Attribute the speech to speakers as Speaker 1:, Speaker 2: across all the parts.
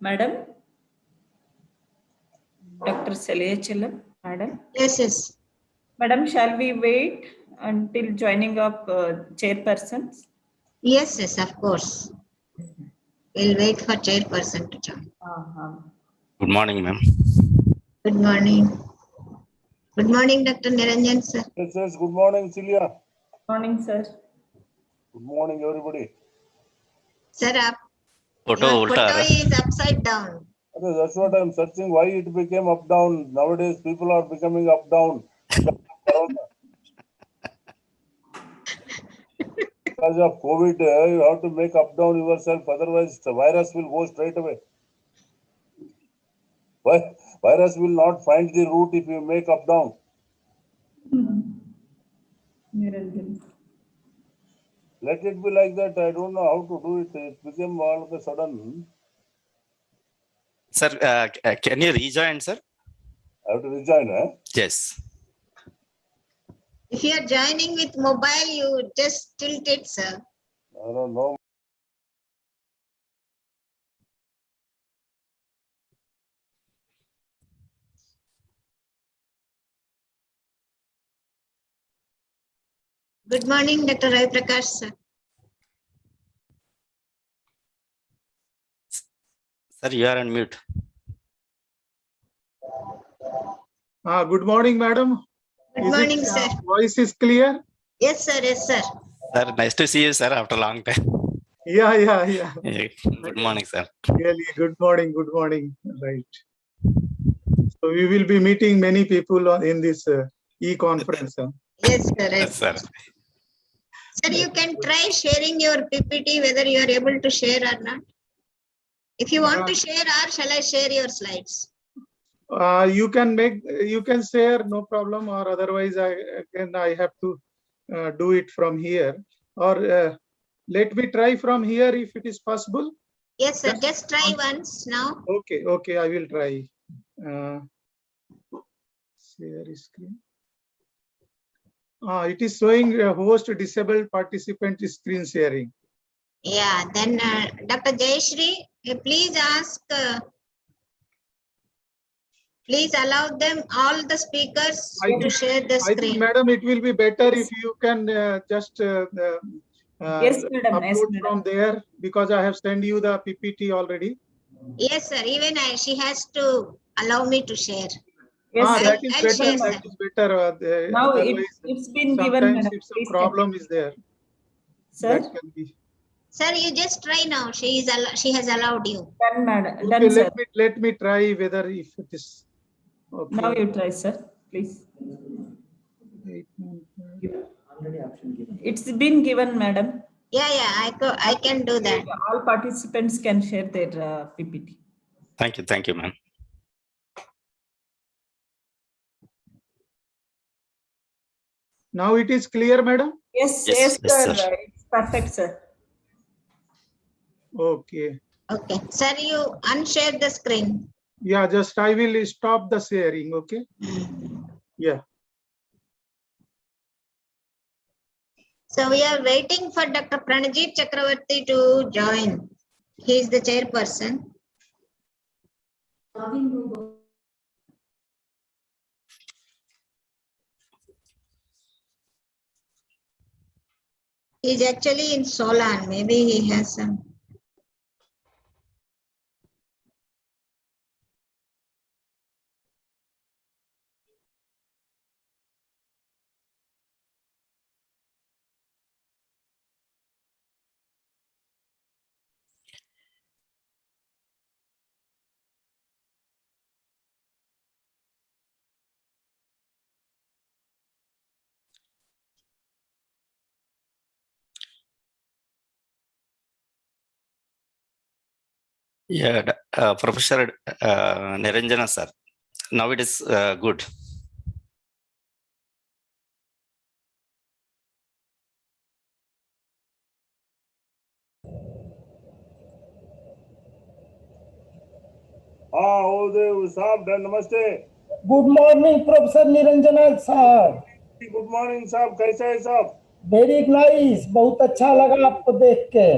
Speaker 1: Madam, Dr. Saliachalam, Madam.
Speaker 2: Yes, yes.
Speaker 1: Madam, shall we wait until joining of chairpersons?
Speaker 2: Yes, yes, of course. We'll wait for chairperson to join.
Speaker 3: Good morning, ma'am.
Speaker 2: Good morning. Good morning, Dr. Niranjan, sir.
Speaker 4: Yes, good morning, Celia.
Speaker 1: Morning, sir.
Speaker 4: Good morning, everybody.
Speaker 2: Sir, up.
Speaker 3: Photo
Speaker 2: Your
Speaker 3: ulta
Speaker 2: photo
Speaker 3: hai.
Speaker 2: is upside down.
Speaker 4: Okay, that's what I'm searching. Why it became up down? Nowadays, people are becoming up down. Because of COVID, you have to make up down yourself. Otherwise, the virus will go straight away. Virus will not find the route if you make up down.
Speaker 1: Niranjan.
Speaker 4: Let it be like that. I don't know how to do it. It became all of a sudden.
Speaker 3: Sir, can you rejoin, sir?
Speaker 4: I have to rejoin.
Speaker 3: Yes.
Speaker 2: If you are joining with mobile, you just tilt it, sir.
Speaker 4: I don't know.
Speaker 2: Good morning, Dr. Ravi Prakash, sir.
Speaker 3: Sir, you are on mute.
Speaker 5: Good morning, madam.
Speaker 2: Good morning, sir.
Speaker 5: Voice is clear?
Speaker 2: Yes, sir. Yes, sir.
Speaker 3: Sir, nice to see you, sir, after a long time.
Speaker 5: Yeah.
Speaker 3: Good morning, sir.
Speaker 5: Really, good morning. Right. So we will be meeting many people in this e-conference.
Speaker 2: Yes, sir.
Speaker 3: Yes,
Speaker 2: Yes.
Speaker 3: sir.
Speaker 2: Sir, you can try sharing your PPT, whether you are able to share or not. If you want to share, or shall I share your slides?
Speaker 5: You can share, no problem, or otherwise I have to do it from here, or let me try from here if it is possible.
Speaker 2: Yes, sir. Just try once now.
Speaker 5: Okay, I will try. Share screen. It is showing host disabled participant screen sharing.
Speaker 2: Yeah, then Dr. Jayashree, please ask, please allow them, all the speakers, to share the
Speaker 5: I think,
Speaker 2: screen.
Speaker 5: madam, it will be better if you can just
Speaker 1: Yes, madam. Yes,
Speaker 5: upload
Speaker 1: madam.
Speaker 5: from there, because I have sent you the PPT already.
Speaker 2: Yes, sir. Even she has to allow me to share.
Speaker 1: Yes, sir.
Speaker 5: That is
Speaker 2: I'll
Speaker 5: better.
Speaker 2: share,
Speaker 5: That
Speaker 2: sir.
Speaker 5: is better.
Speaker 1: Now
Speaker 5: Otherwise,
Speaker 1: it's been given,
Speaker 5: sometimes
Speaker 1: madam.
Speaker 5: if some
Speaker 1: Please
Speaker 5: problem is there,
Speaker 1: Sir,
Speaker 5: that can be.
Speaker 2: Sir, you just try now. She has allowed you.
Speaker 1: done, madam.
Speaker 5: Okay,
Speaker 1: Done, sir.
Speaker 5: let me try whether if it is okay.
Speaker 1: Now you try, sir. Please. It's been given, madam.
Speaker 2: Yeah, I can do that.
Speaker 1: All participants can share their PPT.
Speaker 3: Thank you, ma'am.
Speaker 5: Now it is clear, madam?
Speaker 1: Yes,
Speaker 3: Yes,
Speaker 1: sir.
Speaker 3: sir.
Speaker 1: It's perfect, sir.
Speaker 5: Okay.
Speaker 2: Okay. Sir, you unshare the screen.
Speaker 5: Yeah, just I will stop the sharing. Okay. Yeah.
Speaker 2: So we are waiting for Dr. Pranajit Chakravarti to join. He is the chairperson. He is actually in Solan. Maybe he has some.
Speaker 3: Yeah, Professor Niranjana, sir. Now it is good.
Speaker 4: Uday Saab, namaste.
Speaker 6: Good morning professor Niranjan साहब.
Speaker 4: Good morning, Saab. Kaisa hai, Saab?
Speaker 6: Very nice, बहुत अच्छा लगा आपको देख के.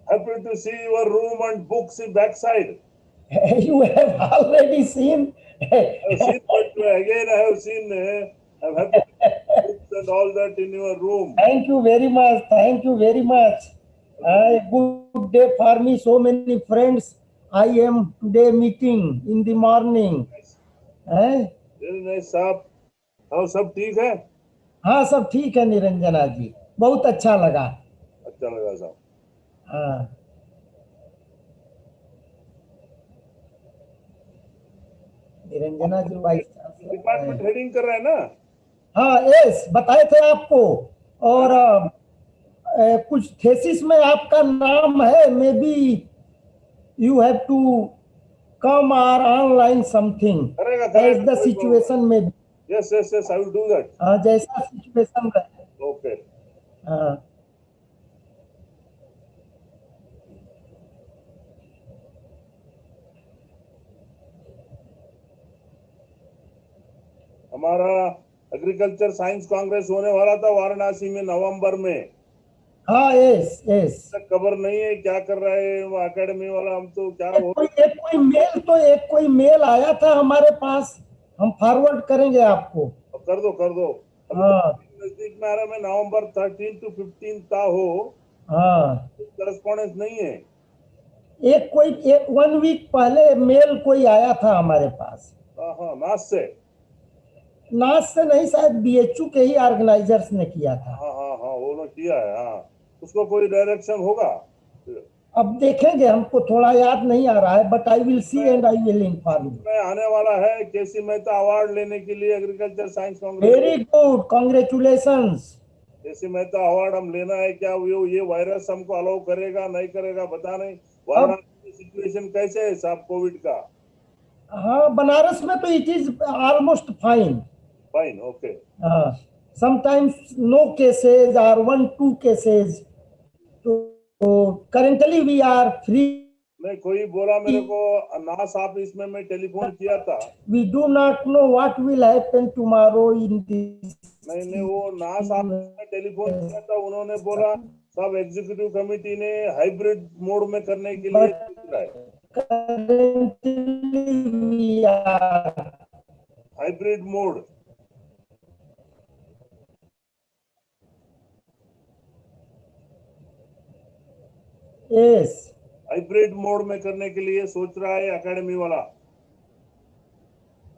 Speaker 4: Happy to see your room and books in backside.
Speaker 6: You have already seen.
Speaker 4: I've seen, but again I have seen. I've had books and all that in your room.
Speaker 6: Thank you very much. Thank you very much. A good day for me. So many friends. I am today meeting in the morning. हैं?
Speaker 4: Very nice, साहब. हाँ, सब ठीक है?
Speaker 6: हाँ सब ठीक है निरंजना जी, बहुत अच्छा लगा।
Speaker 4: अच्छा लगा साहब.
Speaker 6: हाँ निरंजना जी वाइस चांसलर
Speaker 4: डिपार्टमेंट
Speaker 6: हैं।
Speaker 4: हेडिंग कर रहा है ना?
Speaker 6: हाँ यस बताए थे आपको। और कुछ थेसिस में आपका नाम है, maybe you have to come और ऑनलाइन समथिंग
Speaker 4: करेगा,
Speaker 6: एज
Speaker 4: करेगा,
Speaker 6: द
Speaker 4: कोई
Speaker 6: सिचुएशन में।
Speaker 4: Yes, yes, yes, I will do that.
Speaker 6: हाँ जैसा सिचुएशन रहे।
Speaker 4: Okay.
Speaker 6: हाँ
Speaker 4: हमारा एग्रीकल्चर साइंस कांग्रेस होने वाला था वाराणसी में नवंबर में.
Speaker 6: हाँ यस यस।
Speaker 4: तक खबर नहीं है क्या कर रहा है वो एकेडमी वाला. हम तो क्या हो
Speaker 6: एक कोई मेल आया था हमारे पास, हम फॉरवर्ड करेंगे आपको।
Speaker 4: कर दो, कर दो. अभी
Speaker 6: हाँ
Speaker 4: तो नजदीक में आ रहा. मैं नवंबर 13 to 15 था हो.
Speaker 6: हाँ
Speaker 4: करस्पॉन्डेंस नहीं है.
Speaker 6: एक 1 वीक पहले मेल कोई आया था हमारे पास,
Speaker 4: हाँ, नास से.
Speaker 6: नास से नहीं, शायद बीएचयू के ही ऑर्गेनाइजर्स ने किया था।
Speaker 4: हाँ, वो लोग किया है. हाँ, उसको कोई डायरेक्शन होगा.
Speaker 6: अब देखेंगे, हमको थोड़ा याद नहीं आ रहा है, but I will see and I will inform you.
Speaker 4: में आने वाला है केसी मेहता अवार्ड लेने के लिए agriculture science congress.
Speaker 6: Very good, congratulations.
Speaker 4: KC Mehta award हम लेना है. क्या ये वायरस हमको अलाउ करेगा नहीं करेगा पता नहीं. वाराणसी की सिचुएशन कैसे है साहब कोविड का?
Speaker 6: हाँ बनारस में तो it is almost fine.
Speaker 4: Fine, okay.
Speaker 6: Sometimes no cases और 1-2 केसेस। तो करेंटली वी आर फ्री।
Speaker 4: नहीं, कोई बोला मेरे को नास ऑफिस में मैं टेलीफोन किया था.
Speaker 6: We do not know what will happen tomorrow in this.
Speaker 4: नहीं, वो नास ऑफिस में टेलीफोन किया था. उन्होंने बोला सब एग्जीक्यूटिव कमेटी ने हाइब्रिड मोड में करने के लिए सोच रहा है. Hybrid mode.
Speaker 6: Yes
Speaker 4: hybrid mode में करने के लिए सोच रहा है एकेडमी वाला.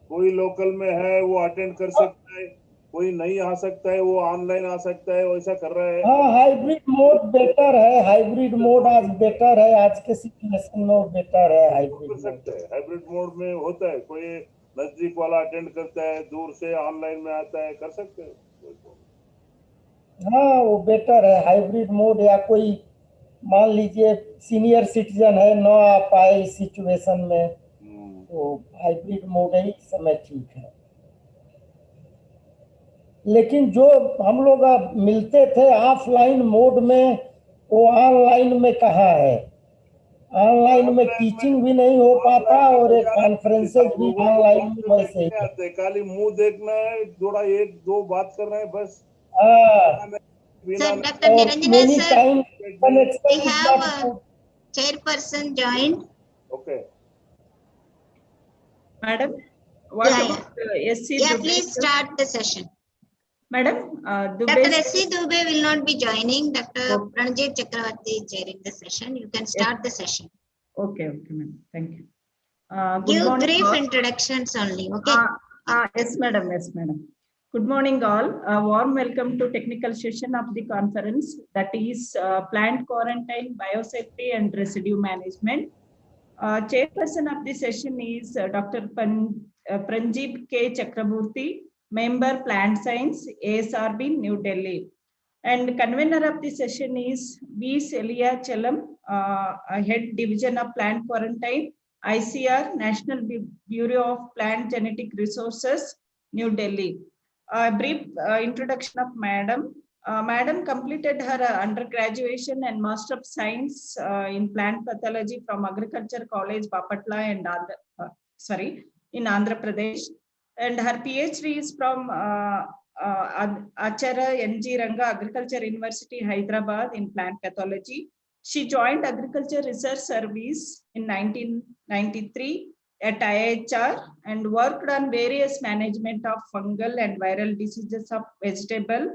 Speaker 4: कोई लोकल में है वो अटेंड कर सकता है, कोई नहीं आ सकता है वो ऑनलाइन आ सकता है, वैसा कर रहा है.
Speaker 6: हाँ हाइब्रिड मोड बेटर है, हाइब्रिड मोड आज बेटर है, आज के सिचुएशन में वो बेटर है हाइब्रिड
Speaker 4: कर
Speaker 6: मोड।
Speaker 4: सकते हैं. हाइब्रिड मोड में होता है, कोई नजदीक वाला अटेंड करता है, दूर से ऑनलाइन में आता है, कर सकते हैं.
Speaker 6: हाँ वो बेटर है हाइब्रिड मोड। या कोई मान लीजिए सीनियर सिटीजन है, ना आ पाए इस सिचुएशन में, तो हाइब्रिड मोड ही समय ठीक है। लेकिन जो हम लोग अब मिलते थे ऑफलाइन मोड में, वो ऑनलाइन में कहाँ है। ऑनलाइन में टीचिंग भी नहीं हो पाता और एक कॉन्फ्रेंसेज भी ऑनलाइन में वैसे ही है।
Speaker 4: खाली मुंह देखना है, थोड़ा 1-2 बात कर रहे हैं बस.
Speaker 2: Sir, Dr. Niranjana
Speaker 6: many
Speaker 2: sir,
Speaker 6: times connection
Speaker 2: we
Speaker 6: is
Speaker 2: have
Speaker 6: not
Speaker 2: a
Speaker 6: good.
Speaker 2: chairperson joined.
Speaker 4: Okay.
Speaker 1: Madam, what
Speaker 2: Yeah,
Speaker 1: about SC
Speaker 2: Yeah,
Speaker 1: Dubey,
Speaker 2: please
Speaker 1: sir?
Speaker 2: start the session.
Speaker 1: Madam,
Speaker 2: Dr.
Speaker 1: Dubey,
Speaker 2: S.C. Dubey will not be joining. Dr.
Speaker 1: Okay.
Speaker 2: Pranjit Chakravarti is chairing the session. You can start the session.
Speaker 1: okay, madam, thank you. Good
Speaker 2: Give
Speaker 1: morning,
Speaker 2: brief
Speaker 1: all.
Speaker 2: introductions only, okay?
Speaker 1: Yes, madam. Yes, madam. Good morning, all. A warm welcome to technical session of the conference, that is plant quarantine, biosafety, and residue management. Chairperson of the session is Dr. Pranjit K. Chakraborty, member Plant Science, ASRB, New Delhi. And convener of the session is V. Celia Chelam, Head Division of Plant Quarantine, ICR, National Bureau of Plant Genetic Resources, New Delhi. A brief introduction of Madam. Madam completed her undergraduation and Master of Science in Plant Pathology from Agriculture College, Bapatla, and in Andhra Pradesh. And her PhD is from Acharya N.G. Ranga Agriculture University, Hyderabad, in Plant Pathology. She joined Agriculture Research Service in 1993 at IHR and worked on various management of fungal and viral diseases of vegetable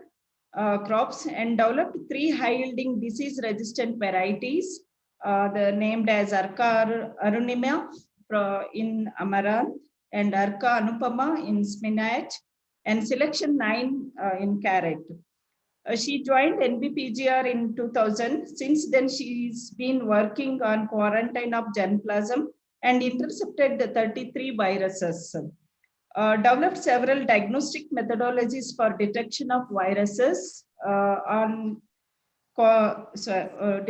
Speaker 1: crops and developed 3 high-yielding disease-resistant varieties, named as Arka arunima in Amaranth and Arka anupama in spinach and Selection 9 in carrot. She joined NBPGR in 2000. Since then, she's been working on quarantine of germplasm and intercepted the 33 viruses. Developed several diagnostic methodologies for detection of viruses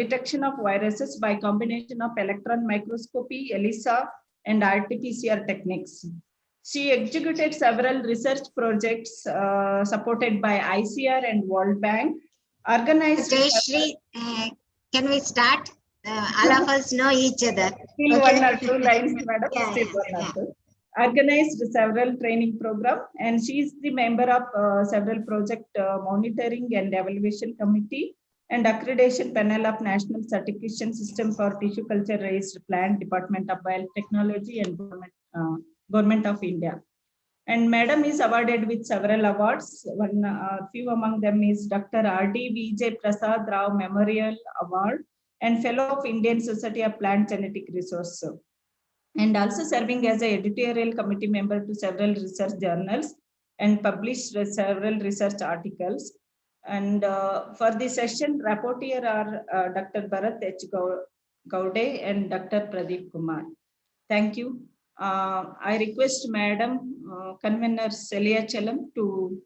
Speaker 1: detection of viruses by combination of electron microscopy, ELISA, and RT-PCR techniques. She executed several research projects supported by ICR and World Bank, organized.
Speaker 2: Jayashree, can we start? All of us know each other.
Speaker 1: Still
Speaker 2: Okay.
Speaker 1: 1 or 2 lines, madam.
Speaker 2: Yeah,
Speaker 1: Still
Speaker 2: yeah,
Speaker 1: 1 or
Speaker 2: yeah.
Speaker 1: 2. Organized several training programs, and she is the member of several project monitoring and evaluation committee and accreditation panel of National Certification System for Tissue Culture Raised Plant, Department of Biotechnology and Government of India. And Madam is awarded with several awards. Few among them is Dr. R.D. Vijay Prasad Rao Memorial Award and Fellow of Indian Society of Plant Genetic Resource. And also serving as an editorial committee member to several research journals and published several research articles. And for this session, rapporteur are Dr. Bharat H. Gaude and Dr. Pradeep Kumar. Thank you. I request Madam Convener Celia Chalam to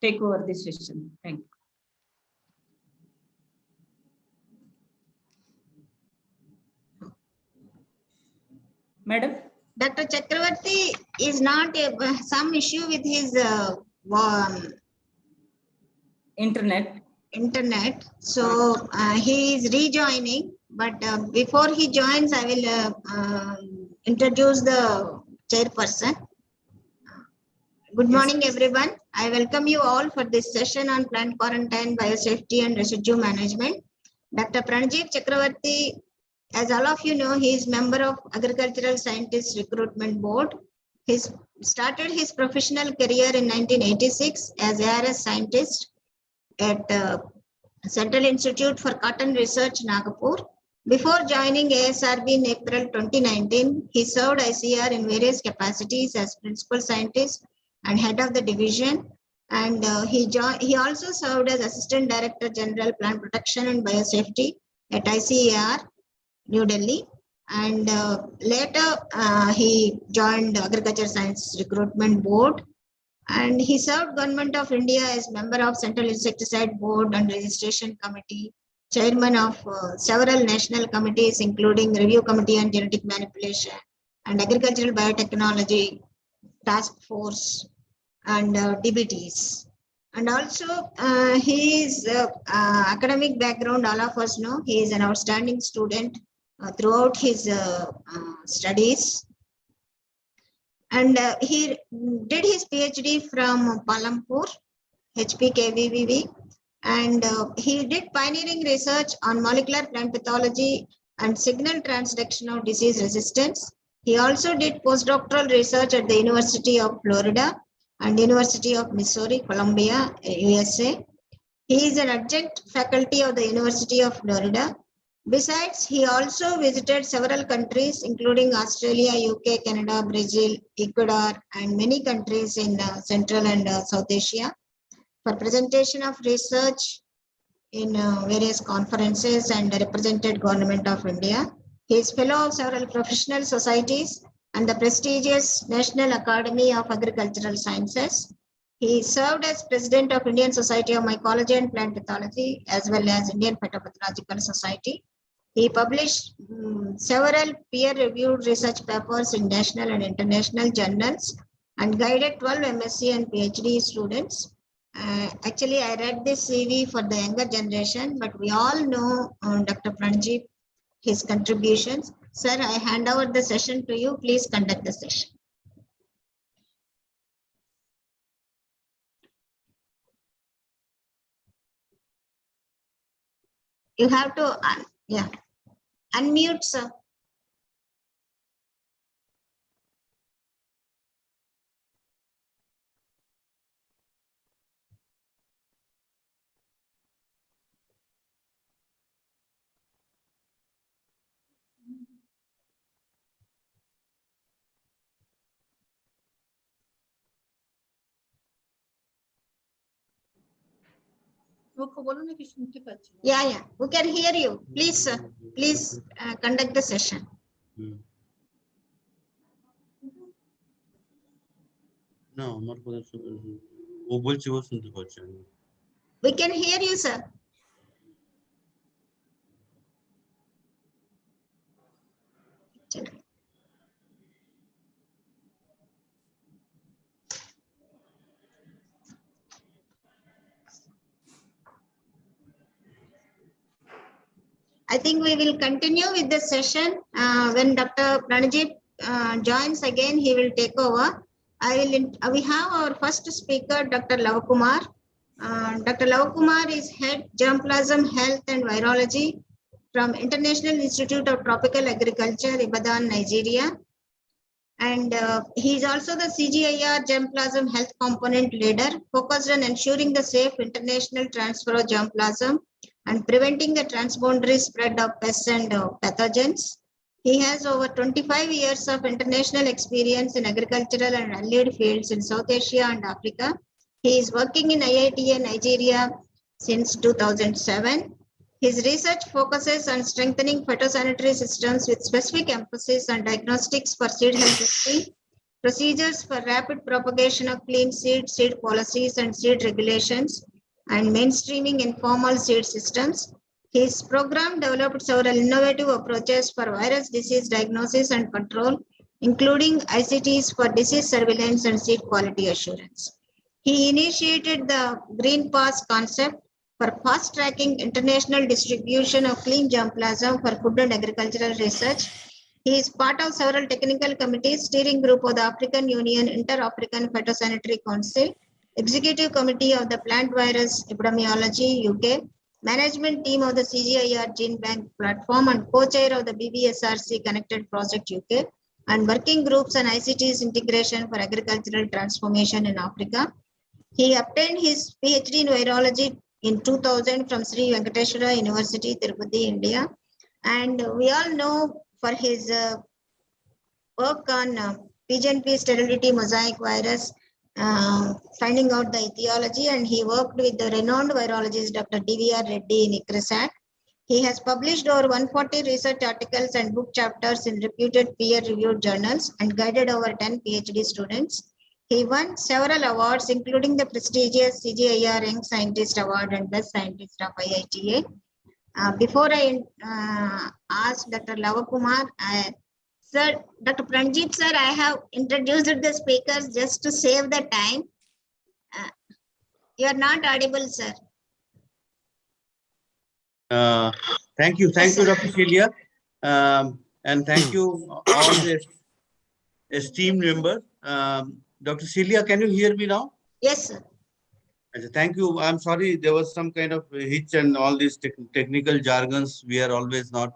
Speaker 1: take over this session. Thank you. Madam.
Speaker 2: Dr. Chakravarti is not some issue with his internet. So he is rejoining, but before he joins, I will introduce the chairperson. Good morning, everyone. I welcome you all for this session on plant quarantine, biosafety and residue management. Dr. Pranjeev Chakravarti, as all of you know, he is member of Agricultural Scientists Recruitment Board. He started his professional career in 1986 as ARS scientist at Central Institute for Cotton Research, Nagpur. Before joining ASRB in April 2019, he served ICR in various capacities as principal scientist and head of the division. And he also served as Assistant Director General Plant Protection and Biosafety at ICAR, New Delhi. And later he joined Agriculture Science Recruitment Board. And he served Government of India as member of Central Insecticide Board and Registration Committee, chairman of several national committees, including Review Committee on Genetic Manipulation and Agricultural Biotechnology Task Force and DBTs. And also his academic background, all of us know, he is an outstanding student throughout his studies. And he did his PhD from Palampur, HPKVVV, and he did pioneering research on molecular plant pathology and signal transduction of disease resistance. He also did postdoctoral research at the University of Florida and University of Missouri, Columbia, USA. He is an adjunct faculty of the University of Florida. Besides, he also visited several countries, including Australia, UK, Canada, Brazil, Ecuador, and many countries in Central and South Asia for presentation of research in various conferences and represented Government of India. He is fellow of several professional societies and the prestigious National Academy of Agricultural Sciences. He served as president of Indian Society of Mycology and Plant Pathology, as well as Indian Phytopathological Society. He published several peer-reviewed research papers in national and international journals and guided 12 MSc and PhD students. Actually, I read this CV for the younger generation, but we all know Dr. Pranjeev, his contributions. Sir, I hand over the session to you. Please conduct the session. You have to, yeah. unmute, sir. Yeah, we can hear you. Please, sir, please conduct the session.
Speaker 7: No, আমার কথা ও বলছে ও শুনতে পাচ্ছে না।
Speaker 2: We can hear you, sir. I think we will continue with the session. When Dr. Pranajit joins again, he will take over. We have our first speaker, Dr. Lavakumar. Dr. Lavakumar is head germplasm health and virology from International Institute of Tropical Agriculture, Ibadan, Nigeria. And he is also the CGIAR germplasm health component leader, focused on ensuring the safe international transfer of germplasm and preventing the transboundary spread of pests and pathogens. He has over 25 years of international experience in agricultural and allied fields in South Asia and Africa. He is working in IITA Nigeria since 2007. His research focuses on strengthening phytosanitary systems with specific emphasis on diagnostics for seed health testing, procedures for rapid propagation of clean seed, seed policies and seed regulations, and mainstreaming informal seed systems. His program developed several innovative approaches for virus disease diagnosis and control, including ICTs for disease surveillance and seed quality assurance. He initiated the Green Pass concept for fast-tracking international distribution of clean germplasm for food and agricultural research. He is part of several technical committees, steering group of the African Union Inter-African Phytosanitary Council, Executive Committee of the Plant Virus Epidemiology UK, management team of the CGIAR Gene Bank platform, and co-chair of the BBSRC Connected Project UK, and working groups on ICT's integration for agricultural transformation in Africa. He obtained his PhD in virology in 2000 from Sri Venkateswara University, Tirupati, India. And we all know for his work on PGNP sterility mosaic virus, finding out the etiology, and he worked with the renowned virologist Dr. DVR Reddy in ICRISAT. He has published over 140 research articles and book chapters in reputed peer-reviewed journals and guided over 10 PhD students. He won several awards, including the prestigious CGIAR Young Scientist Award and Best Scientist of IITA. Before I ask Dr. Lavakumar, Sir, Dr. Pranjit, sir, I have introduced the speakers just to save the time. You are not audible, sir.
Speaker 7: Thank you, Dr. Celia, and thank you all the esteemed members. Dr. Celia, can you hear me now?
Speaker 2: Yes, sir.
Speaker 7: Thank you. I'm sorry, there was some kind of hitch and all these technical jargons. We are always not,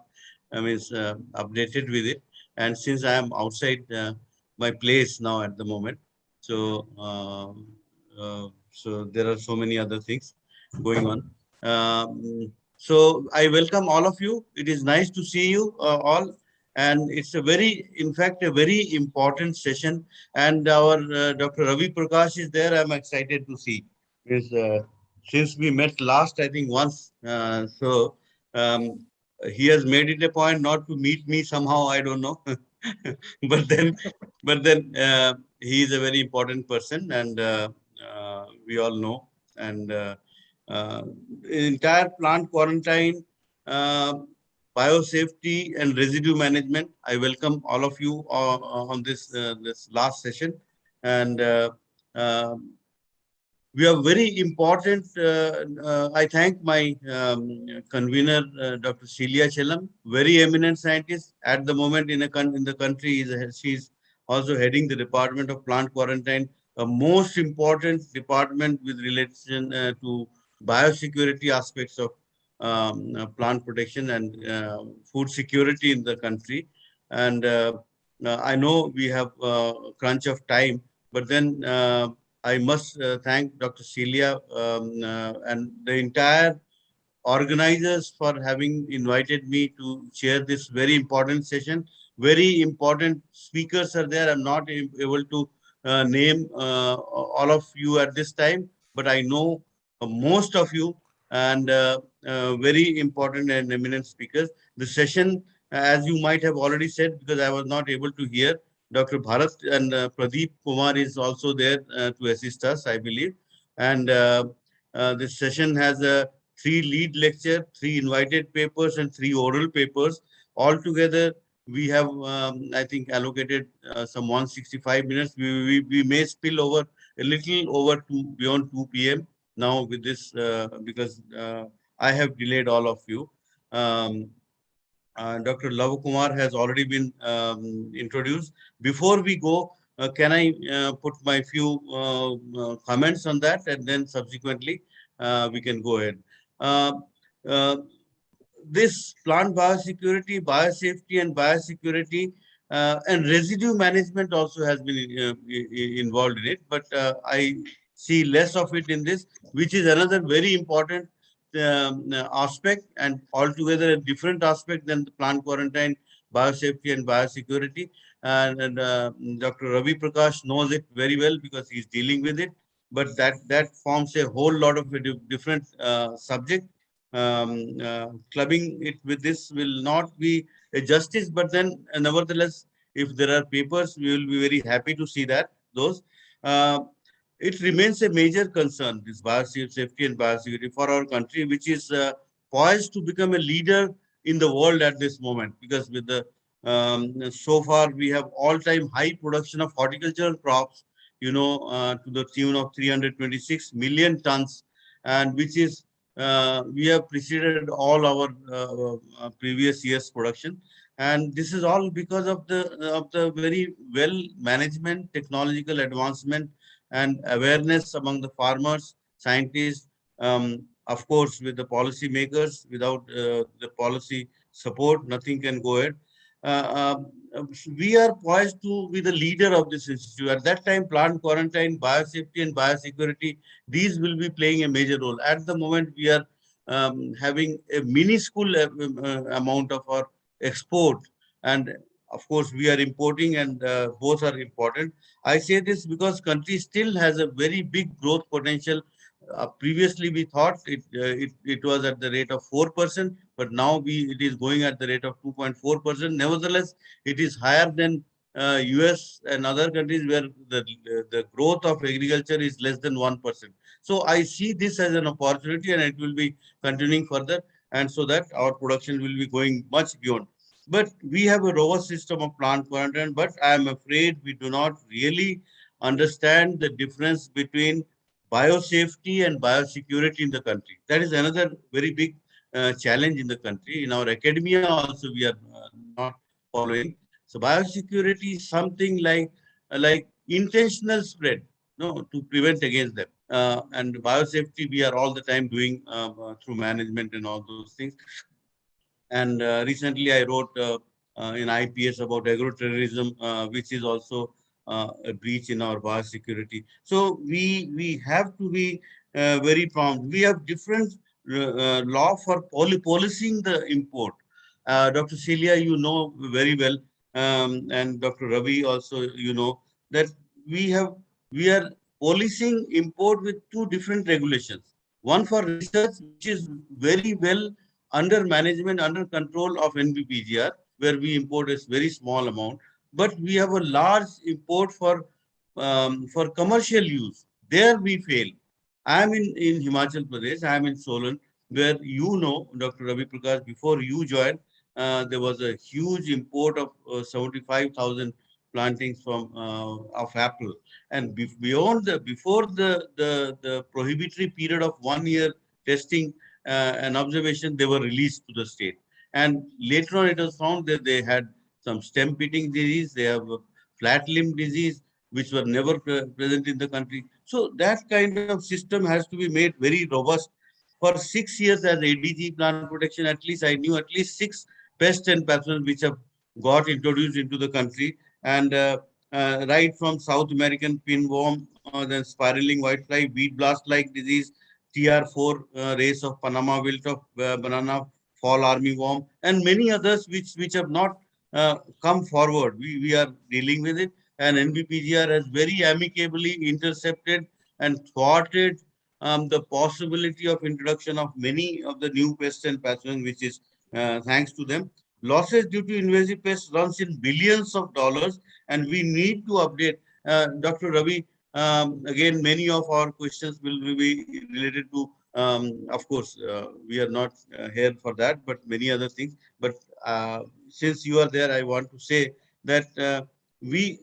Speaker 7: updated with it. And since I am outside my place now at the moment, so so there are so many other things going on. So I welcome all of you. It is nice to see you all. And it's in fact, a very important session. And our Dr. Ravi Prakash is there. I'm excited to see. Since we met last, I think once. He has made it a point not to meet me somehow. I don't know. but then he is a very important person, and we all know. And entire plant quarantine, biosafety and residue management. I welcome all of you on this last session, and we are very important. I thank my convener, Dr. Celia Chellam, very eminent scientist at the moment in the country. She's also heading the Department of Plant Quarantine, a most important department with relation to biosecurity aspects of plant protection and food security in the country. And I know we have crunch of time, but then I must thank Dr. Celia and the entire organizers for having invited me to share this very important session. Very important speakers are there. I'm not able to name all of you at this time, but I know most of you, and very important and eminent speakers. The session, as you might have already said, because I was not able to hear, Dr. Bharat and Pradeep Kumar is also there to assist us, I believe. And this session has a 3 lead lecture, 3 invited papers, and 3 oral papers. Altogether, we have, I think, allocated some 165 minutes. We may spill over a little over beyond 2 p.m. now with this, because I have delayed all of you. Dr. Lava Kumar has already been introduced. Before we go, can I put my few comments on that, and then subsequently we can go ahead. Uh, uh, this plant biosecurity, biosafety and biosecurity and residue management also has been involved in it, but I see less of it in this, which is another very important aspect, and altogether a different aspect than the plant quarantine, biosafety and biosecurity. And Dr. Ravi Prakash knows it very well because he's dealing with it, but that forms a whole lot of a different subject. Clubbing it with this will not be a justice, but then nevertheless, if there are papers, we will be very happy to see that those. Uh, it remains a major concern, this biosafety and biosecurity for our country, which is poised to become a leader in the world at this moment, because with the so far we have all-time high production of horticultural crops, to the tune of 326 million tons, and which is we have preceded all our previous year's production, and this is all because of the very well management, technological advancement, and awareness among the farmers, scientists, of course, with the policy makers. Without the policy support, nothing can go ahead. We are poised to be the leader of this institute. At that time, plant quarantine, biosafety, and biosecurity, these will be playing a major role. At the moment, we are having a minuscule amount of our export, and of course, we are importing, and both are important. I say this because country still has a very big growth potential. Previously, we thought it was at the rate of 4%, but now it is going at the rate of 2.4%. Nevertheless, it is higher than US and other countries where the growth of agriculture is less than 1%. So I see this as an opportunity, and it will be continuing further, and so that our production will be going much beyond. But we have a robust system of plant quarantine, but I am afraid we do not really understand the difference between biosafety and biosecurity in the country. That is another very big challenge in the country. In our academia also, we are not following. So biosecurity is something like intentional spread, no, to prevent against them. And biosafety, we are all the time doing through management and all those things. And recently, I wrote in IPS about agroterrorism, which is also a breach in our biosecurity. So we have to be very prompt. We have different law for policing the import. Dr. Celia, you know very well, and Dr. Ravi also, that we are policing import with 2 different regulations. One for research, which is very well under management, under control of NBPGR, where we import a very small amount, but we have a large import for commercial use. There we fail. I am in Himachal Pradesh. I am in Solan, where Dr. Ravi Prakash, before you joined, there was a huge import of 75,000 plantings from of apple, and before the prohibitory period of 1 year testing and observation, they were released to the state. And later on, it was found that they had some stem pitting disease, they have a flat limb disease, which were never present in the country. So that kind of system has to be made very robust. For 6 years as ADG plant protection, at least I knew at least 6 pests and pathogens which have got introduced into the country. And right from South American pinworm, then spiraling whitefly, weed blast-like disease, TR4 race of Panama wilt of banana fall armyworm, and many others which have not come forward. We are dealing with it, and NBPGR has very amicably intercepted and thwarted the possibility of introduction of many of the new pests and pathogens, which is thanks to them. Losses due to invasive pests runs in billions of dollars, and we need to update. Dr. Ravi, again, many of our questions will be related to, of course, we are not here for that, but many other things. But since you are there, I want to say that we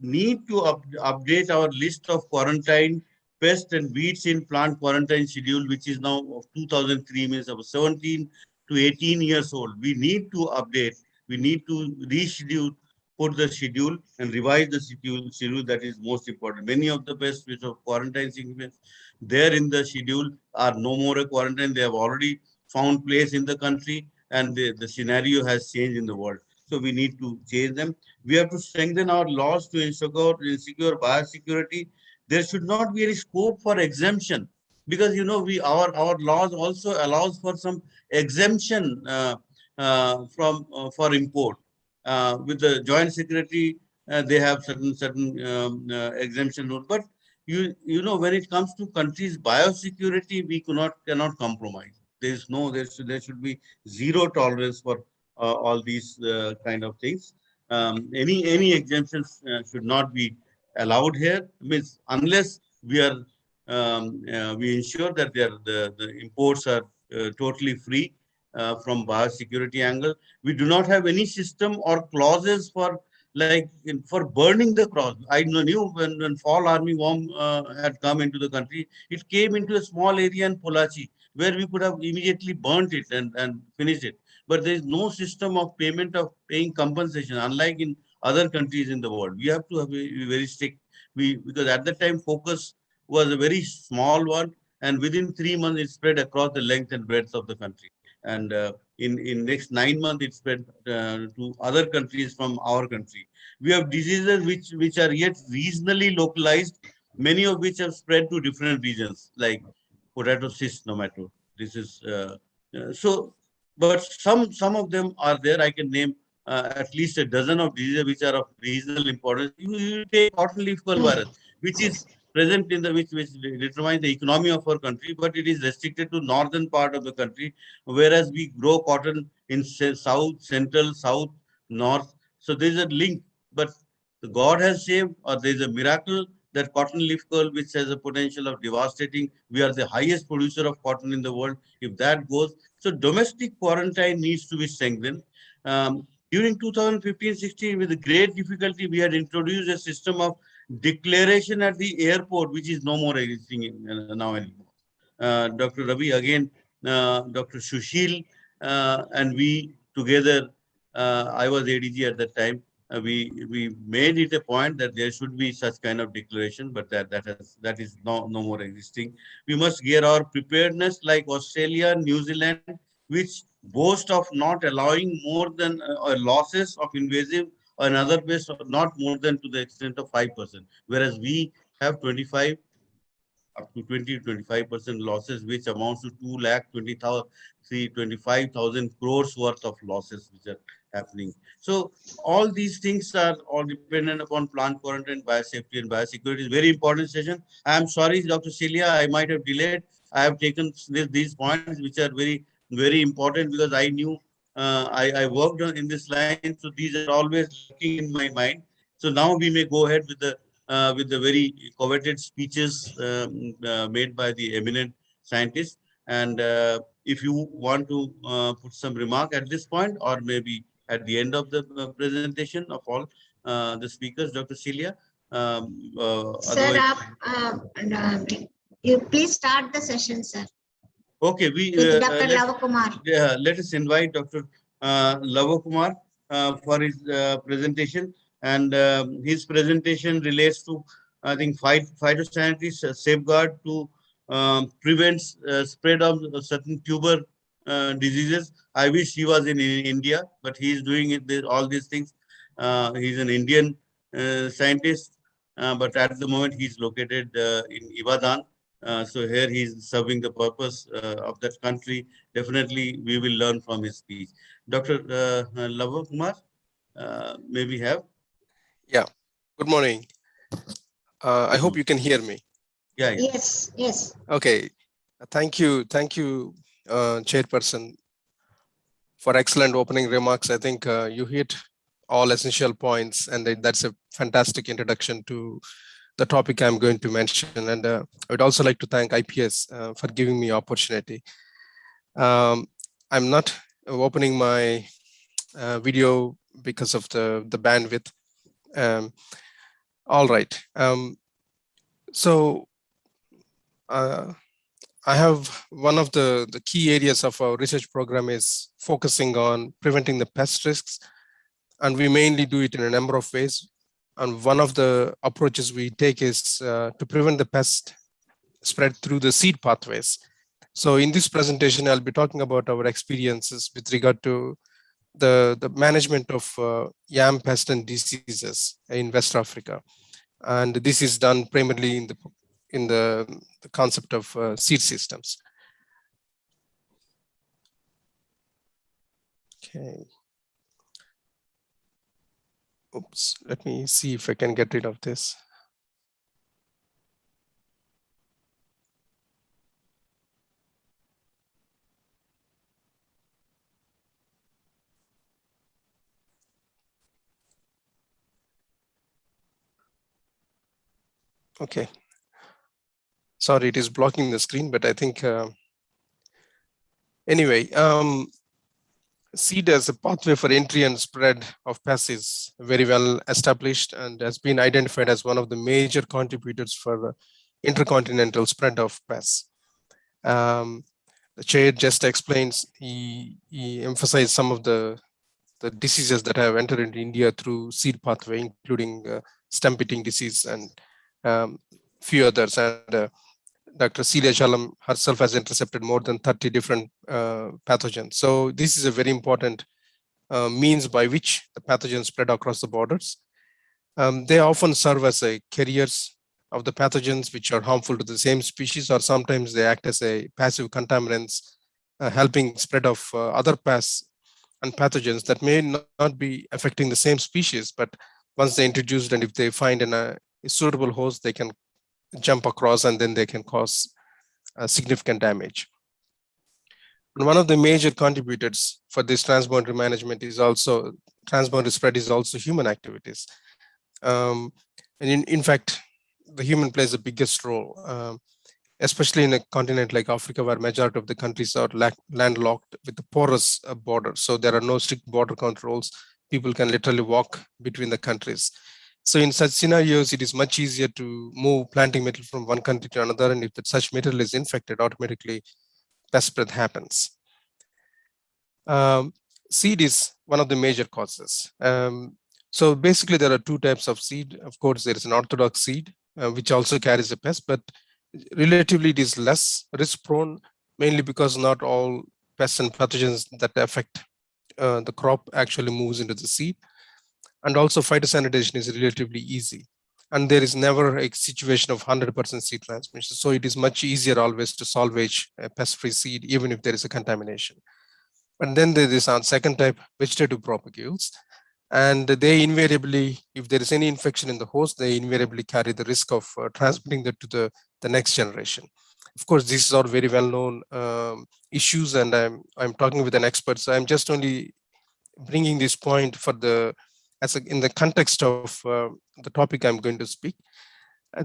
Speaker 7: need to update our list of quarantine pests and weeds in plant quarantine schedule, which is now of 2003, means of 17 to 18 years old. We need to update, we need to reschedule, put the schedule and revise the schedule that is most important. Many of the pests which are quarantine significance, there in the schedule are no more a quarantine. They have already found place in the country, and the scenario has changed in the world. So we need to change them. We have to strengthen our laws to ensure biosecurity. There should not be any scope for exemption, because our laws also allows for some exemption for import. With the joint secretary, they have certain exemption rules. But when it comes to countries' biosecurity, we cannot compromise. There should be zero tolerance for all these kind of things. Any exemptions should not be allowed here. Means unless we ensure that the imports are totally free from biosecurity angle. We do not have any system or clauses for burning the crops. I knew when fall armyworm had come into the country, it came into a small area in Polachi, where we could have immediately burnt it and finished it. But there is no system of paying compensation, unlike in other countries in the world. We have to be very strict. Because at that time focus was a very small one, and within 3 months it spread across the length and breadth of the country. And in next 9 months it spread to other countries from our country. We have diseases which are yet regionally localized, many of which have spread to different regions, like potato cyst nematode. This is so. But some of them are there. I can name at least a dozen of diseases which are of regional importance. You take cotton leaf curl virus, which is present in which determines the economy of our country, but it is restricted to northern part of the country, whereas we grow cotton in south, central, south, north. So there is a link, but God has saved, or there is a miracle that cotton leaf curl, which has a potential of devastating. We are the highest producer of cotton in the world. If that goes, so domestic quarantine needs to be strengthened. During 2015-16, with great difficulty, we had introduced a system of declaration at the airport, which is no more existing now anymore. Dr. Ravi, again, Dr. Sushil, and we together, I was ADG at that time, we made it a point that there should be such kind of declaration, but that is no more existing. We must gear our preparedness like Australia, New Zealand, which boast of not allowing more than losses of invasive or another pest not more than to the extent of 5%, whereas we have 25 up to 20-25% losses, which amounts to 2,25,000 crores worth of losses which are happening. So all these things are all dependent upon plant quarantine, biosafety and biosecurity. Is very important session. I am sorry, Dr. Celia, I might have delayed. I have taken these points which are very important, because I knew I worked in this line, so these are always lurking in my mind. So now we may go ahead with the very coveted speeches made by the eminent scientists. And if you want to put some remark at this point, or maybe at the end of the presentation of all the speakers, Dr. Celia.
Speaker 2: Sir, you please start the session, sir.
Speaker 7: Okay,
Speaker 2: Dr. Lava Kumar.
Speaker 7: Let us invite Dr. Lava Kumar for his presentation. And his presentation relates to, I think, phytosanitary safeguard to prevents spread of certain tuber diseases. I wish he was in India, but he is doing it, all these things. He's an Indian scientist, but at the moment he's located in Ibadan. So here he's serving the purpose of that country. Definitely, we will learn from his speech. Dr. Lava Kumar, maybe have?
Speaker 8: Yeah. Good morning. I hope you can hear me.
Speaker 7: Yeah.
Speaker 2: Yes, yes.
Speaker 8: Okay. Thank you, Chairperson, for excellent opening remarks. I think you hit all essential points, and that's a fantastic introduction to the topic I'm going to mention. And I would also like to thank IPS for giving me opportunity. I'm not opening my video because of the bandwidth. All right. So I have one of the key areas of our research program is focusing on preventing the pest risks. And we mainly do it in a number of ways. And one of the approaches we take is to prevent the pest spread through the seed pathways. So in this presentation, I'll be talking about our experiences with regard to the management of yam pest and diseases in West Africa. And this is done primarily in the concept of seed systems. Okay. Oops, let me see if I can get rid of this. Okay. Sorry, it is blocking the screen, but I think, anyway, seed as a pathway for entry and spread of pests is very well established and has been identified as one of the major contributors for intercontinental spread of pests. The chair just explains, he emphasized some of the diseases that have entered into India through seed pathway, including stump eating disease and few others. And Dr. Celia Chalam herself has intercepted more than 30 different pathogens. So this is a very important means by which the pathogens spread across the borders. They often serve as carriers of the pathogens which are harmful to the same species, or sometimes they act as a passive contaminants, helping spread of other pests and pathogens that may not be affecting the same species, but once they're introduced and if they find a suitable host, they can jump across and then they can cause significant damage. And one of the major contributors for this transboundary management is also, transboundary spread is also human activities. And in fact, the human plays the biggest role, especially in a continent like Africa, where majority of the countries are landlocked with a porous border. So there are no strict border controls. People can literally walk between the countries. So in such scenarios, it is much easier to move planting material from one country to another. And if such material is infected, automatically pest spread happens. Seed is one of the major causes. So basically there are two types of seed. Of course, there is an orthodox seed, which also carries a pest, but relatively it is less risk prone, mainly because not all pests and pathogens that affect the crop actually moves into the seed. And also phytosanitation is relatively easy. And there is never a situation of 100% seed transmission. So it is much easier always to salvage a pest-free seed, even if there is a contamination. And then there is a second type, vegetative propagules. And they invariably, if there is any infection in the host, they invariably carry the risk of transmitting that to the next generation. Of course, these are very well-known issues, and I'm talking with an expert. So I'm just only bringing this point for in the context of the topic I'm going to speak.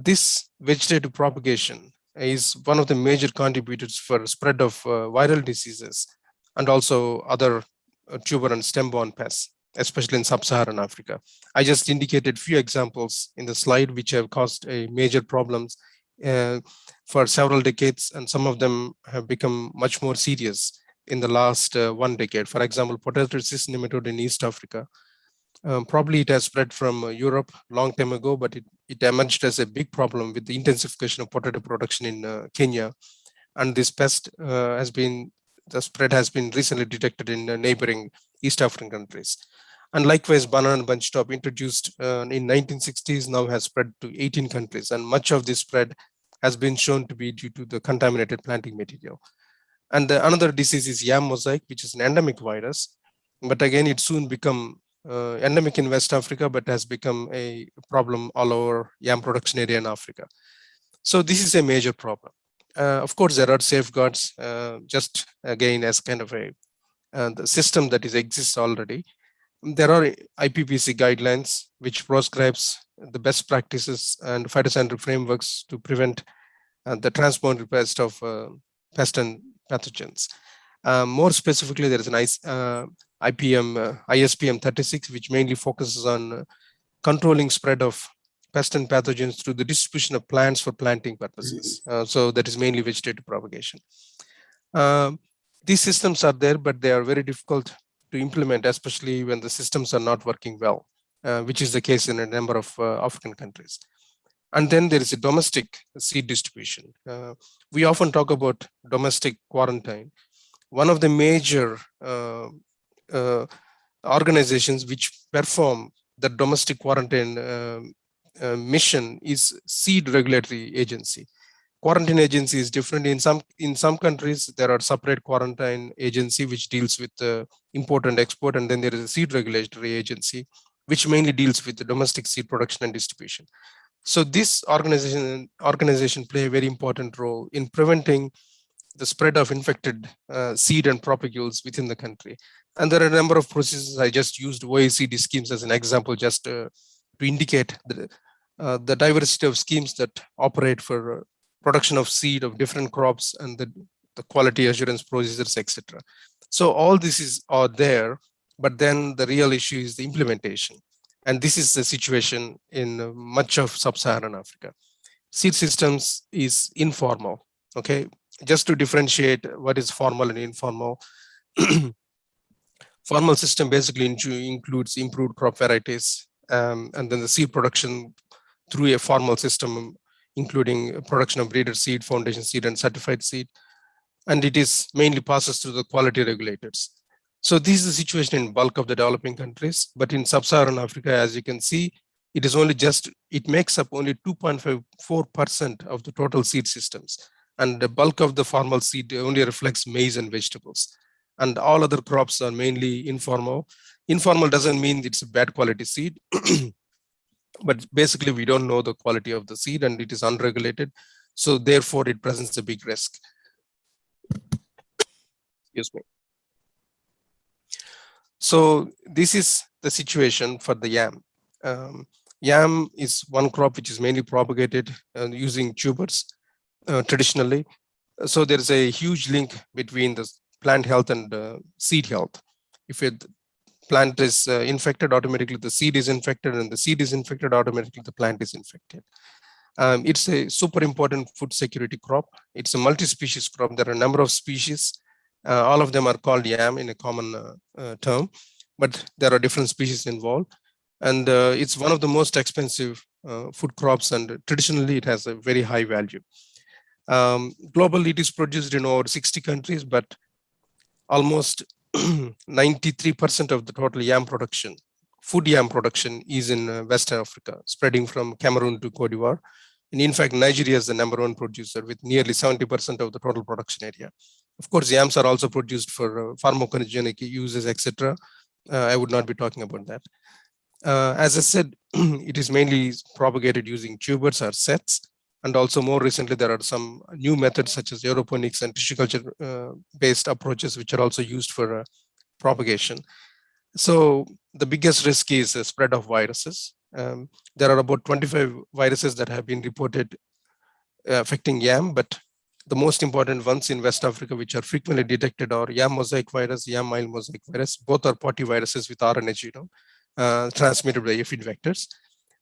Speaker 8: This vegetative propagation is one of the major contributors for spread of viral diseases and also other tuber and stem-borne pests, especially in sub-Saharan Africa. I just indicated few examples in the slide which have caused major problems for several decades, and some of them have become much more serious in the last 1 decade. For example, potato cyst nematode in East Africa Probably it has spread from Europe long time ago, but it emerged as a big problem with the intensification of potato production in Kenya. And this pest the spread has been recently detected in neighboring East African countries. And likewise, banana bunch top introduced in 1960s now has spread to 18 countries. And much of this spread has been shown to be due to the contaminated planting material. And another disease is yam mosaic, which is an endemic virus. But again, it soon become endemic in West Africa, but has become a problem all over yam production area in Africa. So this is a major problem. Of course, there are safeguards, just again as kind of the system that exists already. There are IPPC guidelines which prescribes the best practices and phytosanitary frameworks to prevent the transboundary pest of pest and pathogens. More specifically, there is an ISPM 36, which mainly focuses on controlling spread of pest and pathogens through the distribution of plants for planting purposes. So that is mainly vegetative propagation. These systems are there, but they are very difficult to implement, especially when the systems are not working well, which is the case in a number of African countries. And then there is a domestic seed distribution. We often talk about domestic quarantine. One of the major organizations which perform the domestic quarantine mission is Seed Regulatory Agency. Quarantine agency is different. In some countries, there are separate quarantine agency which deals with import and export, and then there is a Seed Regulatory Agency which mainly deals with the domestic seed production and distribution. So this organization play a very important role in preventing the spread of infected seed and propagules within the country. And there are a number of processes. I just used OECD schemes as an example, just to indicate the diversity of schemes that operate for production of seed of different crops and the quality assurance procedures, etc. So all this are there, but then the real issue is the implementation. And this is the situation in much of sub-Saharan Africa. Seed systems is informal, okay? Just to differentiate what is formal and informal, formal system basically includes improved crop varieties, and then the seed production through a formal system, including production of breeder seed, foundation seed, and certified seed. And it is mainly passes through the quality regulators. So this is the situation in bulk of the developing countries, but in sub-Saharan Africa, as you can see, it makes up only 2.54% of the total seed systems. And the bulk of the formal seed only reflects maize and vegetables. And all other crops are mainly informal. Informal doesn't mean it's a bad quality seed, but basically we don't know the quality of the seed and it is unregulated. So therefore it presents a big risk. Excuse me. So this is the situation for the yam. Yam is one crop which is mainly propagated using tubers traditionally. So there is a huge link between the plant health and seed health. If a plant is infected, automatically the seed is infected, and the seed is infected, automatically the plant is infected. It's a super important food security crop. It's a multi-species crop. There are a number of species. All of them are called yam in a common term, but there are different species involved. And it's one of the most expensive food crops, and traditionally it has a very high value. Globally, it is produced in over 60 countries, but almost 93% of the total yam production, food yam production, is in West Africa, spreading from Cameroon to Cote d'Ivoire. And in fact, Nigeria is the #1 producer with nearly 70% of the total production area. Of course, yams are also produced for pharmacogenic uses, etc. I would not be talking about that. As I said, it is mainly propagated using tubers or sets. And also more recently, there are some new methods such as aeroponics and tissue culture based approaches, which are also used for propagation. So the biggest risk is the spread of viruses. There are about 25 viruses that have been reported affecting yam, but the most important ones in West Africa, which are frequently detected, are yam mosaic virus, yam mild mosaic virus. Both are potyviruses with RNA genome transmitted by aphid vectors.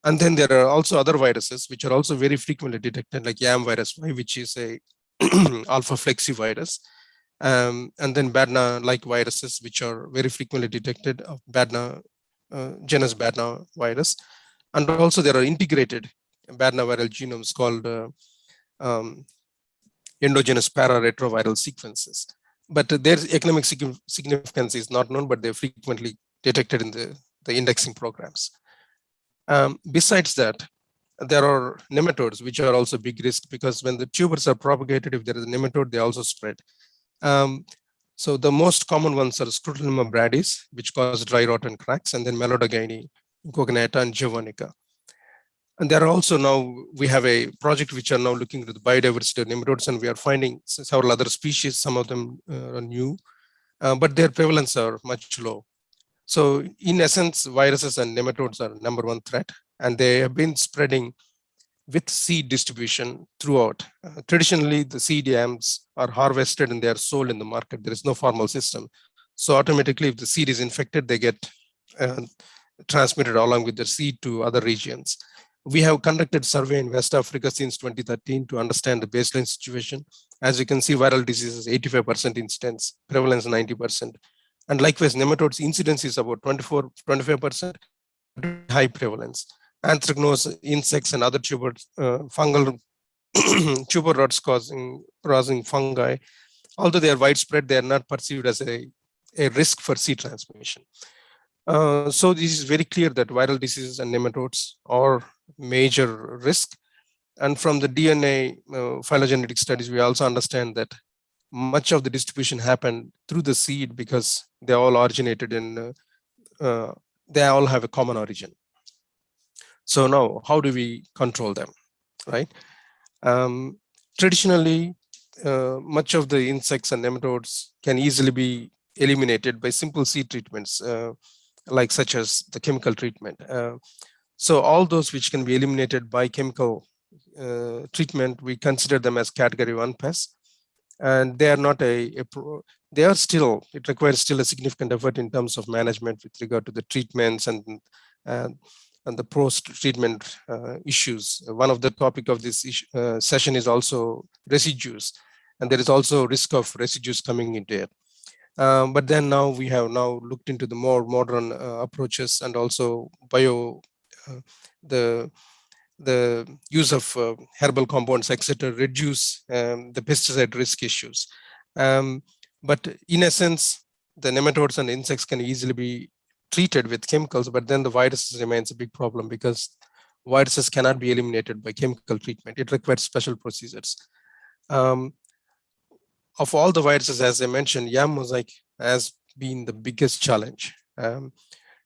Speaker 8: And then there are also other viruses which are also very frequently detected, like yam virus Y, which is a alpha flexivirus. And then Badna-like viruses, which are very frequently detected, Badna genus Badna virus. And also there are integrated Badna viral genomes called endogenous para-retroviral sequences. But their economic significance is not known, but they're frequently detected in the indexing programs. Besides that, there are nematodes, which are also big risk, because when the tubers are propagated, if there is a nematode, they also spread. So the most common ones are Scrotalema bradys, which cause dry rot and cracks, and then Melodogini, Incognata, and Javanica. And there are also now, we have a project which are now looking at the biodiversity of nematodes, and we are finding several other species. Some of them are new, but their prevalence are much low. So in essence, viruses and nematodes are #1 threat, and they have been spreading with seed distribution throughout. Traditionally, the seed yams are harvested and they are sold in the market. There is no formal system. So automatically, if the seed is infected, they get transmitted along with the seed to other regions. We have conducted survey in West Africa since 2013 to understand the baseline situation. As you can see, viral diseases 85% incidence, prevalence 90%. And likewise, nematodes incidence is about 25%, high prevalence. Anthracnose insects and other fungal tuber rots causing fungi, although they are widespread, they are not perceived as a risk for seed transmission. So this is very clear that viral diseases and nematodes are major risk. And from the DNA phylogenetic studies, we also understand that much of the distribution happened through the seed because they all originated in, they all have a common origin. So now, how do we control them, right? Traditionally, much of the insects and nematodes can easily be eliminated by simple seed treatments, like such as the chemical treatment. So all those which can be eliminated by chemical treatment, we consider them as category 1 pests. And they are not they are still, it requires still a significant effort in terms of management with regard to the treatments and the post-treatment issues. One of the topic of this session is also residues, and there is also risk of residues coming into it. But then now we have now looked into the more modern approaches, and also the use of herbal compounds, etc., reduce the pesticide risk issues. But in essence, the nematodes and insects can easily be treated with chemicals, but then the viruses remains a big problem because viruses cannot be eliminated by chemical treatment. It requires special procedures. Of all the viruses, as I mentioned, yam mosaic has been the biggest challenge.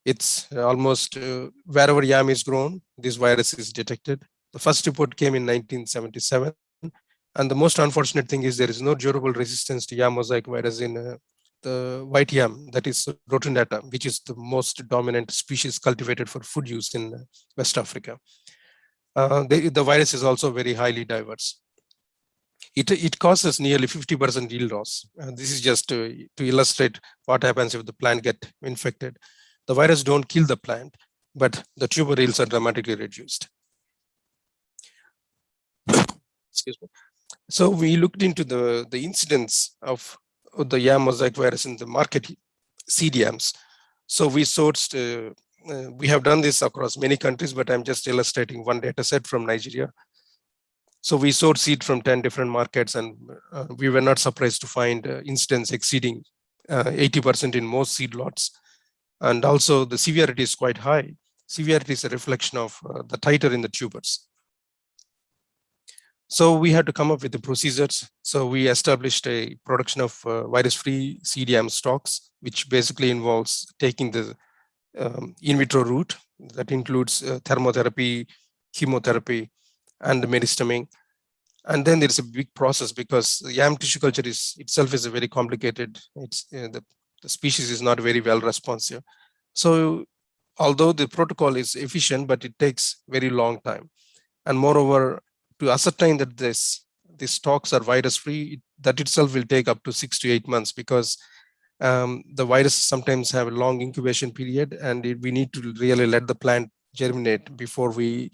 Speaker 8: It's almost wherever yam is grown, this virus is detected. The first report came in 1977. And the most unfortunate thing is there is no durable resistance to yam mosaic virus in the white yam, that is Rotundata, which is the most dominant species cultivated for food use in West Africa. The virus is also very highly diverse. It causes nearly 50% yield loss. This is just to illustrate what happens if the plant get infected. The virus don't kill the plant, but the tuber yields are dramatically reduced. Excuse me. So we looked into the incidence of the yam mosaic virus in the market seed yams. So we sourced, we have done this across many countries, but I'm just illustrating one data set from Nigeria. So we sourced seed from 10 different markets, and we were not surprised to find incidence exceeding 80% in most seed lots. And also the severity is quite high. Severity is a reflection of the titer in the tubers. So we had to come up with the procedures. So we established a production of virus-free seed yam stocks, which basically involves taking the in vitro route that includes thermotherapy, chemotherapy, and meristeming. And then there's a big process because yam tissue culture itself is a very complicated. It's the species is not very well responsive. So although the protocol is efficient, but it takes very long time. And moreover, to ascertain that these stocks are virus-free, that itself will take up to 6 to 8 months because the viruses sometimes have a long incubation period, and we need to really let the plant germinate before we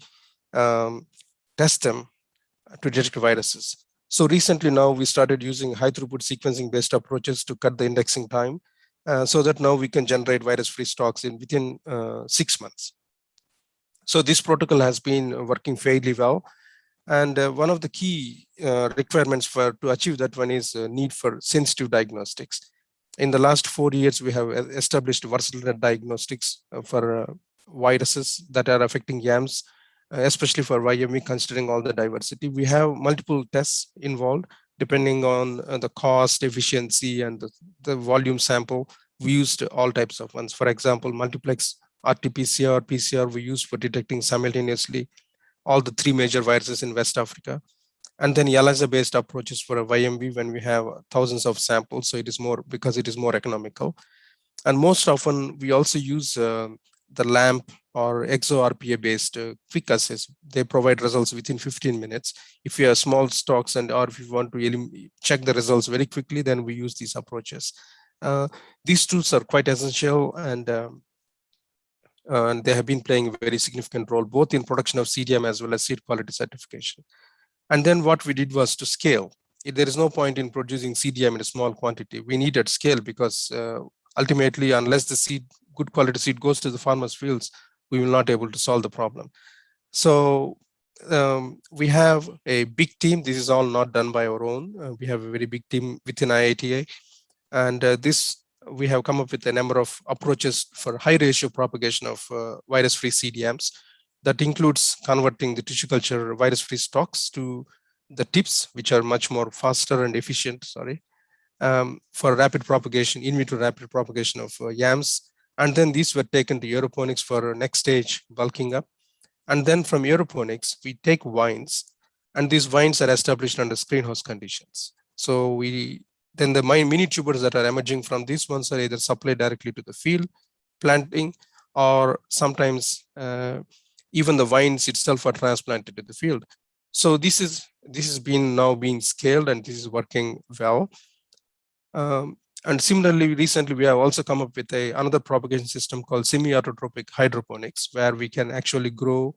Speaker 8: test them to detect viruses. So recently now we started using high throughput sequencing based approaches to cut the indexing time. so that now we can generate virus-free stocks within 6 months. So this protocol has been working fairly well. And one of the key requirements to achieve that one is need for sensitive diagnostics. In the last 4 years, we have established versatile diagnostics for viruses that are affecting yams, especially for YME, considering all the diversity. We have multiple tests involved, depending on the cost, efficiency, and the volume sample. We used all types of ones. For example, multiplex RT-PCR, PCR we use for detecting simultaneously all the 3 major viruses in West Africa. And then ELISA-based approaches for a YMV when we have thousands of samples. So it is more, because it is more economical. And most often we also use the LAMP or ExoRPA-based quick assays. They provide results within 15 minutes. If you have small stocks or if you want to check the results very quickly, then we use these approaches. These tools are quite essential, and they have been playing a very significant role both in production of CDM as well as seed quality certification. And then what we did was to scale. There is no point in producing CDM in a small quantity. We needed scale because ultimately, unless the good quality seed goes to the farmers' fields, we will not be able to solve the problem. So we have a big team. This is all not done by our own. We have a very big team within IITA. And we have come up with a number of approaches for high ratio propagation of virus-free CDMs. That includes converting the tissue culture virus-free stocks to the tips, which are much more faster and efficient, for rapid propagation, in vitro rapid propagation of yams. And then these were taken to aeroponics for next stage bulking up. And then from aeroponics, we take vines, and these vines are established under screenhouse conditions. So then the mini tubers that are emerging from these ones are either supplied directly to the field planting, or sometimes even the vines itself are transplanted to the field. So this is now being scaled, and this is working well. And similarly, recently we have also come up with another propagation system called semi-autotropic hydroponics, where we can actually grow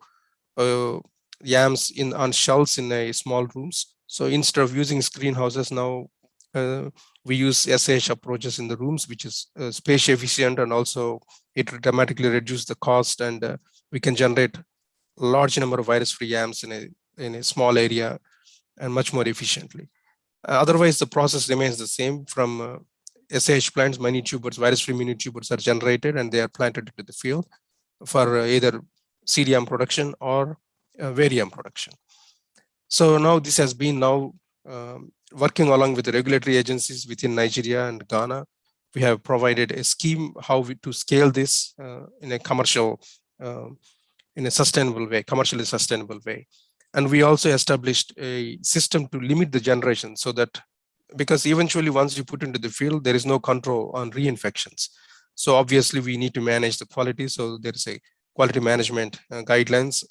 Speaker 8: yams on shells in a small rooms. So instead of using greenhouses now, we use SH approaches in the rooms, which is space efficient, and also it dramatically reduces the cost, and we can generate a large number of virus-free yams in a small area and much more efficiently. Otherwise, the process remains the same. From SH plants, mini tubers, virus-free mini tubers are generated, and they are planted into the field for either CDM production or varium production. So now this has been working along with the regulatory agencies within Nigeria and Ghana. We have provided a scheme how to scale this in a commercial, in a sustainable way, commercially sustainable way. And we also established a system to limit the generation, so that, because eventually once you put into the field, there is no control on reinfections. So obviously we need to manage the quality. So there is a quality management guidelines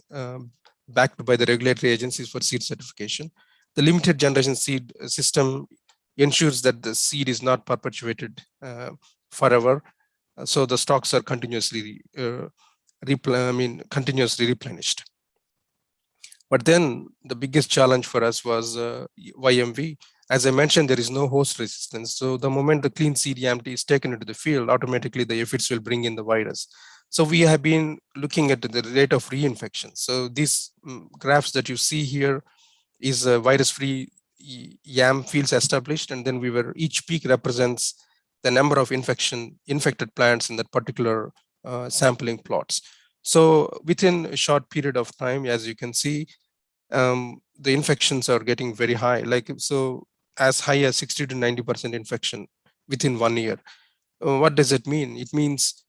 Speaker 8: backed by the regulatory agencies for seed certification. The limited generation seed system ensures that the seed is not perpetuated forever. So the stocks are continuously replenished. But then the biggest challenge for us was YMV. As I mentioned, there is no host resistance. So the moment the clean CDMT is taken into the field, automatically the aphids will bring in the virus. So we have been looking at the rate of reinfection. So these graphs that you see here is a virus-free yam fields established, and then each peak represents the number of infected plants in that particular sampling plots. So within a short period of time, as you can see, the infections are getting very high, so as high as 60 to 90% infection within 1 year. What does it mean? It means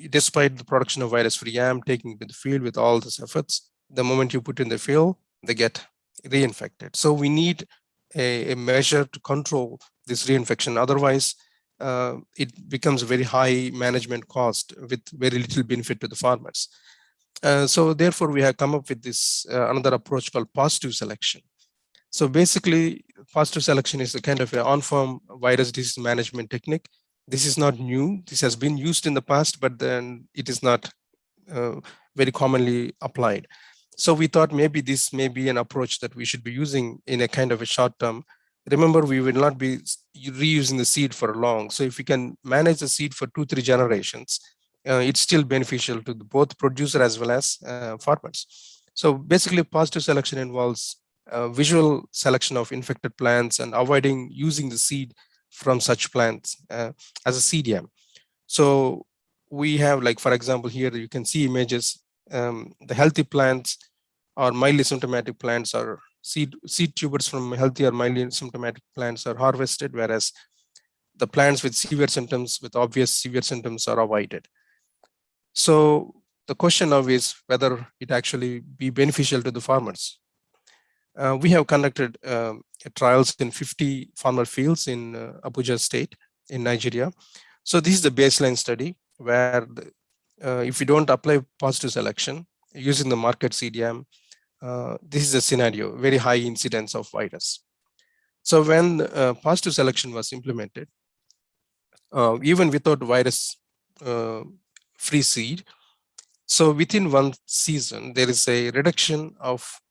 Speaker 8: despite the production of virus-free yam taking to the field with all these efforts, the moment you put in the field, they get reinfected. So we need a measure to control this reinfection. Otherwise, it becomes a very high management cost with very little benefit to the farmers. So therefore, we have come up with this another approach called positive selection. So basically, positive selection is a kind of an on-farm virus disease management technique. This is not new. This has been used in the past, but then it is not very commonly applied. So we thought maybe this may be an approach that we should be using in a kind of a short-term remember, we will not be reusing the seed for long. So if we can manage the seed for 2-3 generations, it's still beneficial to both producer as well as farmers. So basically, positive selection involves visual selection of infected plants and avoiding using the seed from such plants as a seed yam. So we have, like, for example, here you can see images. The healthy plants or mildly symptomatic plants, or seed tubers from healthy or mildly symptomatic plants are harvested, whereas the plants with severe symptoms, with obvious severe symptoms, are avoided. So the question now is whether it actually be beneficial to the farmers. We have conducted trials in 50 farmer fields in Abuja State in Nigeria. So this is the baseline study where if you don't apply positive selection using the market CDM, this is a scenario, very high incidence of virus. So when positive selection was implemented, even without virus free seed, so within one season, there is a reduction of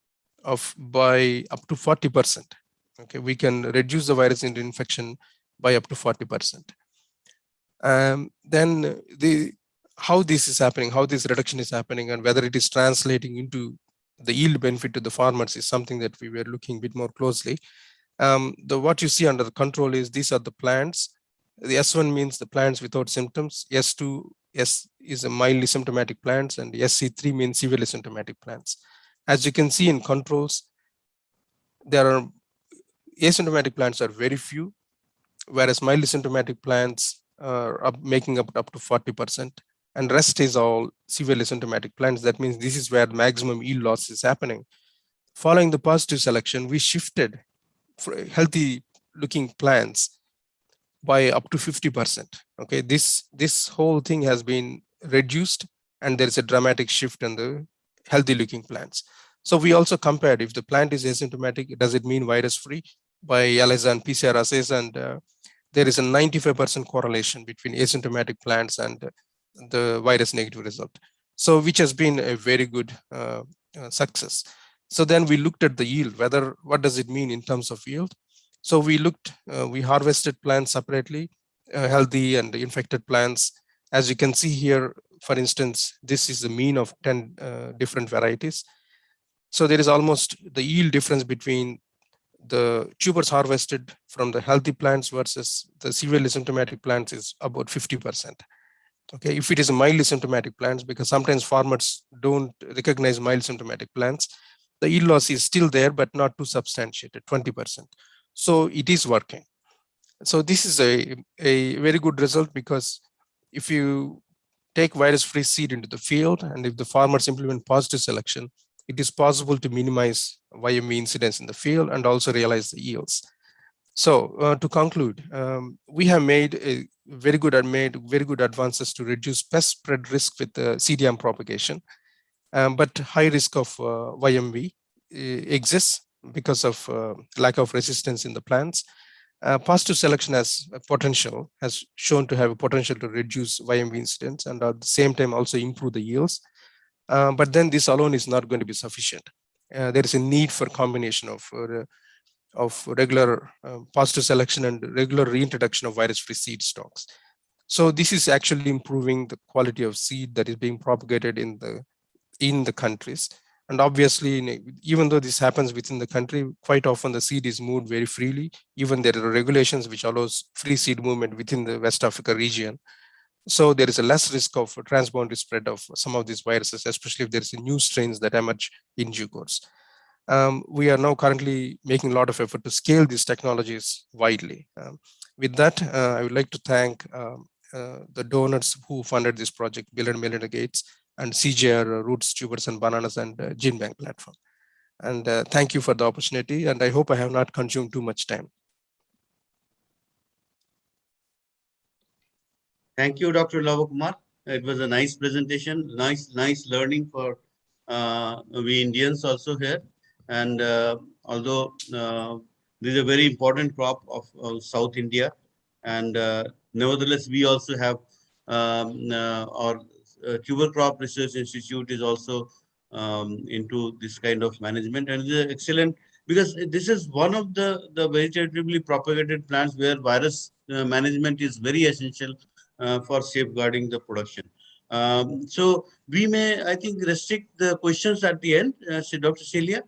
Speaker 8: by up to 40%. Okay, we can reduce the virus into infection by up to 40%. Then how this is happening, how this reduction is happening, and whether it is translating into the yield benefit to the farmers is something that we were looking a bit more closely. What you see under the control is these are the plants. The S1 means the plants without symptoms. S2 is a mildly symptomatic plants, and SC3 means severely symptomatic plants. As you can see in controls, there are asymptomatic plants are very few, whereas mildly symptomatic plants are making up to 40%, and rest is all severely symptomatic plants. That means this is where maximum yield loss is happening. Following the positive selection, we shifted for healthy looking plants by up to 50%. Okay, this whole thing has been reduced, and there is a dramatic shift in the healthy looking plants. So we also compared if the plant is asymptomatic, does it mean virus free, by ELISA and PCR assays, and there is a 95% correlation between asymptomatic plants and the virus negative result. So which has been a very good success. So then we looked at the yield, what does it mean in terms of yield? So we harvested plants separately, healthy and infected plants. As you can see here, for instance, this is the mean of 10 different varieties. So there is almost the yield difference between the tubers harvested from the healthy plants versus the severely symptomatic plants is about 50%. Okay, if it is a mildly symptomatic plants, because sometimes farmers don't recognize mild symptomatic plants, the yield loss is still there, but not too substantiated, 20%. So it is working. So this is a very good result, because if you take virus-free seed into the field, and if the farmers implement positive selection, it is possible to minimize YMV incidence in the field and also realize the yields. So to conclude, we have made very good advances to reduce pest spread risk with the CDM propagation, but high risk of YMV exists because of lack of resistance in the plants. Positive selection has shown to have a potential to reduce YMV incidence and at the same time also improve the yields. But then this alone is not going to be sufficient. There is a need for combination of regular positive selection and regular reintroduction of virus-free seed stocks. So this is actually improving the quality of seed that is being propagated in the countries. And obviously, even though this happens within the country, quite often the seed is moved very freely. Even there are regulations which allows free seed movement within the West Africa region. So there is a less risk of transboundary spread of some of these viruses, especially if there is new strains that emerge in due course. We are now currently making a lot of effort to scale these technologies widely. With that, I would like to thank the donors who funded this project, Bill and Melinda Gates, and CJR, Roots, Tubers and Bananas, and GeneBank platform. And thank you for the opportunity, and I hope I have not consumed too much time.
Speaker 7: Thank you, Dr. Lavakumar. It was a nice presentation, nice learning for we Indians also here. And although this is a very important crop of South India, and nevertheless, we also have our Tuber Crop Research Institute is also into this kind of management, and it's an excellent because this is one of the vegetatively propagated plants where virus management is very essential for safeguarding the production. So we may, I think, restrict the questions at the end. Dr. Celia,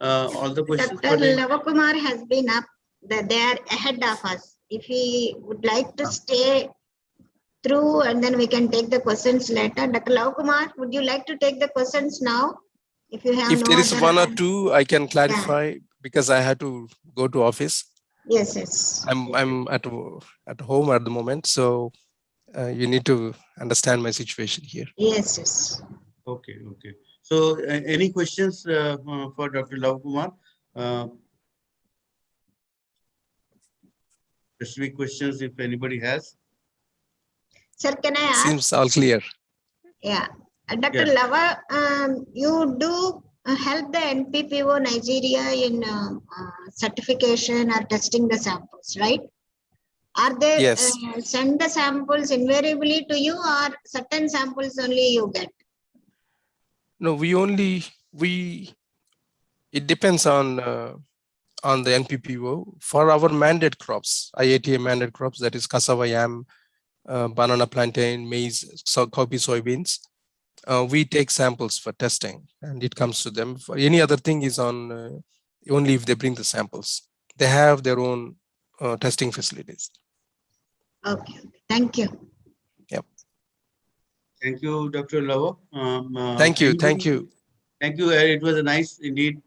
Speaker 7: all the questions.
Speaker 2: Dr. Lavakumar has been up. They are ahead of us. If he would like to stay through, and then we can take the questions later. Dr. Lavakumar, would you like to take the questions now? If you have
Speaker 8: If
Speaker 2: no
Speaker 8: there is
Speaker 2: other
Speaker 8: one or
Speaker 2: hand-
Speaker 8: two, I can clarify because I had to go to office.
Speaker 2: Yes, yes.
Speaker 8: I'm at home at the moment, so you need to understand my situation here.
Speaker 2: Yes, yes.
Speaker 7: Okay, okay. So any questions for Dr. Lavakumar? Specific questions if anybody has.
Speaker 2: Sir, can I ask?
Speaker 8: Seems all clear.
Speaker 2: Yeah. Dr. Lava, you do help the NPPO Nigeria in certification or testing the samples, right? Are they
Speaker 8: Yes.
Speaker 2: send the samples invariably to you, or certain samples only you get?
Speaker 8: No, it depends on the NPPO for our mandate crops, IATA mandate crops, that is cassava, yam, banana, plantain, maize, coffee, soybeans. We take samples for testing and it comes to them. For any other thing is on only if they bring the samples. They have their own testing facilities.
Speaker 2: Okay, thank you.
Speaker 7: Thank you, Dr. Lava.
Speaker 8: Thank you.
Speaker 7: Anybody?
Speaker 8: Thank you.
Speaker 7: Thank you. It was a nice indeed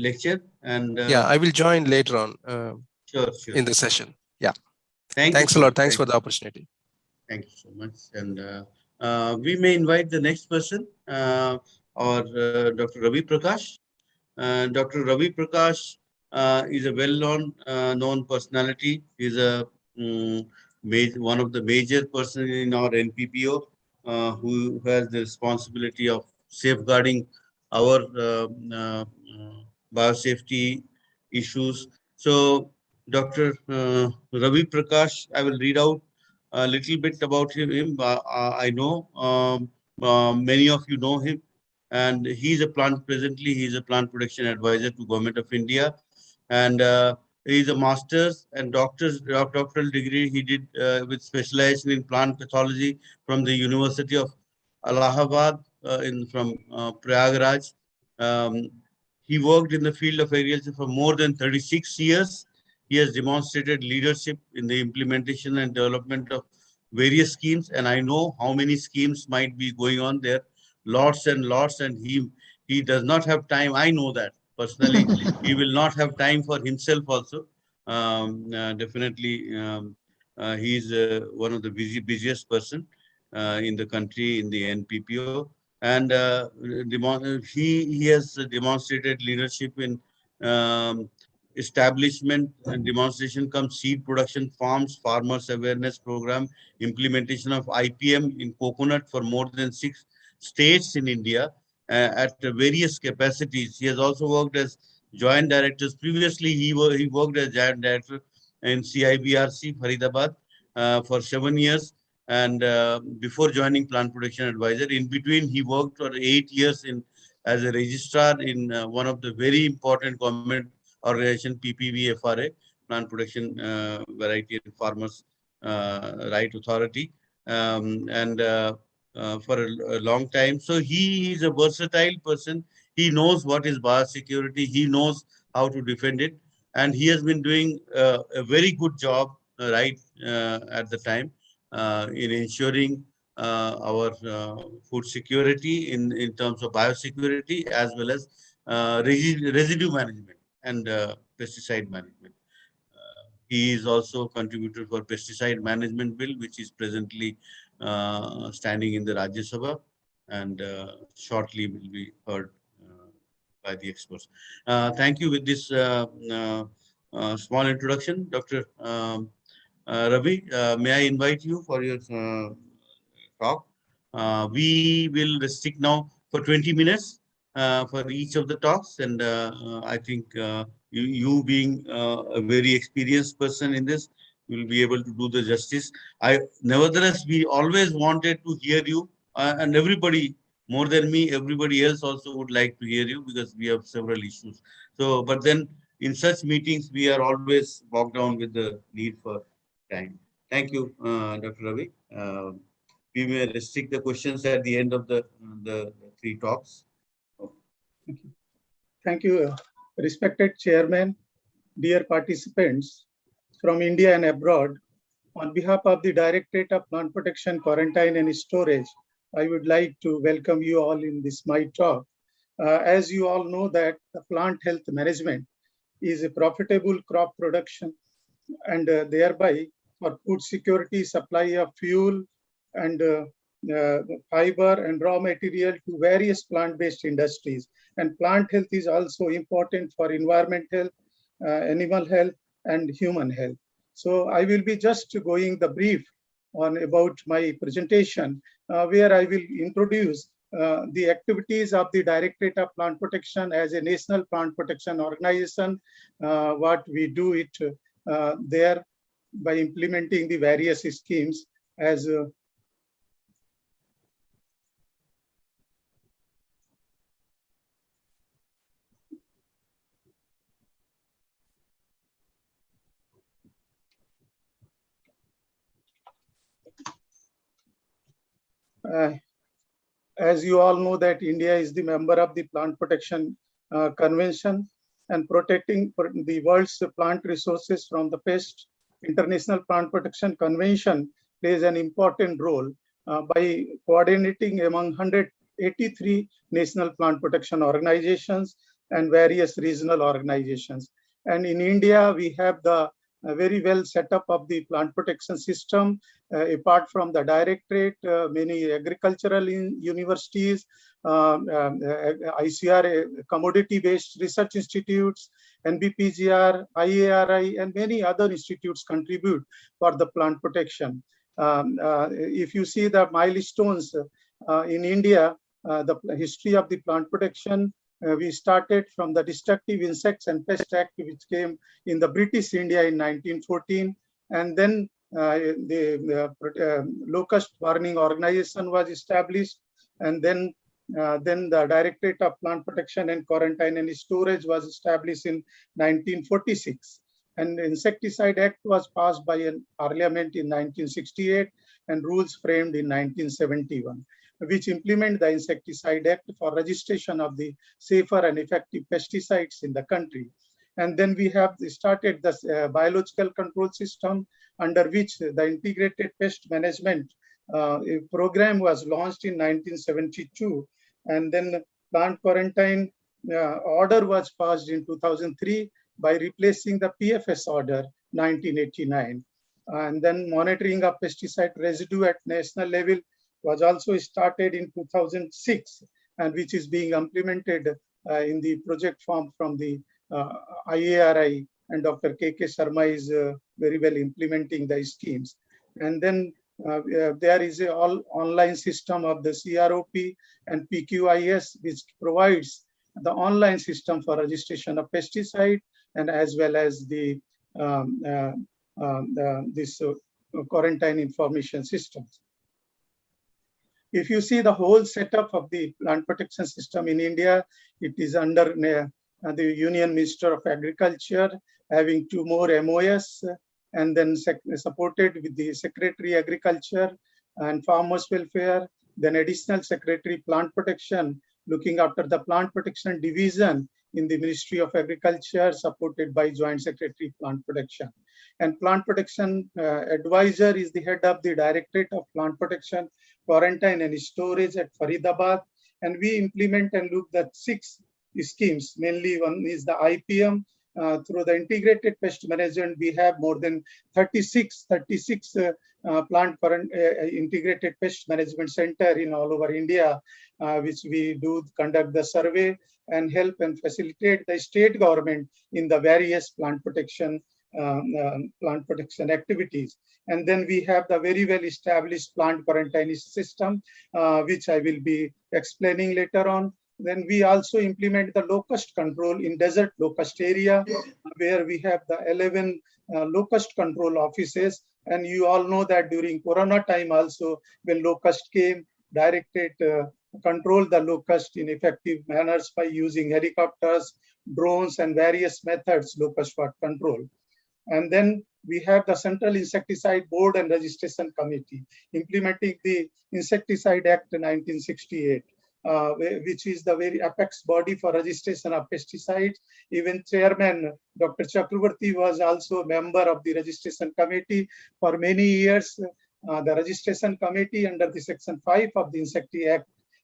Speaker 7: lecture. And
Speaker 8: Yeah, I will join later on
Speaker 7: sure, sure.
Speaker 8: in the session. Yeah.
Speaker 7: Thanks
Speaker 8: Thanks a lot. Thanks for the opportunity.
Speaker 7: Thank you so much. And we may invite the next person, or Dr. Ravi Prakash. Dr. Ravi Prakash is a well-known known personality. He's a one of the major persons in our NPPO who has the responsibility of safeguarding our biosafety issues. So, Dr. Ravi Prakash, I will read out a little bit about him. I know many of you know him, and he's a presently a plant protection advisor to Government of India, and he's a master's and doctoral degree he did with specialization in plant pathology from the University of Allahabad from Prayagraj. He worked in the field of agriculture for more than 36 years. He has demonstrated leadership in the implementation and development of various schemes, and I know how many schemes might be going on there, lots and lots, and he does not have time. I know that personally. He will not have time for himself also. Definitely, he is one of the busiest person in the country in the NPPO, and he has demonstrated leadership in establishment and demonstration comes seed production farms, farmers awareness program, implementation of IPM in coconut for more than 6 states in India at various capacities. He has also worked as joint directors. Previously, he worked as joint director in CIBRC Faridabad for 7 years, and before joining Plant Protection Advisor. In between, he worked for 8 years as a registrar in one of the very important government organization, PPVFRA, Plant Protection Variety and Farmers Right Authority, and for a long time. So he is a versatile person. He knows what is biosecurity. He knows how to defend it. And he has been doing a very good job right at the time in ensuring our food security in terms of biosecurity as well as residue management and pesticide management. He is also contributor for pesticide management bill, which is presently standing in the Rajya Sabha, and shortly will be heard by the experts. Thank you. With this small introduction, Dr. Ravi, may I invite you for your talk? We will restrict now for 20 minutes for each of the talks, and I think you being a very experienced person in this, will be able to do the justice. Nevertheless, we always wanted to hear you, and everybody, more than me, everybody else also would like to hear you because we have several issues. So, but then in such meetings, we are always bogged down with the need for time. Thank you, Dr. Ravi. We may restrict the questions at the end of the three talks.
Speaker 5: Thank you, respected chairman, dear participants from India and abroad. On behalf of the Directorate of Plant Protection, Quarantine and Storage, I would like to welcome you all in this my talk. As you all know that the plant health management is a profitable crop production and thereby for food security, supply of fuel and fiber and raw material to various plant-based industries. And plant health is also important for environment health, animal health and human health. So I will be just going the brief on about my presentation, where I will introduce the activities of the Directorate of Plant Protection as a national plant protection organization, what we do it there by implementing the various schemes as as you all know that India is the member of the Plant Protection Convention and protecting the world's plant resources from the pest. International Plant Protection Convention plays an important role by coordinating among 183 national plant protection organizations and various regional organizations. And in India, we have the very well set up of the plant protection system. Apart from the directorate, many agricultural universities, ICR commodity-based research institutes, NBPGR, IARI, and many other institutes contribute for the plant protection. If you see the milestones in India, the history of the plant protection, we started from the Destructive Insects and Pest Act, which came in the British India in 1914. And then the Locust Warning Organization was established. And then the Directorate of Plant Protection and Quarantine and Storage was established in 1946. And the Insecticide Act was passed by a parliament in 1968 and rules framed in 1971. Which implement the Insecticide Act for registration of the safer and effective pesticides in the country. And then we have started the biological control system under which the integrated pest management program was launched in 1972. And then plant quarantine order was passed in 2003 by replacing the PFS order 1989. And then monitoring of pesticide residue at national level was also started in 2006 and which is being implemented in the project form from the IARI, and Dr. K.K. Sharma is very well implementing the schemes. And then there is a all online system of the CROP and PQIS, which provides the online system for registration of pesticide and as well as the this quarantine information systems. If you see the whole setup of the plant protection system in India, it is under the Union Minister of Agriculture, having 2 more MOS, and then supported with the Secretary Agriculture and Farmers Welfare, then additional Secretary Plant Protection, looking after the Plant Protection Division in the Ministry of Agriculture, supported by Joint Secretary Plant Protection. And Plant Protection Advisor is the head of the Directorate of Plant Protection, Quarantine and Storage at Faridabad. And we implement and look at 6 schemes. Mainly one is the IPM. Through the integrated pest management, we have more than 36 plant integrated pest management center in all over India, which we do conduct the survey and help and facilitate the state government in the various plant protection activities. And then we have the very well established plant quarantine system, which I will be explaining later on. Then we also implement the locust control in desert locust area, where we have the 11 locust control offices. And you all know that during Corona time also, when locust came, Directorate control the locust in effective manners by using helicopters, drones and various methods locust spot control. And then we have the Central Insecticide Board and Registration Committee implementing the Insecticide Act 1968, which is the very apex body for registration of pesticides. Even Chairman Dr. Chakravarti was also a member of the Registration Committee for many years. The Registration Committee under the Section 5 of the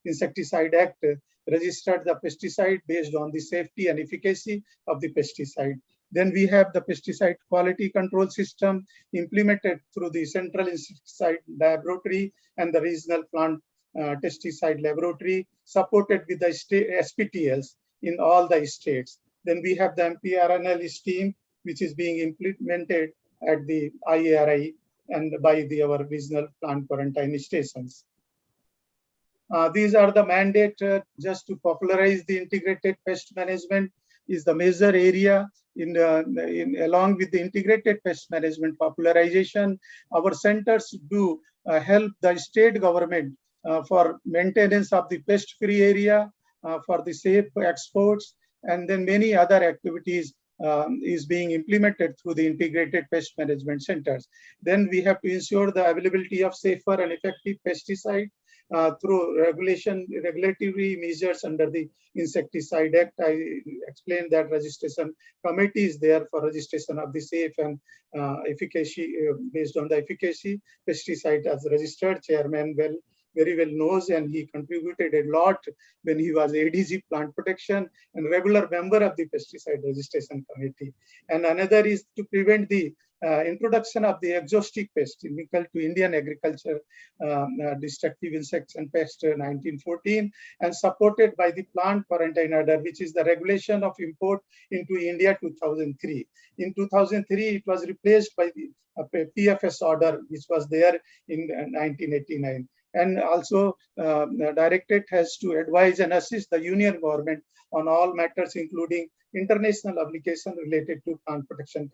Speaker 5: Insecticide Act registered the pesticide based on the safety and efficacy of the pesticide. Then we have the pesticide quality control system implemented through the Central Insecticide Laboratory and the Regional Plant Pesticide Laboratory, supported with the SPTLs in all the states. Then we have the MPRNL scheme, which is being implemented at the IARI and by our regional plant quarantine stations. These are the mandate just to popularize the integrated pest management is the major area along with the integrated pest management popularization. Our centers do help the state government for maintenance of the pest-free area, for the safe exports, and then many other activities is being implemented through the integrated pest management centers. Then we have to ensure the availability of safer and effective pesticide through regulatory measures under the Insecticide Act. I explained that registration committee is there for registration of the safe and efficacy based on the efficacy pesticide as registered. Chairman very well knows, and he contributed a lot when he was ADG Plant Protection and regular member of the Pesticide Registration Committee. And another is to prevent the introduction of the exotic pest inimical to Indian agriculture, destructive insects and pests 1914, and supported by the Plant Quarantine Order, which is the regulation of import into India 2003. In 2003, it was replaced by the PFS order, which was there in 1989. And also, the Directorate has to advise and assist the Union Government on all matters, including international obligation related to plant protection,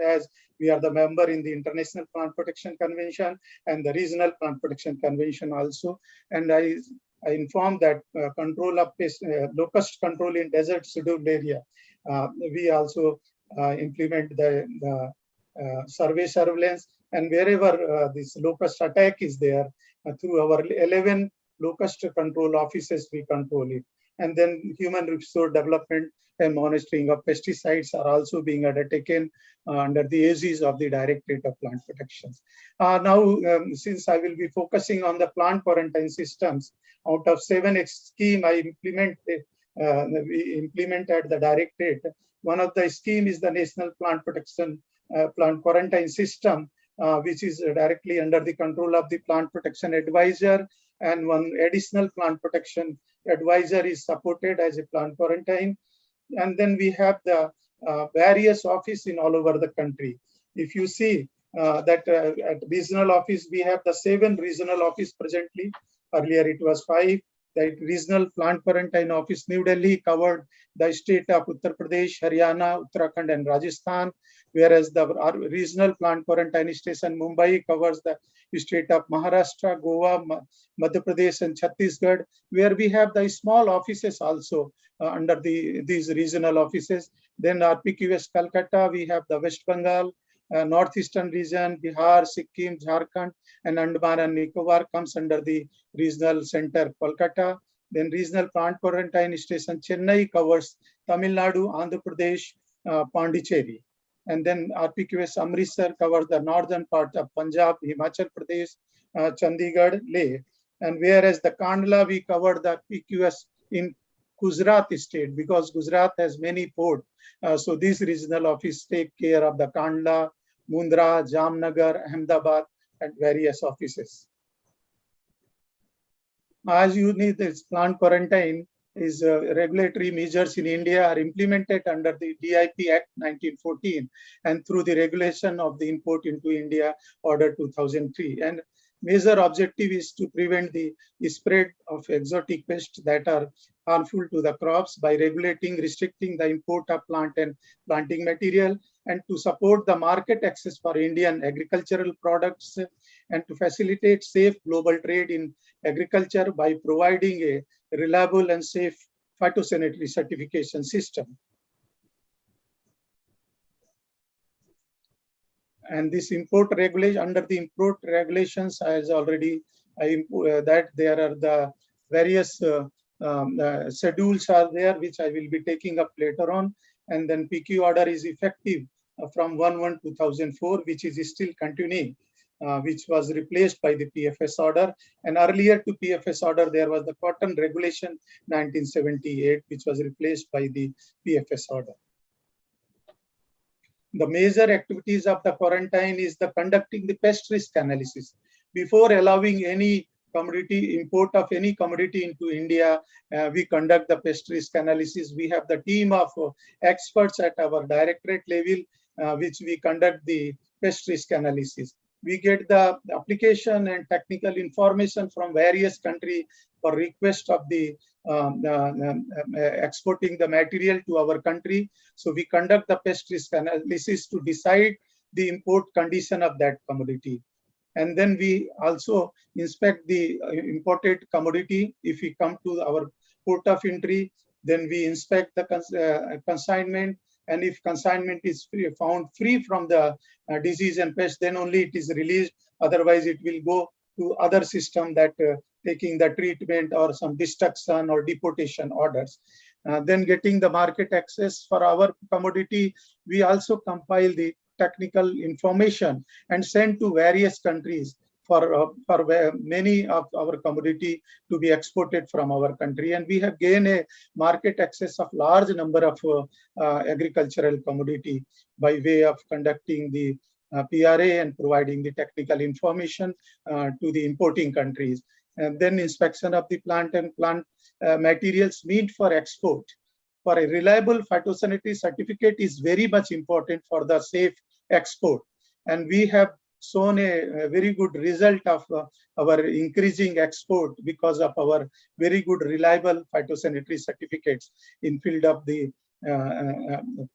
Speaker 5: as we are the member in the International Plant Protection Convention and the Regional Plant Protection Convention also. And I informed that control of pest, locust control in desert scheduled area. We also implement the survey surveillance, and wherever this locust attack is there, through our 11 locust control offices, we control it. And then human resource development and monitoring of pesticides are also being undertaken under the aegis of the Directorate of Plant Protection. Now, since I will be focusing on the plant quarantine systems, out of 7 schemes we implement at the Directorate, one of the scheme is the National Plant Protection Plant Quarantine System, which is directly under the control of the Plant Protection Advisor, and one additional Plant Protection Advisor is supported as a plant quarantine. And then we have the various offices in all over the country. If you see that at regional office, we have the 7 regional office presently. Earlier it was 5. The regional plant quarantine office, New Delhi, covered the state of Uttar Pradesh, Haryana, Uttarakhand, and Rajasthan, whereas the regional plant quarantine station, Mumbai, covers the state of Maharashtra, Goa, Madhya Pradesh, and Chhattisgarh, where we have the small offices also under these regional offices. Then RPQS Calcutta, we have the West Bengal, Northeastern region, Bihar, Sikkim, Jharkhand, and Andaman and Nicobar comes under the regional center, Kolkata. Then regional plant quarantine station, Chennai, covers Tamil Nadu, Andhra Pradesh, Pondicherry. And then RPQS Amritsar covers the northern part of Punjab, Himachal Pradesh, Chandigarh, Leh. And whereas the Kandla, we covered the PQS in Gujarat state, because Gujarat has many ports. So these regional offices take care of the Kandla, Mundra, Jamnagar, Ahmedabad, and various offices. As you need, this plant quarantine is regulatory measures in India are implemented under the DIP Act 1914 and through the regulation of the import into India Order 2003. And major objective is to prevent the spread of exotic pests that are harmful to the crops by regulating, restricting the import of plant and planting material, and to support the market access for Indian agricultural products, and to facilitate safe global trade in agriculture by providing a reliable and safe phytosanitary certification system. And this import regulation, under the import regulations, as already that there are the various schedules are there, which I will be taking up later on. And then PQ order is effective from 1/1/2004, which is still continuing, which was replaced by the PFS order. And earlier to PFS order, there was the Cotton Regulation 1978, which was replaced by the PFS order. The major activities of the quarantine is the conducting the pest risk analysis. Before allowing any commodity import of any commodity into India, we conduct the pest risk analysis. We have the team of experts at our directorate level, which we conduct the pest risk analysis. We get the application and technical information from various countries for request of the exporting the material to our country. So we conduct the pest risk analysis to decide the import condition of that commodity. And then we also inspect the imported commodity. If we come to our port of entry, then we inspect the consignment. And if consignment is found free from the disease and pest, then only it is released. Otherwise, it will go to other system that taking the treatment or some destruction or deportation orders. Then getting the market access for our commodity, we also compile the technical information and send to various countries for many of our commodity to be exported from our country. And we have gained a market access of large number of agricultural commodity by way of conducting the PRA and providing the technical information to the importing countries. And then inspection of the plant and plant materials meant for export. For a reliable phytosanitary certificate is very much important for the safe export. And we have shown a very good result of our increasing export because of our very good reliable phytosanitary certificates in field of the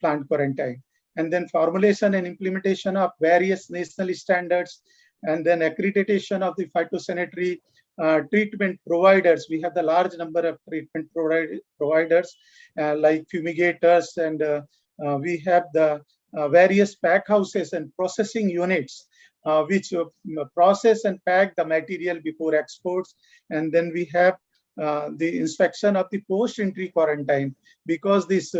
Speaker 5: plant quarantine. And then formulation and implementation of various national standards, and then accreditation of the phytosanitary treatment providers. We have the large number of treatment providers like fumigators, and we have the various pack houses and processing units which process and pack the material before exports. And then we have the inspection of the post-entry quarantine, because this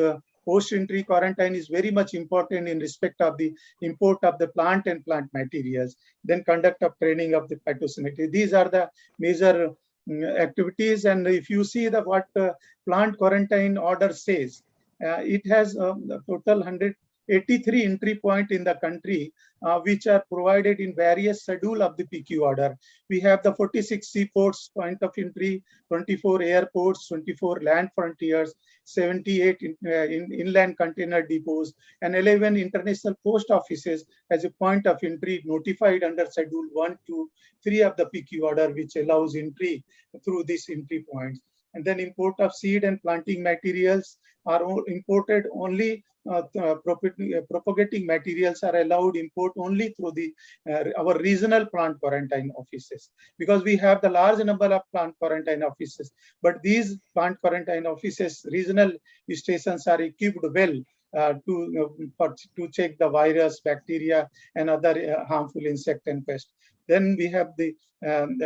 Speaker 5: post-entry quarantine is very much important in respect of the import of the plant and plant materials. Then conduct of training of the phytosanitary. These are the major activities. And if you see the what plant quarantine order says, it has a total 183 entry point in the country, which are provided in various schedule of the PQ order. We have the 46 seaports point of entry, 24 airports, 24 land frontiers, 78 inland container depots, and 11 international post offices as a point of entry notified under schedule 1 to 3 of the PQ order, which allows entry through these entry points. And then import of seed and planting materials are imported only. Propagating materials are allowed import only through the our regional plant quarantine offices, because we have the large number of plant quarantine offices. But these plant quarantine offices, regional stations, are equipped well to check the virus, bacteria, and other harmful insect and pest. Then we have the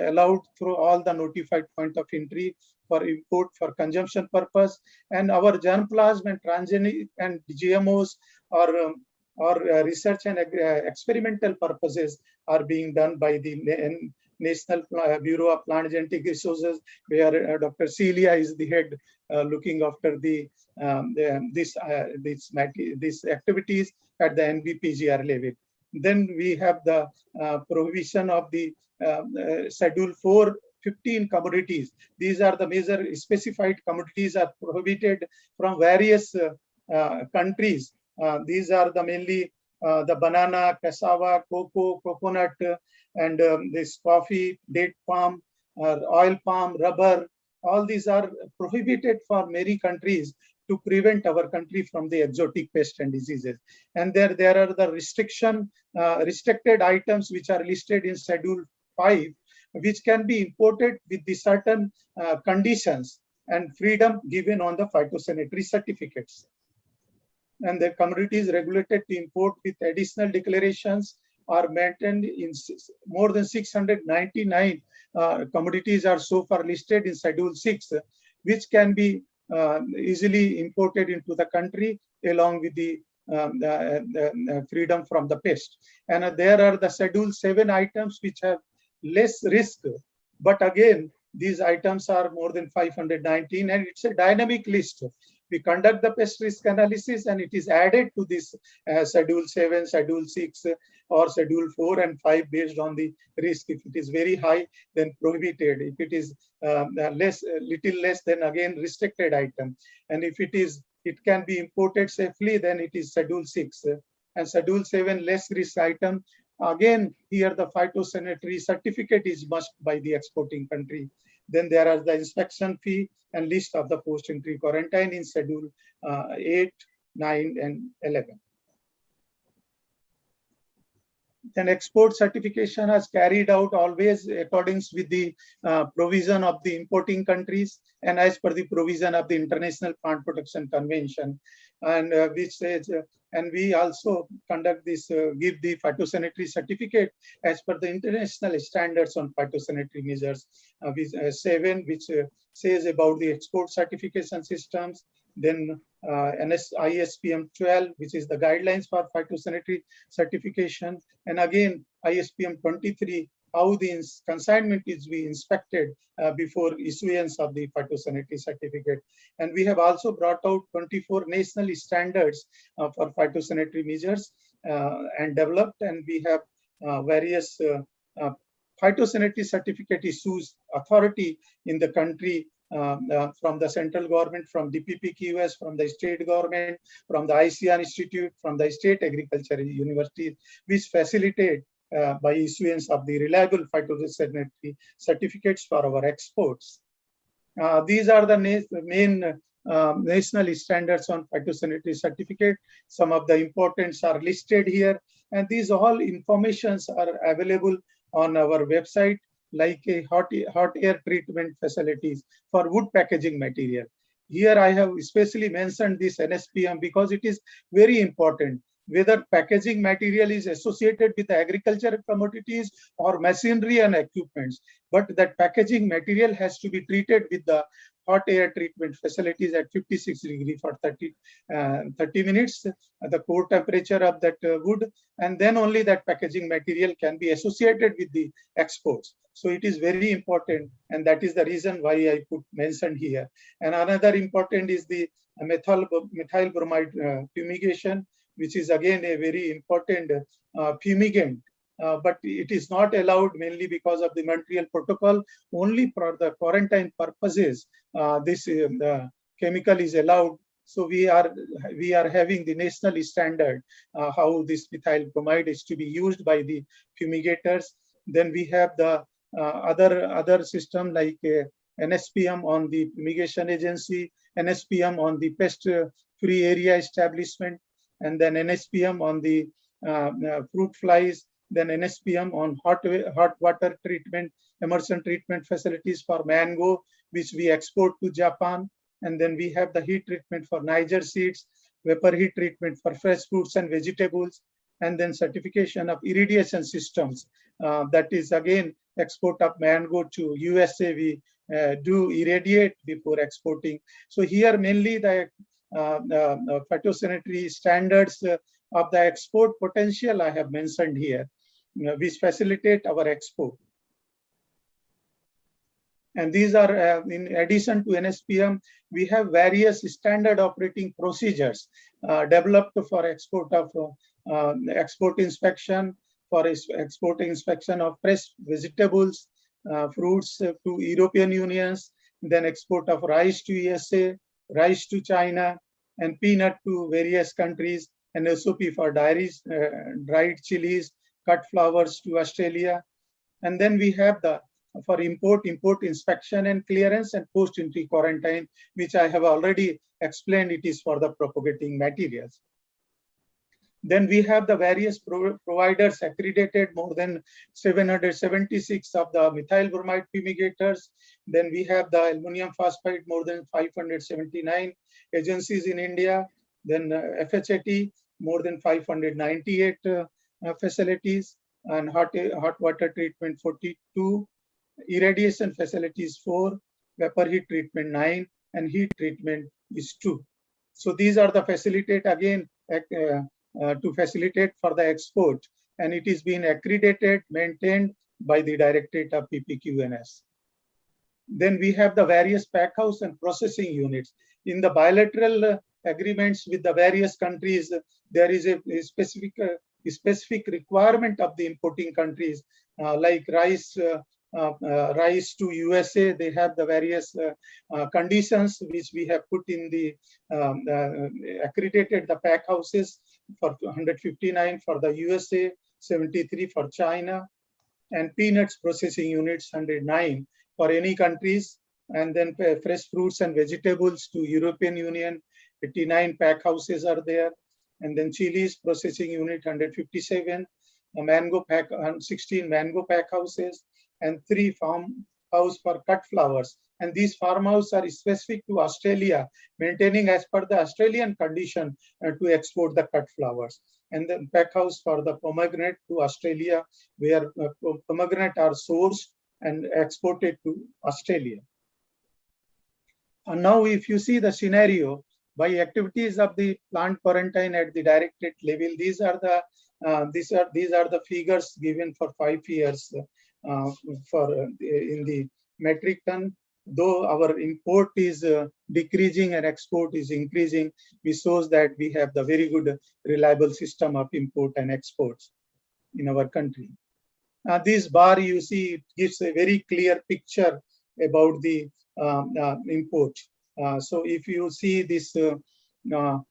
Speaker 5: allowed through all the notified point of entry for import for consumption purpose. And our germplasm and transgenic and GMOs or research and experimental purposes are being done by the National Bureau of Plant Genetic Resources, where Dr. Celia is the head looking after these activities at the NBPGR level. Then we have the provision of the Schedule 4 15 commodities. These are the major specified commodities are prohibited from various countries. These are the mainly the banana, cassava, cocoa, coconut, and this coffee, date palm, oil palm, rubber. All these are prohibited for many countries to prevent our country from the exotic pests and diseases. And there are the restricted items which are listed in Schedule 5, which can be imported with the certain conditions. and freedom given on the phytosanitary certificates. And the commodity is regulated to import with additional declarations are maintained in more than 699 commodities are so far listed in Schedule 6, which can be easily imported into the country along with the freedom from the pest. And there are the Schedule 7 items which have less risk, but again, these items are more than 519, and it's a dynamic list. We conduct the pest risk analysis and it is added to this Schedule 7, Schedule 6 or Schedule 4 and 5 based on the risk. If it is very high, then prohibited. If it is little less, then again restricted item. And if it can be imported safely, then it is Schedule 6. And Schedule 7 less risk item. Again, here the phytosanitary certificate is must by the exporting country. Then there are the inspection fee and list of the post-entry quarantine in Schedule 8, 9, and 11. Then export certification has carried out always according with the provision of the importing countries and as per the provision of the International Plant Protection Convention, and which says, and we also conduct this, give the phytosanitary certificate as per the international standards on phytosanitary measures, 7, which says about the export certification systems. Then ISPM 12, which is the guidelines for phytosanitary certification. And again, ISPM 23, how the consignment is be inspected before issuance of the phytosanitary certificate. And we have also brought out 24 national standards for phytosanitary measures and developed, and we have various phytosanitary certificate issues authority in the country, from the central government, from DPPQS, from the state government, from the ICAR Institute, from the state agriculture universities, which facilitate by issuance of the reliable phytosanitary certificates for our exports. These are the main national standards on phytosanitary certificate. Some of the importance are listed here, and these all informations are available on our website, like a hot air treatment facilities for wood packaging material. Here I have especially mentioned this NSPM because it is very important, whether packaging material is associated with agricultural commodities or machinery and equipments, but that packaging material has to be treated with the hot air treatment facilities at 56 degrees for 30 minutes, the core temperature of that wood, and then only that packaging material can be associated with the exports. So it is very important, and that is the reason why I put mentioned here. And another important is the methyl bromide fumigation, which is again a very important fumigant. But it is not allowed mainly because of the Montreal Protocol. Only for the quarantine purposes, this chemical is allowed. So we are having the national standard how this methyl bromide is to be used by the fumigators. Then we have the other system like NSPM on the fumigation agency, NSPM on the pest-free area establishment, and then NSPM on the fruit flies, then NSPM on hot water treatment, immersion treatment facilities for mango, which we export to Japan. And then we have the heat treatment for Niger seeds, vapor heat treatment for fresh fruits and vegetables, and then certification of irradiation systems. That is again export of mango to USA. We do irradiate before exporting. So here mainly the phytosanitary standards of the export potential I have mentioned here, which facilitate our export. And these are, in addition to NSPM, we have various standard operating procedures developed for export of export inspection, for export inspection of fresh vegetables, fruits to European unions, then export of rice to USA, rice to China, and peanut to various countries, and SOP for dairies, dried chilies, cut flowers to Australia. And then we have the for import inspection and clearance, and post-entry quarantine, which I have already explained. It is for the propagating materials. Then we have the various providers accredited, more than 776 of the methyl bromide fumigators. Then we have the aluminum phosphide, more than 579 agencies in India. Then FHAT, more than 598 facilities, and hot water treatment 42, irradiation facilities 4, vapor heat treatment 9, and heat treatment is 2. So these are the facilitate again to facilitate for the export, and it is being accredited, maintained by the Directorate of PPQNS. Then we have the various pack house and processing units. In the bilateral agreements with the various countries, there is a specific requirement of the importing countries, like rice to USA. They have the various conditions which we have put in the accredited the pack houses for 159 for the USA, 73 for China, and peanuts processing units 109 for any countries, and then fresh fruits and vegetables to European Union, 89 pack houses are there, and then chilies processing unit 157, a mango pack 16 mango pack houses, and 3 farm house for cut flowers. And these farmhouses are specific to Australia, maintaining as per the Australian condition to export the cut flowers. And then pack house for the pomegranate to Australia, where pomegranate are sourced and exported to Australia. And now if you see the scenario, by activities of the plant quarantine at the directorate level, these are the figures given for 5 years in the metric ton. Though our import is decreasing and export is increasing, we shows that we have the very good reliable system of import and exports in our country. This bar you see, it gives a very clear picture about the import. So if you see this import,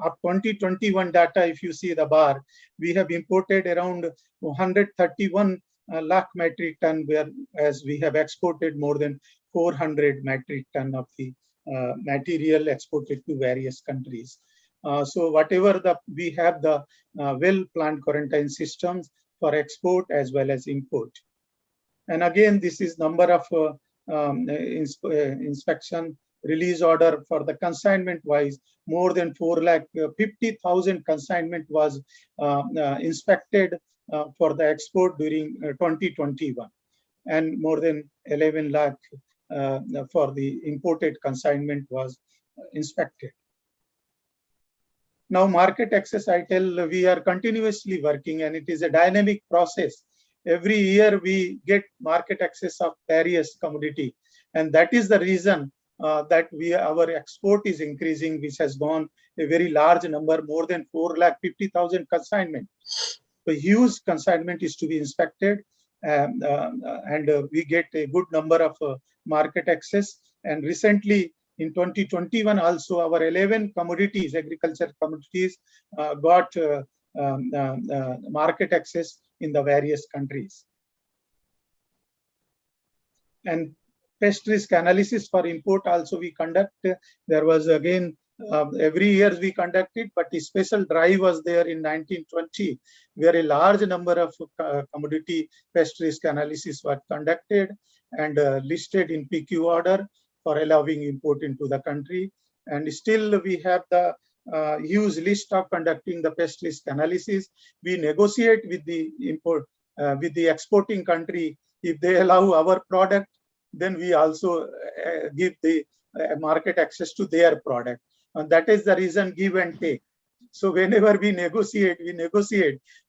Speaker 5: of 2021 data, if you see the bar, we have imported around 131 lakh metric ton, whereas we have exported more than 400 metric ton of the material exported to various countries. So whatever we have the well-planned quarantine systems for export as well as import. And again, this is number of inspection release order for the consignment wise, more than 4,50,000 consignment was inspected for the export during 2021, and more than 11 lakh for the imported consignment was inspected. Now market access, I tell, we are continuously working, and it is a dynamic process. Every year we get market access of various commodity, and that is the reason that our export is increasing, which has gone a very large number, more than 4,50,000 consignment. The huge consignment is to be inspected, and we get a good number of market access. And recently in 2021 also, our 11 commodities, agriculture commodities, got market access in the various countries. And pest risk analysis for import also we conduct. There was again every year we conducted, but a special drive was there in 1920, where a large number of commodity pest risk analysis were conducted and listed in PQ order for allowing import into the country. And still we have the huge list of conducting the pest risk analysis. We negotiate with the with the exporting country. If they allow our product, then we also give the market access to their product. And that is the reason, give and take. So whenever we negotiate,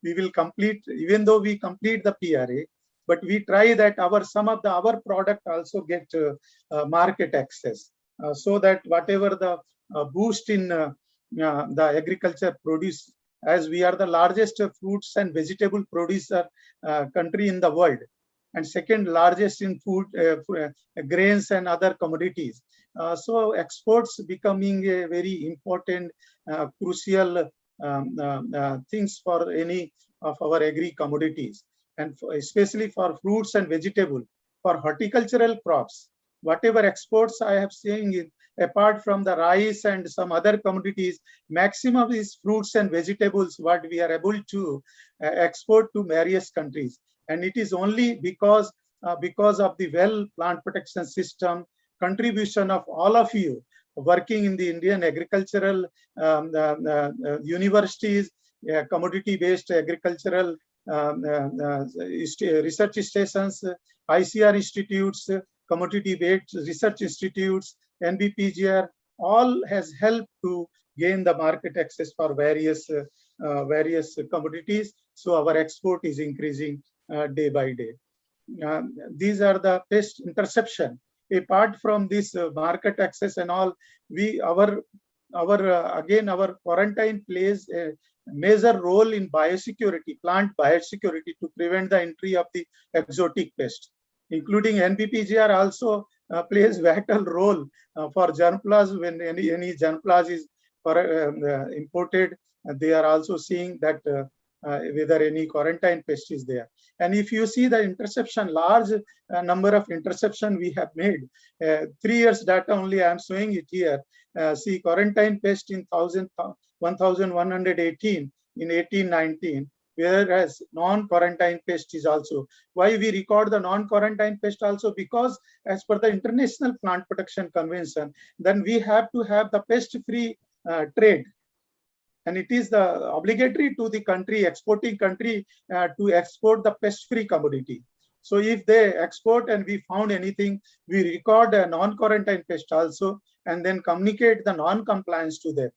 Speaker 5: we will complete, even though we complete the PRA, but we try that some of our product also get market access, so that whatever the boost in the agriculture produce, as we are the largest fruits and vegetable producer country in the world, and second largest in food, grains and other commodities. So exports becoming a very important, crucial things for any of our agri commodities, and especially for fruits and vegetable, for horticultural crops. Whatever exports I have seen, apart from the rice and some other commodities, maximum is fruits and vegetables what we are able to export to various countries. And it is only because of the well plant protection system, contribution of all of you working in the Indian agricultural universities, commodity-based agricultural research stations, ICR institutes, commodity-based research institutes, NBPGR, all has helped to gain the market access for various commodities. So our export is increasing day by day. These are the pest interception. Apart from this market access and all, our quarantine plays a major role in biosecurity, plant biosecurity, to prevent the entry of the exotic pests, including NBPGR also plays vital role for germplasm. When any germplasm is imported, they are also seeing that whether any quarantine pest is there. And if you see the interception, large number of interception we have made, 3 years data only, I am showing it here. See, quarantine pest in 1118 in 1819, whereas non-quarantine pest is also. Why we record the non-quarantine pest also? Because as per the International Plant Protection Convention, then we have to have the pest-free trade. And it is the obligatory to the country, exporting country, to export the pest-free commodity. So if they export and we found anything, we record a non-quarantine pest also, and then communicate the non-compliance to them.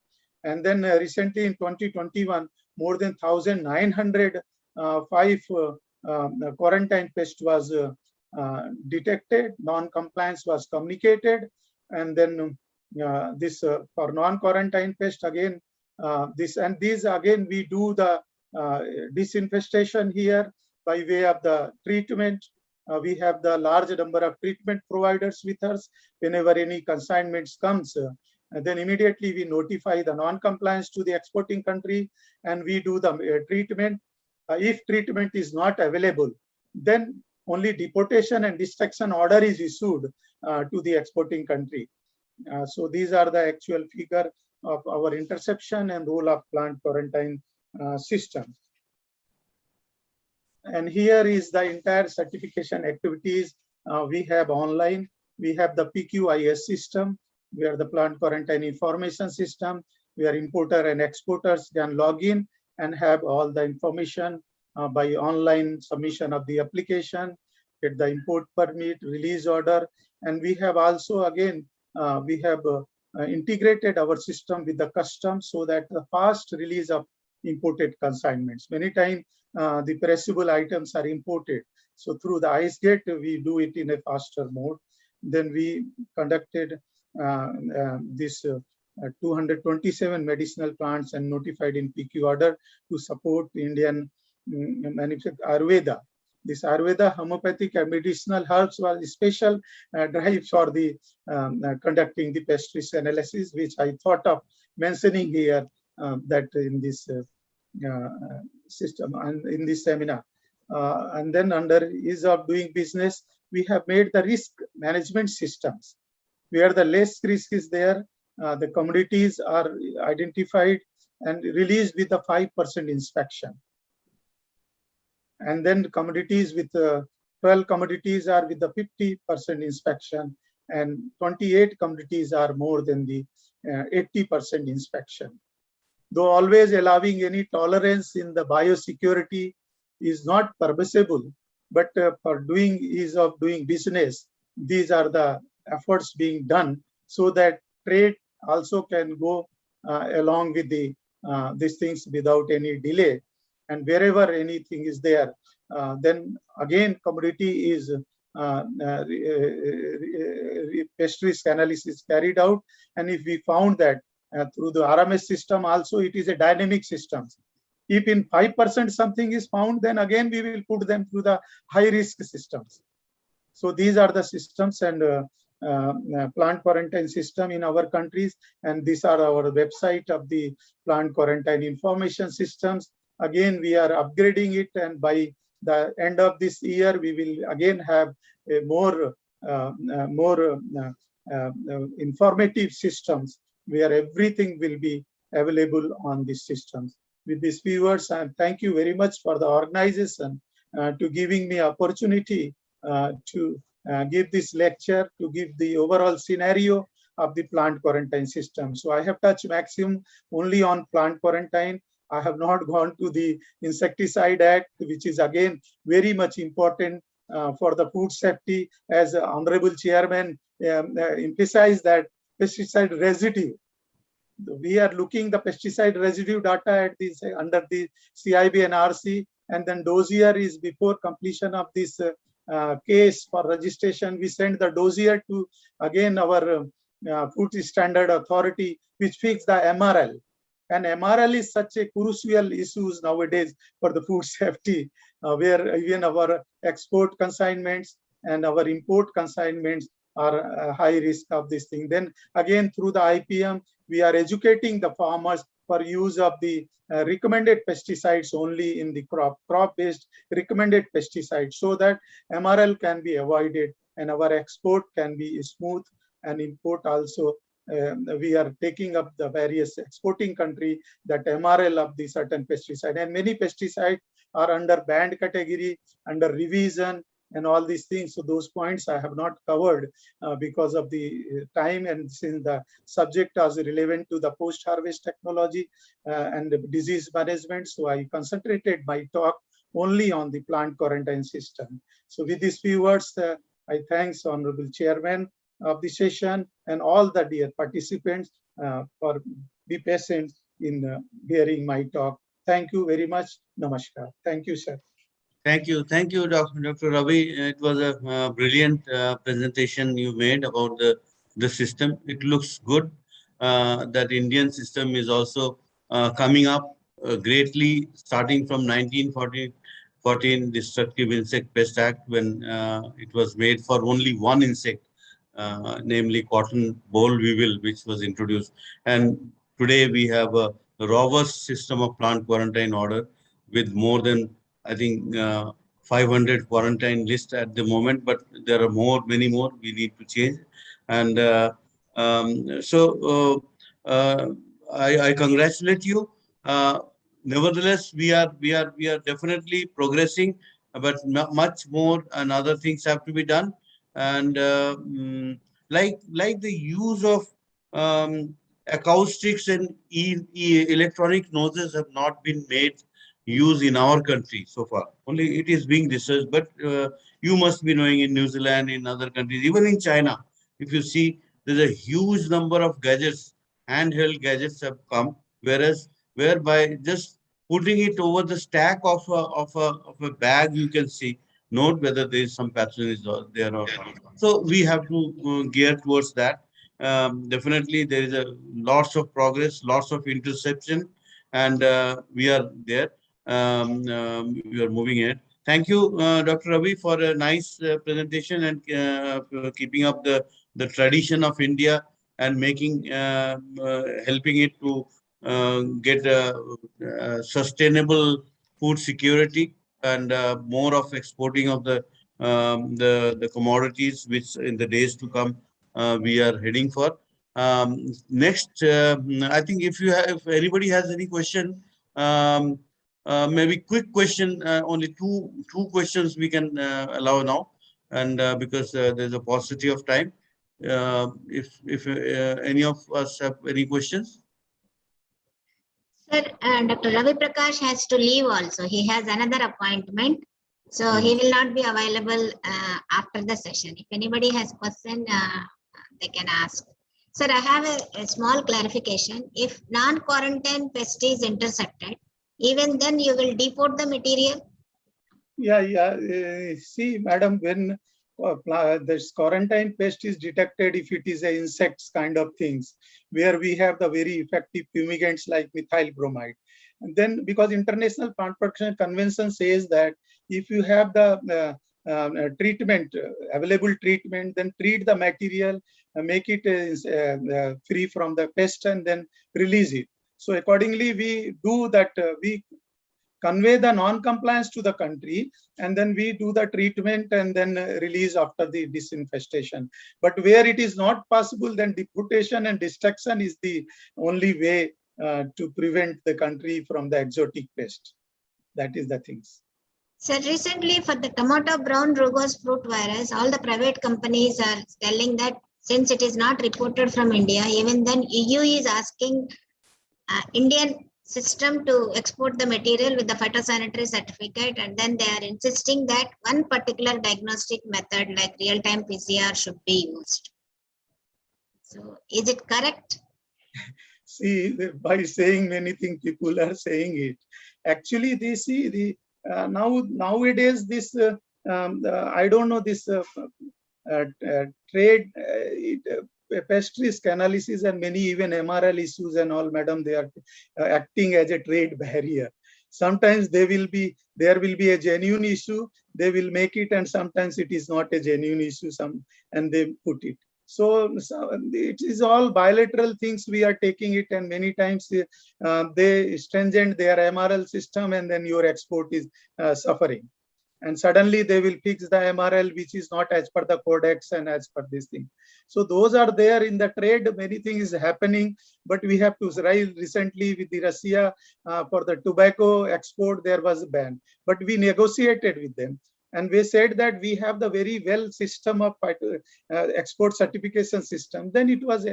Speaker 5: And then recently in 2021, more than 1,905 quarantine pest was detected, non-compliance was communicated. And then this for non-quarantine pest, again, these again, we do the disinfestation here by way of the treatment. We have the large number of treatment providers with us. Whenever any consignments comes, then immediately we notify the non-compliance to the exporting country, and we do the treatment. If treatment is not available, then only deportation and destruction order is issued to the exporting country. So these are the actual figure of our interception and role of plant quarantine system. And here is the entire certification activities we have online. We have the PQIS system, where the plant quarantine information system, where importer and exporters can log in and have all the information by online submission of the application, get the import permit, release order. And we have also, again, we have integrated our system with the customs so that the fast release of imported consignments. Many times the perishable items are imported. So through the ICE gate, we do it in a faster mode. Then we conducted this 227 medicinal plants and notified in PQ order to support Indian manufacturer Ayurveda. This Ayurveda homeopathic and medicinal herbs was a special drive for the conducting the pest risk analysis, which I thought of mentioning here that in this system and in this seminar. And then under ease of doing business, we have made the risk management systems where the less risk is there. The commodities are identified and released with a 5% inspection. And then commodities with 12 commodities are with the 50% inspection, and 28 commodities are more than the 80% inspection. Though always allowing any tolerance in the biosecurity is not permissible, but for doing ease of doing business, these are the efforts being done so that trade also can go along with the these things without any delay. And wherever anything is there, then again commodity is pest risk analysis carried out. And if we found that through the RMS system also, it is a dynamic system. If in 5% something is found, then again we will put them through the high risk systems. So these are the systems and plant quarantine system in our countries. And these are our website of the plant quarantine information systems. Again, we are upgrading it, and by the end of this year, we will again have a more informative systems where everything will be available on these systems. With these few words, thank you very much for the organization to giving me opportunity to give this lecture, to give the overall scenario of the plant quarantine system. So I have touched maximum only on plant quarantine. I have not gone to the Insecticide Act, which is again very much important for the food safety, as Honorable Chairman emphasized that pesticide residue. We are looking the pesticide residue data at this under the CIB and RC, and then dossier is before completion of this case for registration. We send the dossier to again our Food Standard Authority, which fix the MRL. And MRL is such a crucial issue nowadays for the food safety, where even our export consignments and our import consignments are high risk of this thing. Then again, through the IPM, we are educating the farmers for use of the recommended pesticides only in the crop-based recommended pesticides, so that MRL can be avoided and our export can be smooth, and import also. We are taking up the various exporting country that MRL of the certain pesticide, and many pesticides are under banned category, under revision, and all these things. So those points I have not covered because of the time, and since the subject is relevant to the post-harvest technology and the disease management, so I concentrated my talk only on the plant quarantine system. So with these few words, I thank Honorable Chairman of the session and all the dear participants for be patient in hearing my talk. Thank you very much. Namaskar. Thank you, sir.
Speaker 7: Thank you, Dr. Ravi. It was a brilliant presentation you made about the system. It looks good that Indian system is also coming up greatly, starting from 1914 Destructive Insect Pest Act, when it was made for only one insect, namely cotton boll weevil, which was introduced. And today we have a robust system of plant quarantine order with more than, I think, 500 quarantine lists at the moment, but there are many more we need to change. And I congratulate you. Nevertheless, we are definitely progressing, but much more and other things have to be done. And like the use of acoustics and electronic noses have not been made use in our country so far. Only it is being researched, but you must be knowing in New Zealand, in other countries, even in China, if you see, there's a huge number of gadgets, handheld gadgets have come, whereby just putting it over the stack of a bag, you can see, note whether there is some pathogen there or not. So we have to gear towards that. Definitely, there is lots of progress, lots of interception, and we are there. We are moving in. Thank you, Dr. Ravi, for a nice presentation and keeping up the tradition of India and making helping it to get sustainable food security and more of exporting of the commodities, which in the days to come we are heading for. Next, I think if anybody has any question, maybe quick question, only two questions we can allow now, and because there's a paucity of time. If any of us have any questions.
Speaker 2: Sir, Dr. Ravi Prakash has to leave also. He has another appointment. So he will not be available after the session. If anybody has question, they can ask. Sir, I have a small clarification. If non-quarantine pest is intercepted, even then you will deport the material?
Speaker 5: Yeah. See, madam, when this quarantine pest is detected, if it is a insects kind of things, where we have the very effective fumigants like methyl bromide. And then because International Plant Protection Convention says that if you have the treatment, available treatment, then treat the material, make it free from the pest, and then release it. So accordingly, we do that. We convey the non-compliance to the country, and then we do the treatment and then release after the disinfestation. But where it is not possible, then deportation and destruction is the only way to prevent the country from the exotic pest. That is the things.
Speaker 2: So recently for the tomato brown rugose fruit virus, all the private companies are telling that since it is not reported from India, even then EU is asking Indian system to export the material with the phytosanitary certificate, and then they are insisting that one particular diagnostic method like real-time PCR should be used. So is it correct?
Speaker 5: See, by saying many things, people are saying it. Actually, they see the nowadays this I don't know this trade pest risk analysis and many even MRL issues and all, madam, they are acting as a trade barrier. Sometimes there will be a genuine issue, they will make it, and sometimes it is not a genuine issue, and they put it. So it is all bilateral things we are taking it, and many times they stringent their MRL system, and then your export is suffering. And suddenly they will fix the MRL, which is not as per the codex and as per this thing. So those are there in the trade. Many things is happening, but we have to rise. Recently with the Russia for the tobacco export, there was a ban, but we negotiated with them. And we said that we have the very well system of export certification system. Then it was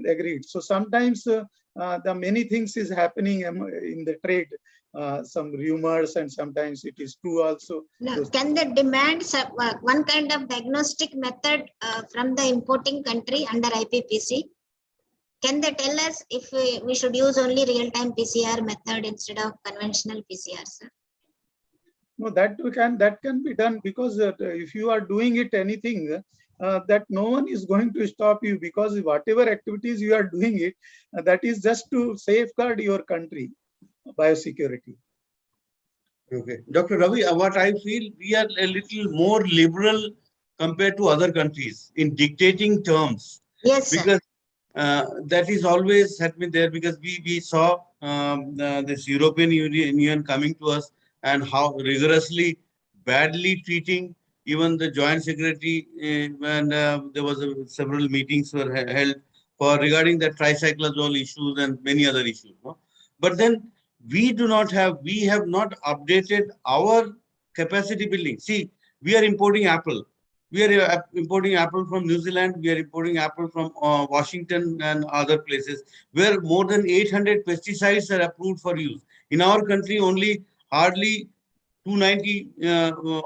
Speaker 5: agreed. So sometimes the many things is happening in the trade. Some rumors, and sometimes it is true also.
Speaker 2: Now, can they demand one kind of diagnostic method from the importing country under IPPC? Can they tell us if we should use only real-time PCR method instead of conventional PCR, sir?
Speaker 5: No, that can be done, because if you are doing it anything, that no one is going to stop you, because whatever activities you are doing it, that is just to safeguard your country biosecurity.
Speaker 7: Okay, Dr. Ravi, what I feel, we are a little more liberal compared to other countries in dictating terms.
Speaker 2: Yes, sir.
Speaker 7: Because that is always had been there, because we saw this European Union coming to us and how rigorously, badly treating even the Joint Secretary when there was several meetings were held for regarding the tricyclazole issues and many other issues. No? But then we have not updated our capacity building. See, we are importing apple. We are importing apple from New Zealand. We are importing apple from Washington and other places where more than 800 pesticides are approved for use. In our country, only hardly 290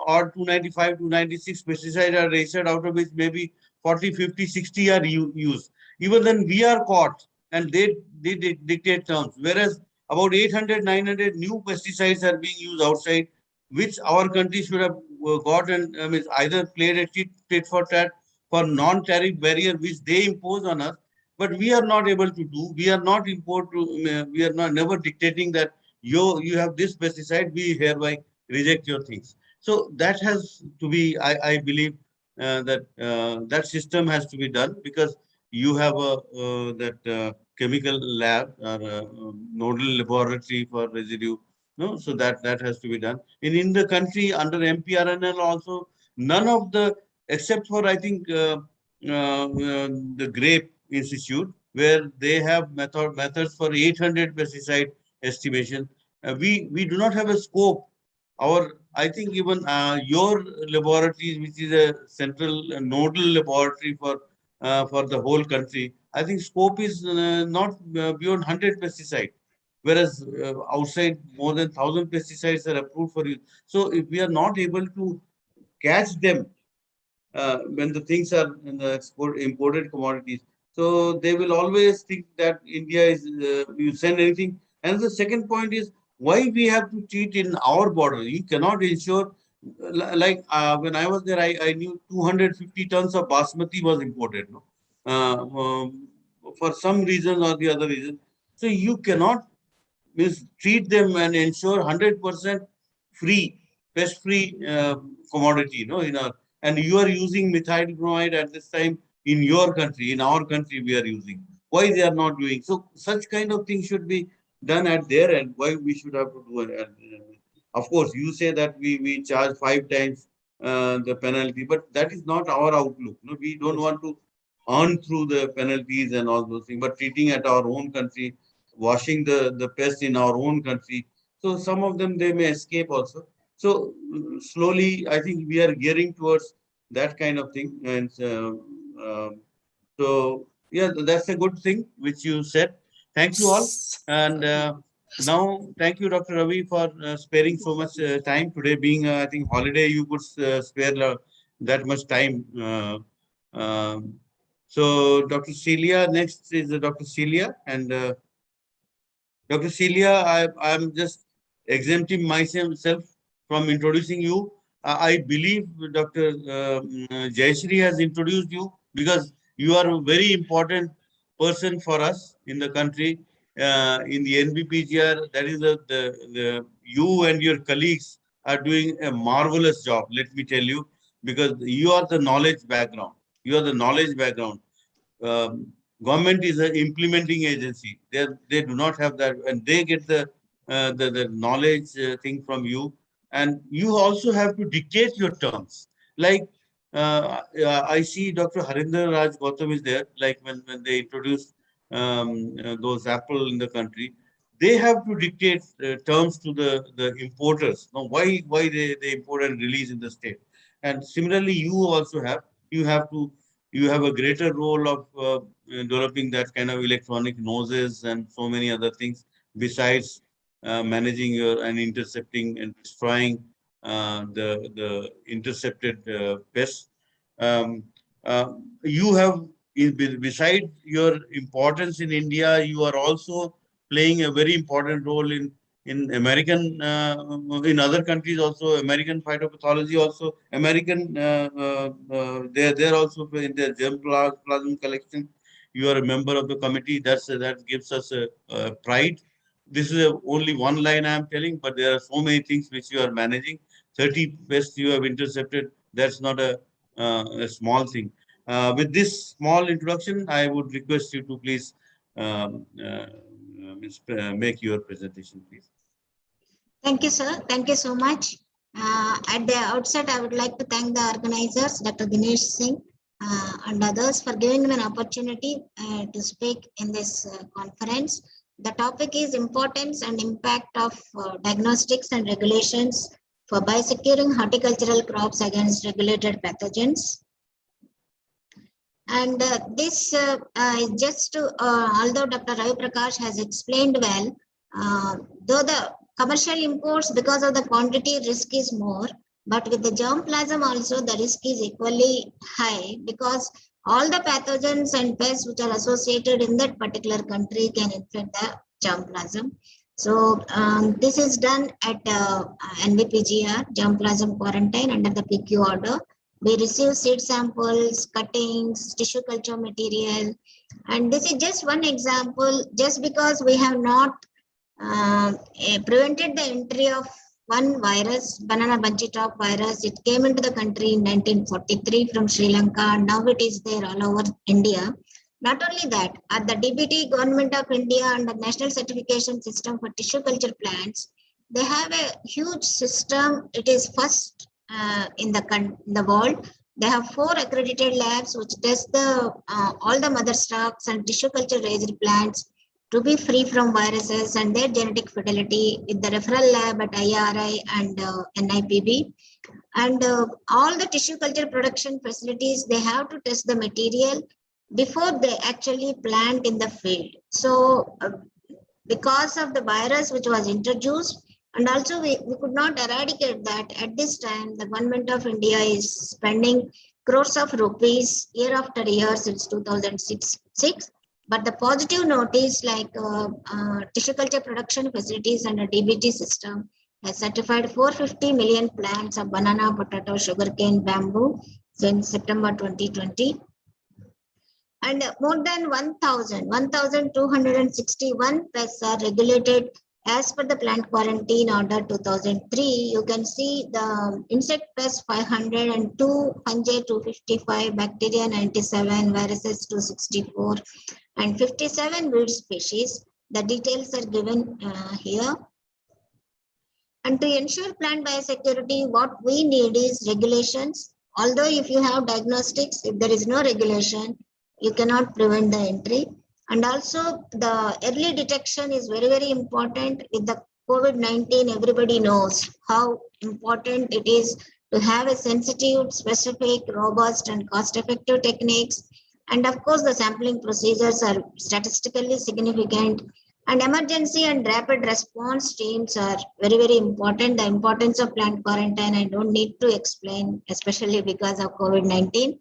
Speaker 7: or 295, 296 pesticides are registered, out of which maybe 40, 50, 60 are used. Even then we are caught and they dictate terms. Whereas about 800, 900 new pesticides are being used outside, which our country should have got and either played a tit for tat for non-tariff barrier which they impose on us, but we are not able to do. We are not never dictating that you have this pesticide, we hereby reject your things. So that has to be, I believe that system has to be done, because you have that chemical lab or nodal laboratory for residue. No, so that has to be done. In the country under MPRNL also, none of the, except for I think the Grape Institute, where they have methods for 800 pesticide estimation. We do not have a scope. I think even your laboratory, which is a central nodal laboratory for the whole country, I think scope is not beyond 100 pesticide, whereas outside more than 1,000 pesticides are approved for use. So if we are not able to catch them when the things are in the imported commodities, so they will always think that India is you send anything. And the second point is why we have to treat in our border. You cannot ensure, like when I was there, I knew 250 tons of basmati was imported. No? For some reason or the other reason. So you cannot treat them and ensure 100% free, pest-free commodity. No, and you are using methyl bromide at this time in your country. In our country, we are using. Why they are not doing? So such kind of things should be done at their end, why we should have to do it? Of course, you say that we charge 5 times the penalty, but that is not our outlook. No, we don't want to earn through the penalties and all those things, but treating at our own country, washing the pest in our own country. So some of them, they may escape also. So slowly, I think we are gearing towards that kind of thing. And so, yeah, that's a good thing which you said. Thank you all. And now, thank you, Dr. Ravi, for sparing so much time today. Being, I think, holiday, you could spare that much time. So, Dr. Celia, next is Dr. Celia. And Dr. Celia, I'm just exempting myself from introducing you. I believe Dr. Jayashree has introduced you because you are a very important person for us in the country, in the NBPGR. That is you and your colleagues are doing a marvelous job, let me tell you, because you are the knowledge background. You are the knowledge background. Government is an implementing agency. They do not have that, and they get the knowledge thing from you, and you also have to dictate your terms. Like I see Dr. Harinder Raj Gautam is there. Like when they introduced those Apple in the country, they have to dictate terms to the importers. Now, why they import and release in the state, and similarly you also have you have a greater role of developing that kind of electronic noses and so many other things besides managing and intercepting and destroying the intercepted pests. Um, you have, beside your importance in India, you are also playing a very important role in American, in other countries also, American phytopathology also, American, they're also in their germplasm collection. You are a member of the committee. That gives us a pride. This is only one line I am telling, but there are so many things which you are managing. 30 pests you have intercepted. That's not a small thing. With this small introduction, I would request you to please make your presentation, please.
Speaker 2: Thank you, sir. Thank you so much. At the outset, I would like to thank the organizers, Dr. Dinesh Singh, and others for giving me an opportunity to speak in this conference. The topic is importance and impact of diagnostics and regulations for biosecuring horticultural crops against regulated pathogens. And this is just to, although Dr. Ravi Prakash has explained well, though the commercial imports, because of the quantity, risk is more, but with the germplasm also the risk is equally high because all the pathogens and pests which are associated in that particular country can infect the germplasm. So this is done at NBPGR, germplasm quarantine, under the PQ order. We receive seed samples, cuttings, tissue culture material, and this is just one example. Just because we have not prevented the entry of one virus, banana bunchy top virus, it came into the country in 1943 from Sri Lanka, and now it is there all over India. Not only that, at the DBT, Government of India, and the National Certification System for Tissue Culture Plants, they have a huge system. It is first in the world. They have 4 accredited labs which test the all the mother stocks and tissue culture raised plants to be free from viruses and their genetic fidelity with the referral lab at IRI and NIPB. And all the tissue culture production facilities, they have to test the material before they actually plant in the field. So because of the virus which was introduced, and also we could not eradicate that, at this time the Government of India is spending crores of rupees year after year since 2006. But the positive note is like tissue culture production facilities and a DBT system has certified 450 million plants of banana, potato, sugarcane, bamboo since September 2020. And more than 1,261 pests are regulated as per the plant quarantine order 2003. You can see the insect pests 502, fungi 255, bacteria 97, viruses 264, and 57 weed species. The details are given here. And to ensure plant biosecurity, what we need is regulations. Although if you have diagnostics, if there is no regulation, you cannot prevent the entry. And also the early detection is very, very important. With the COVID-19, everybody knows how important it is to have a sensitive, specific, robust, and cost-effective techniques. And of course, the sampling procedures are statistically significant. And emergency and rapid response teams are very, very important. The importance of plant quarantine, I don't need to explain, especially because of COVID-19.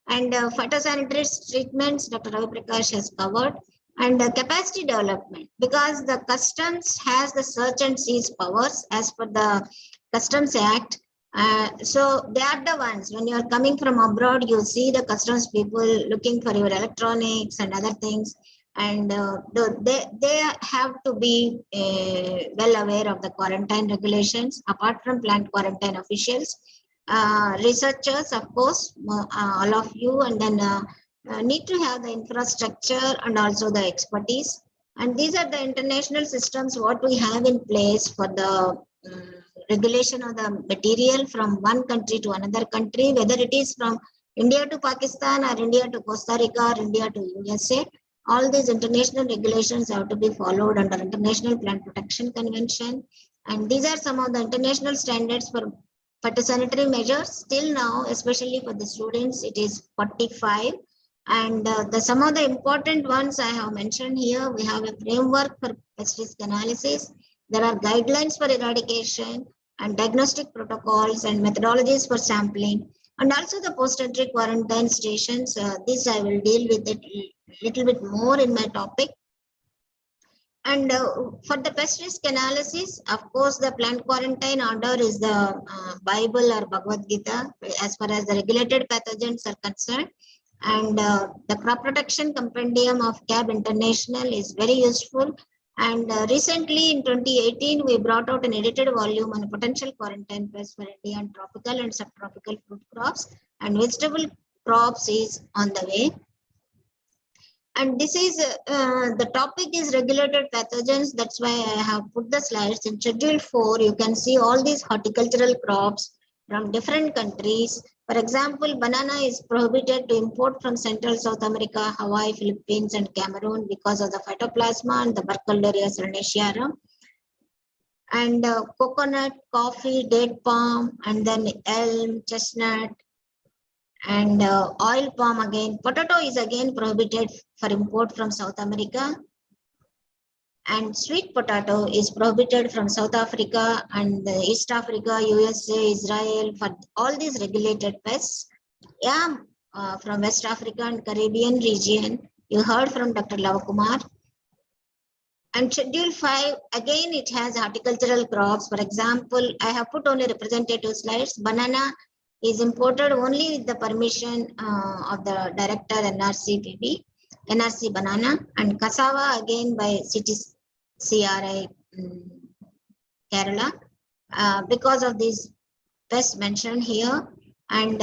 Speaker 2: And phytosanitary treatments, Dr. Ravi Prakash has covered. And capacity development, because the customs has the search and seize powers as per the Customs Act. So they are the ones, when you are coming from abroad, you see the customs people looking for your electronics and other things. And they have to be well aware of the quarantine regulations, apart from plant quarantine officials. Researchers, of course, all of you, and then need to have the infrastructure and also the expertise. And these are the international systems what we have in place for the regulation of the material from one country to another country, whether it is from India to Pakistan or India to Costa Rica or India to USA. All these international regulations have to be followed under International Plant Protection Convention. And these are some of the international standards for phytosanitary measures. Till now, especially for the students, it is 45. And some of the important ones I have mentioned here. We have a framework for pest risk analysis. There are guidelines for eradication and diagnostic protocols and methodologies for sampling. And also the post-entry quarantine stations. This I will deal with it a little bit more in my topic. And for the pest risk analysis, of course, the plant quarantine order is the Bible or Bhagavad Gita as far as the regulated pathogens are concerned. And the crop protection compendium of CAB International is very useful. And recently in 2018, we brought out an edited volume on potential quarantine pests for Indian tropical and subtropical fruit crops, and vegetable crops is on the way. And this is the topic is regulated pathogens. That's why I have put the slides. In Schedule 4, you can see all these horticultural crops from different countries. For example, banana is prohibited to import from Central South America, Hawaii, Philippines, and Cameroon because of the phytoplasma and the Burkholderia solanacearum. And coconut, coffee, date palm, and then elm, chestnut, and oil palm again. Potato is again prohibited for import from South America. And sweet potato is prohibited from South Africa and East Africa, USA, Israel, for all these regulated pests. Yam from West Africa and Caribbean region, you heard from Dr. Lavakumar. And Schedule 5, again, it has horticultural crops. For example, I have put only representative slides. Banana is imported only with the permission of the director NRC Banana, and cassava again by CRI Kerala because of these pests mentioned here. And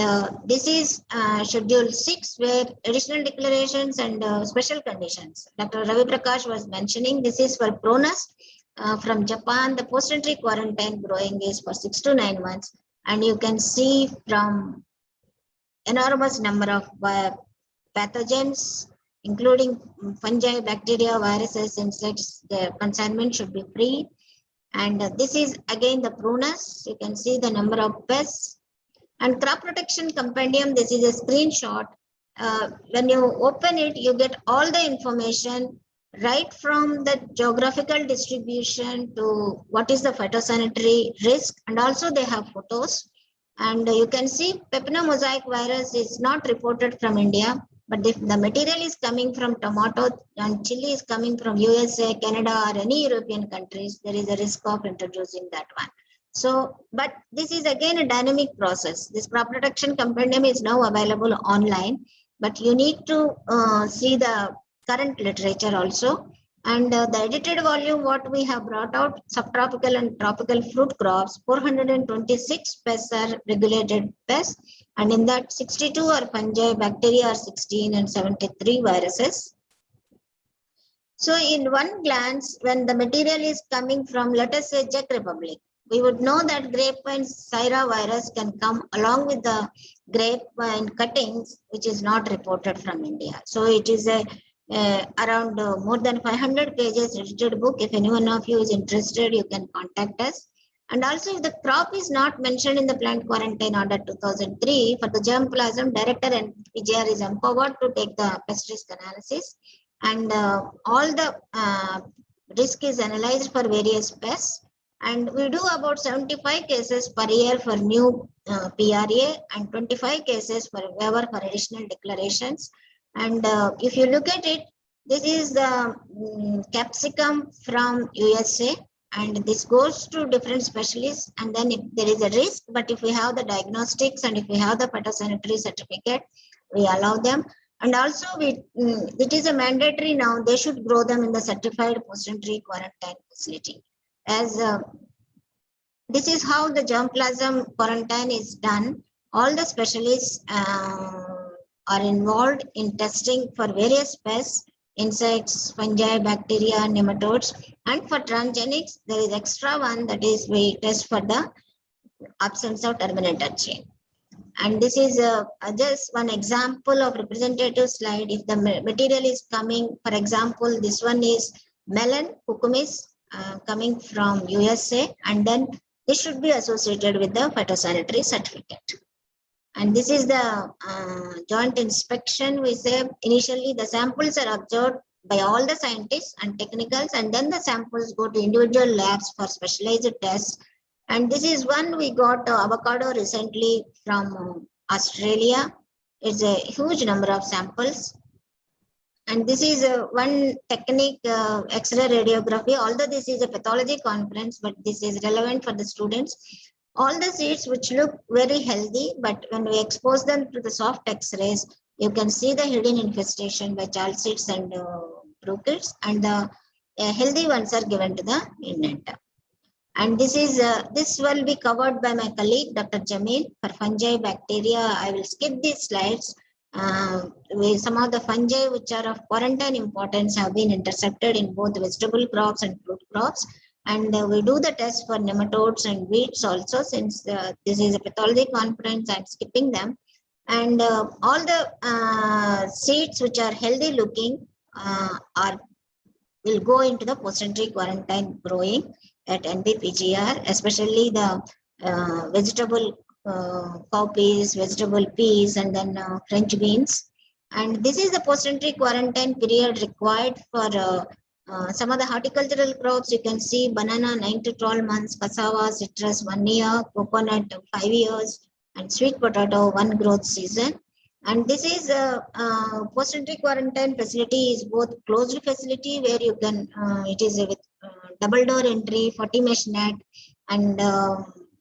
Speaker 2: this is Schedule 6, where additional declarations and special conditions. Dr. Ravi Prakash was mentioning this is for Pronus from Japan. The post-entry quarantine growing is for 6 to 9 months. And you can see from enormous number of pathogens, including fungi, bacteria, viruses, insects, the consignment should be free. And this is again the Prunus. You can see the number of pests. And crop protection compendium, this is a screenshot. When you open it, you get all the information right from the geographical distribution to what is the phytosanitary risk, and also they have photos. And you can see pepino-mosaic virus is not reported from India, but if the material is coming from tomato and chili is coming from USA, Canada, or any European countries, there is a risk of introducing that one. So, but this is again a dynamic process. This crop protection compendium is now available online, but you need to see the current literature also. And the edited volume, what we have brought out, subtropical and tropical fruit crops, 426 pests are regulated pests. And in that 62 are fungi, bacteria are 16, and 73 viruses. So in one glance, when the material is coming from, let us say, Czech Republic, we would know that grapevine Syra virus can come along with the grapevine cuttings, which is not reported from India. So it is a around more than 500 pages registered book. If any one of you is interested, you can contact us. And also, if the crop is not mentioned in the plant quarantine order 2003, for the germplasm, director and PGR is empowered to take the pest risk analysis, and all the risk is analyzed for various pests. And we do about 75 cases per year for new PRA and 25 cases for waiver for additional declarations. And if you look at it, this is the capsicum from USA, and this goes to different specialists. And then if there is a risk, but if we have the diagnostics and if we have the phytosanitary certificate, we allow them. And also, it is a mandatory now, they should grow them in the certified post-entry quarantine facility. As this is how the germplasm quarantine is done. All the specialists are involved in testing for various pests, insects, fungi, bacteria, nematodes. And for transgenics, there is extra one, that is we test for the absence of terminator chain. And this is just one example of representative slide. If the material is coming, for example, this one is melon, cucumis, coming from USA, and then this should be associated with the phytosanitary certificate. And this is the joint inspection. We say initially the samples are observed by all the scientists and technicals, and then the samples go to individual labs for specialized tests. And this is one we got avocado recently from Australia. It's a huge number of samples. And this is one technique, X-ray radiography. Although this is a pathology conference, but this is relevant for the students. All the seeds which look very healthy, but when we expose them to the soft X-rays, you can see the hidden infestation by child seeds and bruchids, and the healthy ones are given to the indenter. And this is this will be covered by my colleague, Dr. Jamil, for fungi, bacteria. I will skip these slides. Some of the fungi which are of quarantine importance have been intercepted in both vegetable crops and fruit crops. And we do the test for nematodes and weeds also. Since this is a pathology conference, I'm skipping them. And all the seeds which are healthy looking will go into the post-entry quarantine growing at NBPGR, especially the vegetable cowpeas, vegetable peas, and then French beans. And this is the post-entry quarantine period required for some of the horticultural crops. You can see banana 9 to 12 months, cassava, citrus 1 year, coconut 5 years, and sweet potato 1 growth season. And this is a post-entry quarantine facility is both closed facility where you can, it is with double door entry, 40 mesh net, and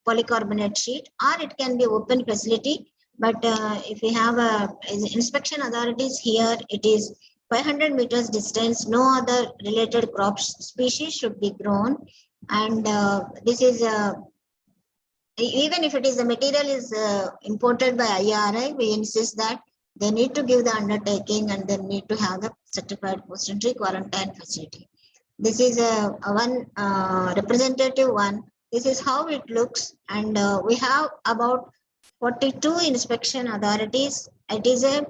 Speaker 2: polycarbonate sheet, or it can be open facility. But if we have inspection authorities here, it is 500 meters distance, no other related crop species should be grown. And this is even if it is the material is imported by IRI, we insist that they need to give the undertaking and they need to have the certified post-entry quarantine facility. This is one representative one. This is how it looks, and we have about 42 inspection authorities. It is a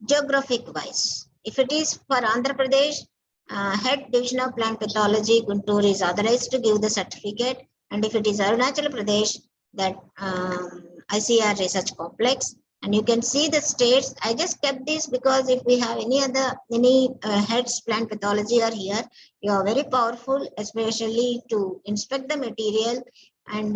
Speaker 2: geographic wise. If it is for Andhra Pradesh, head division of plant pathology, Guntur is authorized to give the certificate. And if it is Arunachal Pradesh, that ICR research complex. And you can see the states. I just kept this because if we have any heads plant pathology are here, you are very powerful, especially to inspect the material. And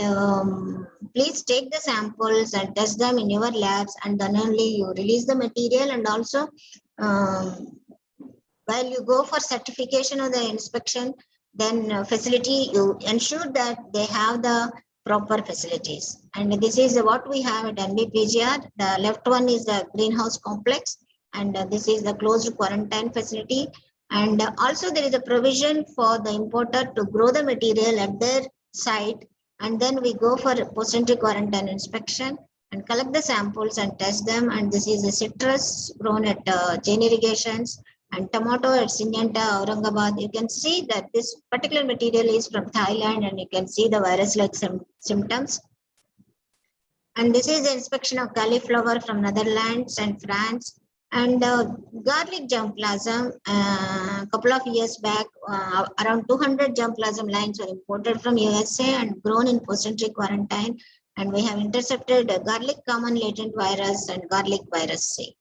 Speaker 2: please take the samples and test them in your labs, and then only you release the material. And also, while you go for certification of the inspection, then facility, you ensure that they have the proper facilities. And this is what we have at NBPGR. The left one is the greenhouse complex, and this is the closed quarantine facility. And also there is a provision for the importer to grow the material at their site, and then we go for post-entry quarantine inspection and collect the samples and test them. And this is the citrus grown at chain irrigations, and tomato at Syngenta, Aurangabad. You can see that this particular material is from Thailand, and you can see the virus-like symptoms. And this is the inspection of cauliflower from Netherlands and France. And garlic germplasm, a couple of years back, around 200 germplasm lines were imported from USA and grown in post-entry quarantine. And we have intercepted garlic common latent virus and garlic virus C.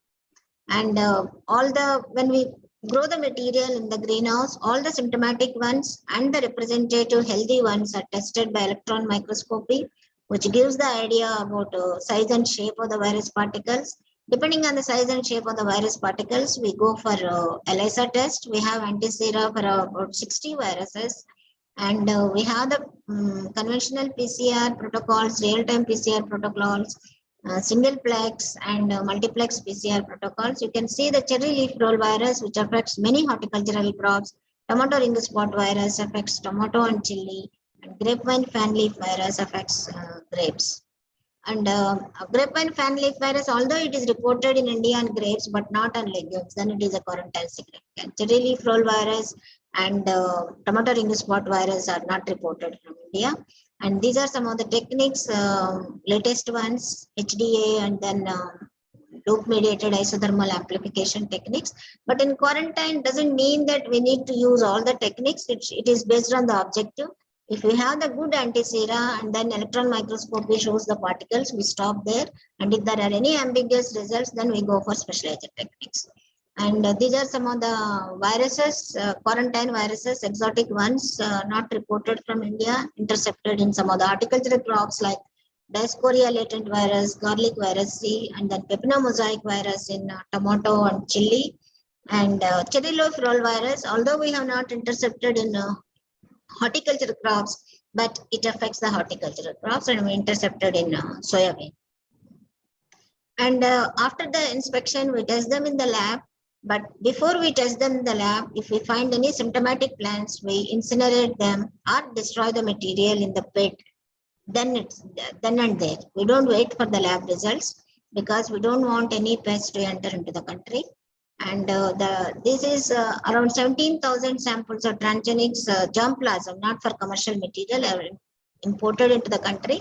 Speaker 2: And when we grow the material in the greenhouse, all the symptomatic ones and the representative healthy ones are tested by electron microscopy, which gives the idea about size and shape of the virus particles. Depending on the size and shape of the virus particles, we go for ELISA test. We have anti-sera for about 60 viruses. And we have the conventional PCR protocols, real-time PCR protocols, single-plex and multiplex PCR protocols. You can see the cherry leaf roll virus, which affects many horticultural crops. Tomato ring spot virus affects tomato and chili. And grapevine fan leaf virus affects grapes. And grapevine fan leaf virus, although it is reported in India on grapes, but not on legumes, then it is a quarantine significant. Cherry leaf roll virus and tomato ring spot virus are not reported from India. And these are some of the techniques, latest ones, HDA and then loop mediated isothermal amplification techniques. But in quarantine doesn't mean that we need to use all the techniques. It is based on the objective. If we have the good anti-sera and then electron microscopy shows the particles, we stop there. And if there are any ambiguous results, then we go for specialized techniques. And these are some of the viruses, quarantine viruses, exotic ones, not reported from India, intercepted in some of the horticultural crops like Dioscorea latent virus, garlic virus C, and then pepino-mosaic virus in tomato and chili. And cherry leaf roll virus, although we have not intercepted in horticultural crops, but it affects the horticultural crops, and we intercepted in soybean. And after the inspection, we test them in the lab. But before we test them in the lab, if we find any symptomatic plants, we incinerate them or destroy the material in the pit. Then it's then and there. We don't wait for the lab results because we don't want any pests to enter into the country. And this is around 17,000 samples of transgenics germplasm, not for commercial material, are imported into the country.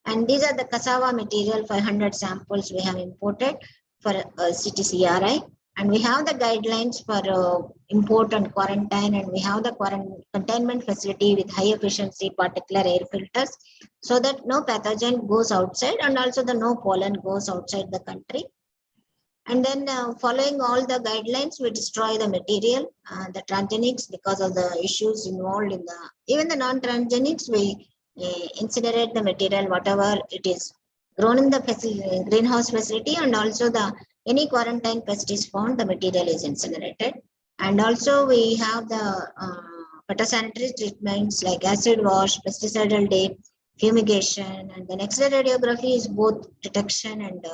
Speaker 2: And these are the cassava material, 500 samples we have imported for CTCRI. And we have the guidelines for import and quarantine, and we have the containment facility with high efficiency particular air filters so that no pathogen goes outside and also the no pollen goes outside the country. And then following all the guidelines, we destroy the material, the transgenics, because of the issues involved in the, even the non-transgenics, we incinerate the material, whatever it is grown in the greenhouse facility, and also the any quarantine pest is found, the material is incinerated. And also we have the phytosanitary treatments like acid wash, pesticidal dip, fumigation, and the X-ray radiography is both detection and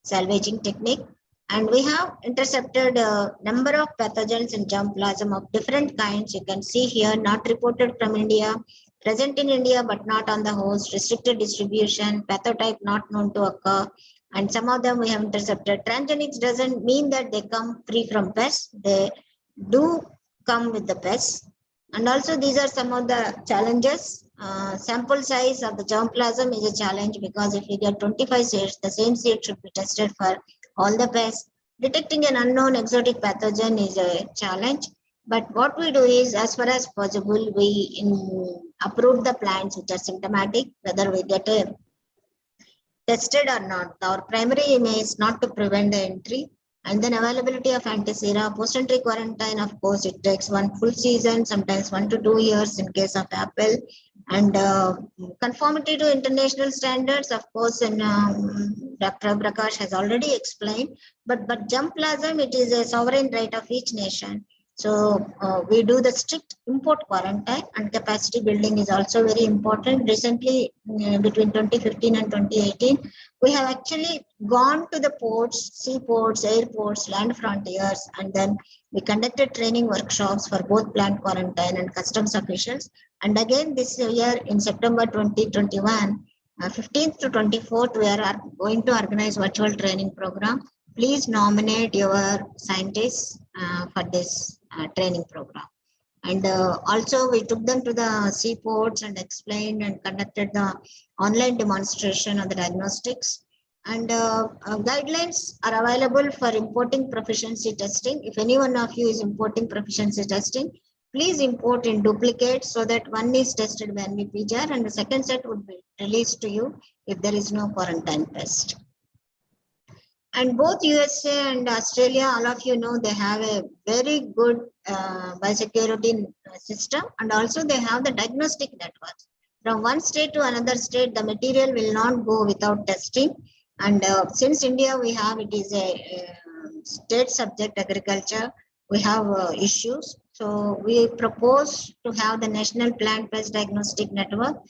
Speaker 2: salvaging technique. And we have intercepted a number of pathogens in germplasm of different kinds. You can see here, not reported from India, present in India but not on the host, restricted distribution, pathotype not known to occur. And some of them we have intercepted. Transgenics doesn't mean that they come free from pests. They do come with the pests. And also these are some of the challenges. Sample size of the germplasm is a challenge because if you get 25 seeds, the same seed should be tested for all the pests. Detecting an unknown exotic pathogen is a challenge. But what we do is, as far as possible, we uproot the plants which are symptomatic, whether we get a tested or not. Our primary aim is not to prevent the entry. And then availability of anti-sera, post-entry quarantine, of course, it takes one full season, sometimes 1 to 2 years in case of apple. And conformity to international standards, of course, and Dr. Prakash has already explained. But germplasm, it is a sovereign right of each nation. So we do the strict import quarantine, and capacity building is also very important. Recently, between 2015 and 2018, we have actually gone to the ports, seaports, airports, land frontiers, and then we conducted training workshops for both plant quarantine and customs officials. And again, this year in September 2021, 15th to 24th, we are going to organize virtual training program please nominate your scientists for this training program. And also we took them to the seaports and explained and conducted the online demonstration of the diagnostics. And guidelines are available for importing proficiency testing. If any one of you is importing proficiency testing, please import in duplicate so that one is tested by NVPGR and the second set would be released to you if there is no quarantine test. And both USA and Australia, all of you know, they have a very good biosecurity system, and also they have the diagnostic networks. From one state to another state, the material will not go without testing. And since India, we have, it is a state subject agriculture, we have issues. So we propose to have the National Plant-Based Diagnostic Network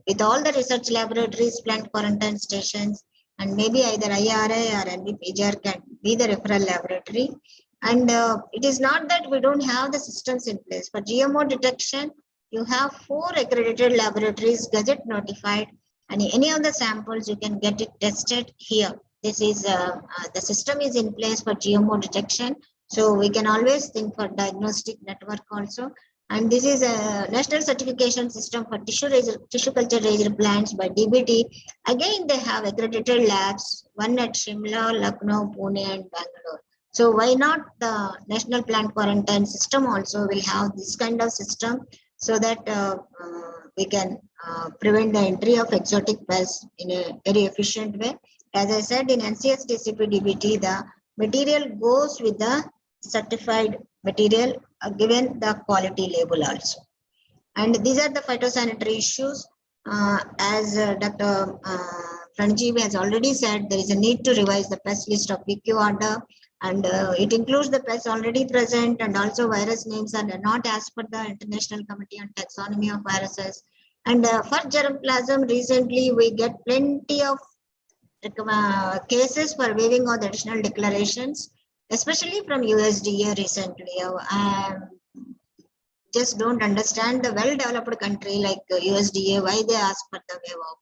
Speaker 2: with all the research laboratories, plant quarantine stations, and maybe either IRA or NVPGR can be the referral laboratory. And it is not that we don't have the systems in place. For GMO detection, you have 4 accredited laboratories, Gazette notified, and any of the samples you can get it tested here. This is the system is in place for GMO detection. So we can always think for diagnostic network also. And this is a national certification system for tissue culture raised plants by DBT. Again, they have accredited labs, one at Shimla, Lucknow, Pune, and Bangalore. So why not the national plant quarantine system also will have this kind of system so that we can prevent the entry of exotic pests in a very efficient way. As I said, in NCS TCP DBT, the material goes with the certified material given the quality label also. And these are the phytosanitary issues. As Dr. Pranjeev has already said, there is a need to revise the pest list of PQ order, and it includes the pests already present, and also virus names are not as per the International Committee on Taxonomy of Viruses. And for germplasm, recently we get plenty of cases for waiving of the additional declarations, especially from USDA recently. I just don't understand the well-developed country like USDA, why they ask for the waiver.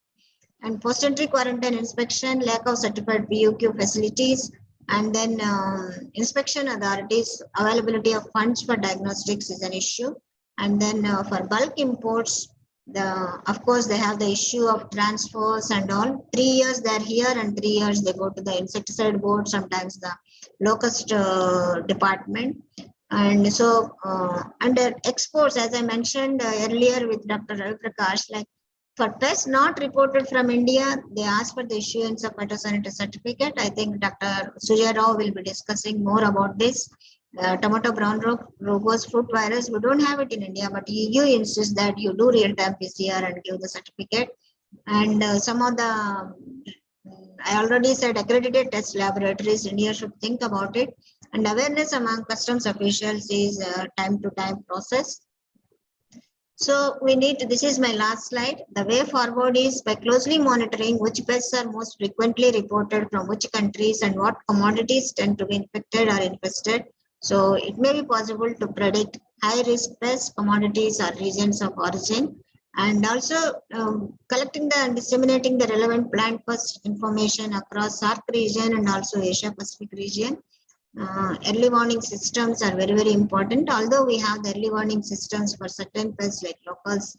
Speaker 2: And post-entry quarantine inspection, lack of certified PUQ facilities, and then inspection authorities, availability of funds for diagnostics is an issue. And then for bulk imports, of course they have the issue of transfers and all. 3 years they're here and 3 years they go to the insecticide board, sometimes the locust department. And so under exports, as I mentioned earlier with Dr. Ravi Prakash, like for pests not reported from India, they ask for the issuance of phytosanitary certificate. I think Dr. Sujay Rao will be discussing more about this. Tomato brown rugose fruit virus, we don't have it in India, but EU insists that you do real-time PCR and give the certificate. And some of the, I already said, accredited test laboratories, India should think about it. And awareness among customs officials is a time-to-time process. So we need to, this is my last slide. The way forward is by closely monitoring which pests are most frequently reported from which countries and what commodities tend to be infected or infested. So it may be possible to predict high-risk pests, commodities, or regions of origin, and also collecting and disseminating the relevant plant pest information across SAARC region and also Asia Pacific region. Early warning systems are very, very important. Although we have the early warning systems for certain pests like locals,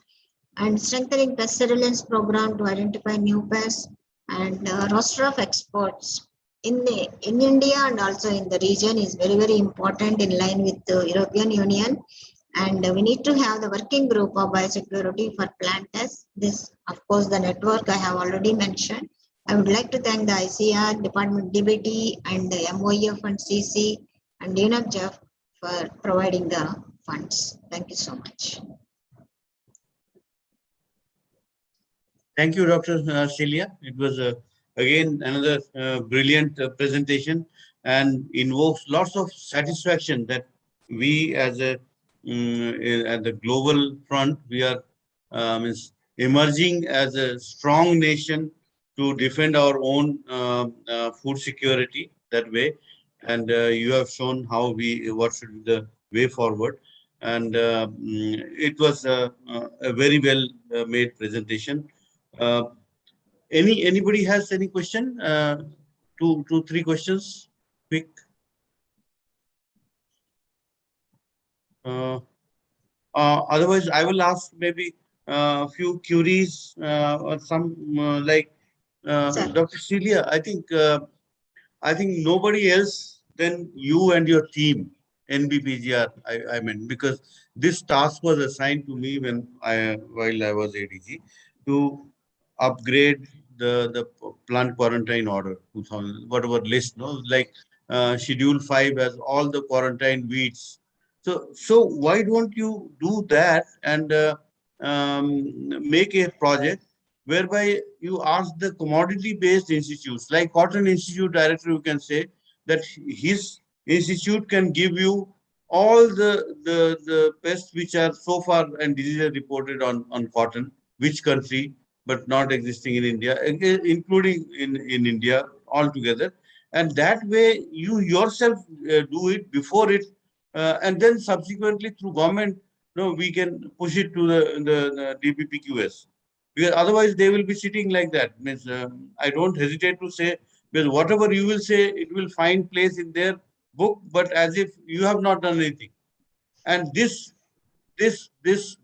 Speaker 2: and strengthening pest surveillance program to identify new pests, and roster of exports in India and also in the region is very, very important in line with the European Union. And we need to have the working group of biosecurity for plant tests. This, of course, the network I have already mentioned. I would like to thank the ICR, Department DBT, and the MOEF and CC, and UNICEF for providing the funds. Thank you so much.
Speaker 7: Thank you, Dr. Celia. It was again another brilliant presentation and invokes lots of satisfaction that we as a at the global front, we are emerging as a strong nation to defend our own food security that way. And you have shown how what should be the way forward. And it was a very well made presentation. Anybody has any question? three questions, quick. Otherwise, I will ask maybe a few queries or some like
Speaker 2: Sir.
Speaker 7: Dr. Celia. I think nobody else than you and your team, NBPGR. I mean, because this task was assigned to me while I was ADG to upgrade the plant quarantine order 2000 whatever list, no, like schedule 5 has all the quarantine weeds. So why don't you do that and make a project whereby you ask the commodity-based institutes, like Cotton Institute director, you can say that his institute can give you all the pests which are so far and diseases reported on cotton, which country, but not existing in India, including in India altogether. And that way you yourself do it before it, and then subsequently through government, we can push it to the DPPQS. Because otherwise they will be sitting like that. Means I don't hesitate to say, because whatever you will say, it will find place in their book, but as if you have not done anything. And this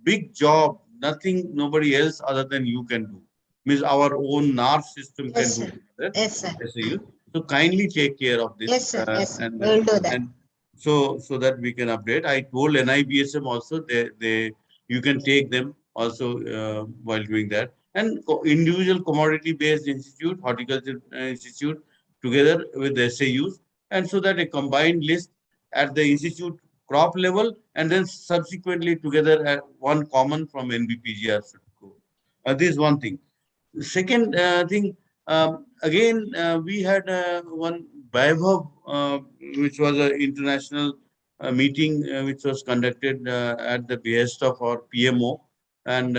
Speaker 7: big job, nobody else other than you can do. Means our own NARS system can
Speaker 2: Yes,
Speaker 7: do
Speaker 2: sir.
Speaker 7: that.
Speaker 2: Yes, sir.
Speaker 7: SAU. So kindly take care of this.
Speaker 2: Yes, sir. Yes, sir.
Speaker 7: And
Speaker 2: We'll do that.
Speaker 7: and so that we can update. I told NIBSM also you can take them also while doing that. And individual commodity-based institute, horticulture institute, together with the SAUs, and so that a combined list at the institute crop level, and then subsequently together at one common from NBPGR should go. This is one thing. Second thing, again, we had one Vaibhav, which was an international meeting which was conducted at the behest of our PMO. And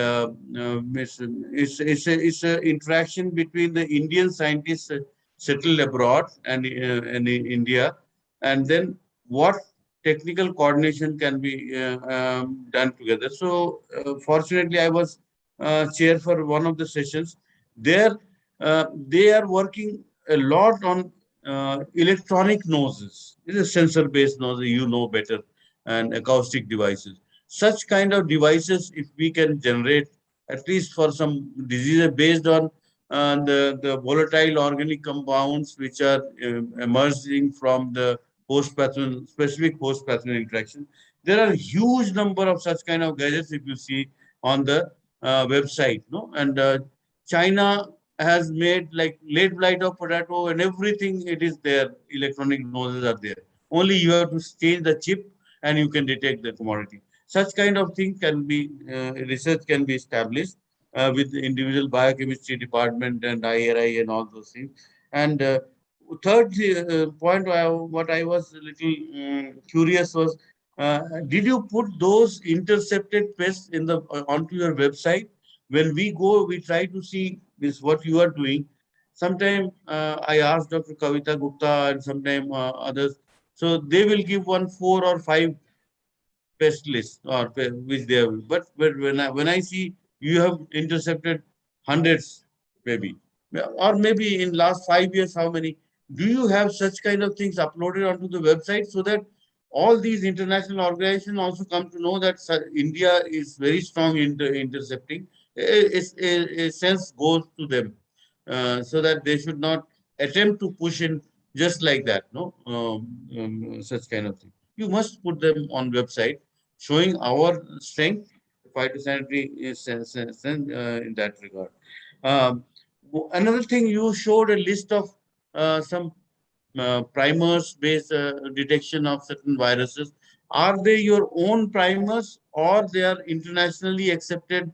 Speaker 7: it's a interaction between the Indian scientists settled abroad and in India, and then what technical coordination can be done together. So fortunately, I was chair for one of the sessions. There, they are working a lot on electronic noses. It is a sensor-based nose, you know better, and acoustic devices. Such kind of devices, if we can generate, at least for some diseases based on the volatile organic compounds which are emerging from the host pathogen, specific host pathogen interaction. There are huge number of such kind of gadgets if you see on the website, no? And China has made like late blight of potato and everything. It is there. Electronic noses are there. Only you have to change the chip and you can detect the commodity. Such kind of thing can be research can be established with the individual biochemistry department and IRI and all those things. And third point, what I was a little curious was, did you put those intercepted pests in the onto your website? When we go, we try to see this what you are doing. Sometimes I ask Dr. Kavita Gupta and sometimes others. So they will give 1, 4 or 5 pest list or which they have. But when I see you have intercepted hundreds, maybe, or maybe in last 5 years, how many? Do you have such kind of things uploaded onto the website so that all these international organizations also come to know that India is very strong in intercepting? A sense goes to them so that they should not attempt to push in just like that, no, such kind of thing. You must put them on website showing our strength, phytosanitary in that regard. Another thing, you showed a list of some primers based detection of certain viruses. Are they your own primers or they are internationally accepted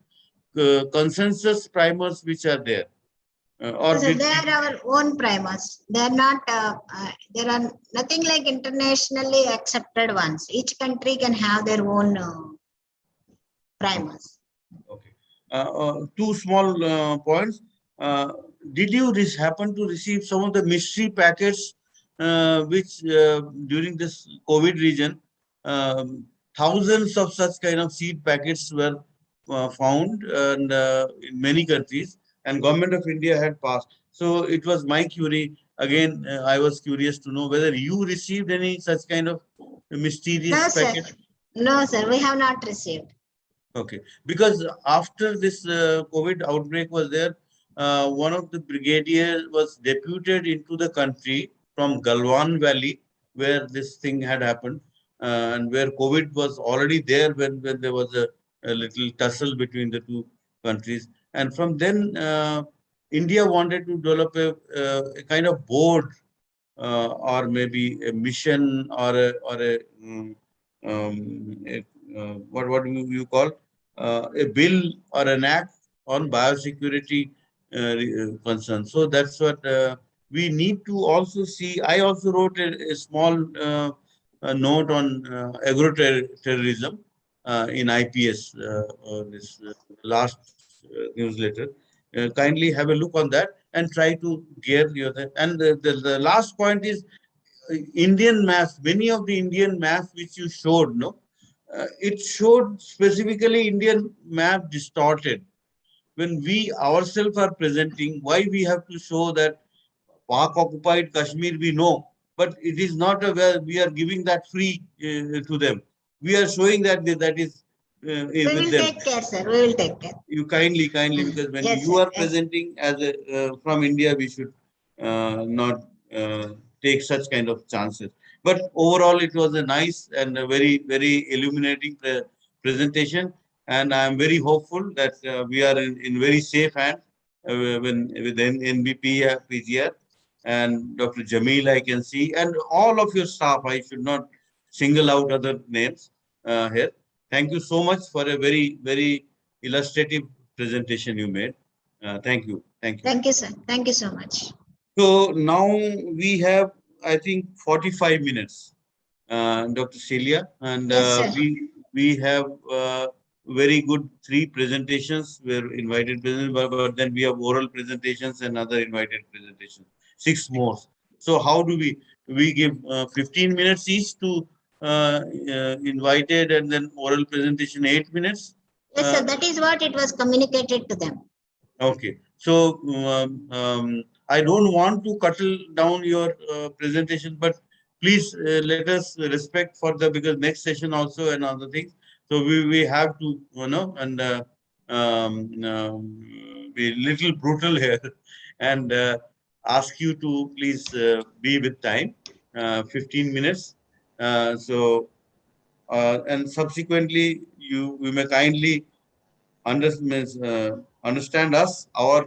Speaker 7: consensus primers which are there?
Speaker 2: So they are our own primers. They are not. There are nothing like internationally accepted ones. Each country can have their own primers.
Speaker 7: Okay. Two small points. Did you happen to receive some of the mystery packets which during this COVID region, thousands of such kind of seed packets were found and in many countries, and Government of India had passed. So it was my query, again, I was curious to know whether you received any such kind of
Speaker 2: No,
Speaker 7: mysterious
Speaker 2: sir.
Speaker 7: packet.
Speaker 2: No, sir, we have not received.
Speaker 7: Okay, because after this COVID outbreak was there, one of the brigadiers was deputed into the country from Galwan Valley, where this thing had happened, and where COVID was already there when there was a little tussle between the two countries. And from then, India wanted to develop a kind of board or maybe a mission or what do you call a bill or an act on biosecurity concerns. So that's what we need to also see. I also wrote a small note on agro-terrorism in IPS, this last newsletter. Kindly have a look on that and try to gear your. And the last point is Indian maps. Many of the Indian maps which you showed, no, it showed specifically Indian map distorted. When we ourselves are presenting, why we have to show that Pak occupied Kashmir, we know, but it is not a where we are giving that free to them. We are showing that that is
Speaker 2: We
Speaker 7: with
Speaker 2: will
Speaker 7: them.
Speaker 2: take care, sir. We will take care.
Speaker 7: You kindly, because when
Speaker 2: Yes,
Speaker 7: you
Speaker 2: sir.
Speaker 7: are
Speaker 2: Yes.
Speaker 7: presenting as a from India, we should not take such kind of chances. But overall, it was a nice and a very illuminating presentation, and I am very hopeful that we are in very safe hands when with NBP PGR and Dr. Jamil I can see, and all of your staff. I should not single out other names here. Thank you so much for a very illustrative presentation you made. Thank you. Thank you.
Speaker 2: Thank you, sir. Thank you so much.
Speaker 7: So now we have, I think, 45 minutes, Dr. Celia, and
Speaker 2: Yes, sir.
Speaker 7: we have very good 3 presentations. We're invited presenters, but then we have oral presentations and other invited presentations. 6 more. So how do we give 15 minutes each to invited and then oral presentation 8 minutes?
Speaker 2: Yes, sir. That is what it was communicated to them.
Speaker 7: Okay. So I don't want to cut down your presentation, but please let us respect for the, because next session also and other things. So we have to, and be little brutal here and ask you to please be with time, 15 minutes. And subsequently, we may kindly understand us, our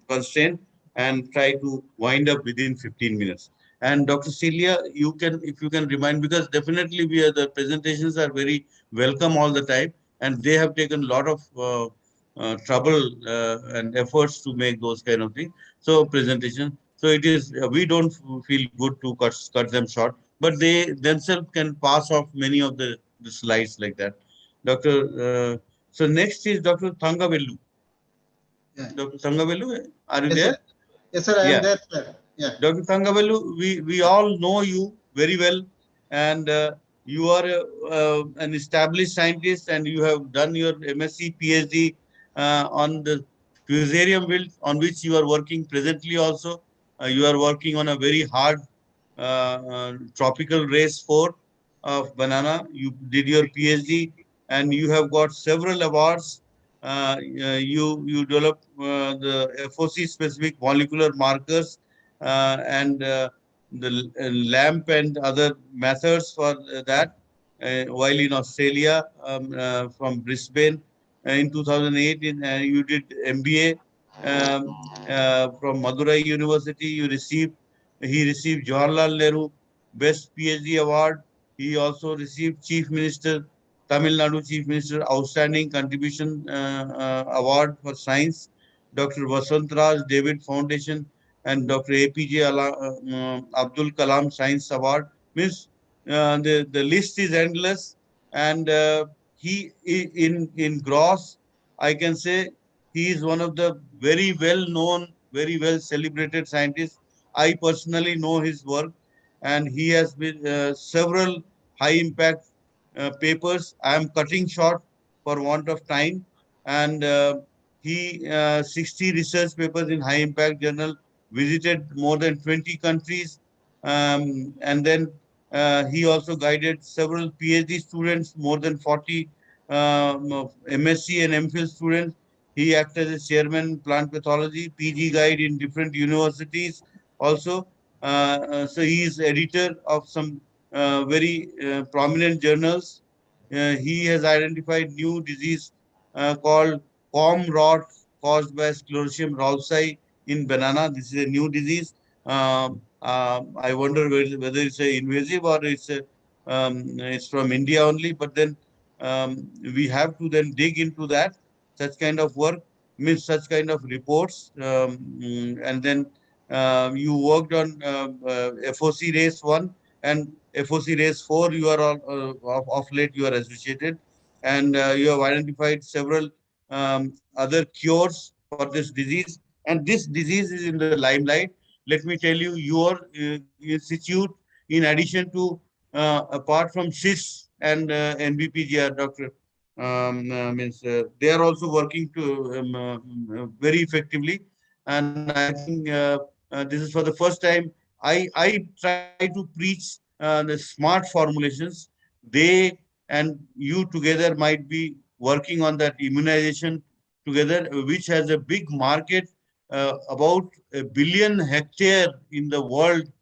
Speaker 7: constraint, and try to wind up within 15 minutes. And Dr. Celia, you can, if you can remind, because definitely the presentations are very welcome all the time, and they have taken a lot of trouble and efforts to make those kind of things. So presentation. So it is, we don't feel good to cut them short, but they themselves can pass off many of the slides like that. Dr. So next is Dr. Thangavellu.
Speaker 9: Yeah.
Speaker 7: Dr. Thangavellu, are you
Speaker 9: Yes,
Speaker 7: there?
Speaker 9: sir. Yes, sir. I am there, sir. Yeah.
Speaker 7: Dr. Thangavellu, we all know you very well, and you are an established scientist, and you have done your MSc, PhD on the fusarium wilt, on which you are working presently also. You are working on a very hard tropical race 4 of banana. You did your PhD, and you have got several awards. You develop the FOC specific molecular markers and the LAMP and other methods for that while in Australia from Brisbane in 2008. You did MBA from Madurai University. He received Jawaharlal Nehru Best PhD Award. He also received Tamil Nadu Chief Minister Outstanding Contribution Award for Science, Dr. Vasantraj David Foundation, and Dr. APJ Abdul Kalam Science Award. Means the list is endless, and he in gross, I can say he is one of the very well known, very well celebrated scientists. I personally know his work, and he has been several high impact papers. I am cutting short for want of time, and he 60 research papers in high impact journal, visited more than 20 countries. And then he also guided several PhD students, more than 40 MSc and MPhil students. He acted as chairman plant pathology, PG guide in different universities also. So he is editor of some very prominent journals. He has identified new disease called palm rot caused by Sclerotium ralsei in banana. This is a new disease. I wonder whether it's a invasive or it's from India only. But then we have to then dig into that. Such kind of work means such kind of reports, and then you worked on FOC race 1 and FOC race 4. You are all of late you are associated, and you have identified several other cures for this disease. And this disease is in the limelight. Let me tell you, your institute, in addition to apart from SIS and NBPGR, Dr. They are also working to very effectively. And I think this is for the first time I try to preach the smart formulations. They and you together might be working on that immunization together, which has a big market, about 1 billion hectare in the world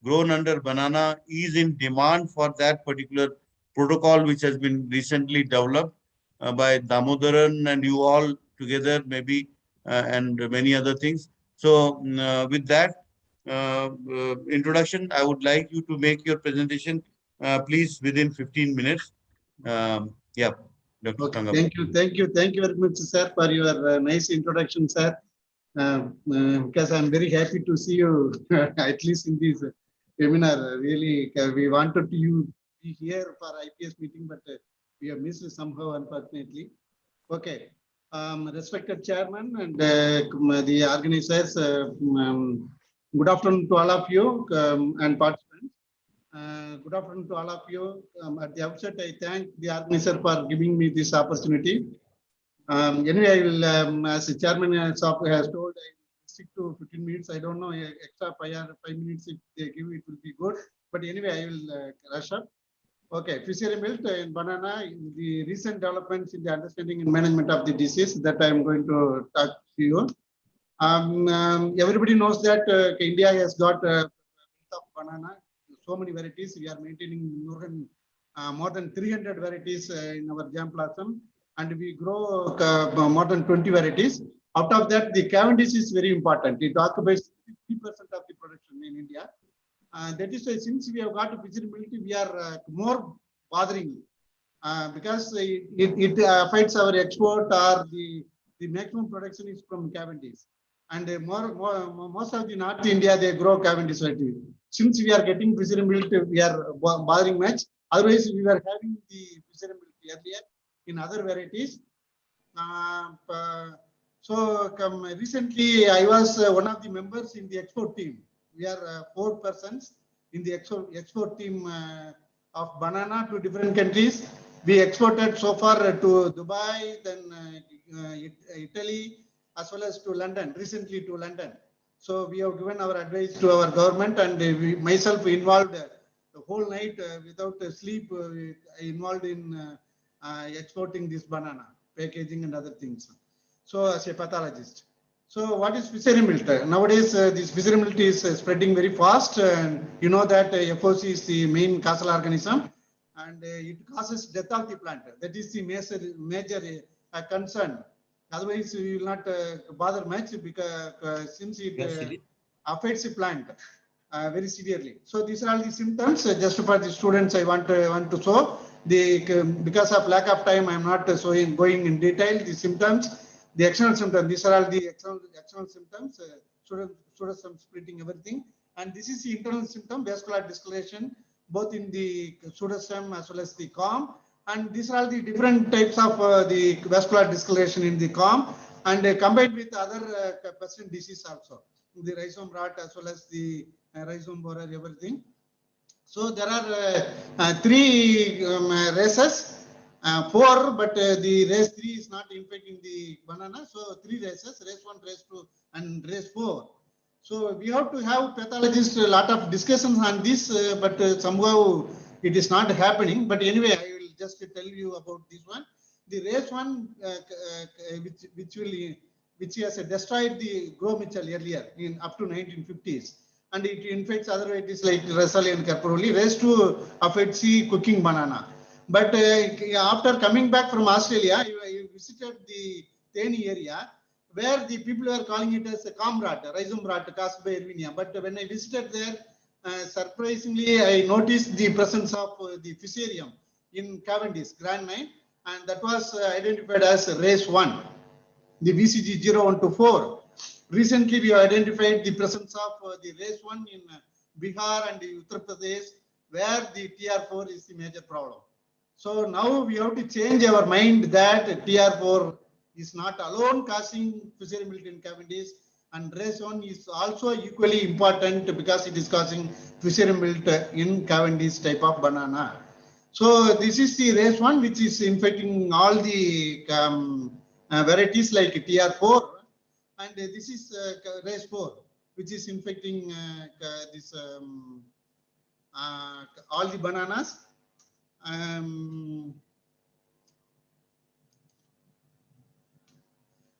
Speaker 7: grown under banana is in demand for that particular protocol, which has been recently developed by Damodaran and you all together, maybe, and many other things. So with that introduction, I would like you to make your presentation, please, within 15 minutes. Yeah, Dr.
Speaker 9: Okay,
Speaker 7: Thangam.
Speaker 9: thank you very much, sir, for your nice introduction, sir. Because I'm very happy to see you at least in this webinar. Really, we wanted you be here for IPS meeting, but we have missed somehow, unfortunately. Okay, respected chairman and the organizers, good afternoon to all of you and participants. Good afternoon to all of you. At the outset, I thank the organizer for giving me this opportunity. Anyway, I will, as the chairman has told, I will stick to 15 minutes. I don't know, extra 5 minutes if they give it will be good. But anyway, I will rush up. Okay, fishery wilt in banana, the recent developments in the understanding and management of the disease that I am going to talk to you. Everybody knows that India has got of banana, so many varieties. We are maintaining more than 300 varieties in our germplasm, and we grow more than 20 varieties. Out of that, the Cavendish is very important. It occupies 50% of the production in India. That is why, since we have got visibility, we are more bothering because it affects our export, or the maximum production is from Cavendish. And most of the North India, they grow Cavendish variety. Since we are getting visibility, we are bothering much. Otherwise, we were having the visibility earlier in other varieties. Recently, I was one of the members in the export team. We are 4 persons in the export team of banana to different countries. We exported so far to Dubai, then Italy, as well as to London, recently to London. So we have given our advice to our government, and myself involved the whole night without sleep, involved in exporting this banana, packaging and other things. So as a pathologist. So what is fishery wilt? Nowadays, this fishery wilt is spreading very fast, and you know that FOC is the main causal organism, and it causes death of the plant. That is the major concern. Otherwise, we will not bother much, because since it affects the plant very severely. So these are all the symptoms. Just for the students, I want to show because of lack of time, I am not going in detail the symptoms. The external symptoms, these are all the external symptoms, pseudosome splitting, everything. And this is the internal symptom, vascular discoloration, both in the pseudosome as well as the comb. And these are all the different types of the vascular discoloration in the comb, and combined with other persistent disease also, the rhizome rot as well as the rhizome borer, everything. So there are 3 races. 4, but the race 3 is not infecting the banana. So 3 races, race 1, race 2, and race 4. So we have to have pathologists, a lot of discussions on this, but somehow it is not happening. But anyway, I will just tell you about this one. The race one, which has destroyed the Gros Michel earlier in up to 1950s, and it infects other varieties like Russell and Caproli. Race 2 affects the cooking banana. But after coming back from Australia, I visited the Theni area, where the people were calling it as a comrade, rhizome rot caused by Erwinia. But when I visited there, surprisingly, I noticed the presence of the fusarium in Cavendish, Grand 9, and that was identified as race 1, the VCG 0124. Recently, we identified the presence of the race 1 in Bihar and Uttar Pradesh, where the TR4 is the major problem. So now we have to change our mind that TR4 is not alone causing fusarium wilt in Cavendish, and race 1 is also equally important because it is causing fusarium wilt in Cavendish type of banana. So this is the race 1, which is infecting all the varieties like TR4, and this is race 4, which is infecting this all the bananas.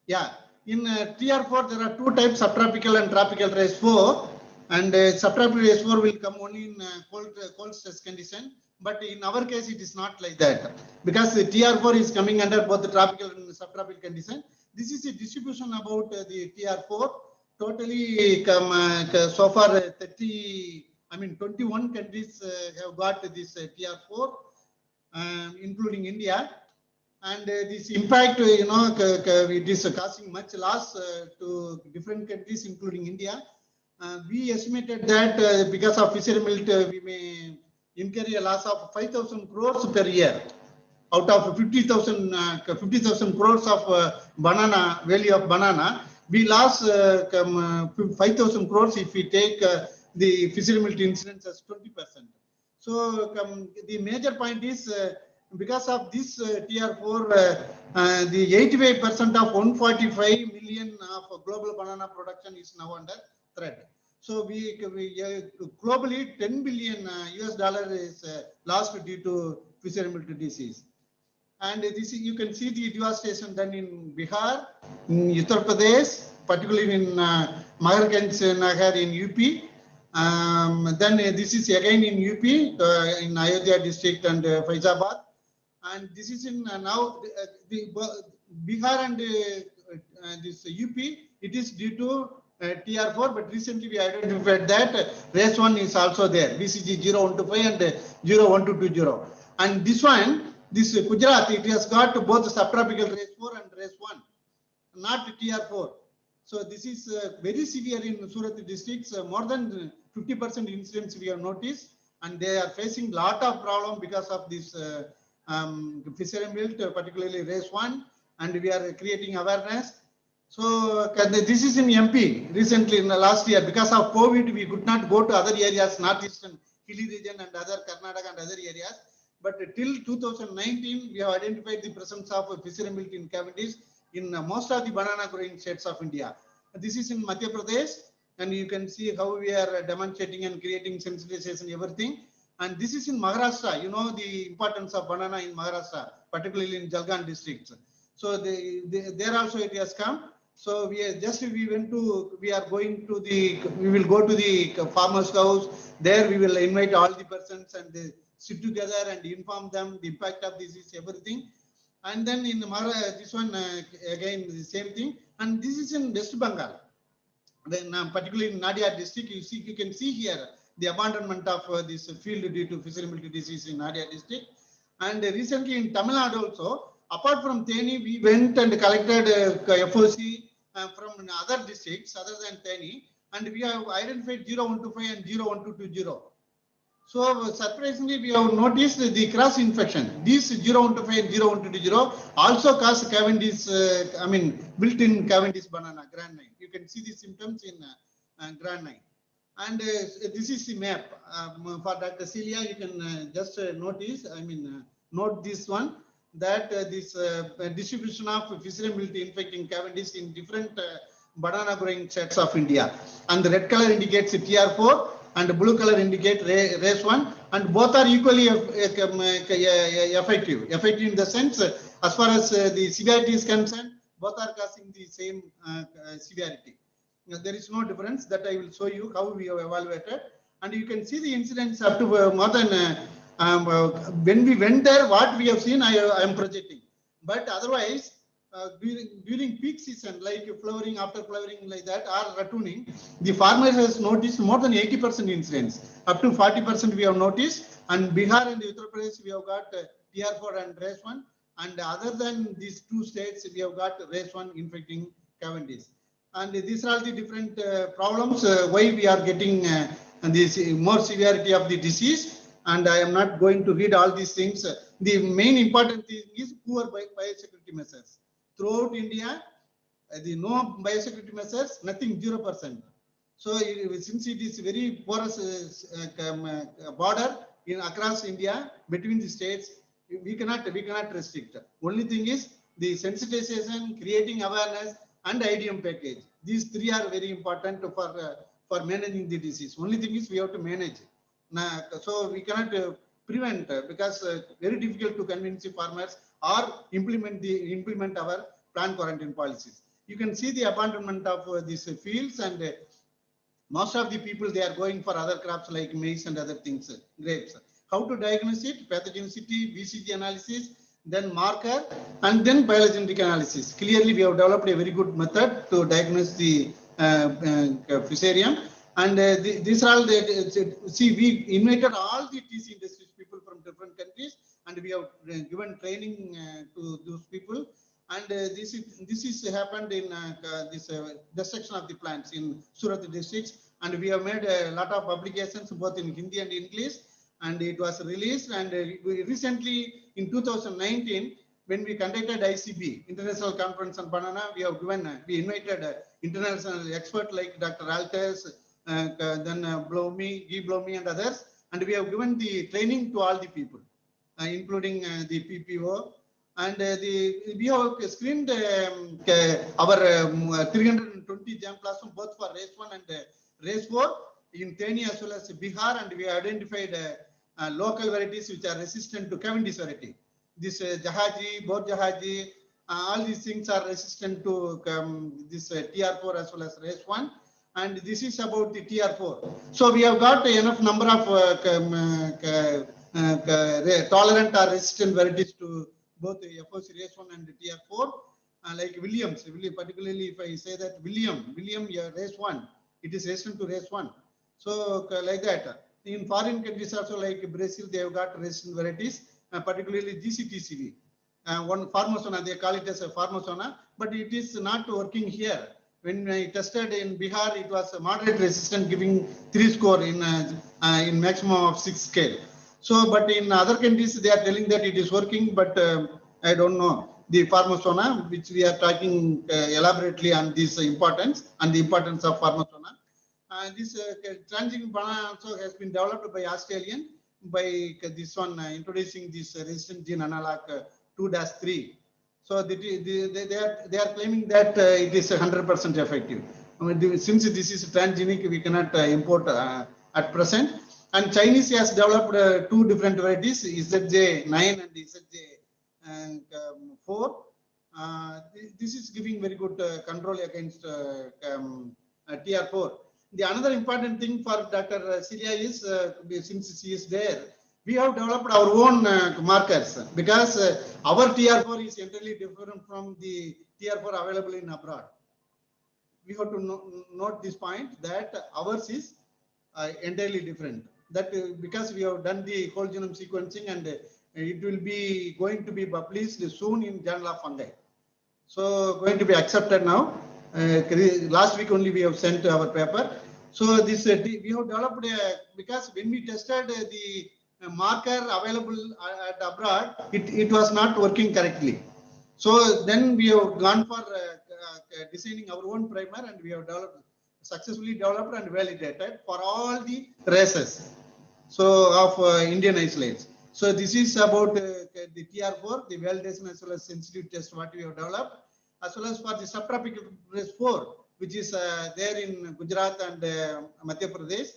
Speaker 9: Yeah, in TR4 there are 2 types, subtropical and tropical race 4, and subtropical race 4 will come only in cold stress condition. But in our case, it is not like that, because the TR4 is coming under both the tropical and subtropical condition. This is a distribution about the TR4. Totally, so far 21 countries have got this TR4, including India. And this impact, it is causing much loss to different countries, including India. We estimated that because of fusarium wilt, we may incur a loss of 5,000 crores per year out of 50,000 crores of banana value of banana. We lost 5,000 crores if we take the fusarium wilt incidence as 20%. So the major point is because of this TR4, the 85% of 145 million of global banana production is now under threat. So we globally $10 billion US is lost due to fusarium wilt disease. And this you can see the devastation done in Bihar, in Uttar Pradesh, particularly in Maharganj Nagar in UP. Then this is again in UP, in Ayodhya district and Faizabad. And this is in now the Bihar and this UP, it is due to TR4, but recently we identified that race 1 is also there, VCG 0125 and 01220. And this one, this Gujarat, it has got both subtropical race 4 and race 1, not TR4. So this is very severe in Surat districts, more than 50% incidents we have noticed, and they are facing lot of problem because of this fusarium wilt, particularly race 1, and we are creating awareness. So this is in MP recently in the last year. Because of COVID, we could not go to other areas, northeastern hilly region and other Karnataka and other areas. But till 2019, we have identified the presence of fusarium wilt in Cavendish in most of the banana growing states of India. This is in Madhya Pradesh, and you can see how we are demonstrating and creating sensitization, everything. And this is in Maharashtra. You know the importance of banana in Maharashtra, particularly in Jalgaon district. So there also it has come. So we will go to the farmer's house. There we will invite all the persons and they sit together and inform them the impact of disease, everything. And then in this one again the same thing. And this is in West Bengal. Then particularly in Nadia district, you can see here the abandonment of this field due to fusarium wilt disease in Nadia district. And recently in Tamil Nadu also, apart from Theni, we went and collected FOC from other districts other than Theni, and we have identified 0125 and 01220. So surprisingly, we have noticed the cross infection. These 0125 and 01220 also cause Cavendish, wilt in Cavendish banana, Grand 9. You can see the symptoms in Grand 9. And this is the map for Dr. Celia. You can just notice, note this one, that this distribution of fusarium wilt infecting Cavendish in different banana growing sets of India. And the red color indicates TR4 and the blue color indicate race 1, and both are equally effective. Effective in the sense, as far as the severity is concerned, both are causing the same severity. There is no difference. That I will show you how we have evaluated. And you can see the incidence up to more than, when we went there, what we have seen, I am projecting. But otherwise, during peak season, like flowering, after flowering like that, or rattooning, the farmer has noticed more than 80% incidence. Up to 40% we have noticed. And Bihar and Uttar Pradesh, we have got TR4 and race 1. And other than these two states, we have got race 1 infecting Cavendish. And these are all the different problems why we are getting this more severity of the disease. And I am not going to read all these things. The main important thing is poor biosecurity measures. Throughout India, the no biosecurity measures, nothing, 0%. So since it is very porous border across India between the states, we cannot restrict. Only thing is the sensitization, creating awareness, and IDM package. These three are very important for managing the disease. Only thing is we have to manage. So we cannot prevent because very difficult to convince the farmers or implement our plant quarantine policies. You can see the abandonment of these fields, and most of the people, they are going for other crops like maize and other things, grapes. How to diagnose it? Pathogenicity, BCG analysis, then marker, and then phylogenetic analysis. Clearly, we have developed a very good method to diagnose the fusarium. And these are all the, see, we invited all the TC industries people from different countries, and we have given training to those people. And this is happened in this destruction of the plants in Surat districts. And we have made a lot of publications both in Hindi and English, and it was released. And recently in 2019, when we conducted ICB, International Conference on Banana, we invited international experts like Dr. Altes, then Blomi, Guy Blomi, and others. And we have given the training to all the people, including the PPO. And we have screened our 320 jam classroom both for race 1 and race 4 in Theni as well as Bihar, and we identified local varieties which are resistant to Cavendish variety. This Jahaji, Bor Jahaji, all these things are resistant to this TR4 as well as race 1. And this is about the TR4. So we have got enough number of tolerant or resistant varieties to both the FOC race 1 and the TR4, like Williams, particularly if I say that William race 1, it is resistant to race 1. So like that. In foreign countries also like Brazil, they have got resistant varieties, particularly GCTCV. One Formosona, they call it as a Formosona, but it is not working here. When I tested in Bihar, it was a moderate resistant, giving 3 score in maximum of 6 scale. So, but in other countries, they are telling that it is working, but I don't know. The Formosona, which we are talking elaborately on this importance and the importance of Formosona. This transgenic banana also has been developed by Australian, by this one introducing this resistant gene analog 2-3. So they are claiming that it is 100% effective. I mean, since this is transgenic, we cannot import at present. And Chinese has developed 2 different varieties, EZJ9 and EZJ4. This is giving very good control against TR4. The another important thing for Dr. Celia is, since she is there, we have developed our own markers, because our TR4 is entirely different from the TR4 available in abroad. We have to note this point that ours is entirely different. That because we have done the whole genome sequencing, and it will be going to be published soon in Journal of Fungi. So going to be accepted now. Last week only we have sent our paper. So this we have developed because when we tested the marker available at abroad, it was not working correctly. So then we have gone for designing our own primer, and we have successfully developed and validated for all the races of Indian isolates. So this is about the TR4, the validation as well as sensitive test what we have developed, as well as for the subtropical race 4. which is there in Gujarat and Madhya Pradesh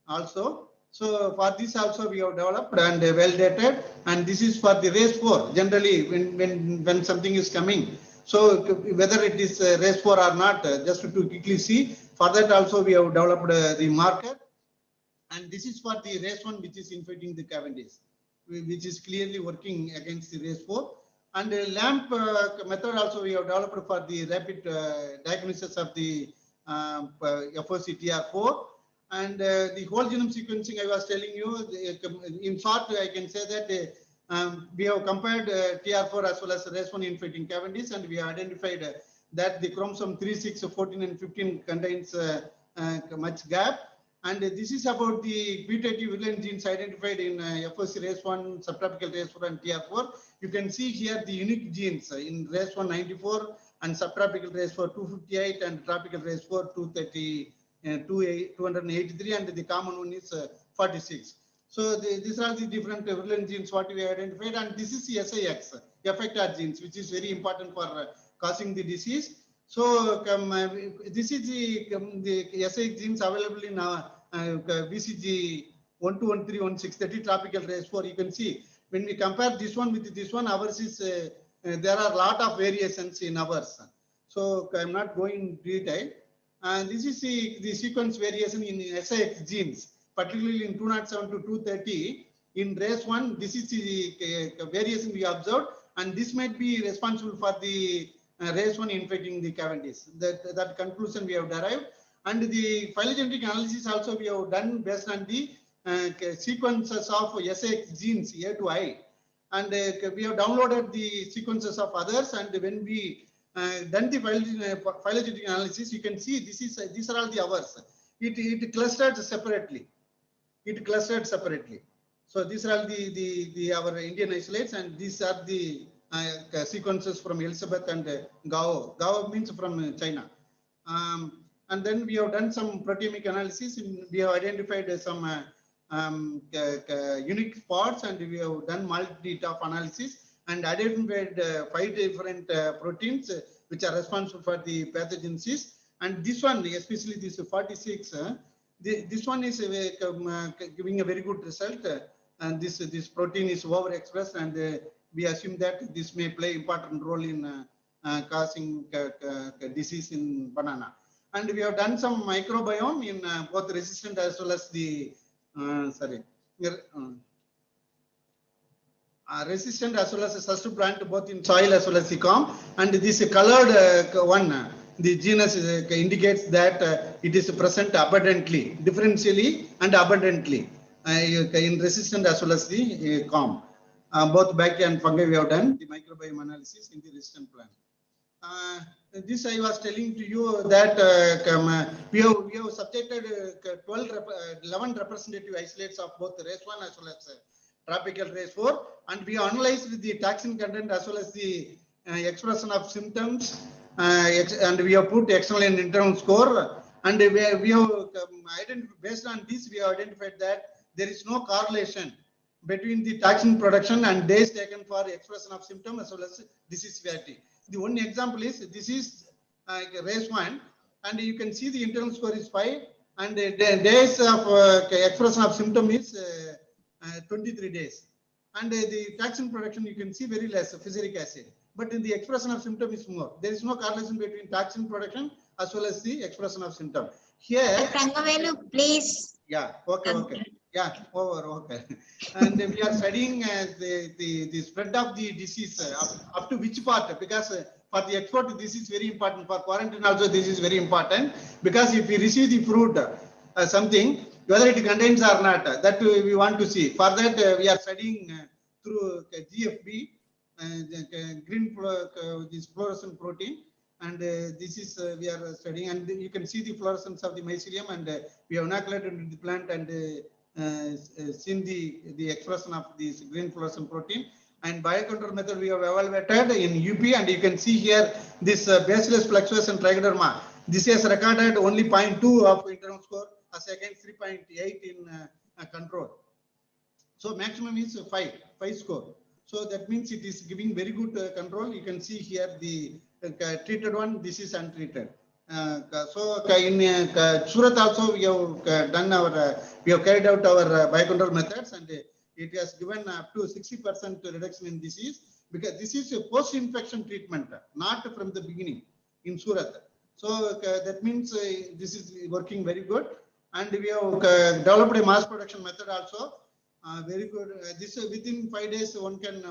Speaker 9: also. So for this also we have developed and well dated, and this is for the race 4. Generally, when something is coming, so whether it is race 4 or not, just to quickly see, for that also we have developed the marker, and this is for the race 1, which is infecting the Cavendish, which is clearly working against the race 4. And LAMP method also we have developed for the rapid diagnosis of the FOC TR4. And the whole genome sequencing I was telling you, in short, I can say that we have compared TR4 as well as RAS1 infecting Cavendish, and we have identified that the chromosome 3, 6, 14, and 15 contains much gap. And this is about the putative virulent genes identified in FOC RAS1, subtropical RAS4, and TR4. You can see here the unique genes in RAS1 94 and subtropical RAS4 258 and tropical RAS4 283, and the common one is 46. So these are the different virulent genes what we identified, and this is the SIX effector genes, which is very important for causing the disease. So this is the SIX genes available in VCG 12131630 tropical RAS4. You can see when we compare this one with this one, ours is there are a lot of variations in ours. So I'm not going in detail. And this is the sequence variation in SIX genes, particularly in 207 to 230. In RAS1, this is the variation we observed, and this might be responsible for the RAS1 infecting the Cavendish. That conclusion we have derived. And the phylogenetic analysis also we have done based on the sequences of SIX genes A to I. And we have downloaded the sequences of others, and when we done the phylogenetic analysis, you can see these are all the hours. It clustered separately. So these are all the our Indian isolates, and these are the sequences from Elizabeth and Gao. Gao means from China. And then we have done some proteomic analysis, and we have identified some unique spots, and we have done multi-top analysis and identified 5 different proteins which are responsible for the pathogenesis. And this one, especially this 46, this one is giving a very good result. And this protein is overexpressed, and we assume that this may play important role in causing disease in banana. And we have done some microbiome in both resistant as well as the resistant as well as the susceptible plant, both in soil as well as the COM. And this colored one, the genus indicates that it is present abundantly, differentially and abundantly in resistant as well as the COM. Both bacteria and fungi we have done the microbiome analysis in the resistant plant. This I was telling to you that we have subjected 11 representative isolates of both RAS1 as well as tropical RAS4, and we analyzed the toxin content as well as the expression of symptoms, and we have put external and internal score, and we have identified, based on this we have identified that there is no correlation between the toxin production and days taken for expression of symptom as well as disease severity. The one example is this is RAS1, and you can see the internal score is 5, and the days of expression of symptom is 23 days. And the toxin production you can see very less physuric acid, but in the expression of symptom is more. There is no correlation between toxin production as well as the expression of symptom. Here,
Speaker 2: Rangavelu, please.
Speaker 9: Yeah, okay. Yeah, okay. And we are studying the spread of the disease up to which part, because for the export this is very important. For quarantine also this is very important, because if we receive the fruit, something, whether it contains or not, that we want to see. For that we are studying through GFP, green this fluorescent protein, and this is we are studying, and you can see the fluorescence of the mycelium, and we have inoculated the plant and seen the expression of this green fluorescent protein. And biocontrol method we have evaluated in UP, and you can see here this Bacillus fluctuation trichoderma. This has recorded only 0.2 of internal score as against 3.8 in control. So maximum is 5 score. So that means it is giving very good control. You can see here the treated one, this is untreated. In Surat also we have done our, we have carried out our biocontrol methods, and it has given up to 60% reduction in disease, because this is a post-infection treatment, not from the beginning in Surat. So that means this is working very good, and we have developed a mass production method also, very good. This within 5 days one can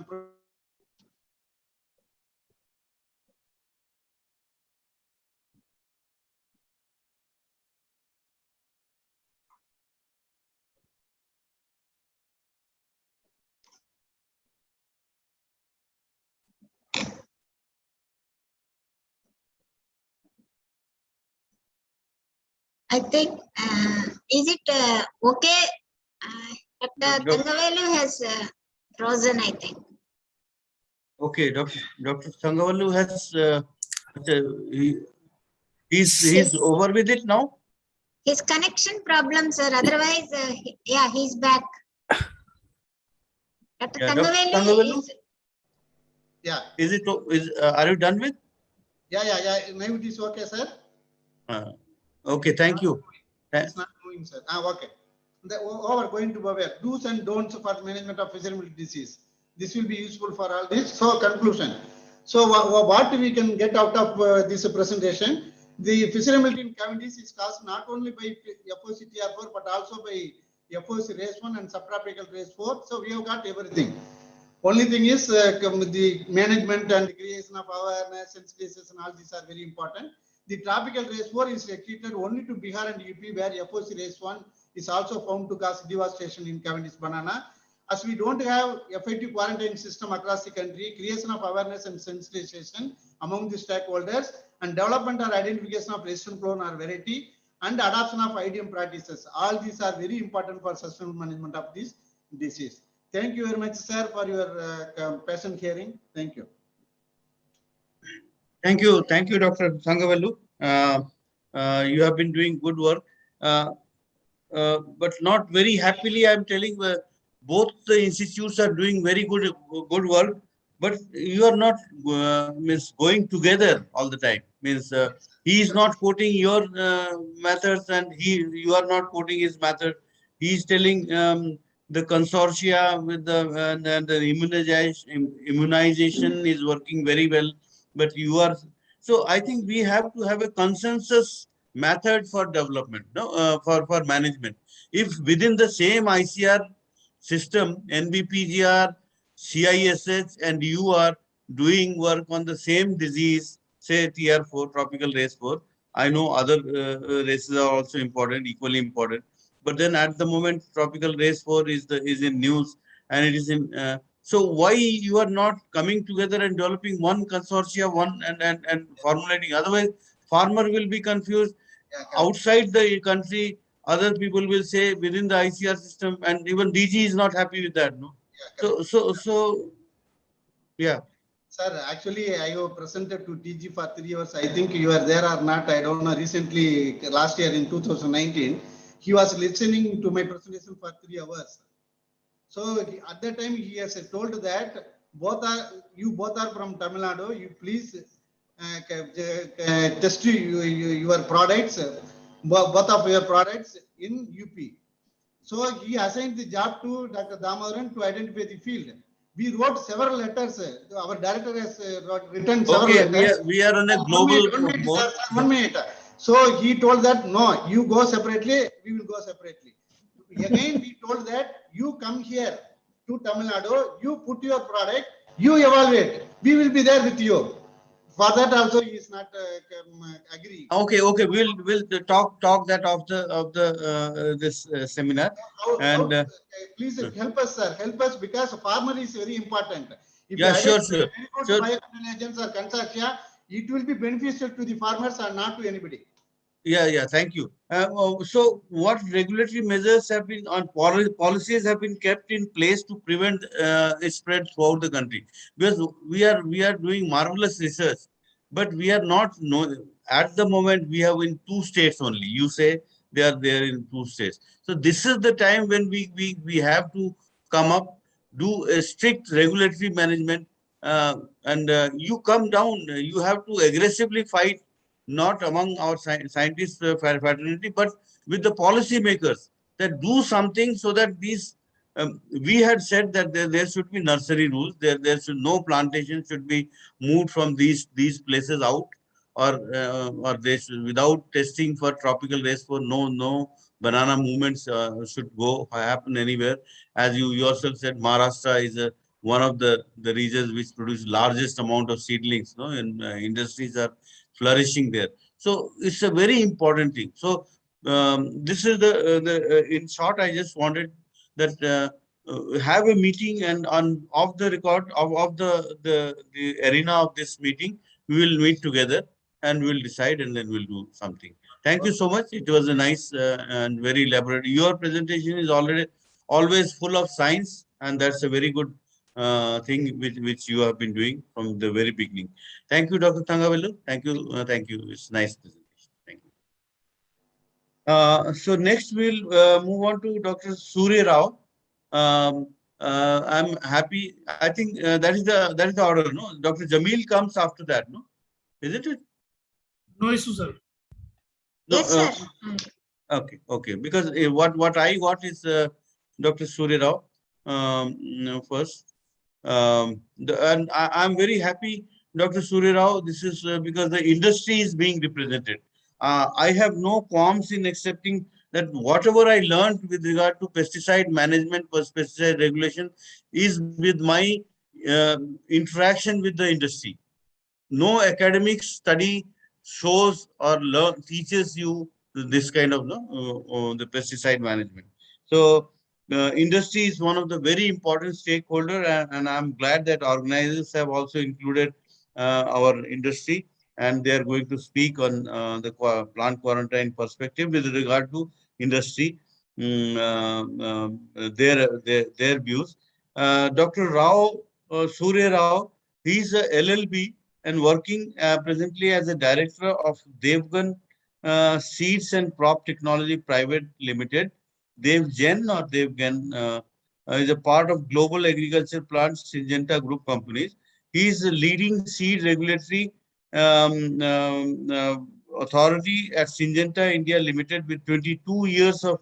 Speaker 2: I think, is it okay? Dr.
Speaker 7: Doc-
Speaker 2: Tangavelu has frozen, I think.
Speaker 7: Okay, Dr. Thangavelu has, he's over with it now?
Speaker 2: His connection problem, sir. Otherwise, yeah, he's back. Dr.
Speaker 7: Yeah, Dr.
Speaker 2: Tangavelu
Speaker 7: Thangavelu?
Speaker 2: is,
Speaker 9: yeah,
Speaker 7: Are you done with?
Speaker 9: yeah. Now it is okay, sir.
Speaker 7: Okay, thank you.
Speaker 9: It's not moving, sir. Okay. Over going to Bhavya, do's and don'ts for management of fissurable disease. This will be useful for all this. So conclusion. So what we can get out of this presentation, the fissurability in cavities is caused not only by FOCTR4 but also by FOC race 1 and subtropical race 4. So we have got everything. Only thing is the management and creation of awareness, sensitization, all these are very important. The tropical race 4 is restricted only to Bihar and UP, where FOC race 1 is also found to cause devastation in Cavendish banana. As we don't have effective quarantine system across the country, creation of awareness and sensitization among the stakeholders and development or identification of resistant clone or variety and adoption of IDM practices. All these are very important for sustainable management of this disease. Thank you very much, sir, for your patient hearing. Thank you.
Speaker 7: Thank you, Dr. Thangavelu. You have been doing good work, but not very happily. I'm telling both the institutes are doing very good work, but you are not means going together all the time. Means he is not quoting your methods, and you are not quoting his method. He is telling the consortia with the immunization is working very well. But you are, so I think we have to have a consensus method for development, no, for management. If within the same ICR system, NBPGR, CISH, and you are doing work on the same disease, say TR4, tropical race 4. I know other races are also important, equally important. But then at the moment, tropical race 4 is in news, and it is in. So why you are not coming together and developing one consortia, and formulating? Otherwise, farmer will be confused. Outside the country, other people will say within the ICR system, and even DG is not happy with that. No. So yeah.
Speaker 9: Sir, actually, I have presented to DG for 3 hours. I think you are there or not. I don't know. Recently, last year in 2019, he was listening to my presentation for 3 hours. So at that time, he has told that both are from Tamil Nadu. You please test your products, both of your products in UP. So he assigned the job to Dr. Damodaran to identify the field. We wrote several letters. Our director has written several letters.
Speaker 7: We are on a global.
Speaker 9: 1 minute. So he told that no, you go separately. We will go separately. Again, we told that you come here to Tamil Nadu, you put your product, you evaluate. We will be there with you. For that also, he is not agreeing.
Speaker 7: Okay. We'll talk that of this seminar.
Speaker 9: Please help us, sir. Help us, because farmer is very important. If
Speaker 7: sure.
Speaker 9: Agents or consortia, it will be beneficial to the farmers and not to anybody.
Speaker 7: Yeah. Thank you. So, what regulatory measures have been on policies have been kept in place to prevent its spread throughout the country? Because we are doing marvelous research, but we are not at the moment. We have in 2 states only. You say they are there in 2 states. So this is the time when we have to come up, do a strict regulatory management, and you come down. You have to aggressively fight not among our scientists fraternity, but with the policy makers, that do something so that these, we had said that there should be nursery rules, there should no plantation should be moved from these places out, or they should, without testing for tropical rainfall, no banana movements should happen anywhere. As you yourself said, Maharashtra is one of the regions which produce largest amount of seedlings, no, and industries are flourishing there. So it's a very important thing. So this is in short, I just wanted that have a meeting, and off the record of the arena of this meeting, we will meet together and we'll decide, and then we'll do something. Thank you so much. It was a nice and very elaborate. Your presentation is always full of science, and that's a very good thing which you have been doing from the very beginning. Thank you, Dr. Thangavellu. Thank you. Thank you. It's nice presentation. Thank you. So next we'll move on to Dr. Surya Rao. I'm happy. I think that is the order, no? Dr. Jamil comes after that, no? Isn't it?
Speaker 10: No issue, sir.
Speaker 7: No,
Speaker 2: Yes, sir.
Speaker 7: okay. Because what I got is Dr. Surya Rao first. And I'm very happy, Dr. Surya Rao. This is because the industry is being represented. I have no qualms in accepting that whatever I learned with regard to pesticide management, pesticide regulation, is with my interaction with the industry. No academic study shows or teaches you this kind of the pesticide management. So industry is one of the very important stakeholder, and I'm glad that organizers have also included our industry, and they are going to speak on the plant quarantine perspective with regard to industry, their views. Dr. Rao, Surya Rao, he is a LLB and working presently as a director of Devgan Seeds and Crop Technology Private Limited. Devgan is a part of Global Agriculture Plants Syngenta Group companies. He is a leading seed regulatory authority at Syngenta India Limited with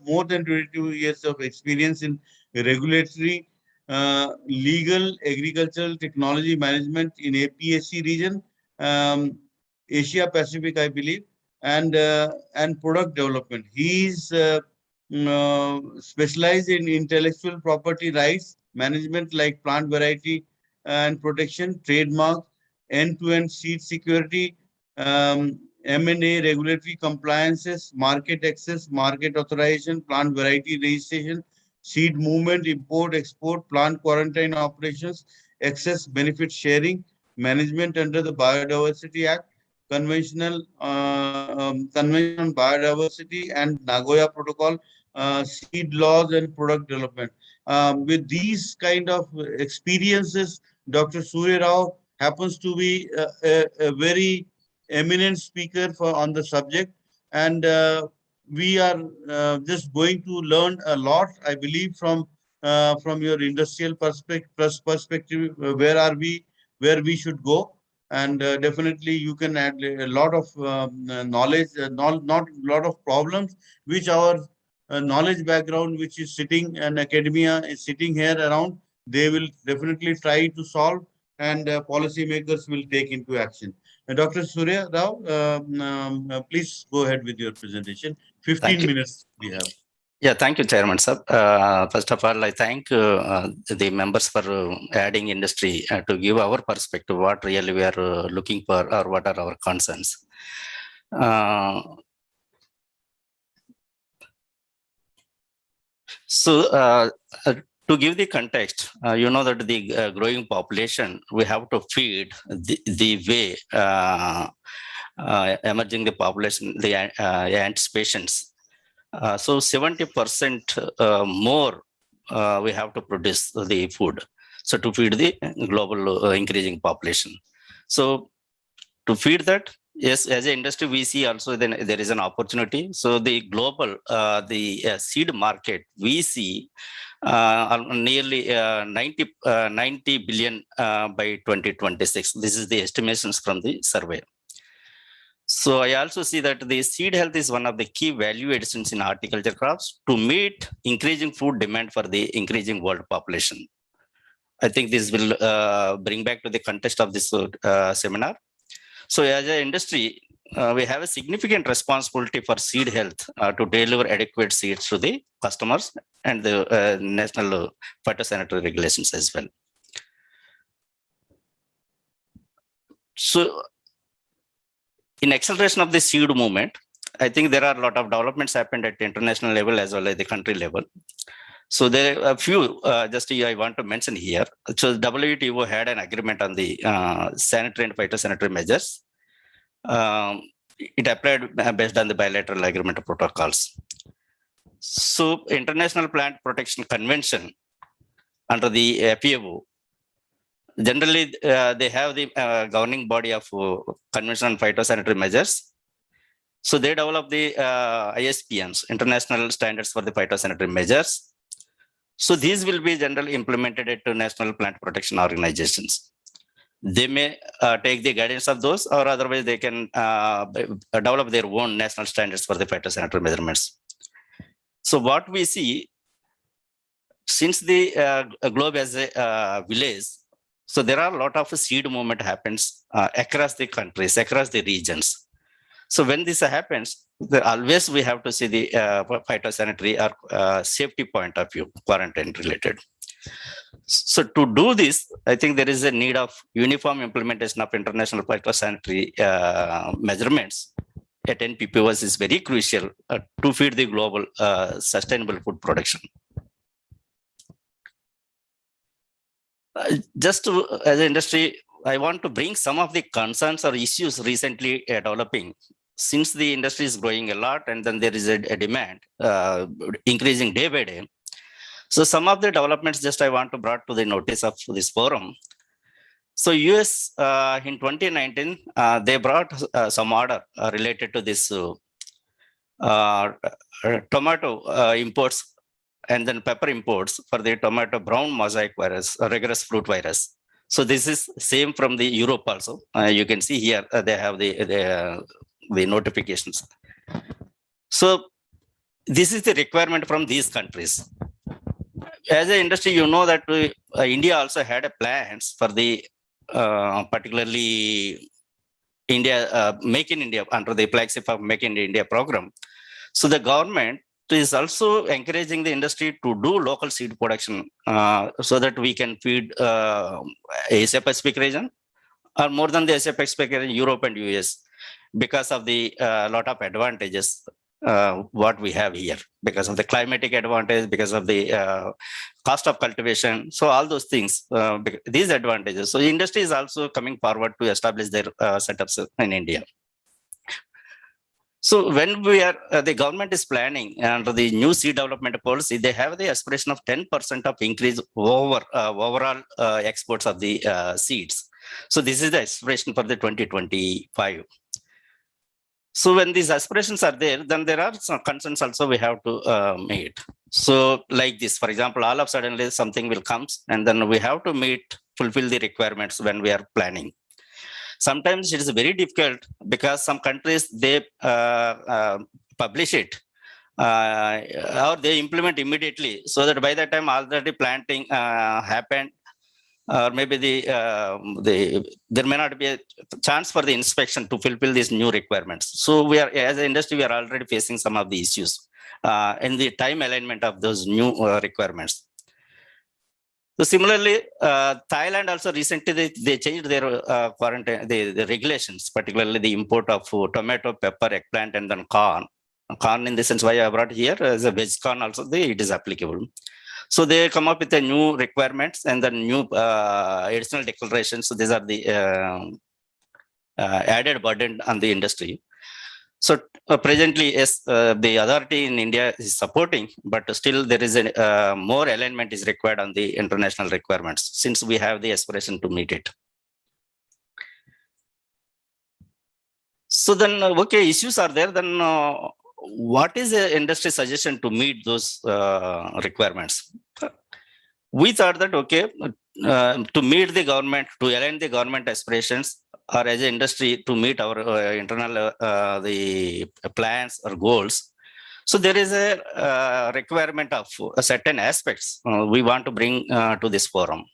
Speaker 7: more than 22 years of experience in regulatory, legal, agricultural technology management in APAC region, Asia Pacific, I believe, and product development. He is specialized in intellectual property rights management, like plant variety and protection, trademark, end-to-end seed security, M&A, regulatory compliances, market access, market authorization, plant variety registration, seed movement, import, export, plant quarantine operations, access benefit sharing, management under the Biodiversity Act, Convention on Biodiversity and Nagoya Protocol, seed laws and product development. With these kind of experiences, Dr. Surya Rao happens to be a very eminent speaker on the subject, and we are just going to learn a lot, I believe, from your industrial perspective. Where we should go, and definitely you can add a lot of knowledge, not a lot of problems which our knowledge background, which is sitting, and academia is sitting here around, they will definitely try to solve, and policymakers will take into action. Dr. Surya Rao, please go ahead with your presentation. 15 minutes we have.
Speaker 3: Yeah, thank you, Chairman sir. First of all, I thank the members for adding industry to give our perspective, what really we are looking for, or what are our concerns. To give the context, you know that the growing population, we have to feed the way emerging the population, the anticipations. So 70% more we have to produce the food. So to feed the global increasing population. So to feed that, yes, as an industry, we see also then there is an opportunity. So the global, the seed market, we see nearly 90 billion by 2026. This is the estimations from the survey. So I also see that the seed health is one of the key value additions in horticulture crops to meet increasing food demand for the increasing world population. I think this will bring back to the context of this seminar. So as an industry, we have a significant responsibility for seed health to deliver adequate seeds to the customers and the national phytosanitary regulations as well. So in acceleration of the seed movement, I think there are a lot of developments happened at the international level as well as the country level. So there are a few, just I want to mention here. So WTO had an agreement on the sanitary and phytosanitary measures. It applied based on the bilateral agreement protocols. So International Plant Protection Convention under the FAO, generally they have the governing body of Convention on Phytosanitary Measures. So they develop the ISPMs, International Standards for the Phytosanitary Measures. So these will be generally implemented at national plant protection organizations. They may take the guidance of those, or otherwise they can develop their own national standards for the phytosanitary measurements. So what we see, since the globe as a village, so there are a lot of seed movement happens across the countries, across the regions. So when this happens, always we have to see the phytosanitary or safety point of view, quarantine related. So to do this, I think there is a need of uniform implementation of international phytosanitary measurements at NPPOs is very crucial to feed the global sustainable food production. Just to, as an industry, I want to bring some of the concerns or issues recently developing. Since the industry is growing a lot and then there is a demand increasing day by day. So some of the developments just I want to bring to the notice of this forum. So US in 2019, they brought some order related to this tomato imports and then pepper imports for the tomato brown mosaic virus, rigorous fruit virus. So this is same from the Europe also. You can see here they have the notifications. So this is the requirement from these countries. As an industry, you know that India also had a plans for the particularly India, Make in India, under the flagship of Make in India program. So the government is also encouraging the industry to do local seed production so that we can feed Asia Pacific region or more than the Asia Pacific region, Europe and US, because of the lot of advantages what we have here, because of the climatic advantage, because of the cost of cultivation. So all those things, these advantages. So industry is also coming forward to establish their setups in India. So when we are, the government is planning under the new seed development policy, they have the aspiration of 10% of increase over overall exports of the seeds. So this is the aspiration for the 2025. So when these aspirations are there, then there are some concerns also we have to meet. So like this, for example, all of a sudden something will come and then we have to fulfill the requirements when we are planning. Sometimes it is very difficult because some countries, they publish it or they implement immediately, so that by the time already planting happened, or maybe there may not be a chance for the inspection to fulfill these new requirements. So we are, as an industry, we are already facing some of the issues in the time alignment of those new requirements. So similarly, Thailand also recently they changed their quarantine the regulations, particularly the import of tomato, pepper, eggplant, and then corn. Corn in the sense why I brought here as a veg corn also it is applicable. So they come up with the new requirements and the new additional declarations. So these are the added burden on the industry. So presently, yes, the authority in India is supporting, but still there is a more alignment is required on the international requirements since we have the aspiration to meet it. So then, okay, issues are there. Then what is the industry suggestion to meet those requirements? We thought that, okay, to meet the government, to align the government aspirations, or as an industry to meet our internal the plans or goals. So there is a requirement of certain aspects we want to bring to this forum.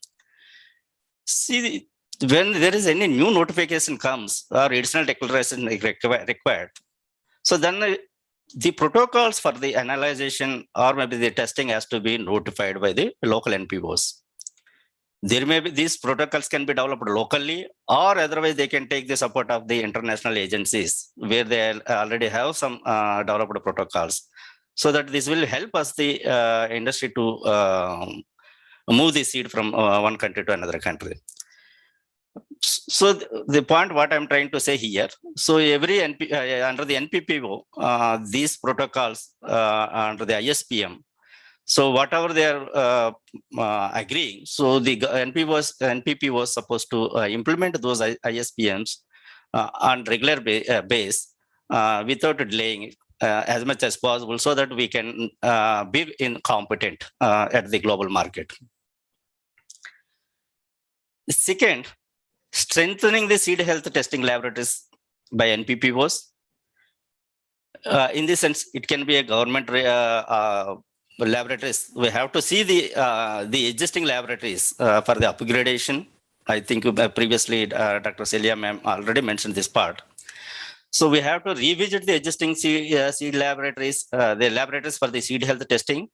Speaker 3: See, when there is any new notification comes or additional declaration required, so then the protocols for the analyzation or maybe the testing has to be notified by the local NPOs. There may be these protocols can be developed locally, or otherwise they can take the support of the international agencies where they already have some developed protocols. So that this will help us the industry to move the seed from one country to another country. So the point what I'm trying to say here, so every under the NPPO, these protocols under the ISPM, so whatever they are agreeing, so the NPP was supposed to implement those ISPMs on regular base without delaying as much as possible, so that we can be competent at the global market. Second, strengthening the seed health testing laboratories by NPPOs. In this sense, it can be a government laboratories. We have to see the existing laboratories for the upgradation. I think previously Dr. Celia ma'am already mentioned this part. So we have to revisit the existing seed laboratories, the laboratories for the seed health testing,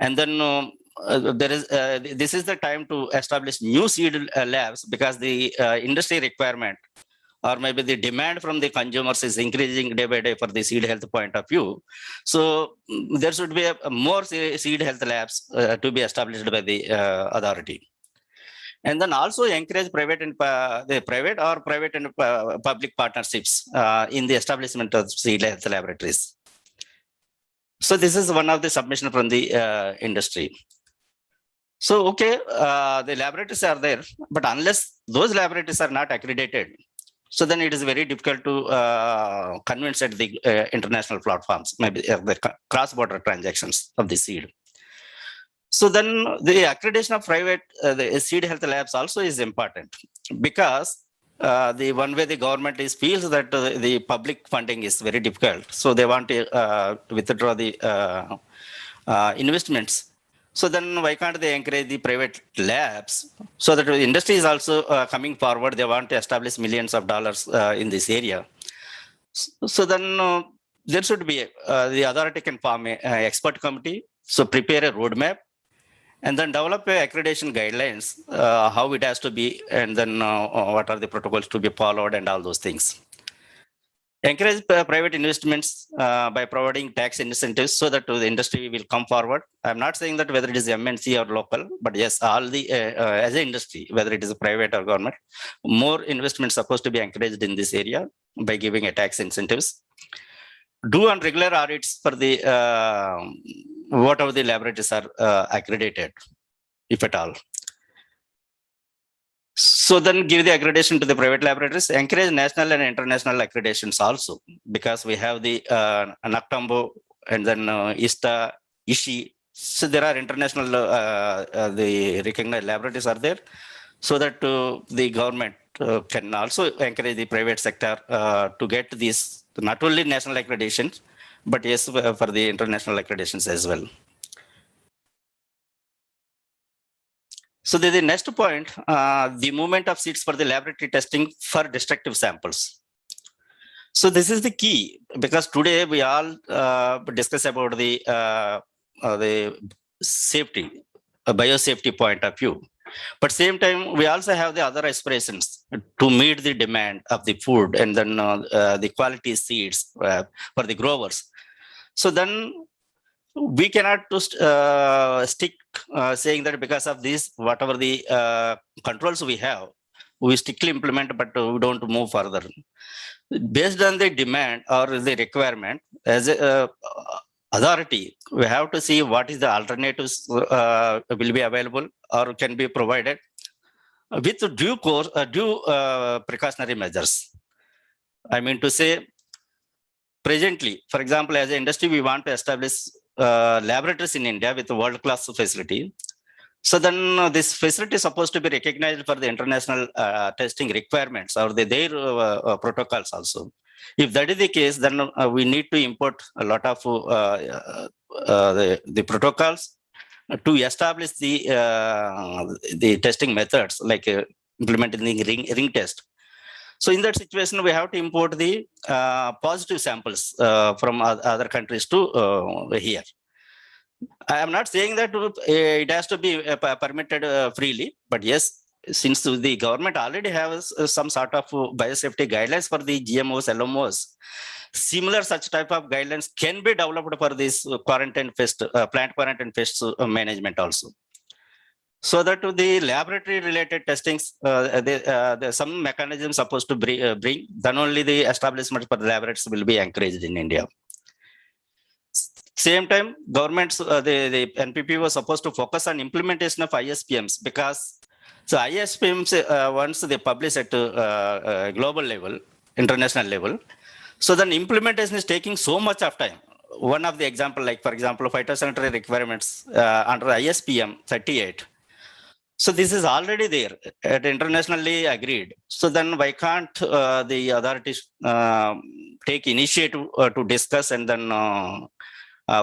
Speaker 3: and then this is the time to establish new seed labs, because the industry requirement or maybe the demand from the consumers is increasing day by day for the seed health point of view. So there should be more seed health labs to be established by the authority. And then also encourage private and public partnerships in the establishment of seed health laboratories. So this is one of the submission from the industry. So, okay, the laboratories are there, but unless those laboratories are not accredited, so then it is very difficult to convince at the international platforms, maybe the cross-border transactions of the seed. So then the accreditation of private the seed health labs also is important, because the one way the government feels that the public funding is very difficult, so they want to withdraw the investments. So then why can't they encourage the private labs, so that the industry is also coming forward? They want to establish millions of dollars in this area. So then there should be the authority can form an expert committee, so prepare a roadmap, and then develop a accreditation guidelines, how it has to be, and then what are the protocols to be followed and all those things. Encourage private investments by providing tax incentives, so that the industry will come forward. I'm not saying that whether it is MNC or local, but yes, all the as an industry, whether it is a private or government, more investments supposed to be encouraged in this area by giving a tax incentives. Do on regular audits for the whatever the laboratories are accredited, if at all. So then give the accreditation to the private laboratories, encourage national and international accreditations also, because we have the NACTAMBO and then ISTA, ISHI. So there are international, the recognized laboratories are there, so that the government can also encourage the private sector to get these, not only national accreditations, but yes, for the international accreditations as well. So the next point, the movement of seeds for the laboratory testing for destructive samples. So this is the key, because today we all discuss about the safety, biosafety point of view. But same time, we also have the other aspirations to meet the demand of the food, and then the quality seeds for the growers. So then we cannot stick saying that because of this, whatever the controls we have, we strictly implement, but we don't move further. Based on the demand or the requirement, as a authority, we have to see what is the alternatives will be available or can be provided with due precautionary measures. I mean to say, presently, for example, as an industry, we want to establish laboratories in India with a world-class facility. So then this facility is supposed to be recognized for the international testing requirements or their protocols also. If that is the case, then we need to import a lot of the protocols to establish the testing methods, like implementing the ring test. So in that situation, we have to import the positive samples from other countries to here. I am not saying that it has to be permitted freely, but yes, since the government already has some sort of biosafety guidelines for the GMOs, LMOs, similar such type of guidelines can be developed for this quarantine pest, plant quarantine pest management also. So that to the laboratory related testings, there's some mechanism supposed to bring, then only the establishment for the laboratories will be encouraged in India. Same time, governments, the NPP was supposed to focus on implementation of ISPMs, because so ISPMs, once they publish at global level, international level, so then implementation is taking so much of time. One of the example, like for example, phytosanitary requirements under ISPM 38. So this is already there, internationally agreed. So then why can't the authorities take initiative to discuss and then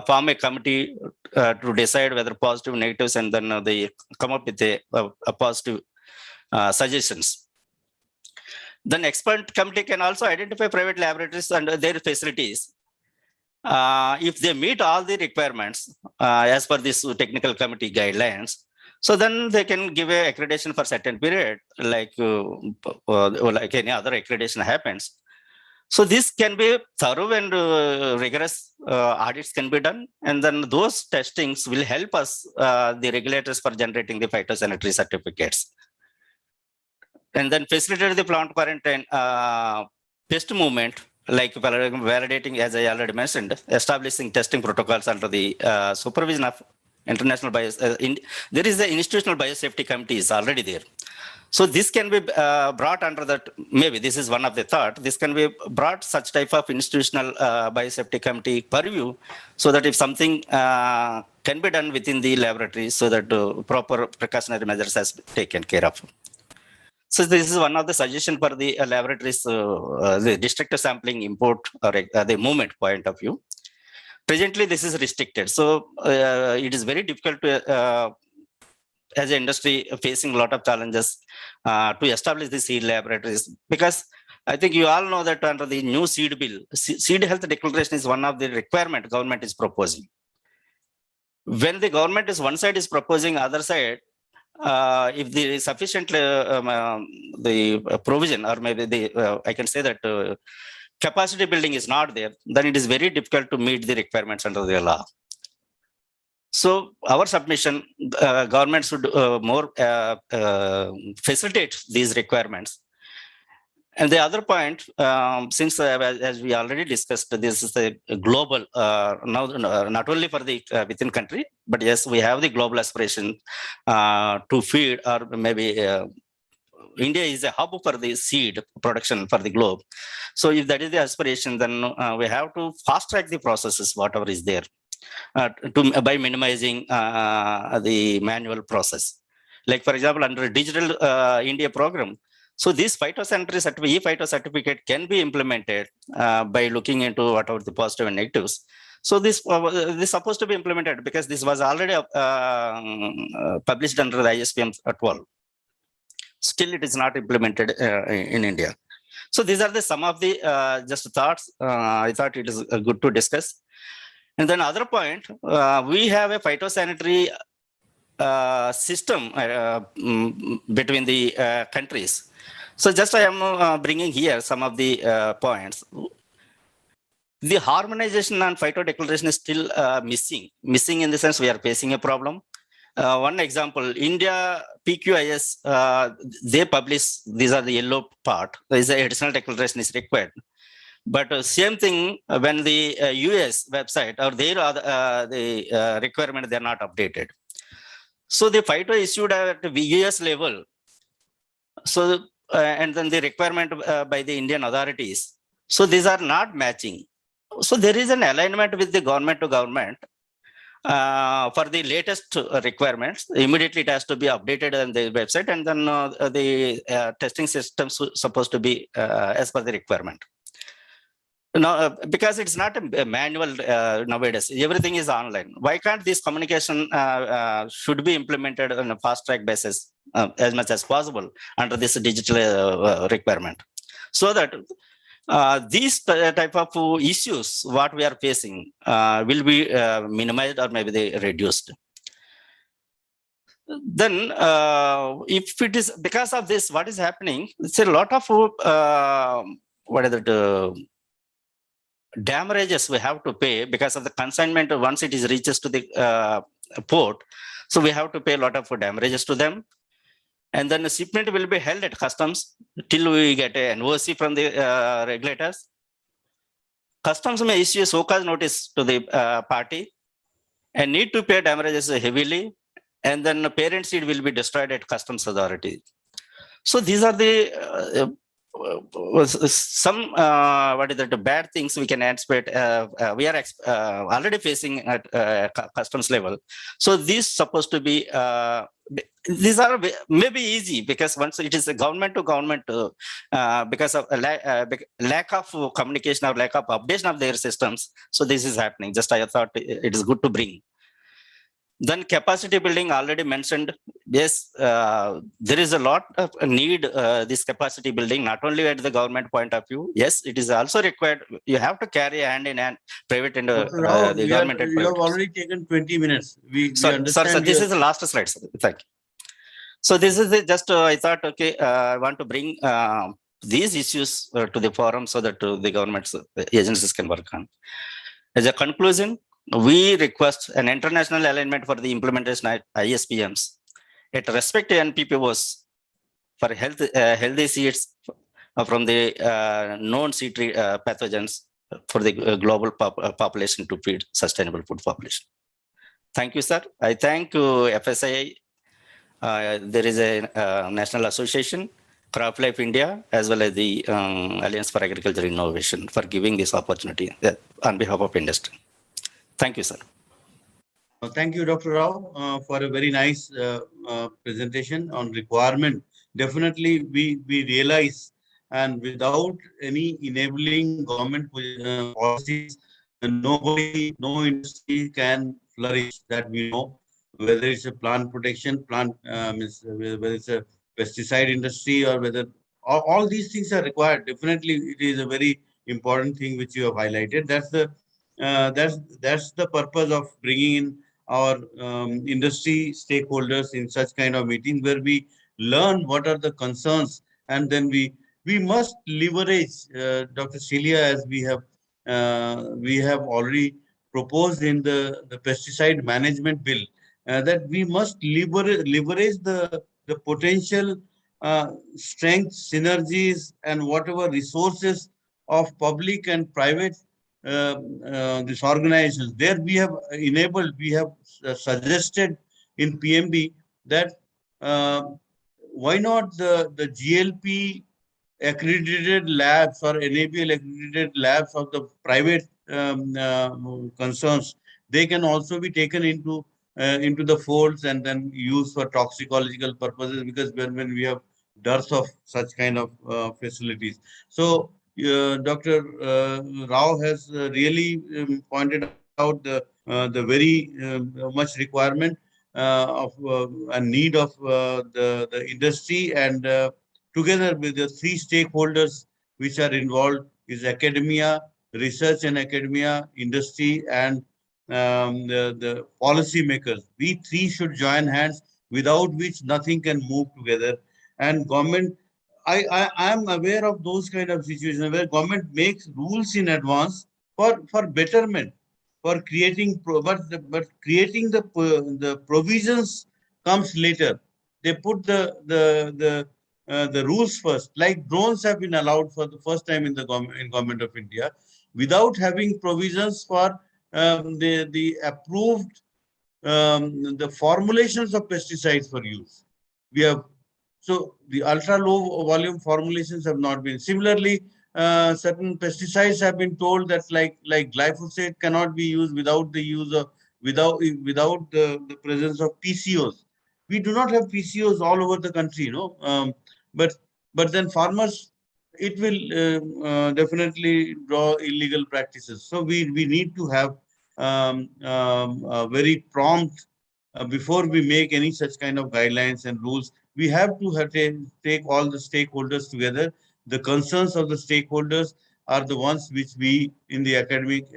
Speaker 3: form a committee to decide whether positive, negatives, and then they come up with a positive suggestions. Then expert committee can also identify private laboratories and their facilities. If they meet all the requirements as per this technical committee guidelines, so then they can give a accreditation for certain period, like any other accreditation happens. So this can be thorough and rigorous audits can be done, and then those testings will help us, the regulators, for generating the phytosanitary certificates. And then facilitate the plant quarantine pest movement, like validating, as I already mentioned, establishing testing protocols under the supervision of international there is the institutional biosafety committee is already there. So this can be brought under that, maybe this is one of the thought, this can be brought such type of institutional biosafety committee purview, so that if something can be done within the laboratory, so that proper precautionary measures has taken care of. So this is one of the suggestion for the laboratories, the district sampling import or the movement point of view. Presently, this is restricted. So it is very difficult to, as an industry, facing a lot of challenges to establish the seed laboratories, because I think you all know that under the new seed bill, seed health declaration is one of the requirement government is proposing. When the government is one side is proposing, other side, if the sufficient the provision, or maybe the I can say that capacity building is not there, then it is very difficult to meet the requirements under the law. So our submission, government should more facilitate these requirements. And the other point, since as we already discussed, this is a global, now not only for the within country, but yes, we have the global aspiration to feed, or maybe India is a hub for the seed production for the globe. So if that is the aspiration, then we have to fast track the processes, whatever is there, by minimizing the manual process. Like for example, under Digital India program, so this phytosanitary e-phyto certificate can be implemented by looking into whatever the positive and negatives. So this is supposed to be implemented, because this was already published under the ISPM 12. Still, it is not implemented in India. So these are the some of the just thoughts. I thought it is good to discuss. And then other point, we have a phytosanitary system between the countries. So just I am bringing here some of the points. The harmonization on phyto declaration is still missing in the sense we are facing a problem. One example, India PQIS, they publish, these are the yellow part, there is an additional declaration is required. But same thing when the US website or their the requirement, they are not updated. So the phyto issued at the US level. So and then the requirement by the Indian authorities. So these are not matching. So there is an alignment with the government to government. For the latest requirements, immediately it has to be updated on the website, and then the testing systems supposed to be as per the requirement. Now, because it's not a manual nowadays, everything is online. Why can't this communication should be implemented on a fast track basis as much as possible under this digital requirement, so that these type of issues what we are facing will be minimized or maybe they reduced. Then if it is because of this, what is happening, it's a lot of what is it, damages we have to pay because of the consignment once it is reaches to the port. So we have to pay a lot of damages to them. And then the shipment will be held at customs till we get a NOC from the regulators. Customs may issue a so-called notice to the party and need to pay damages heavily, and then the parent seed will be destroyed at customs authority. So these are the some what is that, bad things we can anticipate. We are already facing at customs level. So these supposed to be these are maybe easy because once it is a government to government, because of lack of communication or lack of updation of their systems. So this is happening. Just I thought it is good to bring. Then capacity building already mentioned. Yes, there is a lot of need this capacity building, not only at the government point of view. Yes, it is also required. You have to carry hand in hand private and
Speaker 7: Rao,
Speaker 3: the government.
Speaker 7: you have already taken 20 minutes. We
Speaker 3: Sorry,
Speaker 7: understand.
Speaker 3: sir, this is the last slide. Sir. Thank you. So this is just I thought, okay, I want to bring these issues to the forum so that the government's agencies can work on. As a conclusion, we request an international alignment for the implementation of ISPMs at respect to NPPOs for healthy seeds from the known seed pathogens for the global population to feed sustainable food population. Thank you, sir. I thank FSI. There is a national association, CropLife India, as well as the Alliance for Agricultural Innovation for giving this opportunity on behalf of industry. Thank you, sir.
Speaker 7: Thank you, Dr. Rao, for a very nice presentation on requirement. Definitely, we realize, and without any enabling government policies, nobody, no industry can flourish. That we know, whether it's a plant protection, whether it's a pesticide industry, or whether all these things are required. Definitely, it is a very important thing which you have highlighted. That's the purpose of bringing in our industry stakeholders in such kind of meeting, where we learn what are the concerns, and then we must leverage, Dr. Celia, as we have already proposed in the pesticide management bill, that we must leverage the potential strengths, synergies, and whatever resources of public and private these organizations. There we have enabled, we have suggested in PMB that why not the GLP accredited labs or NABL accredited labs of the private concerns, they can also be taken into the folds and then used for toxicological purposes, because when we have dearth of such kind of facilities. So Dr. Rao has really pointed out the very much requirement of a need of the industry, and together with the three stakeholders which are involved is academia, research and academia, industry, and the policy makers. We three should join hands, without which nothing can move together. And government, I am aware of those kind of situations where government makes rules in advance for betterment, for creating, but creating the provisions comes later. They put the rules first. Like drones have been allowed for the first time in the government of India, without having provisions for the approved the formulations of pesticides for use. We have, so the ultra low volume formulations have not been. Similarly, certain pesticides have been told that like glyphosate cannot be used without the use of without the presence of PCOs. We do not have PCOs all over the country, you know, but then farmers, it will definitely draw illegal practices. So we need to have very prompt before we make any such kind of guidelines and rules. We have to take all the stakeholders together. The concerns of the stakeholders are the ones which we in the academic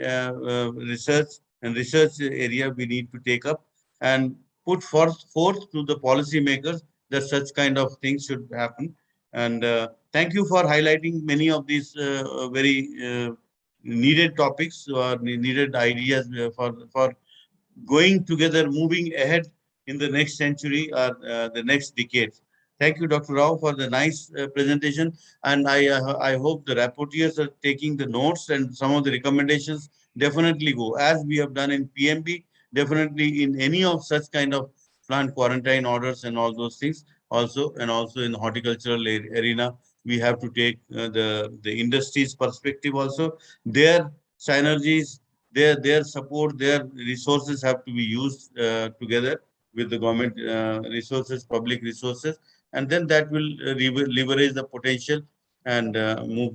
Speaker 7: research area we need to take up and put forth to the policymakers that such kind of things should happen. And thank you for highlighting many of these very needed topics or needed ideas for going together, moving ahead in the next century or the next decade. Thank you, Dr. Rao, for the nice presentation. And I hope the rapporteurs are taking the notes and some of the recommendations definitely go, as we have done in PMB, definitely in any of such kind of plant quarantine orders and all those things also, and also in the horticultural arena, we have to take the industry's perspective also. Their synergies, their support, their resources have to be used together with the government resources, public resources, and then that will leverage the potential and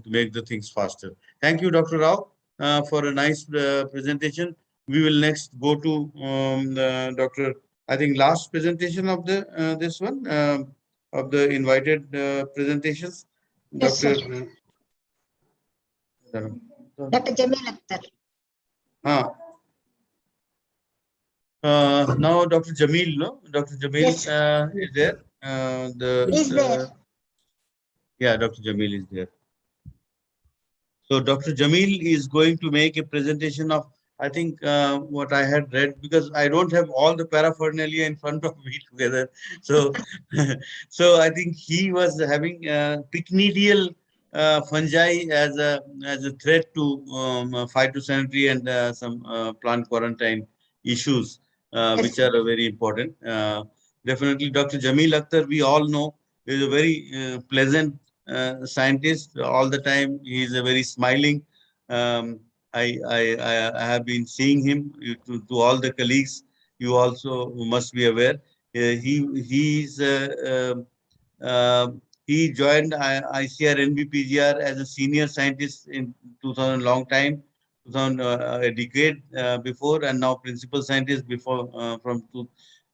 Speaker 7: make the things faster. Thank you, Dr. Rao, for a nice presentation. We will next go to Dr. I think last presentation of the this one of the invited presentations.
Speaker 2: Yes,
Speaker 7: Dr.
Speaker 2: sir. Dr. Jamil Akhtar.
Speaker 7: Now Dr. Jamil, no? Dr. Jamil
Speaker 2: Yes.
Speaker 7: is there.
Speaker 2: He's there.
Speaker 7: Yeah, Dr. Jamil is there. So Dr. Jamil is going to make a presentation of, I think, what I had read, because I don't have all the paraphernalia in front of me together. So, so I think he was having pycnidial fungi as a threat to phytosanitary and some plant quarantine issues, which are very important. Definitely, Dr. Jamil Akhtar, we all know, is a very pleasant scientist all the time. He is a very smiling. I have been seeing him to all the colleagues. You also must be aware. He joined ICR NBPGR as a senior scientist in 2000, long time, 2000, a decade before, and now principal scientist before from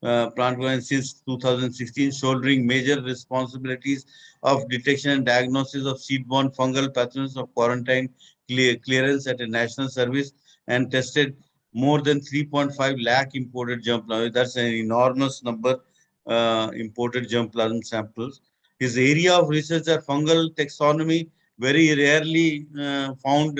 Speaker 7: plant governance since 2016, shouldering major responsibilities of detection and diagnosis of seed-borne fungal pathogens of quarantine clearance at a national service, and tested more than 3.5 lakh imported germplasm. That's an enormous number, imported germplasm samples. His area of research are fungal taxonomy, very rarely found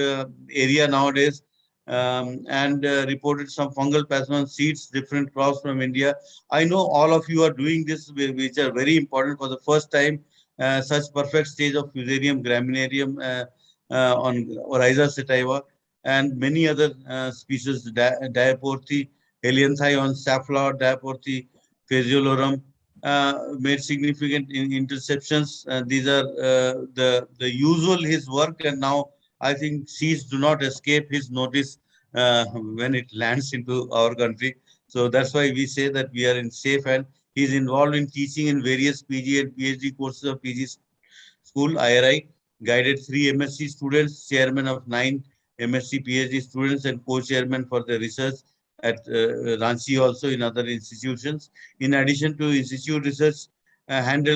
Speaker 7: area nowadays, and reported some fungal pathogen seeds, different crops from India. I know all of you are doing this, which are very important. For the first time, such perfect stage of Fusarium graminearium on Oryza sativa, and many other species, Diaporthi, Helianthai on safflower, Diaporthi phaseolorum, made significant interceptions. These are the usual his work, and now I think seeds do not escape his notice when it lands into our country. So that's why we say that we are in safe hand. He is involved in teaching in various PG and PhD courses of PG school, IRI, guided 3 MSc students, chairman of 9 MSc PhD students, and co-chairman for the research at Ranchi, also in other institutions. In addition to institute research, and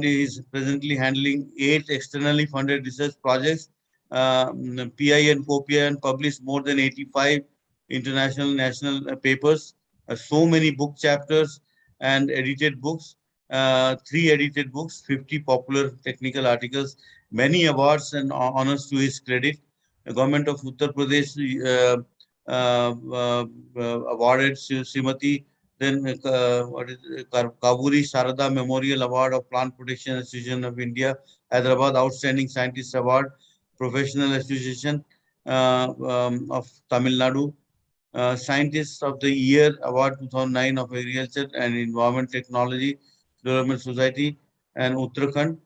Speaker 7: is presently handling 8 externally funded research projects. PI and co-PI, and published more than 85 international national papers, so many book chapters and edited books, 3 edited books, 50 popular technical articles, many awards and honors to his credit. The government of Uttar Pradesh awarded Srimati, then what is Kavuri Sharada Memorial Award of Plant Protection Association of India, Hyderabad Outstanding Scientist Award, Professional Association of Tamil Nadu, Scientist of the Year Award 2009 of Agriculture and Environment Technology Development Society, and Uttarakhand,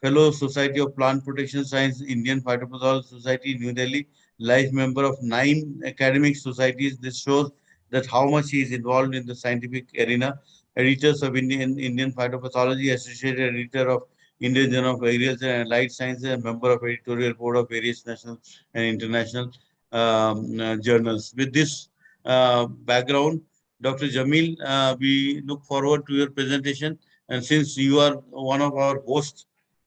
Speaker 7: Fellow Society of Plant Protection Science, Indian Phytopathology Society, New Delhi, life member of 9 academic societies. This shows that how much he is involved in the scientific arena. Editors of Indian Phytopathology, Associate Editor of Indian Journal of Agriculture and Allied Sciences, and member of editorial board of various national and international journals. With this background, Dr. Jamil, we look forward to your presentation. And since you are one of our hosts,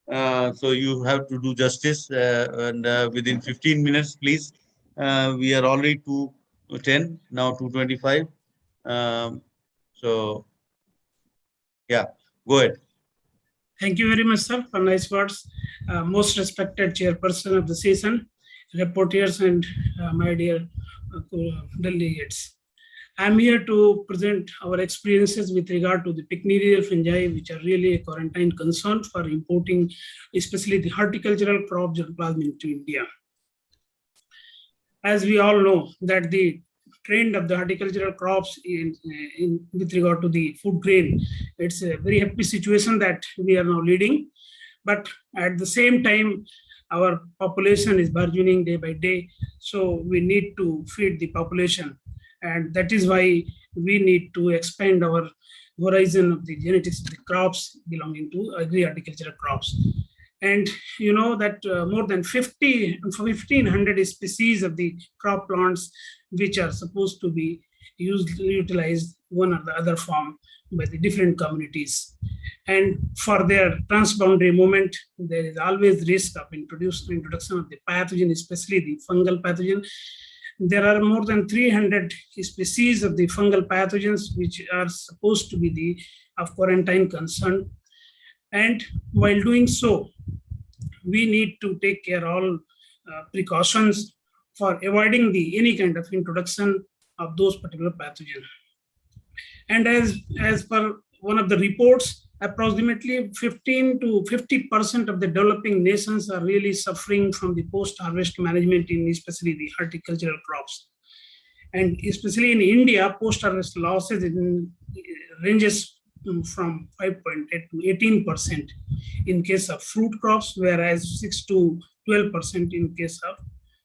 Speaker 7: so you have to do justice and within 15 minutes, please. We are already 2:10, now 2:25. So, yeah, go ahead.
Speaker 10: Thank you very much, sir, for nice words. Most respected chairperson of the session, reporters, and my dear delegates. I'm here to present our experiences with regard to the pycnidal fungi, which are really a quarantine concern for importing, especially the horticultural crop germplasm into India. As we all know that the trend of the horticultural crops with regard to the food grain, it's a very happy situation that we are now leading. But at the same time, our population is burgeoning day by day. So we need to feed the population. And that is why we need to expand our horizon of the genetics of the crops belonging to agri-horticultural crops. And you know that more than 1,500 species of the crop plants which are supposed to be utilized one or the other form by the different communities. And for their transboundary movement, there is always risk of introduction of the pathogen, especially the fungal pathogen. There are more than 300 species of the fungal pathogens which are supposed to be of quarantine concern. And while doing so, we need to take care all precautions for avoiding any kind of introduction of those particular pathogens. And as per one of the reports, approximately 15 to 50% of the developing nations are really suffering from the post-harvest management in especially the horticultural crops. And especially in India, post-harvest losses ranges from 5.8 to 18% in case of fruit crops, whereas 6 to 12% in case of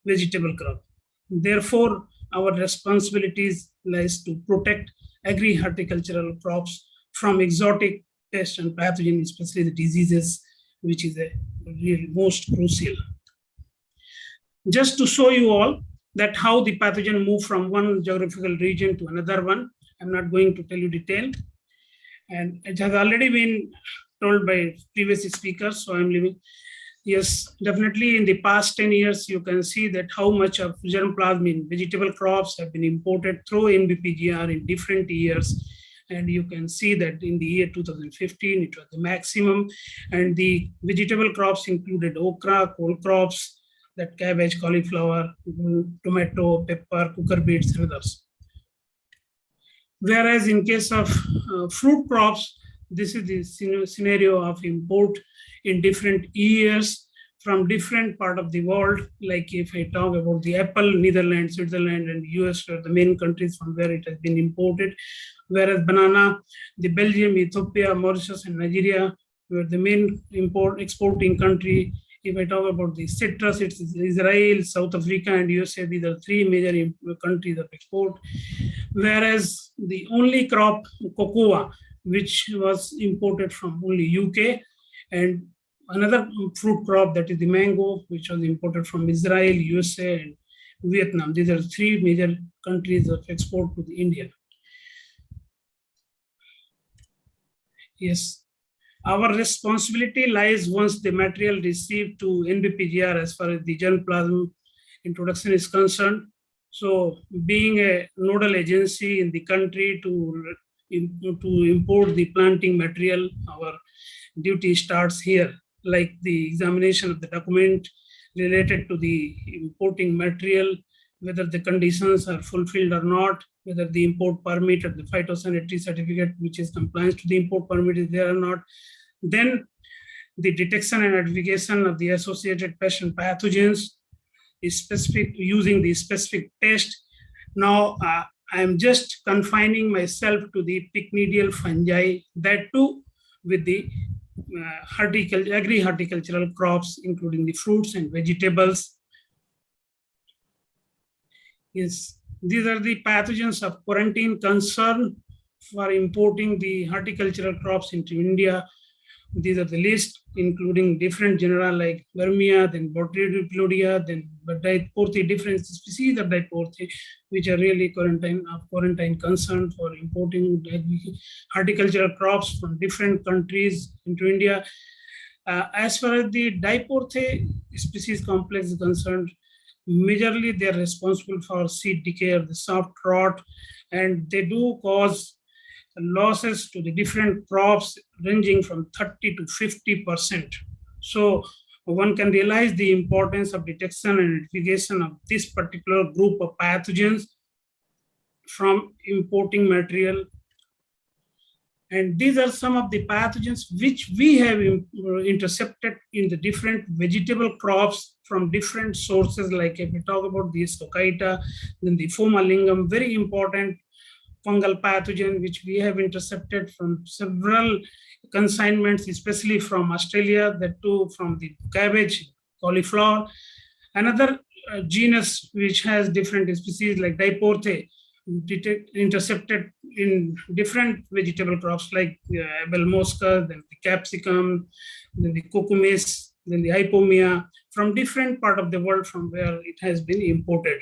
Speaker 10: vegetable crop. Therefore, our responsibilities lies to protect agri-horticultural crops from exotic pests and pathogens, especially the diseases, which is a really most crucial. Just to show you all that how the pathogen move from one geographical region to another one, I'm not going to tell you detail. And it has already been told by previous speakers, so I'm leaving. Yes, definitely in the past 10 years, you can see that how much of germplasm in vegetable crops have been imported through NBPGR in different years. And you can see that in the year 2015, it was the maximum. And the vegetable crops included okra, cole crops, that cabbage, cauliflower, tomato, pepper, cucumber beets, and others. Whereas in case of fruit crops, this is the scenario of import in different years from different part of the world. Like if I talk about the apple, Netherlands, Switzerland, and US are the main countries from where it has been imported. Whereas banana, the Belgium, Ethiopia, Mauritius, and Nigeria were the main exporting country. If I talk about the citrus, it's Israel, South Africa, and USA. These are three major countries of export. Whereas the only crop, cocoa, which was imported from only UK, and another fruit crop, that is the mango, which was imported from Israel, USA, and Vietnam. These are three major countries of export to the India. Yes, our responsibility lies once the material received to NBPGR as far as the germplasm introduction is concerned. So being a nodal agency in the country to import the planting material, our duty starts here, like the examination of the document related to the importing material, whether the conditions are fulfilled or not, whether the import permit or the phytosanitary certificate, which is compliance to the import permit, is there or not. Then the detection and identification of the associated pests and pathogens is specific using the specific test. Now, I am just confining myself to the pycnidal fungi, that too with the agri-horticultural crops, including the fruits and vegetables. Yes, these are the pathogens of quarantine concern for importing the horticultural crops into India. These are the list, including different genera like Vermia, then Botrytis, then Diporthi, different species of Diporthi, which are really quarantine concern for importing horticultural crops from different countries into India. As far as the Diporthi species complex is concerned, majorly they are responsible for seed decay or the soft rot, and they do cause losses to the different crops ranging from 30 to 50%. So one can realize the importance of detection and identification of this particular group of pathogens from importing material. And these are some of the pathogens which we have intercepted in the different vegetable crops from different sources. Like if we talk about the Stochyta, then the Phoma lingam, very important fungal pathogen which we have intercepted from several consignments, especially from Australia, that too from the cabbage, cauliflower. Another genus which has different species like Diporthi, intercepted in different vegetable crops like Abel mosca, then the capsicum, then the cucumis, then the hypomia, from different part of the world from where it has been imported.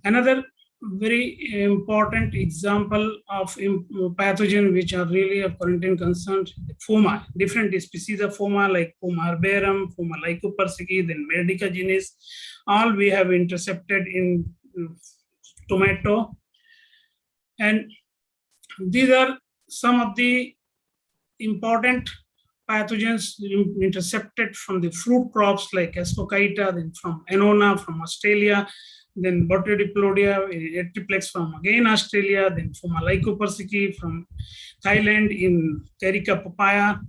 Speaker 10: Another very important example of pathogen which are really of quarantine concern, the Phoma, different species of Phoma like Phoma herbarum, Phoma lycopersicki, then Medica genus, all we have intercepted in tomato. And these are some of the important pathogens intercepted from the fruit crops like Ascochyta, then from Annona from Australia, then Botrytis, Etriplex from again Australia, then Phoma lycopersicki from Thailand in Carica papaya.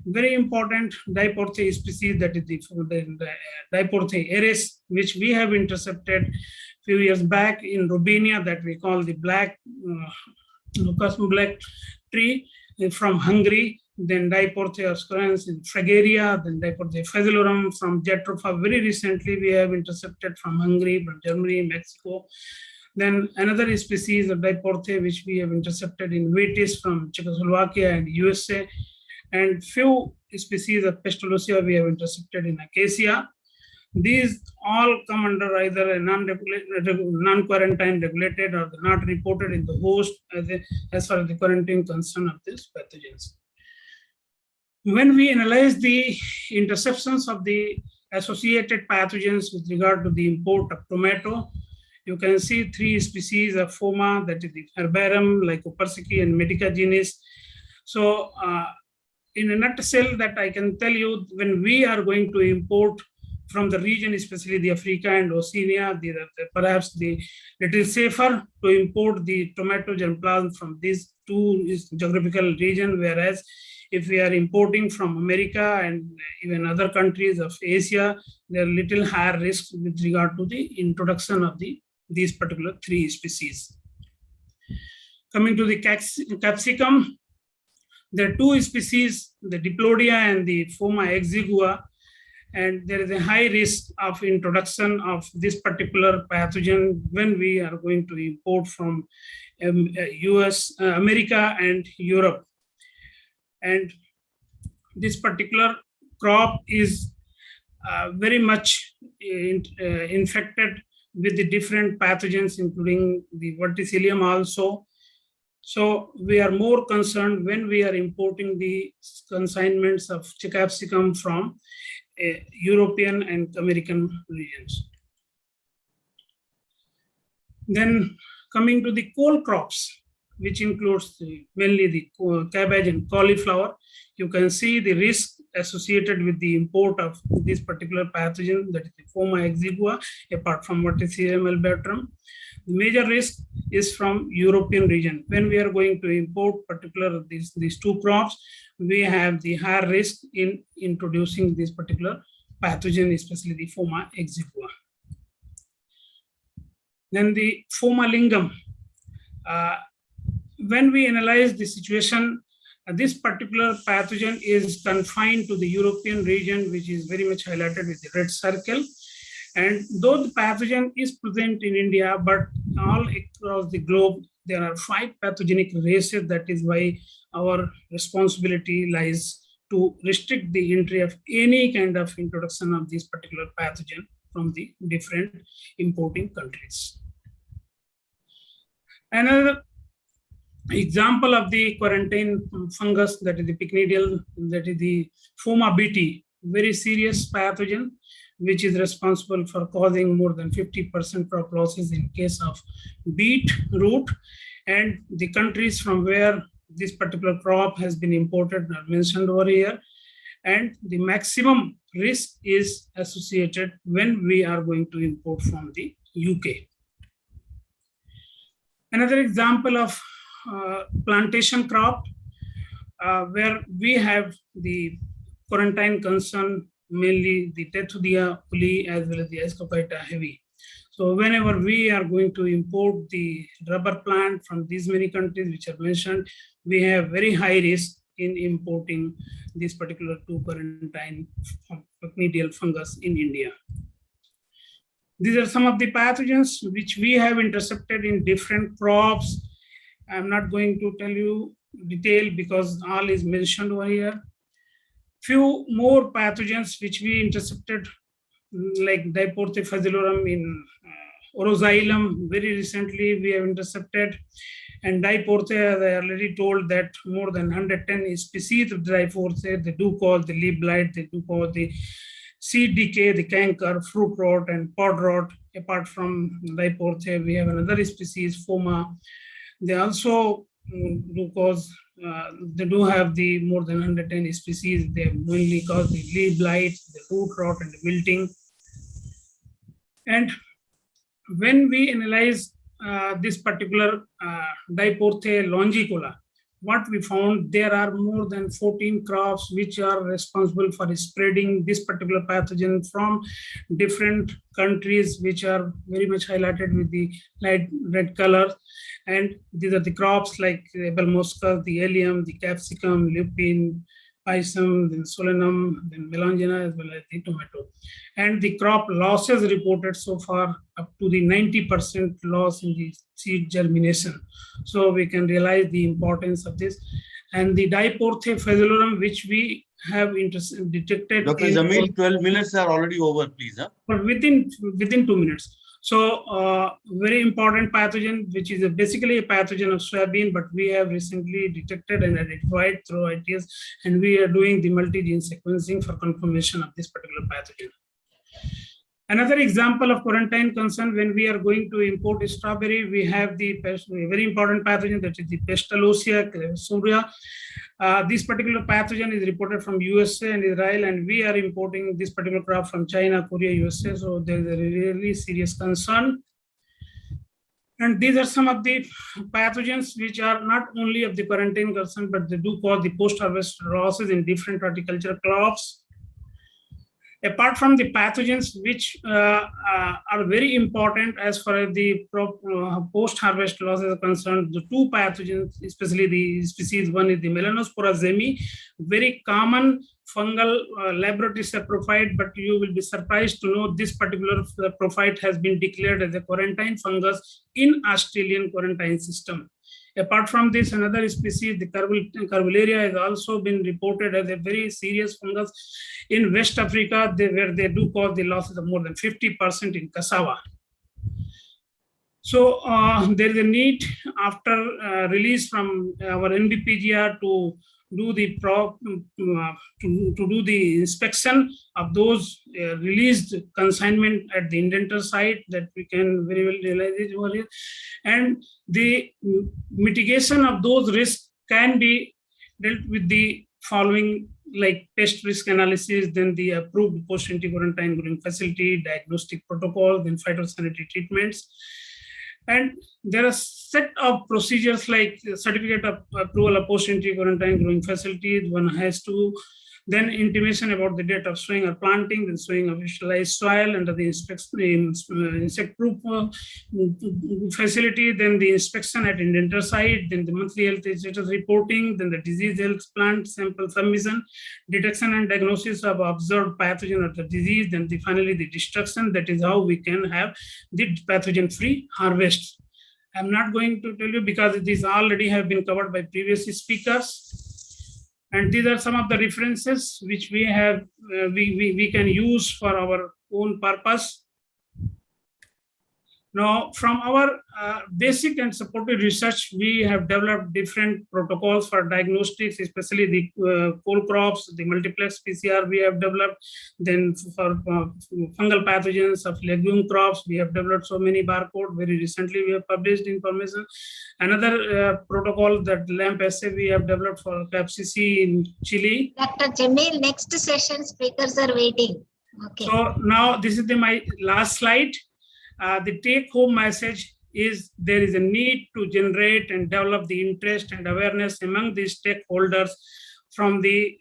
Speaker 10: Very important Diporthi species, that is the Diporthi aries, which we have intercepted few years back in Robinia, that we call the black Lucas black tree from Hungary. Then Diporthi oscurrens in Fragaria, then Diporthi phaselorum from Jatropha. Very recently, we have intercepted from Hungary, from Germany, Mexico. Then another species of Diporthi which we have intercepted in Vitis from Czechoslovakia and USA. And few species of Pestalosia we have intercepted in Acacia. These all come under either a non-quarantine regulated or not reported in the host as far as the quarantine concern of these pathogens. When we analyze the interceptions of the associated pathogens with regard to the import of tomato, you can see 3 species of Phoma, that is the herbarum, lycopersicki, and Medica genus. So in a nutshell, that I can tell you, when we are going to import from the region, especially the Africa and Oceania, perhaps the little safer to import the tomato germplasm from these 2 geographical regions, whereas if we are importing from America and even other countries of Asia, there are little higher risks with regard to the introduction of these particular 3 species. Coming to the capsicum, there are 2 species, the Diplodia and the Phoma exigua, and there is a high risk of introduction of this particular pathogen when we are going to import from America and Europe. And this particular crop is very much infected with the different pathogens, including the verticillium also. So we are more concerned when we are importing the consignments of capsicum from European and American regions. Then coming to the cole crops, which includes mainly the cabbage and cauliflower, you can see the risk associated with the import of this particular pathogen, that is the Phoma exigua, apart from Verticillium albatrum. The major risk is from European region. When we are going to import particular these 2 crops, we have the higher risk in introducing this particular pathogen, especially the Phoma exigua. Then the Phoma lingam. When we analyze the situation, this particular pathogen is confined to the European region, which is very much highlighted with the red circle. And though the pathogen is present in India, but all across the globe, there are 5 pathogenic races. That is why our responsibility lies to restrict the entry of any kind of introduction of this particular pathogen from the different importing countries. Another example of the quarantine fungus, that is the pycnidial, that is the Phoma bt, very serious pathogen, which is responsible for causing more than 50% crop losses in case of beet root. And the countries from where this particular crop has been imported are mentioned over here. And the maximum risk is associated when we are going to import from the UK. Another example of plantation crop, where we have the quarantine concern, mainly the Tethudia uli as well as the Ascophyta heavy. So whenever we are going to import the rubber plant from these many countries which are mentioned, we have very high risk in importing this particular 2 quarantine pycnidial fungus in India. These are some of the pathogens which we have intercepted in different crops. I'm not going to tell you detail because all is mentioned over here. Few more pathogens which we intercepted, like Diporthe falciparum in Oroxylum, very recently we have intercepted. And Diporthe, as I already told, that more than 110 species of Diporthe, they do cause the leaf blight, they do cause the seed decay, the canker, fruit rot, and pod rot. Apart from Diporthe, we have another species, Phoma. They also do cause, they do have the more than 110 species. They mainly cause the leaf blight, the root rot, and the wilting. And when we analyze this particular Diporthe longicola, what we found, there are more than 14 crops which are responsible for spreading this particular pathogen from different countries, which are very much highlighted with the light red color. And these are the crops like apple moschus, the allium, the capsicum, lupin, pisum, then solanum, then melangina, as well as the tomato. And the crop losses reported so far up to the 90% loss in the seed germination. So we can realize the importance of this. And the Diporthe falciparum, which we have detected.
Speaker 7: Dr. Jamil, 12 minutes are already over, please. Huh?
Speaker 10: But within 2 minutes. So very important pathogen, which is basically a pathogen of soybean, but we have recently detected and identified through ITS, and we are doing the multi-gene sequencing for confirmation of this particular pathogen. Another example of quarantine concern, when we are going to import strawberry, we have the very important pathogen, that is the Pestalozziac claviculia. This particular pathogen is reported from USA and Israel, and we are importing this particular crop from China, Korea, USA. So there is a really serious concern. And these are some of the pathogens which are not only of the quarantine concern, but they do cause the post-harvest losses in different horticultural crops. Apart from the pathogens which are very important as far as the post-harvest losses are concerned, the 2 pathogens, especially the species, one is the Melanospora zemi, very common fungal laboratory saprophyte, but you will be surprised to know this particular saprophyte has been declared as a quarantine fungus in Australian quarantine system. Apart from this, another species, the Curvularia, has also been reported as a very serious fungus in West Africa, where they do cause the losses of more than 50% in cassava. So there is a need after release from our NBPGR to do the do the inspection of those released consignment at the indenture site, that we can very well realize it over here. And the mitigation of those risks can be dealt with the following, like pest risk analysis, then the approved post-entry quarantine growing facility, diagnostic protocol, then phytosanitary treatments. And there are set of procedures like certificate of approval of post-entry quarantine growing facilities. One has to then intimation about the date of sowing or planting, then sowing of visualized soil under the insect-proof facility, then the inspection at indenture site, then the monthly health status reporting, then the disease health plant sample submission, detection and diagnosis of observed pathogen or the disease, then finally the destruction. That is how we can have the pathogen-free harvest. I'm not going to tell you because these already have been covered by previous speakers. And these are some of the references which we have, we can use for our own purpose. Now, from our basic and supportive research, we have developed different protocols for diagnostics, especially the coal crops, the multiplex PCR we have developed. Then for fungal pathogens of legume crops, we have developed so many barcode. Very recently, we have published information. Another protocol, that LAMP assay, we have developed for capsicum in Chile.
Speaker 2: Dr. Jamil, next session speakers are waiting. Okay.
Speaker 10: So now this is my last slide. The take-home message is there is a need to generate and develop the interest and awareness among the stakeholders from the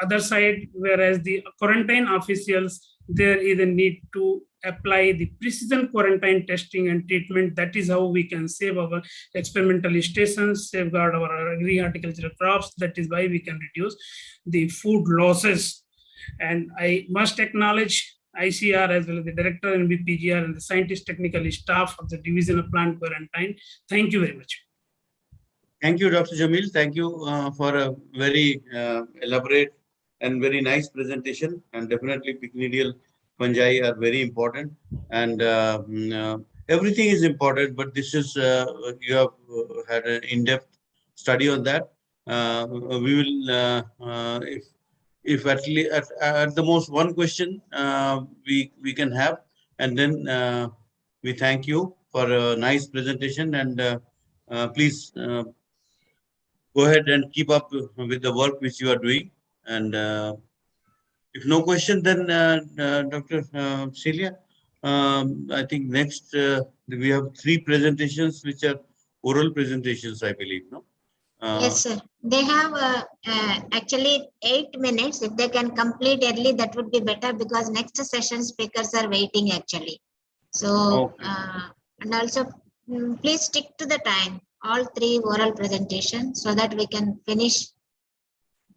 Speaker 10: other side, whereas the quarantine officials, there is a need to apply the precision quarantine testing and treatment. That is how we can save our experimental stations, safeguard our agri-horticultural crops. That is why we can reduce the food losses. And I must acknowledge ICR as well as the director and BPGR and the scientist technical staff of the Division of Plant Quarantine. Thank you very much.
Speaker 7: Thank you, Dr. Jamil. Thank you for a very elaborate and very nice presentation. And definitely pycnidial fungi are very important. And everything is important, but this is, you have had an in-depth study on that. We will, if at least at the most one question we can have, and then we thank you for a nice presentation, and please go ahead and keep up with the work which you are doing. And if no question, then Dr. Celia, I think next we have 3 presentations which are oral presentations, I believe, no?
Speaker 2: Yes, sir. They have actually 8 minutes. If they can complete early, that would be better, because next session speakers are waiting actually. So,
Speaker 7: okay.
Speaker 2: And also please stick to the time, all 3 oral presentations, so that we can finish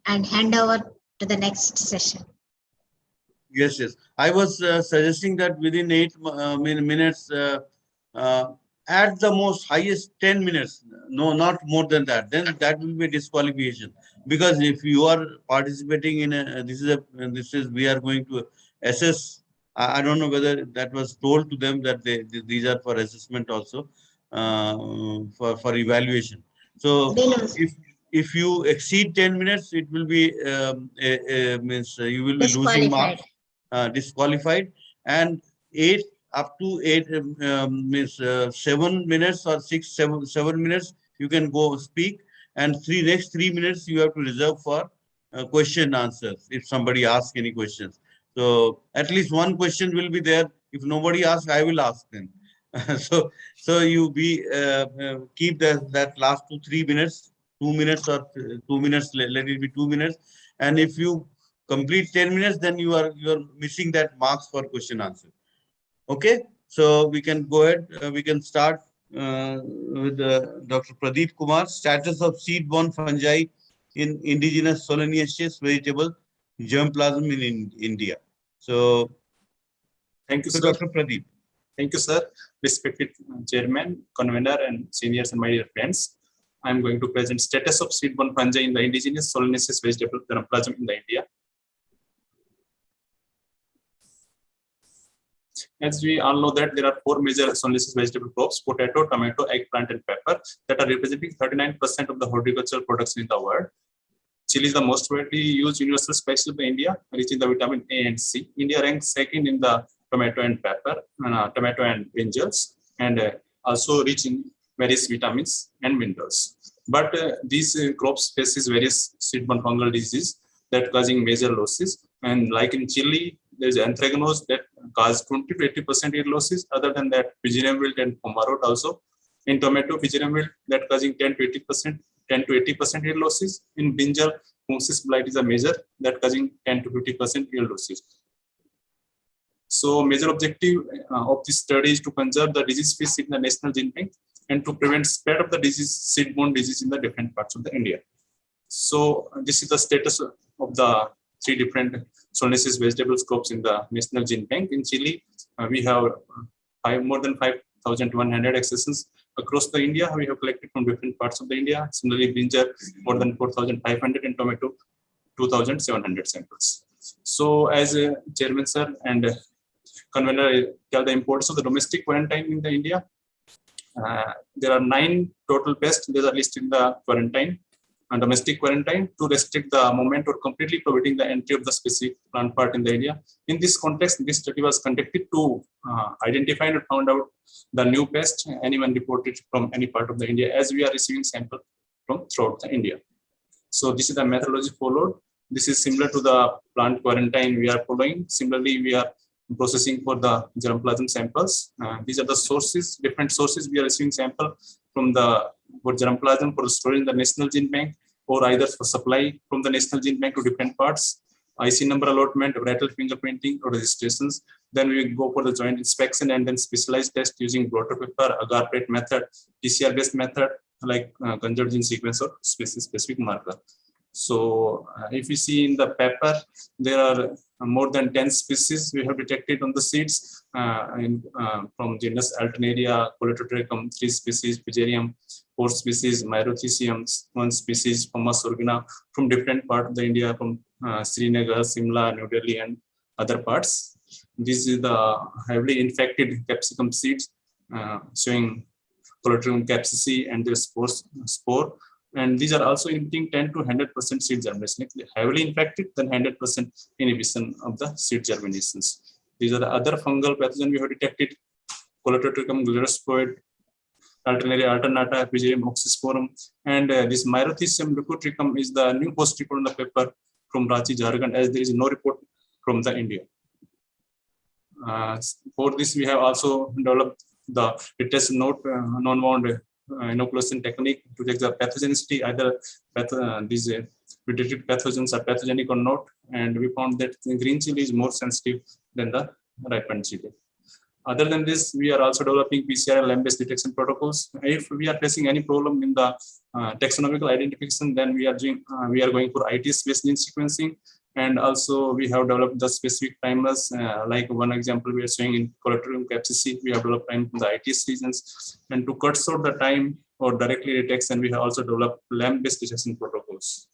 Speaker 2: and hand over to the next session.
Speaker 7: Yes, yes. I was suggesting that within 8 minutes, at the most highest 10 minutes, no, not more than that, then that will be a disqualification. Because if you are participating in a, this is we are going to assess. I don't know whether that was told to them that these are for assessment also, for evaluation. So if you exceed 10 minutes, it will be means you will be losing marks, disqualified. And 8 up to 8 means 7 minutes or 7 minutes you can go speak, and next 3 minutes you have to reserve for question answers if somebody asks any questions. So at least one question will be there. If nobody asks, I will ask them. so you keep that last 2-3 minutes, 2 minutes or 2 minutes, let it be 2 minutes. And if you complete 10 minutes, then you are missing that marks for question answer. Okay, so we can go ahead. We can start with Dr. Pradeep Kumar, status of seed-borne fungi in indigenous solanaceous vegetable germplasm in India. So,
Speaker 11: thank you, sir.
Speaker 7: Dr. Pradeep.
Speaker 11: Thank you, sir. Respected chairman, convener, and seniors and my dear friends. I am going to present status of seed-borne fungi in the indigenous solanaceous vegetable germplasm in the India. As we all know that there are 4 major solanaceous vegetable crops: potato, tomato, eggplant, and pepper, that are representing 39% of the horticultural production in the world. Chili is the most widely used universal spice of India, rich in the vitamin A and C. India ranks 2nd in the tomato and pepper, tomato and brinjals, and also rich in various vitamins and minerals. But these crops faces various seed-borne fungal disease that causing major losses. And like in chili, there is anthracnose that cause 20 to 80% yield losses. Other than that, Pygidium wilt and pomarot also. In tomato, Pygidium wilt that causing 10 to 80% yield losses. In brinjal, Fungsis blight is a major that causing 10 to 50% yield losses. So major objective of this study is to conserve the disease-free seed in the national gene bank and to prevent spread of the disease, seed-borne disease in the different parts of the India. So this is the status of the 3 different solanaceous vegetables crops in the national gene bank. In Chile, we have more than 1,100 accessions across the India. We have collected from different parts of the India. Similarly, brinjal more than 4,500 and tomato 2,700 samples. So as a chairman sir and convener tell the importance of the domestic quarantine in the India. There are 9 total pests that are listed in the quarantine and domestic quarantine to restrict the movement or completely prohibiting the entry of the specific plant part in the area. In this context, this study was conducted to identify and found out the new pest, anyone reported from any part of the India, as we are receiving sample from throughout the India. So this is the methodology followed. This is similar to the plant quarantine we are following. Similarly, we are processing for the germplasm samples. These are the sources, different sources we are receiving sample from the for germplasm for storage in the National Gene Bank, or either for supply from the National Gene Bank to different parts, IC number allotment, varietal fingerprinting or registrations. Then we go for the joint inspection and then specialized test using blotter paper, agar plate method, PCR based method like conjured gene sequence or species specific marker. So if you see in the paper, there are more than 10 species we have detected on the seeds from genus Alternaria, Coletotrichum, 3 species, Fusarium, 4 species, Myrothecium, 1 species, Pomma sorghina from different parts of the India, from Srinagar, Simla, New Delhi and other parts. This is the heavily infected capsicum seeds showing Colotrichum capsicum and their spore. And these are also inhibiting 10 to 100% seed germination. If heavily infected, then 100% inhibition of the seed germinations. These are the other fungal pathogens we have detected: Coletotrichum glirospoid, Alternaria alternata, Fusarium oxysporum, and this Myrothecium leucotrichum is the new host report on the paper from Ranchi, Jharkhand, as there is no report from the India. For this, we have also developed the test note non-wound inoculation technique to check the pathogenicity, either these detected pathogens are pathogenic or not, and we found that the green chili is more sensitive than the ripened chili. Other than this, we are also developing PCR and LAM-based detection protocols. If we are facing any problem in the taxonomical identification, then we are going for ITS-based gene sequencing. And also we have developed the specific primers, like one example we are showing in Colotrichum capsicum, we have developed time from the ITS regions. And to cut short the time or directly detection, we have also developed LAM-based detection protocols.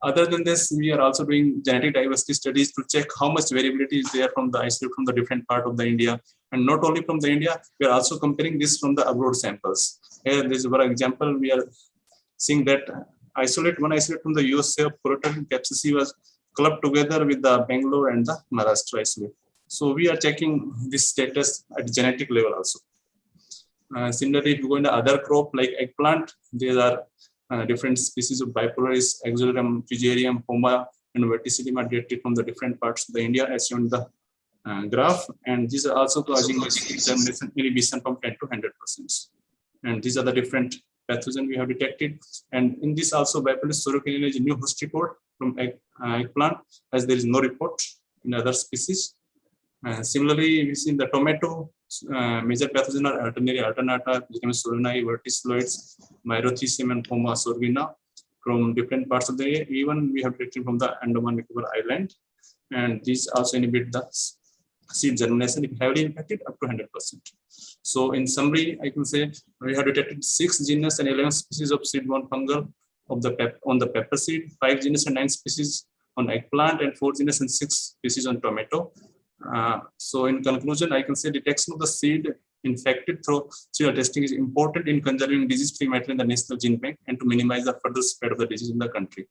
Speaker 11: Other than this, we are also doing genetic diversity studies to check how much variability is there from the isolate from the different part of the India. And not only from the India, we are also comparing this from the abroad samples. Here, this is one example. We are seeing that one isolate from the USA of Colotrichum capsicum was clubbed together with the Bangalore and the Maharashtra isolate. So we are checking this status at genetic level also. Similarly, if you go into other crop like eggplant, there are different species of Bipolaris, Axillarium, Fusarium, Pomma, and Verticillium are detected from the different parts of the India as shown in the graph. And these are also causing germination inhibition from 10 to 100%. And these are the different pathogen we have detected. And in this also, Bipolaris sorghina is a new host report from eggplant, as there is no report in other species. Similarly, we see in the tomato, major pathogen are Alternaria alternata, Solanae, verticilloids, Myrothecium, and Pomma sorghina from different parts of the area. Even we have detected from the Andaman Nicobar Island, and these also inhibit the seed germination if heavily infected up to 100%. So in summary, I can say we have detected 6 genus and 11 species of seed-borne fungal of on the pepper seed, 5 genus and 9 species on eggplant, and 4 genus and 6 species on tomato. So in conclusion, I can say detection of the seed infected through serial testing is important in conserving disease-free matter in the National Gene Bank and to minimize the further spread of the disease in the country.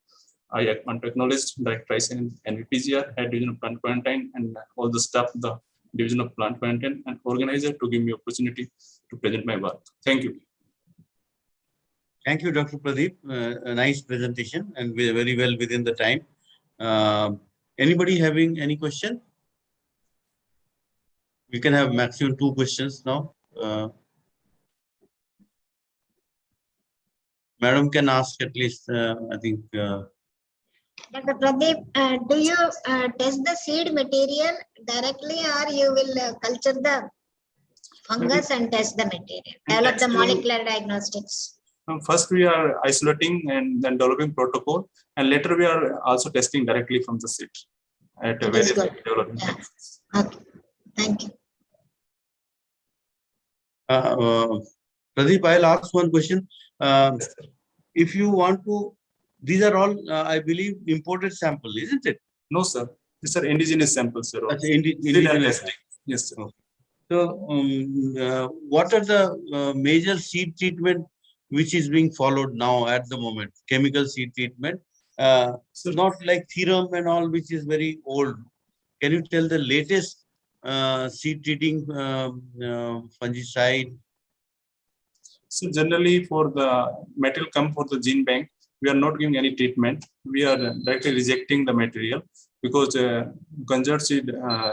Speaker 11: I want to acknowledge Director ICN and NVPGR, Head Division of Plant Quarantine, and all the staff of the Division of Plant Quarantine and organizer to give me opportunity to present my work. Thank you.
Speaker 7: Thank you, Dr. Pradeep. A nice presentation and very well within the time. Anybody having any question? We can have maximum 2 questions now. Madam can ask at least, I think.
Speaker 2: Dr. Pradeep, do you test the seed material directly, or you will culture the fungus and test the material, develop the molecular diagnostics?
Speaker 11: First, we are isolating and then developing protocol, and later we are also testing directly from the seed at various development.
Speaker 2: Okay, thank you.
Speaker 7: Pradeep, I'll ask one question. If you want to, these are all, I believe, imported sample, isn't it?
Speaker 11: No, sir. These are indigenous samples, sir.
Speaker 7: That's
Speaker 11: Seed
Speaker 7: indigenous.
Speaker 11: testing. Yes, sir.
Speaker 7: Okay. So, what are the major seed treatment which is being followed now at the moment? Chemical seed treatment, not like Theorem and all, which is very old. Can you tell the latest seed treating fungicide?
Speaker 11: So generally for the material come for the gene bank, we are not giving any treatment. We are directly rejecting the material because conserved seed,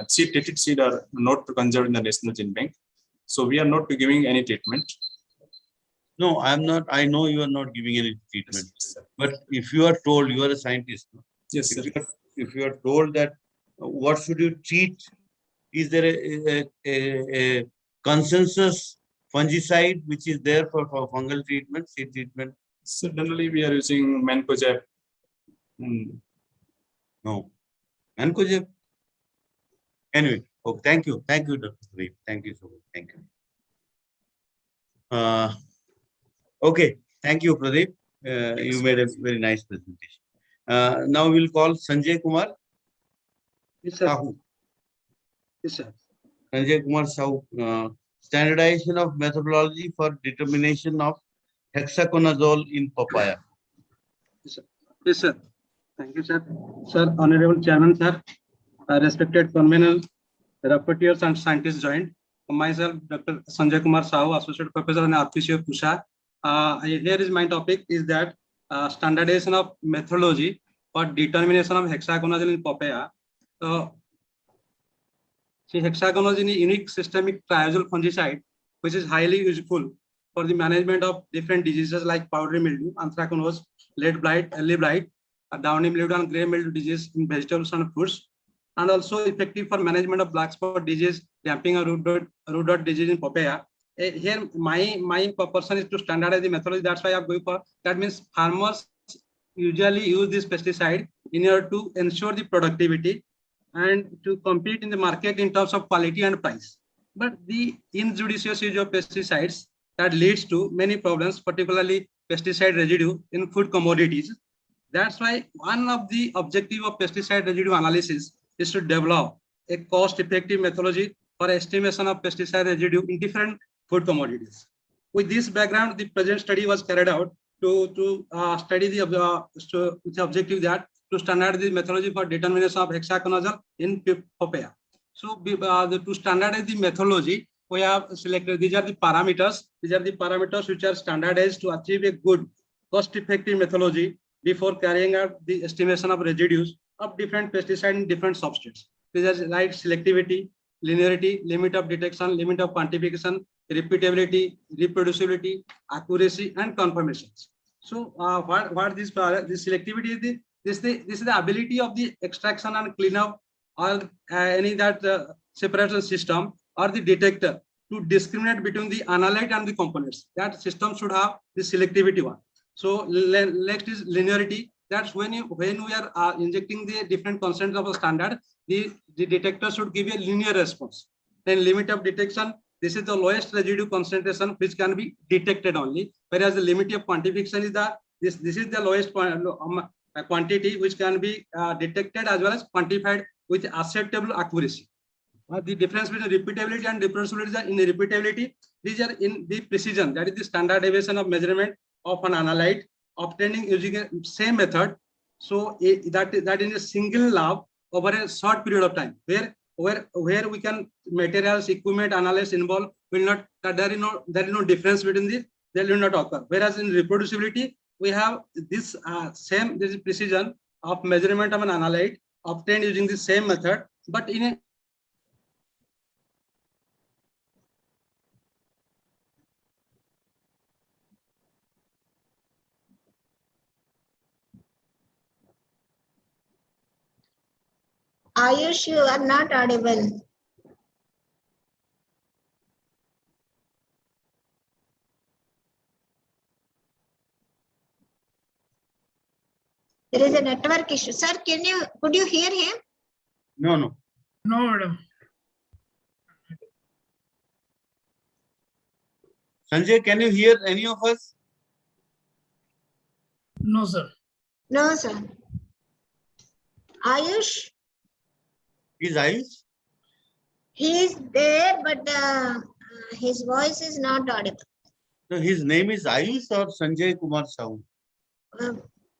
Speaker 11: seed treated seed are not conserved in the National Gene Bank. So we are not giving any treatment.
Speaker 7: No, I'm not. I know you are not giving any treatment.
Speaker 11: Yes,
Speaker 7: but if you are told, you are a scientist. No?
Speaker 11: yes, sir.
Speaker 7: If you are told that what should you treat, is there a consensus fungicide which is there for fungal treatment, seed treatment?
Speaker 11: So generally we are using Mancozeb.
Speaker 7: No, Mancozeb. Anyway, oh, thank you, Dr. Sudeep. Thank you so much. Thank you. Okay, thank you, Pradeep. You made a very nice presentation. Now we'll call Sanjay Kumar.
Speaker 12: Yes, sir.
Speaker 7: Sahu.
Speaker 12: Yes, sir.
Speaker 7: Sanjay Kumar Sahu. Standardization of methodology for determination of hexaconazole in papaya.
Speaker 12: Yes, sir. Yes, sir. Thank you, sir. Sir, Honorable Chairman, sir, respected convener, rapporteurs and scientists joined. Myself, Dr. Sanjay Kumar Sahu, Associate Professor in RPC of Kusha. Here is my topic is that standardization of methodology for determination of hexaconazole in papaya. So, hexaconazole is a unique systemic triazole fungicide, which is highly useful for the management of different diseases like powdery mildew, anthracnose, lead blight, early blight, downy mildew and gray mildew disease in vegetables and fruits, and also effective for management of black spot disease, damping or root dot disease in papaya. Here, my purpose is to standardize the methodology. That's why I'm going for. That means farmers usually use this pesticide in order to ensure the productivity and to compete in the market in terms of quality and price. But the injudicious use of pesticides that leads to many problems, particularly pesticide residue in food commodities. That's why one of the objective of pesticide residue analysis is to develop a cost-effective methodology for estimation of pesticide residue in different food commodities. With this background, the present study was carried out to study the objective that to standardize the methodology for determination of hexaconazole in papaya. So to standardize the methodology, we have selected these are the parameters. These are the parameters which are standardized to achieve a good cost-effective methodology before carrying out the estimation of residues of different pesticides in different substrates. These are like selectivity, linearity, limit of detection, limit of quantification, repeatability, reproducibility, accuracy, and confirmations. So what this selectivity is? This is the ability of the extraction and cleanup or any that separation system or the detector to discriminate between the analyte and the components. That system should have the selectivity one. So next is linearity. That's when we are injecting the different constants of a standard, the detector should give a linear response. Then limit of detection. This is the lowest residue concentration which can be detected only. Whereas the limit of quantification is this is the lowest quantity which can be detected as well as quantified with acceptable accuracy. The difference between repeatability and reproducibility is in the repeatability. These are in the precision, that is the standard deviation of measurement of an analyte obtaining using a same method. So that in a single lab over a short period of time, where we can materials, equipment, analysis involved will not, there is no difference between this, there will not occur. Whereas in reproducibility, we have this this precision of measurement of an analyte obtained using the same method, but in a
Speaker 2: Ayush, you are not audible. There is a network issue. Sir, could you hear him?
Speaker 7: No.
Speaker 10: No, madam.
Speaker 7: Sanjay, can you hear any of us?
Speaker 10: No, sir.
Speaker 2: No, sir. Ayush,
Speaker 7: Is Ayush?
Speaker 2: he is there, but his voice is not audible.
Speaker 7: So his name is Ayush or Sanjay Kumar Sahu?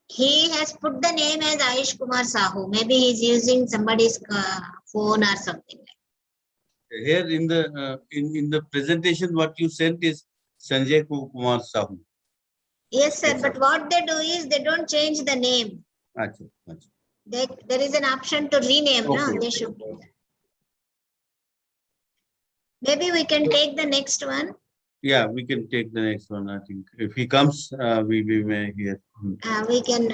Speaker 2: He has put the name as Ayush Kumar Sahu. Maybe he's using somebody's phone or something.
Speaker 7: Here in the presentation, what you sent is Sanjay Kumar Sahu.
Speaker 2: Yes, sir.
Speaker 7: Yes,
Speaker 2: But what they do is they don't change the name.
Speaker 7: Achha, achha.
Speaker 2: There is an option to rename. No,
Speaker 7: Okay,
Speaker 2: they should. Maybe we can take the next one.
Speaker 7: Yeah, we can take the next one. I think if he comes, we may hear.
Speaker 2: We can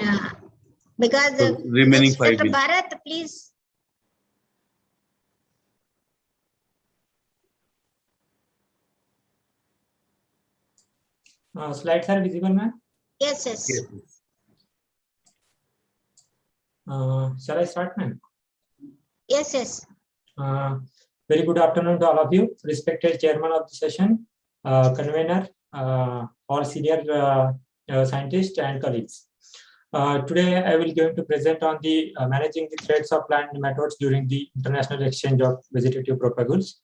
Speaker 2: because
Speaker 7: So remaining 5
Speaker 2: Dr.
Speaker 7: minutes.
Speaker 2: Bharat, please.
Speaker 13: Slides are visible, ma'am?
Speaker 2: Yes, yes.
Speaker 7: Yes.
Speaker 13: Shall I start, ma'am?
Speaker 2: Yes, yes.
Speaker 13: Very good afternoon to all of you, respected chairman of the session, convener, all senior scientists and colleagues. Today, I will going to present on the managing the threats of plant nematodes during the international exchange of vegetative propagules.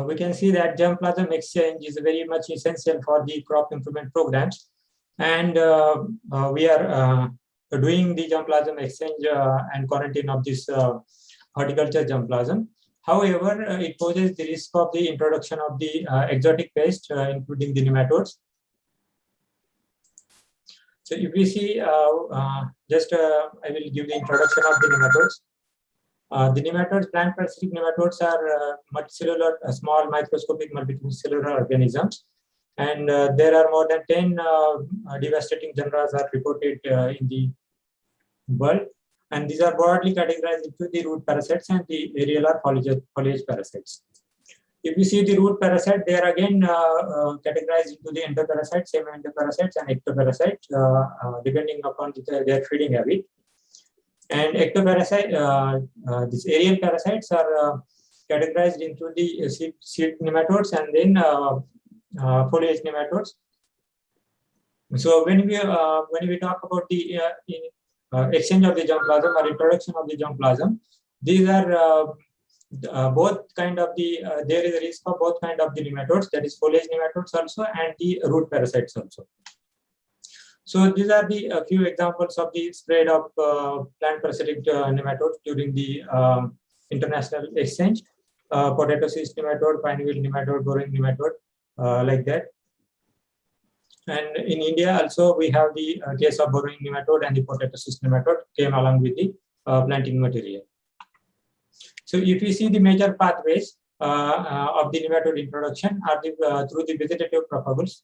Speaker 13: We can see that germplasm exchange is very much essential for the crop improvement programs, and we are doing the germplasm exchange and quarantine of this horticulture germplasm. However, it poses the risk of the introduction of the exotic pests, including the nematodes. So if we see, I will give the introduction of the nematodes. The nematodes, plant parasitic nematodes are multicellular, small microscopic multicellular organisms. And there are more than 10 devastating genera are reported in the world. And these are broadly categorized into the root parasites and the areolar foliage parasites. If you see the root parasite, they are again categorized into the endoparasites, semi-endoparasites, and ectoparasites, depending upon their feeding habit. And ectoparasite, these aerial parasites are categorized into the seed nematodes and then foliage nematodes. So when we talk about the exchange of the germplasm or introduction of the germplasm, these are both kind of the there is a risk of both kind of the nematodes, that is foliage nematodes also and the root parasites also. So these are the few examples of the spread of plant parasitic nematodes during the international exchange. Potato cyst nematode, pineweed nematode, boring nematode, like that. And in India also we have the case of boring nematode and the potato cyst nematode came along with the planting material. So if you see the major pathways of the nematode introduction are through the vegetative propagules,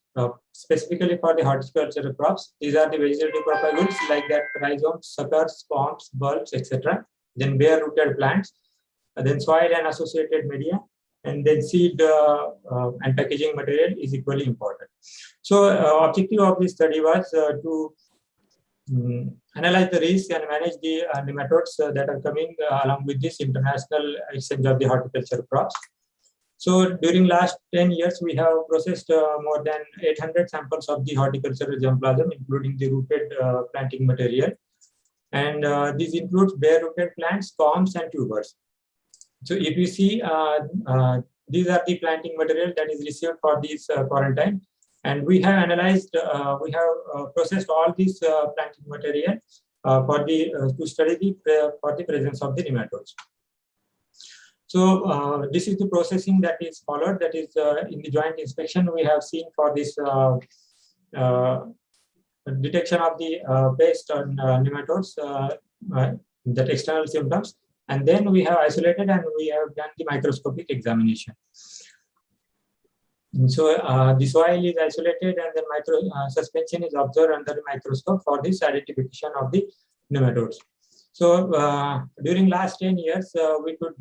Speaker 13: specifically for the horticultural crops. These are the vegetative propagules like that: rhizomes, suckers, palms, bulbs, etc. Then bare-rooted plants, then soil and associated media, and then seed and packaging material is equally important. So objective of this study was to analyze the risk and manage the nematodes that are coming along with this international exchange of the horticulture crops. So during last 10 years, we have processed more than 800 samples of the horticultural germplasm, including the rooted planting material. And this includes bare-rooted plants, palms, and tubers. So if you see, these are the planting material that is received for this quarantine. And we have analyzed, we have processed all these planting material to study for the presence of the nematodes. So this is the processing that is followed. That is in the joint inspection we have seen for this detection of the pest on nematodes, that external symptoms, and then we have isolated and we have done the microscopic examination. And so the soil is isolated and then suspension is observed under the microscope for this identification of the nematodes. So during last 10 years, we could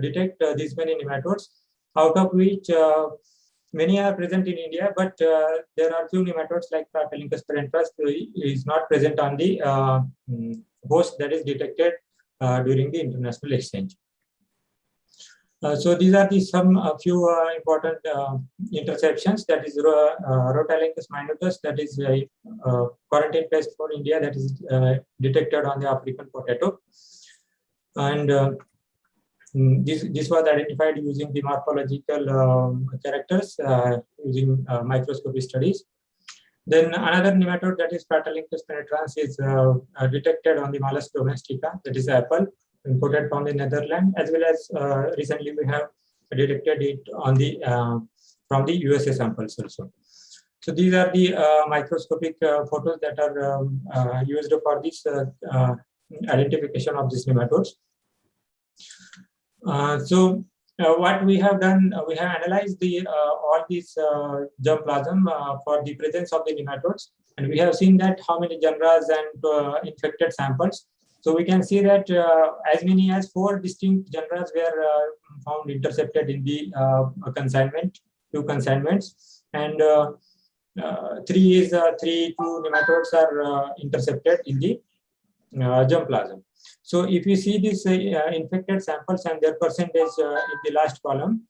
Speaker 13: detect these many nematodes, out of which many are present in India, but there are few nematodes like Papelinchus parenteras is not present on the host that is detected during the international exchange. So these are the few important interceptions. That is Rotalancus minutus, that is quarantine pest for India, that is detected on the African potato, and this was identified using the morphological characters using microscopy studies. Then another nematode, that is Rotalancus penetrans, is detected on the Malus domestica, that is apple, imported from the Netherlands, as well as recently we have detected it on the from the USA samples also. So these are the microscopic photos that are used for this identification of these nematodes. What we have done, we have analyzed the all these germplasm for the presence of the nematodes, and we have seen that how many genera and infected samples. So we can see that as many as 4 distinct genera were found intercepted in the consignment, 2 consignments, and 2 nematodes are intercepted in the germplasm. So if you see these infected samples and their percentage in the last column,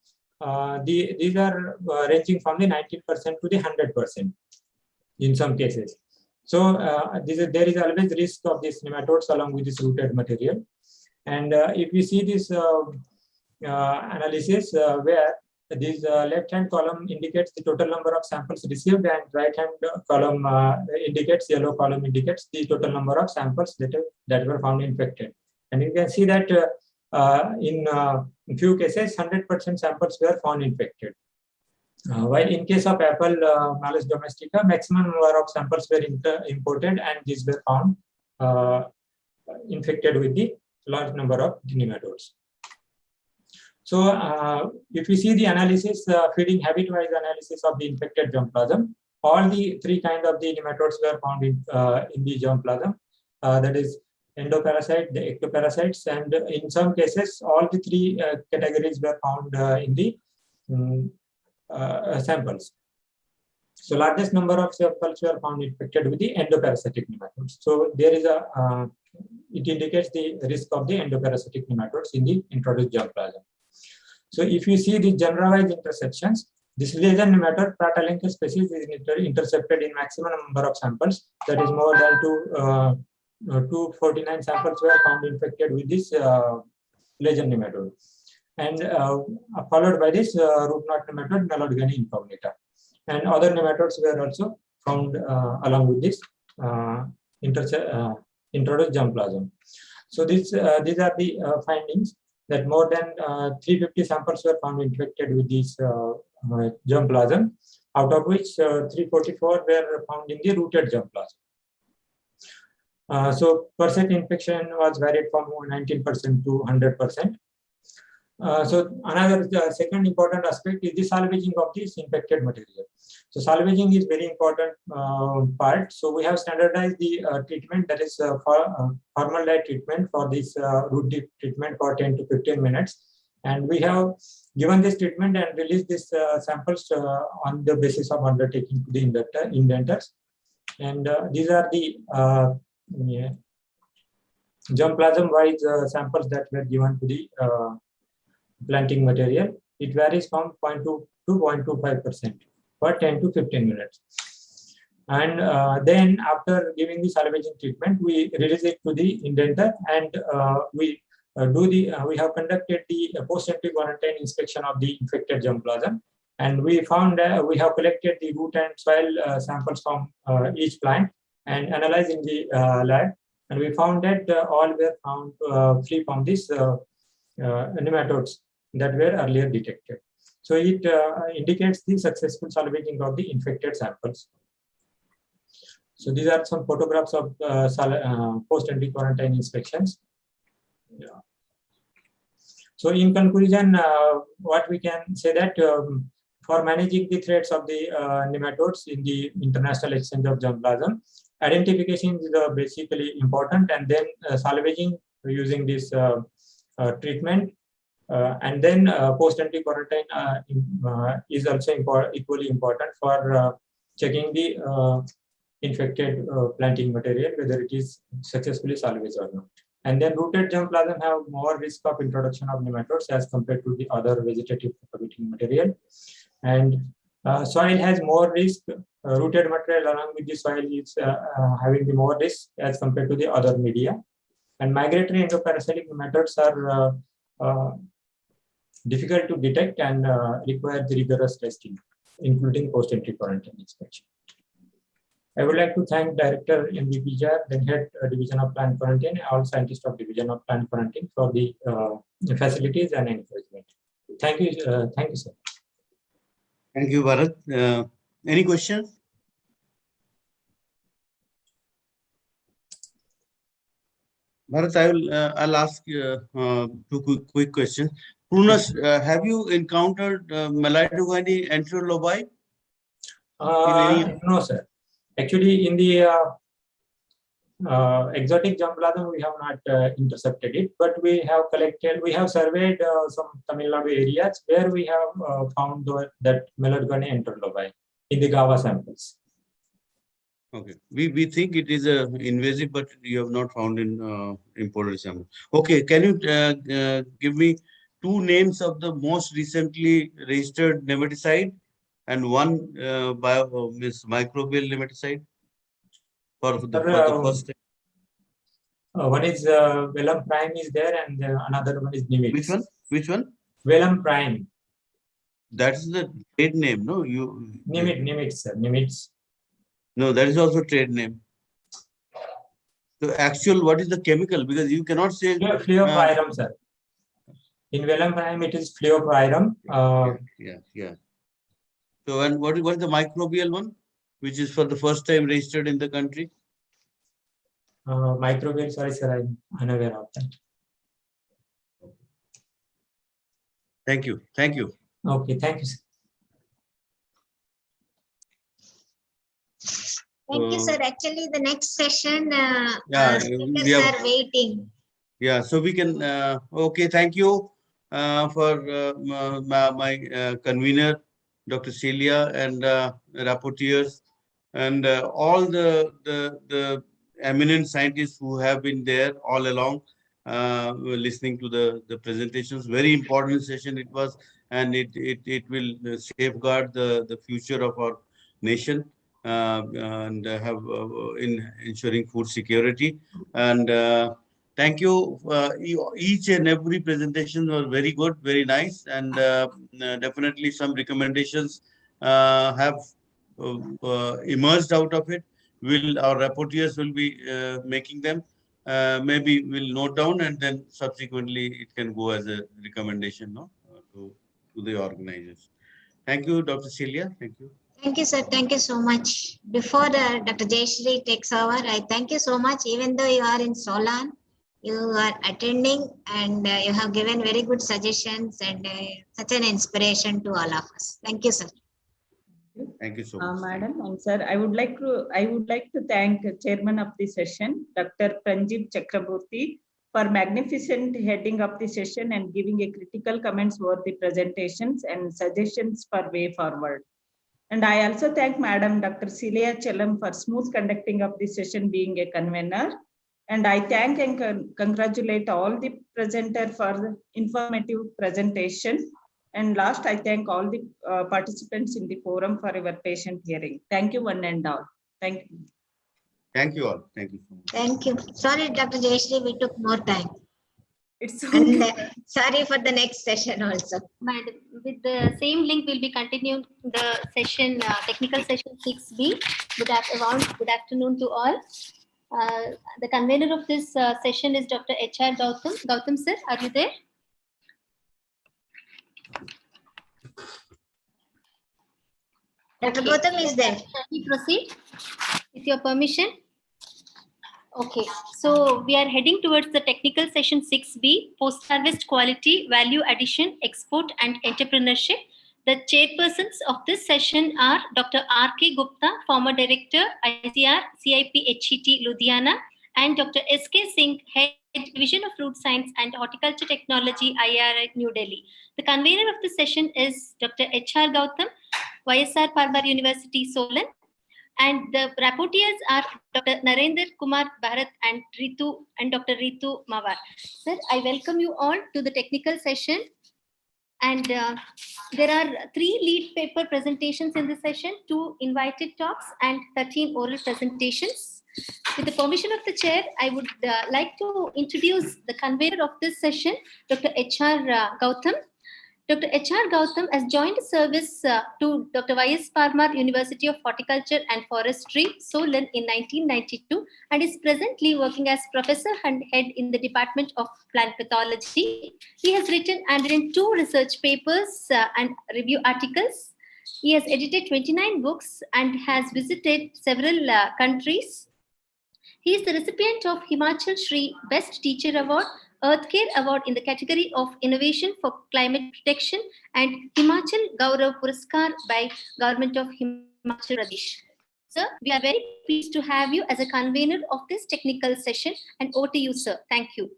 Speaker 13: these are ranging from the 19% to the 100% in some cases. So there is always risk of these nematodes along with this rooted material. And if we see this analysis where this left-hand column indicates the total number of samples received, and right-hand column indicates, yellow column indicates the total number of samples that were found infected. And you can see that in few cases, 100% samples were found infected. While in case of apple Malus domestica, maximum number of samples were imported, and these were found infected with the large number of nematodes. So if we see the analysis, feeding habit-wise analysis of the infected germplasm, all the 3 kinds of the nematodes were found in the germplasm. That is endoparasite, the ectoparasites, and in some cases, all the 3 categories were found in the samples. So largest number of samples were found infected with the endoparasitic nematodes. So there is it indicates the risk of the endoparasitic nematodes in the introduced germplasm. So if you see the genera-wise interceptions, this lesion nematode Rotalancus species is intercepted in maximum number of samples. That is more than 249 samples were found infected with this lesion nematode, and followed by this root knot nematode Melodgenia incognita, and other nematodes were also found along with this introduced germplasm. So these are the findings, that more than 350 samples were found infected with this germplasm, out of which 344 were found in the rooted germplasm. So percent infection was varied from 19% to 100%. So another second important aspect is the salvaging of this infected material. So salvaging is very important part. So we have standardized the treatment, that is formaldehyde treatment for this root dip treatment for 10 to 15 minutes. And we have given this treatment and released these samples on the basis of undertaking to the indenters. And these are the germplasm-wise samples that were given to the planting material. It varies from 0.2 to 0.25% for 10 to 15 minutes. And then after giving the salvaging treatment, we release it to the indenter, and we have conducted the post-entry quarantine inspection of the infected germplasm. And we found we have collected the root and soil samples from each plant and analyzed in the lab. And we found that all were found free from these nematodes that were earlier detected. So it indicates the successful salvaging of the infected samples. So these are some photographs of post-entry quarantine inspections. Yeah. So in conclusion, what we can say that for managing the threats of the nematodes in the international exchange of germplasm, identification is basically important, and then salvaging using this treatment, and then post-entry quarantine is also equally important for checking the infected planting material, whether it is successfully salvaged or not. And then rooted germplasm have more risk of introduction of nematodes as compared to the other vegetative propagating material. And soil has more risk. Rooted material along with the soil is having the more risk as compared to the other media. And migratory endoparasolic nematodes are difficult to detect and require the rigorous testing, including post-entry quarantine inspection. I would like to thank Director MVP Jar, then Head Division of Plant Quarantine, all scientists of Division of Plant Quarantine for the facilities and encouragement. Thank you, sir.
Speaker 7: Thank you, Bharat. Any questions? Bharat, I'll ask two quick questions. Prunas, have you encountered Malaidogaini enterolobi?
Speaker 13: No, sir. Actually, in the exotic germplasm, we have not intercepted it, but we have surveyed some Tamil Nadu areas where we have found that Malaidogaini enterolobi in the GAVA samples.
Speaker 7: Okay, we think it is invasive, but you have not found in imported samples. Okay, can you give me two names of the most recently registered nematicide and one microbial nematicide for the first time?
Speaker 13: One is Vellum Prime is there, and another one is Nimitz.
Speaker 7: Which one?
Speaker 13: Vellum Prime.
Speaker 7: That's the trade name, no?
Speaker 13: Nimitz, sir. Nimitz.
Speaker 7: No, that is also trade name. The actual, what is the chemical? Because you cannot say
Speaker 13: Fleopyrum, sir. In Vellum Prime, it is Fleopyrum.
Speaker 7: Yeah. So, and what is the microbial one, which is for the first time registered in the country?
Speaker 13: Microbial, sorry, sir, I'm unaware of that.
Speaker 7: Thank you.
Speaker 13: Okay, thank you, sir.
Speaker 2: Thank you, sir. Actually, the next session,
Speaker 7: we
Speaker 2: are waiting.
Speaker 7: Yeah, so we can, okay, thank you for my convener, Dr. Celia, and rapporteurs, and all the eminent scientists who have been there all along, listening to the presentations. Very important session it was, and it will safeguard the future of our nation and have in ensuring food security. And thank you. Each and every presentation was very good, very nice, and definitely some recommendations have emerged out of it. Our rapporteurs will be making them. Maybe we'll note down, and then subsequently it can go as a recommendation, no, to the organizers. Thank you, Dr. Celia. Thank you.
Speaker 2: Thank you, sir. Thank you so much. Before Dr. Jayashree takes over, I thank you so much. Even though you are in Solan, you are attending, and you have given very good suggestions and such an inspiration to all of us. Thank you, sir.
Speaker 7: Thank you so much.
Speaker 1: Madam and sir, I would like to thank Chairman of the session, Dr. Pranjit Chakraborty, for magnificent heading of the session and giving a critical comments over the presentations and suggestions for way forward. And I also thank Madam Dr. Celia Chellam for smooth conducting of the session, being a convener. And I thank and congratulate all the presenter for the informative presentation. And last, I thank all the participants in the forum for your patient hearing. Thank you, one and all. Thank you.
Speaker 7: Thank you all. Thank you so much.
Speaker 2: Thank you. Sorry, Dr. Jayashree, we took more time.
Speaker 1: It's okay.
Speaker 2: And sorry for the next session also.
Speaker 14: Madam, with the same link, we'll be continuing the session, technical session 6B. Good afternoon to all. The convener of this session is Dr. H.R. Gautam. Gautam, sir, are you there?
Speaker 2: Dr. Gautam is there.
Speaker 14: Shall we proceed with your permission? Okay, so we are heading towards the technical session 6B, post-harvest quality, value addition, export and entrepreneurship. The chairpersons of this session are Dr. R.K. Gupta, former director, ICR, CIP HET, Ludhiana, and Dr. S.K. Singh, head division of fruit science and horticulture technology, IRI, New Delhi. The convener of the session is Dr. H.R. Gautam, YSR Parbar University, Solan. And the rapporteurs are Dr. Narendra Kumar Bharat and Dr. Ritu Mawar. Sir, I welcome you all to the technical session. And there are 3 lead paper presentations in this session, 2 invited talks and 13 oral presentations. With the permission of the chair, I would like to introduce the convener of this session, Dr. H.R. Gautam. Dr. H.R. Gautam has joined service to Dr. Y.S. Parmar University of Horticulture and Forestry, Solon in 1992 and is presently working as professor and head in the Department of Plant Pathology. He has written and written 2 research papers and review articles. He has edited 29 books and has visited several countries. He is the recipient of Himachal Shri Best Teacher Award, Earthcare Award in the category of Innovation for Climate Protection, and Himachal Gaurav Puraskar by Government of Himachal Pradesh. Sir, we are very pleased to have you as a convener of this technical session, and over to you, sir. Thank you.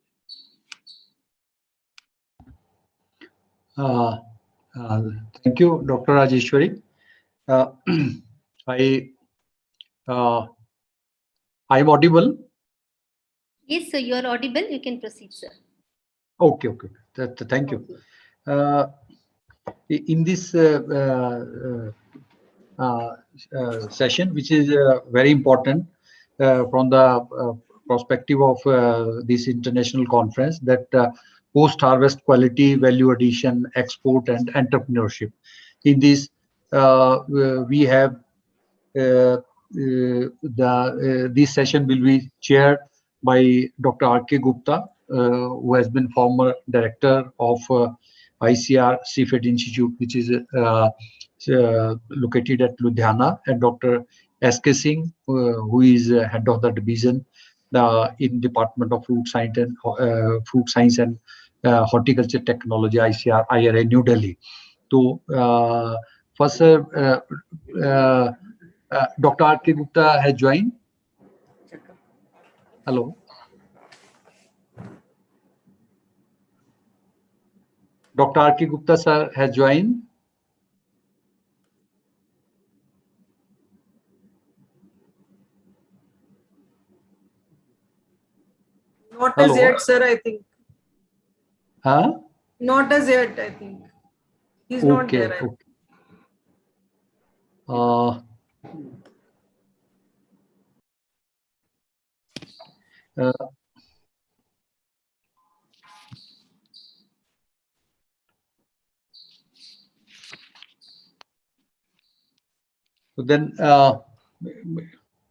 Speaker 15: Thank you, Dr. Rajeshwari. I am audible?
Speaker 14: Yes, sir, you are audible. You can proceed, sir.
Speaker 15: Okay. Thank you. In this session, which is very important from the perspective of this international conference, that post-harvest quality, value addition, export, and entrepreneurship. In this, we have this session will be chaired by Dr. R.K. Gupta, who has been former director of ICR CFED Institute, which is located at Ludhiana, and Dr. S.K. Singh, who is head of the division in Department of Fruit Science and Horticulture Technology, ICR, IRA, New Delhi. So, first, Dr. R.K. Gupta has joined. Hello. Dr. R.K. Gupta sir has joined.
Speaker 16: Not
Speaker 15: Hello.
Speaker 16: as yet, sir, I think.
Speaker 15: Huh?
Speaker 16: Not as yet, I think. He's not there.
Speaker 15: Okay. So then,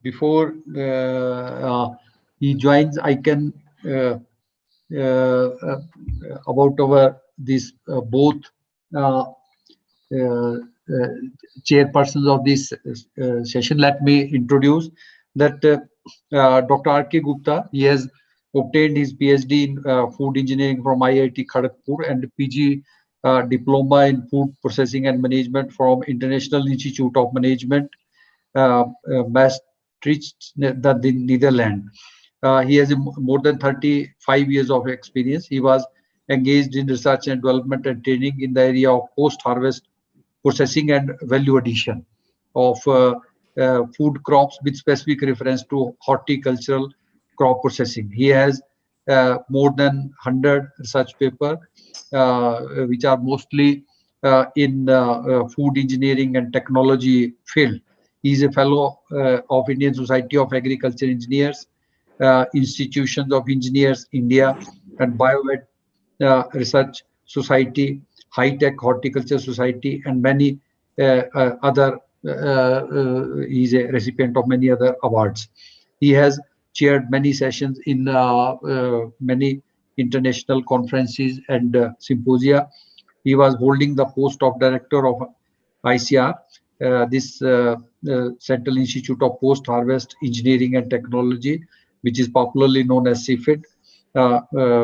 Speaker 15: before he joins, I can about our this both chairpersons of this session. Let me introduce that Dr. R.K. Gupta. He has obtained his PhD in food engineering from IIT Kharagpur and PG diploma in food processing and management from International Institute of Management, Maastricht, the Netherlands. He has more than 35 years of experience. He was engaged in research and development and training in the area of post-harvest processing and value addition of food crops with specific reference to horticultural crop processing. He has more than 100 research papers, which are mostly in food engineering and technology field. He is a fellow of Indian Society of Agriculture Engineers, Institutions of Engineers India, and Biovet Research Society, High Tech Horticulture Society, and many other. He is a recipient of many other awards. He has chaired many sessions in many international conferences and symposia. He was holding the post of director of ICR, this Central Institute of Post-Harvest Engineering and Technology, which is popularly known as CFED,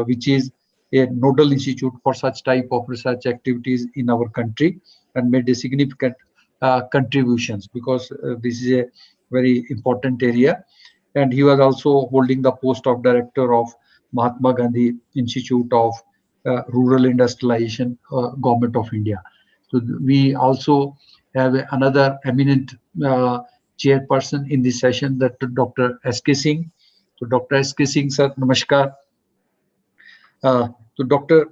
Speaker 15: which is a nodal institute for such type of research activities in our country, and made a significant contributions, because this is a very important area. And he was also holding the post of director of Mahatma Gandhi Institute of Rural Industrialization, Government of India. So we also have another eminent chairperson in this session, that Dr. S.K. Singh. So Dr. S.K. Singh, sir, namaskar. So Dr.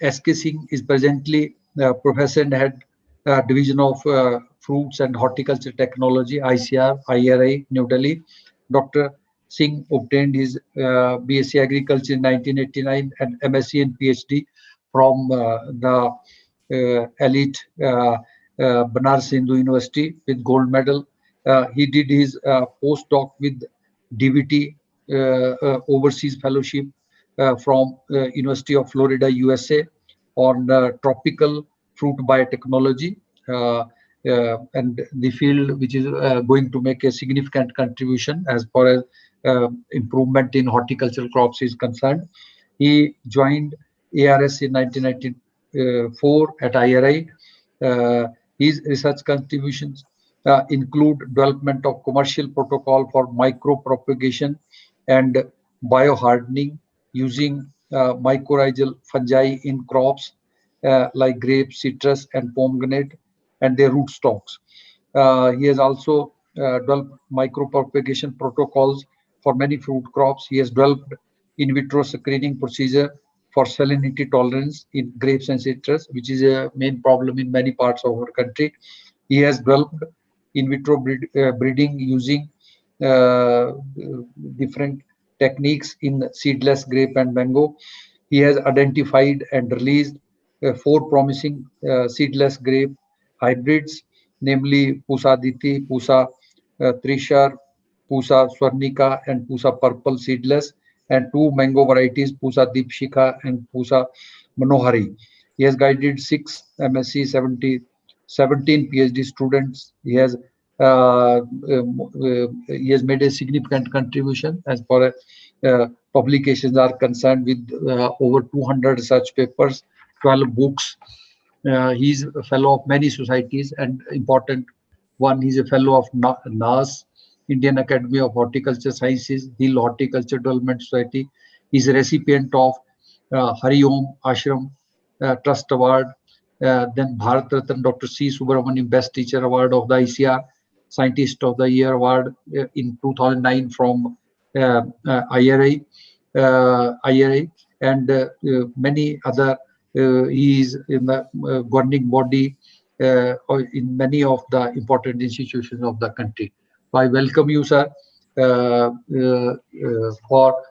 Speaker 15: S.K. Singh is presently professor and head division of fruits and horticulture technology, ICR, IRI, New Delhi. Dr. Singh obtained his BSc Agriculture in 1989 and MSc and PhD from the elite Banaras Hindu University with gold medal. He did his postdoc with DVT overseas fellowship from University of Florida, USA, on tropical fruit biotechnology, and the field which is going to make a significant contribution as far as improvement in horticultural crops is concerned. He joined ARS in 1994 at IRI. His research contributions include development of commercial protocol for micropropagation and biohardening using mycorrhizal fungi in crops like grapes, citrus, and pomegranate, and their rootstocks. He has also developed micropropagation protocols for many fruit crops. He has developed in vitro screening procedure for salinity tolerance in grapes and citrus, which is a main problem in many parts of our country. He has developed in vitro breeding using different techniques in seedless grape and mango. He has identified and released 4 promising seedless grape hybrids, namely Pusa Aditi, Pusa Trishar, Pusa Swarnika, and Pusa Purple seedless, and 2 mango varieties, Pusa Deepshikha and Pusa Manohari. He has guided 6 MSc, 17 PhD students. He has made a significant contribution as far as publications are concerned, with over 200 research papers, 12 books. He is a fellow of many societies, and important one, he is a fellow of NAS, Indian Academy of Horticulture Sciences, Hill Horticulture Development Society. He is a recipient of Hari Om Ashram Trust Award, then Bharat Ratna Dr. C. Subramanian Best Teacher Award of the ICR, Scientist of the Year Award in 2009 from IRI, and many other. He is in the governing body in many of the important institutions of the country. So I welcome you, sir, for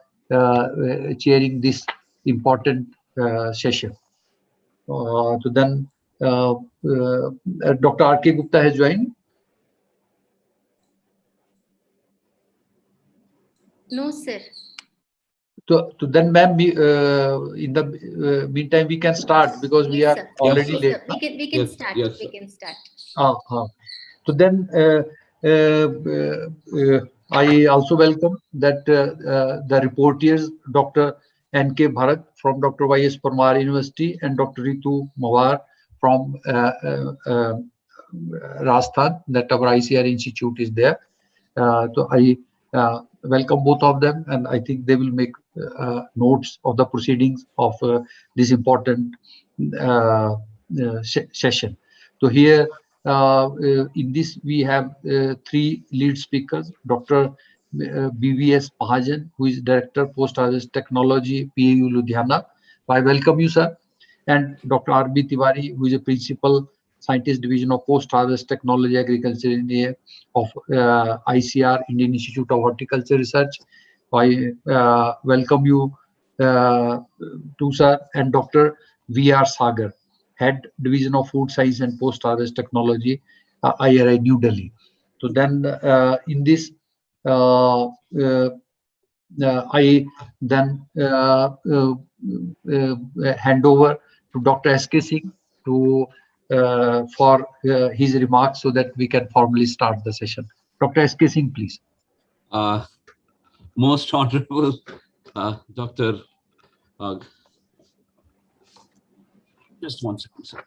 Speaker 15: chairing this important session. So then Dr. R.K. Gupta has joined.
Speaker 14: No, sir.
Speaker 15: So then, ma'am, in the meantime, we can start because we are already late.
Speaker 14: We can start.
Speaker 15: Yes,
Speaker 14: we can start.
Speaker 15: So then I also welcome that the reporters, Dr. N.K. Bharat from Dr. Y.S. Parmar University and Dr. Ritu Mawar from Rajasthan, that our ICR Institute is there. So I welcome both of them, and I think they will make notes of the proceedings of this important session. So here in this we have 3 lead speakers: Dr. BVS Mahajan, who is Director Post Harvest Technology, PAU Ludhiana. I welcome you, sir. And Dr. R.B. Tiwari, who is a Principal Scientist Division of Post Harvest Technology Agriculture Engineer of ICR, Indian Institute of Horticulture Research. I welcome you too, sir. And Dr. V.R. Sagar, Head Division of Food Science and Post Harvest Technology, IRI, New Delhi. So then in this I then hand over to Dr. S.K. Singh to for his remarks so that we can formally start the session. Dr. S.K. Singh, please.
Speaker 17: Most Honorable Dr. Just 1 second, sir.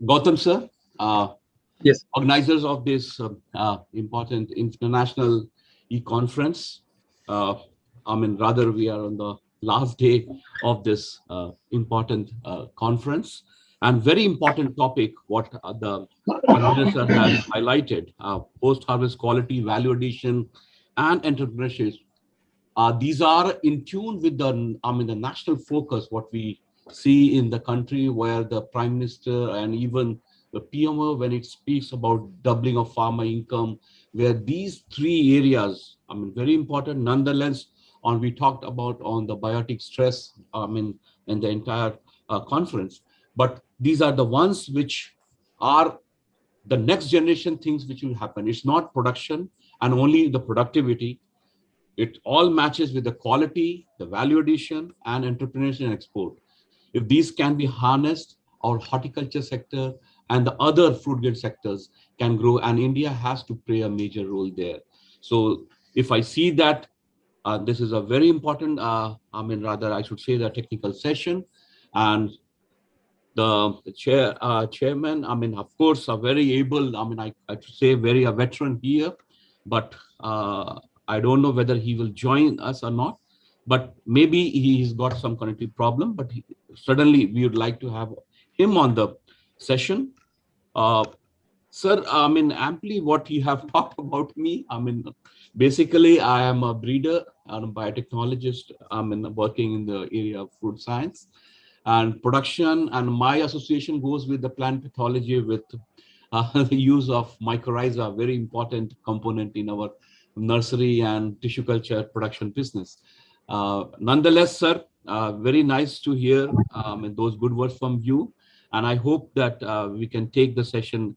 Speaker 17: Gautam, sir.
Speaker 15: Yes.
Speaker 17: Organizers of this important international e-conference. I mean, rather, we are on the last day of this important conference. And very important topic, what the minister has highlighted, post-harvest quality, value addition, and entrepreneurship. These are in tune with the, the national focus, what we see in the country, where the Prime Minister and even the PMO, when it speaks about doubling of farmer income, where these three areas, very important. Nonetheless, we talked about on the biotic stress, in the entire conference, but these are the ones which are the next generation things which will happen. It's not production and only the productivity. It all matches with the quality, the value addition, and entrepreneurship and export. If these can be harnessed, our horticulture sector and the other fruit grade sectors can grow, and India has to play a major role there. So if I see that this is a very important, rather I should say the technical session, and the chairman, of course, are very able, I should say very a veteran here, but I don't know whether he will join us or not, but maybe he's got some connectivity problem, but certainly we would like to have him on the session. Sir, amply what you have talked about me, basically I am a breeder and a biotechnologist. Working in the area of food science and production, and my association goes with the plant pathology with the use of mycorrhiza, very important component in our nursery and tissue culture production business. Nonetheless, sir, very nice to hear those good words from you, and I hope that we can take the session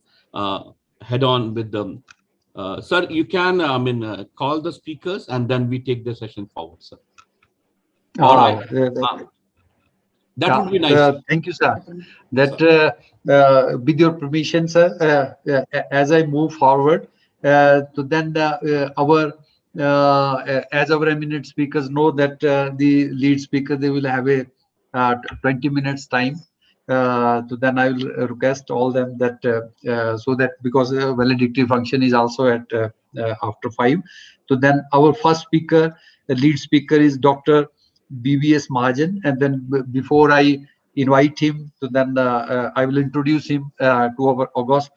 Speaker 17: head on with them. Sir, you can call the speakers and then we take the session forward, sir. All right. That would be nice.
Speaker 15: Thank you, sir. That with your permission, sir, as I move forward, so then our as our eminent speakers know that the lead speaker, they will have a 20 minutes time. So then I will request all them that so that because valedictory function is also at after 5. So then our first speaker, the lead speaker is Dr. BVS Mahajan, and then before I invite him, so then I will introduce him to our august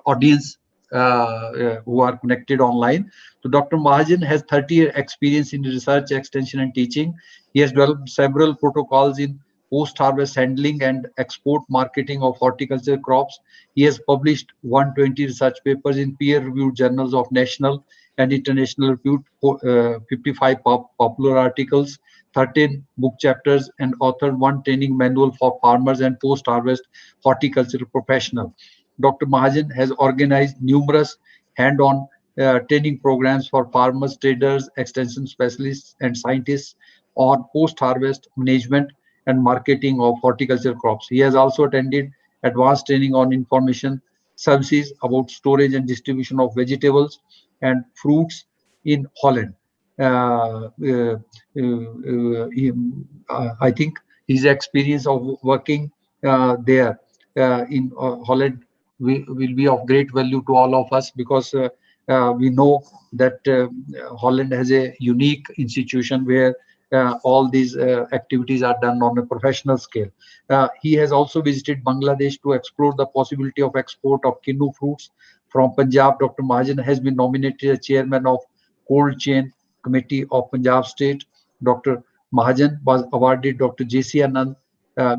Speaker 15: audience who are connected online. So Dr. Mahajan has 30-year experience in research, extension, and teaching. He has developed several protocols in post-harvest handling and export marketing of horticulture crops. He has published 120 research papers in peer-reviewed journals of national and international repute, 55 popular articles, 13 book chapters, and authored 1 training manual for farmers and post-harvest horticultural professionals. Dr. Mahajan has organized numerous hand-on training programs for farmers, traders, extension specialists, and scientists on post-harvest management and marketing of horticulture crops. He has also attended advanced training on information services about storage and distribution of vegetables and fruits in Holland. I think his experience of working there in Holland will be of great value to all of us, because we know that Holland has a unique institution where all these activities are done on a professional scale. He has also visited Bangladesh to explore the possibility of export of Kinnu fruits from Punjab. Dr. Mahajan has been nominated as chairman of Cold Chain Committee of Punjab State. Dr. Mahajan was awarded Dr. J.C. Anand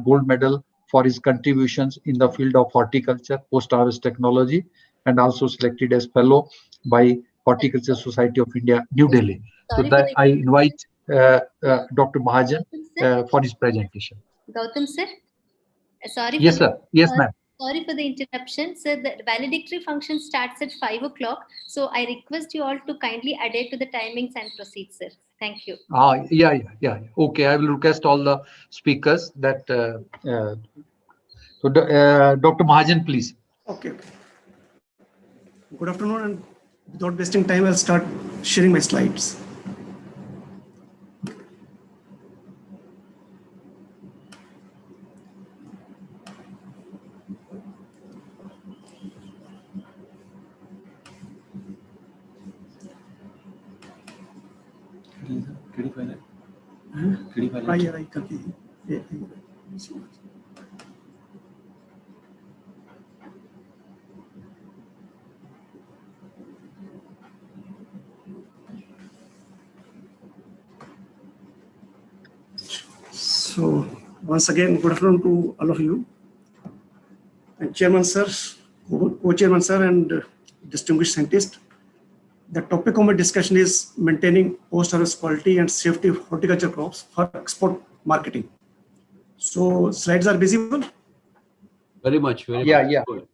Speaker 15: Gold Medal for his contributions in the field of horticulture, post-harvest technology, and also selected as fellow by Horticulture Society of India, New Delhi. So that I invite Dr. Mahajan for his presentation.
Speaker 14: Gautam sir, sorry.
Speaker 15: Yes, sir. Yes, ma'am.
Speaker 14: Sorry for the interruption. Sir, the valedictory function starts at 5 o'clock. So I request you all to kindly adhere to the timings and proceed, sir. Thank you.
Speaker 15: Yeah. Okay, I will request all the speakers that. So, Dr. Mahajan, please.
Speaker 18: Okay. Good afternoon, and without wasting time, I'll start sharing my slides. So once again, good afternoon to all of you. And Chairman Sir, Co-Chairman Sir, and distinguished scientist. The topic of my discussion is maintaining post-harvest quality and safety of horticulture crops for export marketing. So slides are visible?
Speaker 17: Very much. Very
Speaker 15: Yeah,
Speaker 17: much.
Speaker 15: yeah.
Speaker 17: Good.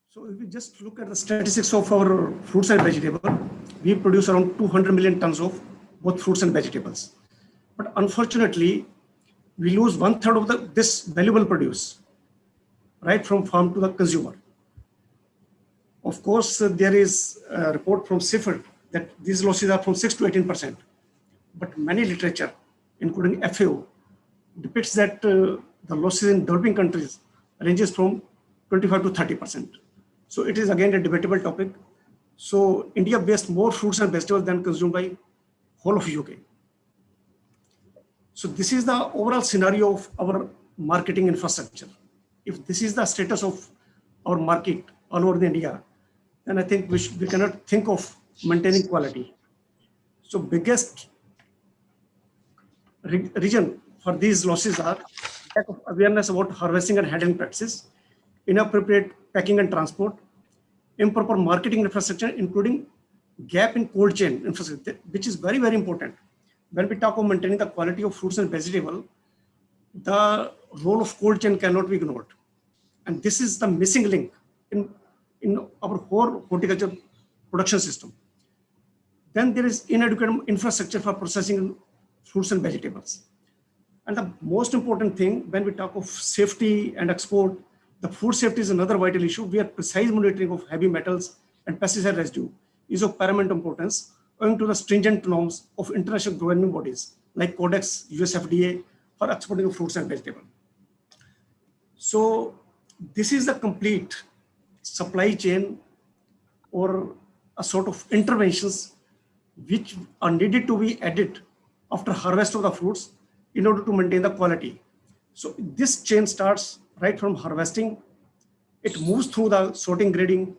Speaker 18: So if we just look at the statistics of our fruits and vegetables, we produce around 200 million tons of both fruits and vegetables. But unfortunately, we lose 1/3 of this valuable produce, right from farm to the consumer. Of course, there is a report from CIFR that these losses are from 6 to 18%. But many literature, including FAO, depicts that the losses in developing countries ranges from 25 to 30%. So it is again a debatable topic. So India wastes more fruits and vegetables than consumed by whole of UK. So this is the overall scenario of our marketing infrastructure. If this is the status of our market all over India, then I think we cannot think of maintaining quality. So biggest reason for these losses are lack of awareness about harvesting and handling practices, inappropriate packing and transport, improper marketing infrastructure, including gap in cold chain infrastructure, which is very, very important. When we talk of maintaining the quality of fruits and vegetables, the role of cold chain cannot be ignored. And this is the missing link in our whole horticulture production system. Then there is inadequate infrastructure for processing fruits and vegetables. And the most important thing when we talk of safety and export, the food safety is another vital issue where precise monitoring of heavy metals and pesticide residue is of paramount importance owing to the stringent norms of international governing bodies like Codex, US FDA for exporting of fruits and vegetables. So this is the complete supply chain or a sort of interventions which are needed to be added after harvest of the fruits in order to maintain the quality. So this chain starts right from harvesting, it moves through the sorting, grading.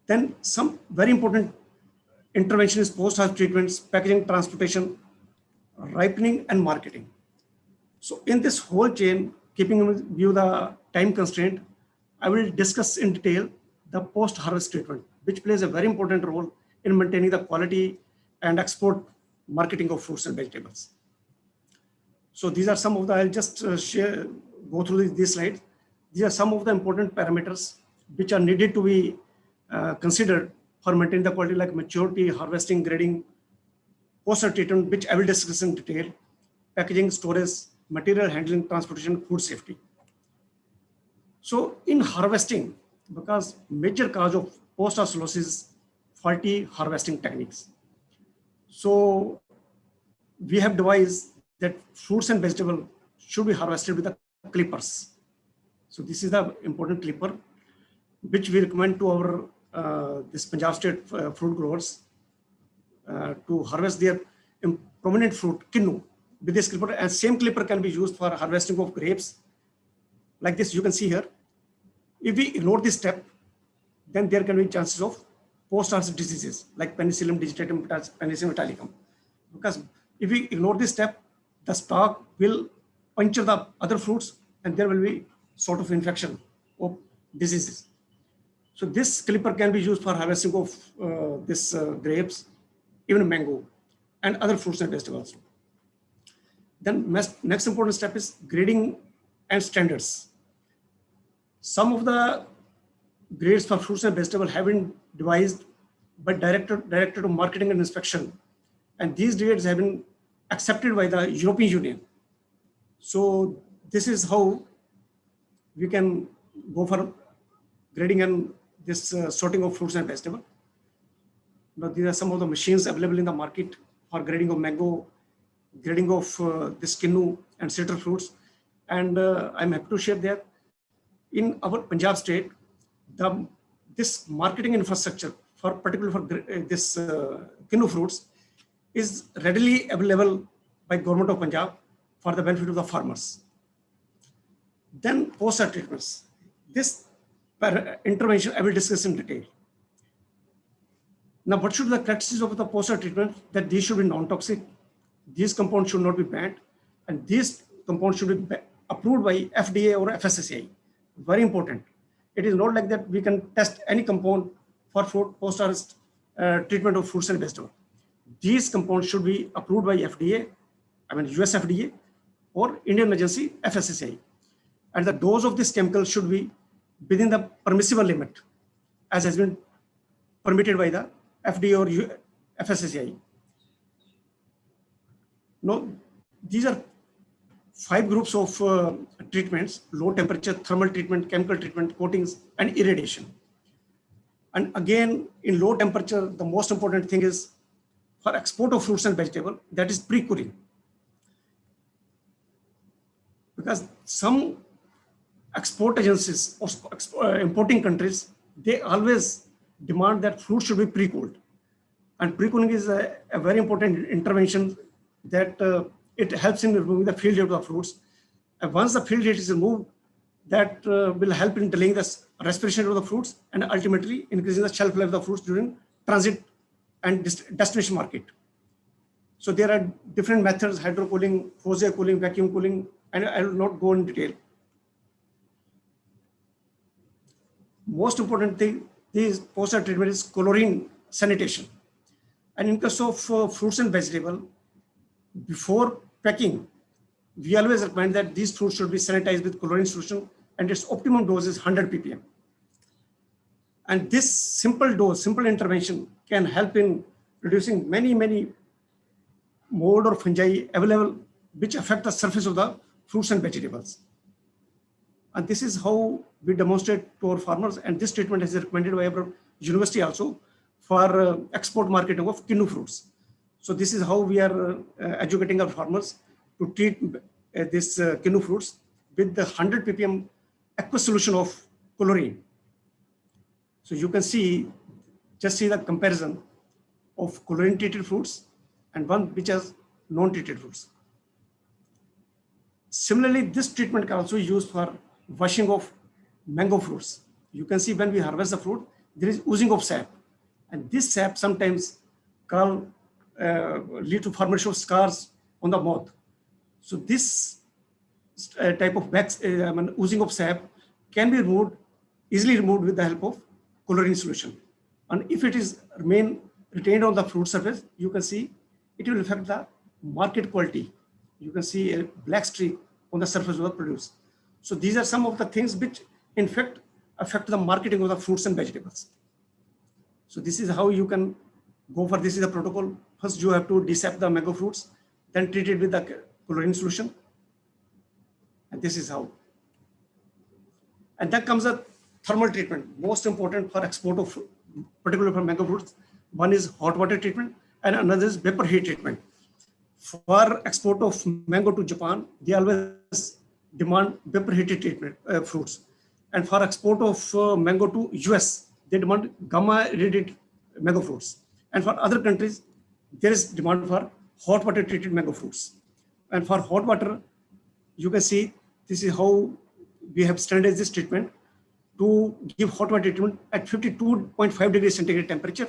Speaker 18: Then some very important intervention is post-harvest treatments, packaging, transportation, ripening, and marketing. So in this whole chain, keeping in view the time constraint, I will discuss in detail the post-harvest treatment, which plays a very important role in maintaining the quality and export marketing of fruits and vegetables. So these are some of the, I'll just go through these slides. These are some of the important parameters which are needed to be considered for maintaining the quality, like maturity, harvesting, grading, post-harvest treatment, which I will discuss in detail, packaging, storage, material handling, transportation, food safety. So in harvesting, because major cause of post-harvest loss is faulty harvesting techniques. So we have devised that fruits and vegetables should be harvested with the clippers. So this is the important clipper, which we recommend to our this Punjab state fruit growers to harvest their prominent fruit, kinnu, with this clipper. And same clipper can be used for harvesting of grapes. Like this, you can see here. If we ignore this step, then there can be chances of post-harvest diseases like Penicillium digitatum, Penicillium italicum. Because if we ignore this step, the stalk will puncture the other fruits and there will be sort of infection of diseases. So this clipper can be used for harvesting of grapes, even mango, and other fruits and vegetables. Then next important step is grading and standards. Some of the grades for fruits and vegetables have been devised by Directorate of Marketing and Inspection, and these grades have been accepted by the European Union. So this is how we can go for grading and this sorting of fruits and vegetables. Now these are some of the machines available in the market for grading of mango, grading of this kinnu and citrus fruits. And I'm happy to share that in our Punjab state, this marketing infrastructure particularly for this kinnu fruits is readily available by Government of Punjab for the benefit of the farmers. Then post-harvest treatments. This intervention I will discuss in detail. Now, what should be the characteristics of the post-harvest treatment? That these should be non-toxic, these compounds should not be banned, and these compounds should be approved by FDA or FSSAI. Very important. It is not like that we can test any compound for food post-harvest treatment of fruits and vegetables. These compounds should be approved by FDA, I mean US FDA or Indian agency FSSAI. And the dose of this chemical should be within the permissible limit as has been permitted by the FDA or FSSAI. Now, these are 5 groups of treatments: low temperature, thermal treatment, chemical treatment, coatings, and irradiation. And again, in low temperature, the most important thing is for export of fruits and vegetables, that is pre-curing. Because some export agencies or importing countries, they always demand that fruit should be pre-cooled. And pre-cooling is a very important intervention that it helps in removing the field date of the fruits. And once the field date is removed, that will help in delaying the respiration of the fruits and ultimately increasing the shelf life of the fruits during transit and destination market. So there are different methods: hydrocooling, Faucher cooling, vacuum cooling, and I will not go in detail. Most important thing, this post-harvest treatment is chlorine sanitation. And in case of fruits and vegetables, before packing, we always recommend that these fruits should be sanitized with chlorine solution, and its optimum dose is 100 ppm. And this simple dose, simple intervention can help in reducing many mold or fungi available which affect the surface of the fruits and vegetables. And this is how we demonstrate to our farmers, and this treatment is recommended by our university also for export marketing of Kinnu fruits. So this is how we are educating our farmers to treat this Kinnu fruits with the 100 ppm aqueous solution of chlorine. So you can see, just see the comparison of chlorine treated fruits and one which has non-treated fruits. Similarly, this treatment can also be used for washing of mango fruits. You can see when we harvest the fruit, there is oozing of sap, and this sap sometimes can lead to formation of scars on the mouth. So this type of oozing of sap can be easily removed with the help of chlorine solution. And if it is retained on the fruit surface, you can see it will affect the market quality. You can see a black streak on the surface of the produce. So these are some of the things which in fact affect the marketing of the fruits and vegetables. So this is how you can go for, this is the protocol. First you have to desap the mango fruits, then treat it with the chlorine solution. And this is how. And then comes a thermal treatment, most important for export of, particularly for mango fruits. One is hot water treatment and another is vapor heat treatment. For export of mango to Japan, they always demand vapor heated treatment fruits. And for export of mango to US, they demand gamma irradiated mango fruits. And for other countries, there is demand for hot water treated mango fruits. And for hot water, you can see this is how we have standardized this treatment to give hot water treatment at 52.5 degrees centigrade temperature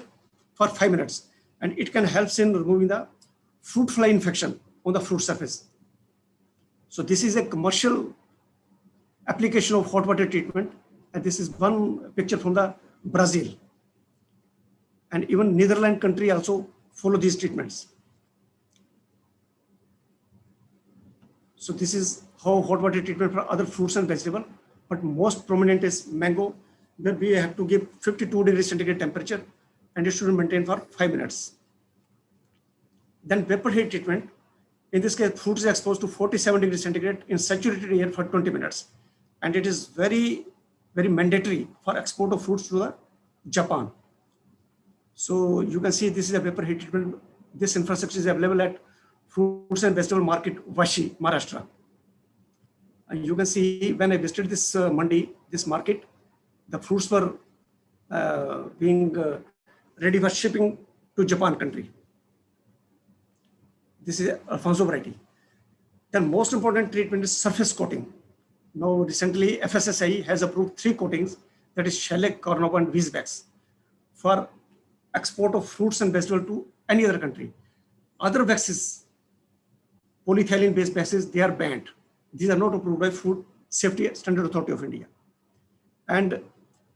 Speaker 18: for 5 minutes. And it can help in removing the fruit fly infection on the fruit surface. So this is a commercial application of hot water treatment. And this is one picture from the Brazil. And even Netherlands country also follow these treatments. So this is how hot water treatment for other fruits and vegetables, but most prominent is mango, where we have to give 52 degrees centigrade temperature and it should be maintained for 5 minutes. Then vapor heat treatment. In this case, fruit is exposed to 47 degrees centigrade in saturated air for 20 minutes. And it is very mandatory for export of fruits to Japan. So you can see this is a vapor heat treatment. This infrastructure is available at Fruits and Vegetable Market, Vashi, Maharashtra. And you can see when I visited this mandi, this market, the fruits were being ready for shipping to Japan country. This is Alfonso variety. Then most important treatment is surface coating. Now recently FSSAI has approved 3 coatings, that is shellac, Carnauba and Beeswax, for export of fruits and vegetables to any other country. Other waxes, polyethylene based waxes, they are banned. These are not approved by Food Safety Standard Authority of India. And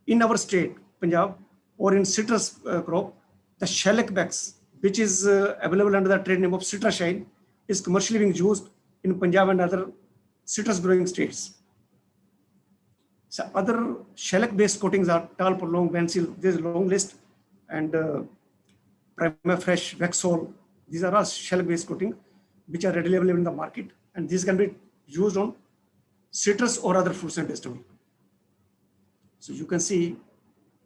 Speaker 18: in our state, Punjab, or in citrus crop, the shellac wax, which is available under the trade name of Citrashine, is commercially being used in Punjab and other citrus growing states. So other shellac based coatings are Tal, Prolong, Bensil, there's a long list, and Prima Fresh, Vexol. These are all shellac based coating which are readily available in the market, and these can be used on citrus or other fruits and vegetables. So you can see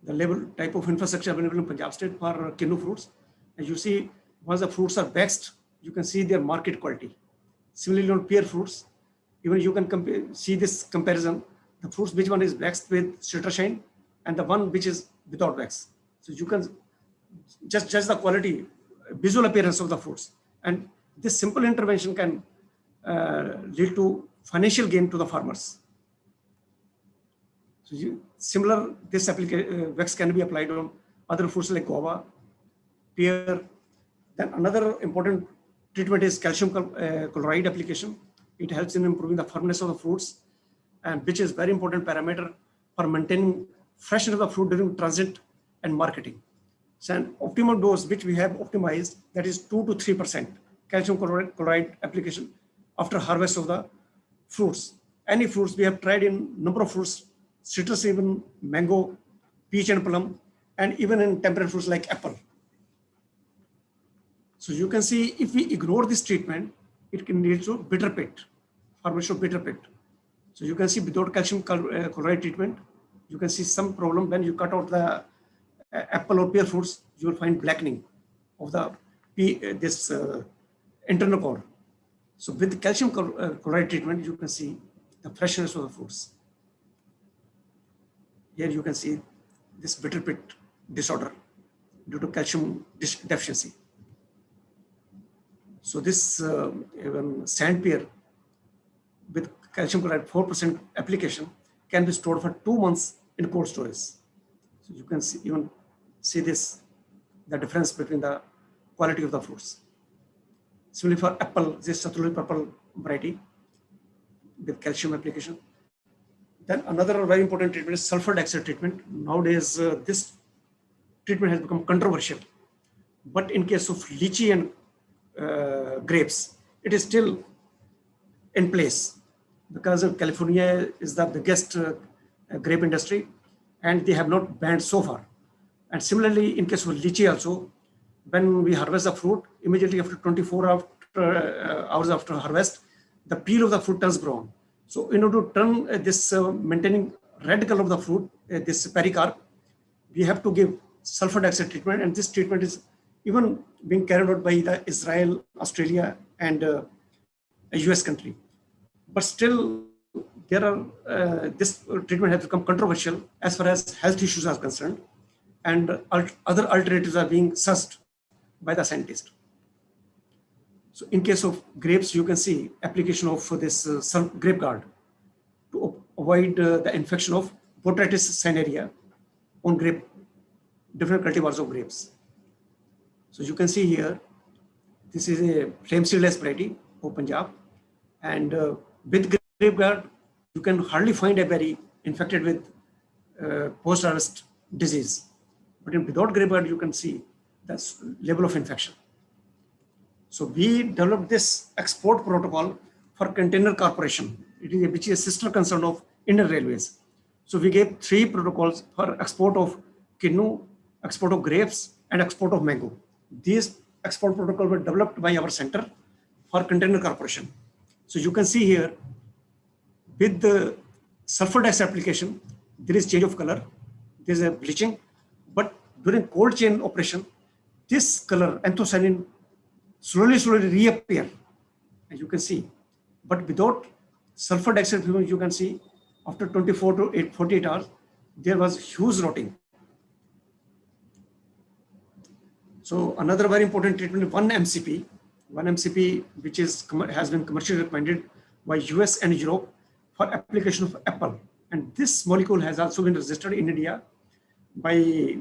Speaker 18: the level type of infrastructure available in Punjab state for Kinnu fruits. And you see once the fruits are waxed, you can see their market quality. Similarly on pear fruits, even you can see this comparison, the fruits which one is waxed with Citrashine and the one which is without wax. So you can just judge the quality, visual appearance of the fruits. And this simple intervention can lead to financial gain to the farmers. So this wax can be applied on other fruits like guava, pear. Then another important treatment is calcium chloride application. It helps in improving the firmness of the fruits, and which is very important parameter for maintaining freshness of the fruit during transit and marketing. So an optimum dose which we have optimized, that is 2 to 3% calcium chloride application after harvest of the fruits. Any fruits, we have tried in number of fruits, citrus, even mango, peach and plum, and even in temperate fruits like apple. So you can see if we ignore this treatment, it can lead to bitter pit, formation of bitter pit. So you can see without calcium chloride treatment, you can see some problem when you cut out the apple or pear fruits, you will find blackening of the internal core. So with the calcium chloride treatment, you can see the freshness of the fruits. Here you can see this bitter pit disorder due to calcium deficiency. So this even sand pear with calcium chloride 4% application can be stored for 2 months in cold storage. So you can see this, the difference between the quality of the fruits. Similarly for apple, this Satulji purple variety with calcium application. Then another very important treatment is sulfur dioxide treatment. Nowadays, this treatment has become controversial. But in case of lychee and grapes, it is still in place because California is the biggest grape industry and they have not banned so far. And similarly, in case of lychee also, when we harvest the fruit, immediately after 24 hours after harvest, the peel of the fruit turns brown. So in order to turn this maintaining red color of the fruit, this pericarp, we have to give sulfur dioxide treatment, and this treatment is even being carried out by the Israel, Australia, and a US country. But still, there are this treatment has become controversial as far as health issues are concerned, and other alternatives are being sussed by the scientists. So in case of grapes, you can see application of this grape guard to avoid the infection of Botrytis cinerea on different cultivars of grapes. So you can see here, this is a flame seedless variety of Punjab, and with grape guard, you can hardly find a berry infected with post-harvest disease. But without grape guard, you can see the level of infection. So we developed this export protocol for Container Corporation, which is a sister concern of Indian Railways. So we gave 3 protocols for export of Kinnu, export of grapes, and export of mango. These export protocols were developed by our center for Container Corporation. So you can see here, with the sulfur dioxide application, there is change of color, there is a bleaching, but during cold chain operation, this color, anthocyanin, slowly reappear, as you can see. But without sulfur dioxide, you can see after 24 to 48 hours, there was huge rotting. So another very important treatment, 1 MCP, one MCP which has been commercially recommended by US and Europe for application of apple. And this molecule has also been registered in India by,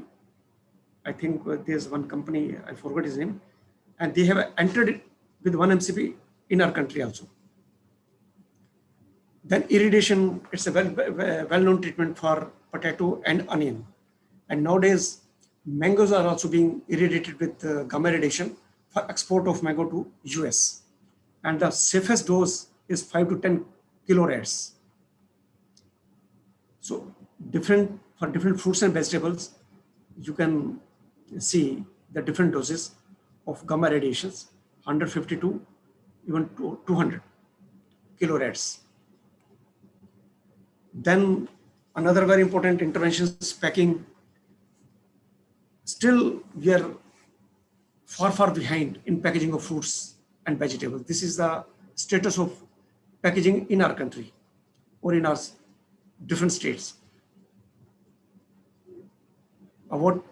Speaker 18: I think there's one company, I forgot his name, and they have entered it with one MCP in our country also. Then irradiation, it's a well-known treatment for potato and onion. And nowadays, mangoes are also being irradiated with gamma radiation for export of mango to US. And the safest dose is 5 to 10 kiloreds. So for different fruits and vegetables, you can see the different doses of gamma radiations, 150 to even 200 kiloreds. Then another very important intervention is packing. Still, we are far behind in packaging of fruits and vegetables. This is the status of packaging in our country or in our different states. About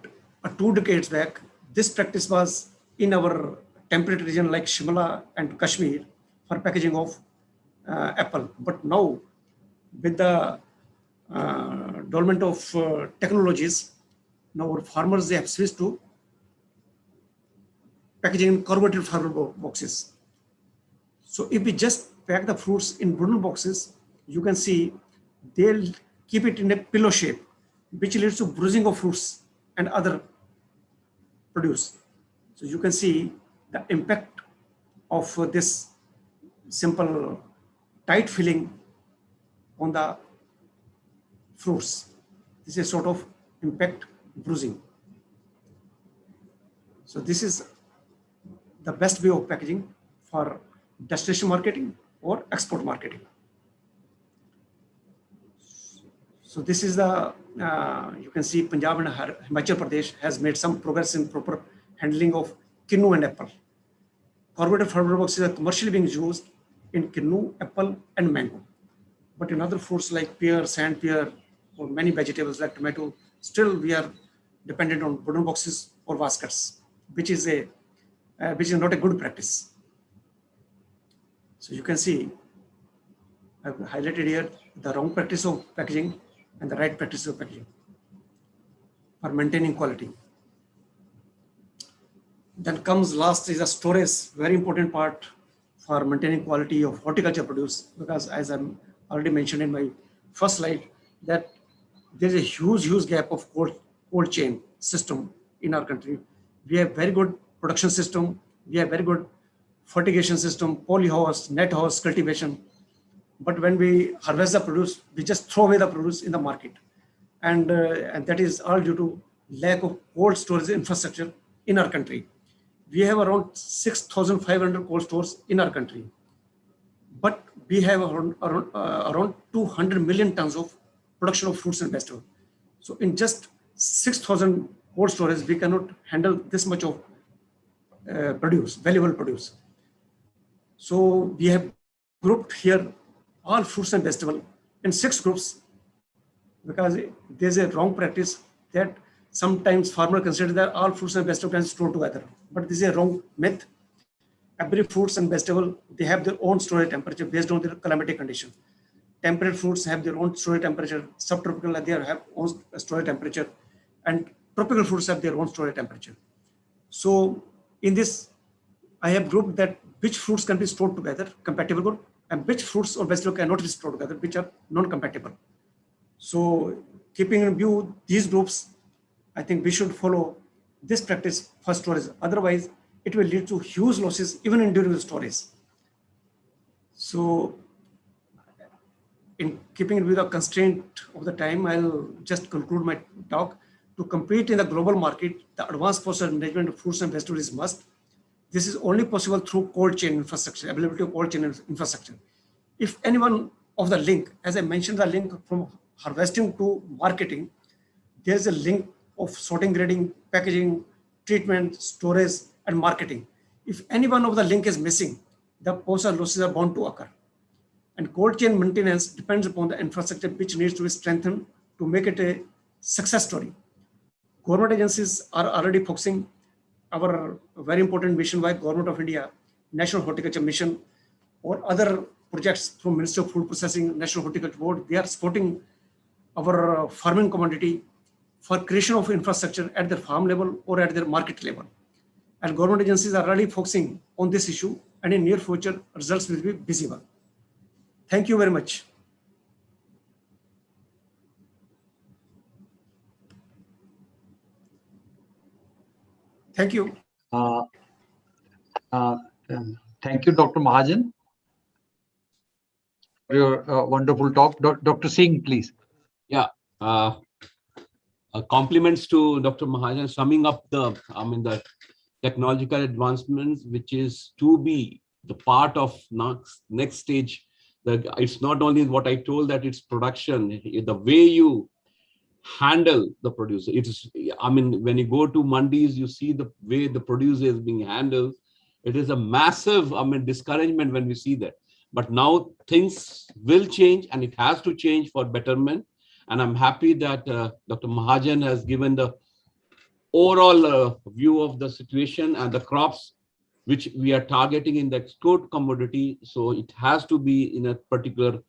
Speaker 18: 2 decades back, this practice was in our temperate region like Shimla and Kashmir for packaging of apple. But now, with the development of technologies, now our farmers, they have switched to packaging in corrugated fiber boxes. So if we just pack the fruits in wooden boxes, you can see they'll keep it in a pillow shape, which leads to bruising of fruits and other produce. So you can see the impact of this simple tight filling on the fruits. This is sort of impact bruising. So this is the best way of packaging for destination marketing or export marketing. So this is the, you can see Punjab and Himachal Pradesh has made some progress in proper handling of kinnu and apple. Corrugated fiber boxes are commercially being used in kinnu, apple and mango. But in other fruits like pear, sand pear, or many vegetables like tomato, still we are dependent on wooden boxes or baskets, which is not a good practice. So you can see, I've highlighted here the wrong practice of packaging and the right practice of packaging for maintaining quality. Then comes last is the storage, very important part for maintaining quality of horticulture produce, because as I'm already mentioned in my first slide, that there's a huge gap of cold chain system in our country. We have very good production system, we have very good fertigation system, polyhouse, net house cultivation. But when we harvest the produce, we just throw away the produce in the market. And that is all due to lack of cold storage infrastructure in our country. We have around 6,500 cold stores in our country. But we have around 200 million tons of production of fruits and vegetables. So in just 6,000 cold storage, we cannot handle this much of produce, valuable produce. So we have grouped here all fruits and vegetables in 6 groups, because there's a wrong practice that sometimes farmers consider that all fruits and vegetables can store together. But this is a wrong myth. Every fruits and vegetable, they have their own storage temperature based on their climatic condition. Temperate fruits have their own storage temperature, subtropical they have own storage temperature, and tropical fruits have their own storage temperature. So in this, I have grouped that which fruits can be stored together, compatible group, and which fruits or vegetables cannot be stored together, which are non-compatible. So keeping in view these groups, I think we should follow this practice for storage. Otherwise, it will lead to huge losses even during the storage. So in keeping with the constraint of the time, I'll just conclude my talk. To compete in the global market, the advanced process management of fruits and vegetables is must. This is only possible through cold chain infrastructure, availability of cold chain infrastructure. If any one of the link, as I mentioned, the link from harvesting to marketing, there's a link of sorting, grading, packaging, treatment, storage, and marketing. If any one of the link is missing, the postal losses are bound to occur. And cold chain maintenance depends upon the infrastructure which needs to be strengthened to make it a success story. Government agencies are already focusing. Our very important mission by Government of India National Horticulture Mission or other projects from Ministry of Food Processing, National Horticulture Board. They are supporting our farming community for creation of infrastructure at their farm level or at their market level. And government agencies are really focusing on this issue, and in near future, results will be visible. Thank you very much. Thank you.
Speaker 15: Thank you, Dr. Mahajan, for your wonderful talk. Dr. Singh, please.
Speaker 17: Yeah. Compliments to Dr. Mahajan, summing up the technological advancements, which is to be the part of next stage. It's not only what I told, that it's production, the way you handle the produce. When you go to mandis, you see the way the produce is being handled. It is a massive, discouragement when we see that. But now things will change, and it has to change for betterment. And I'm happy that Dr. Mahajan has given the overall view of the situation and the crops which we are targeting in the export commodity. So it has to be in a particular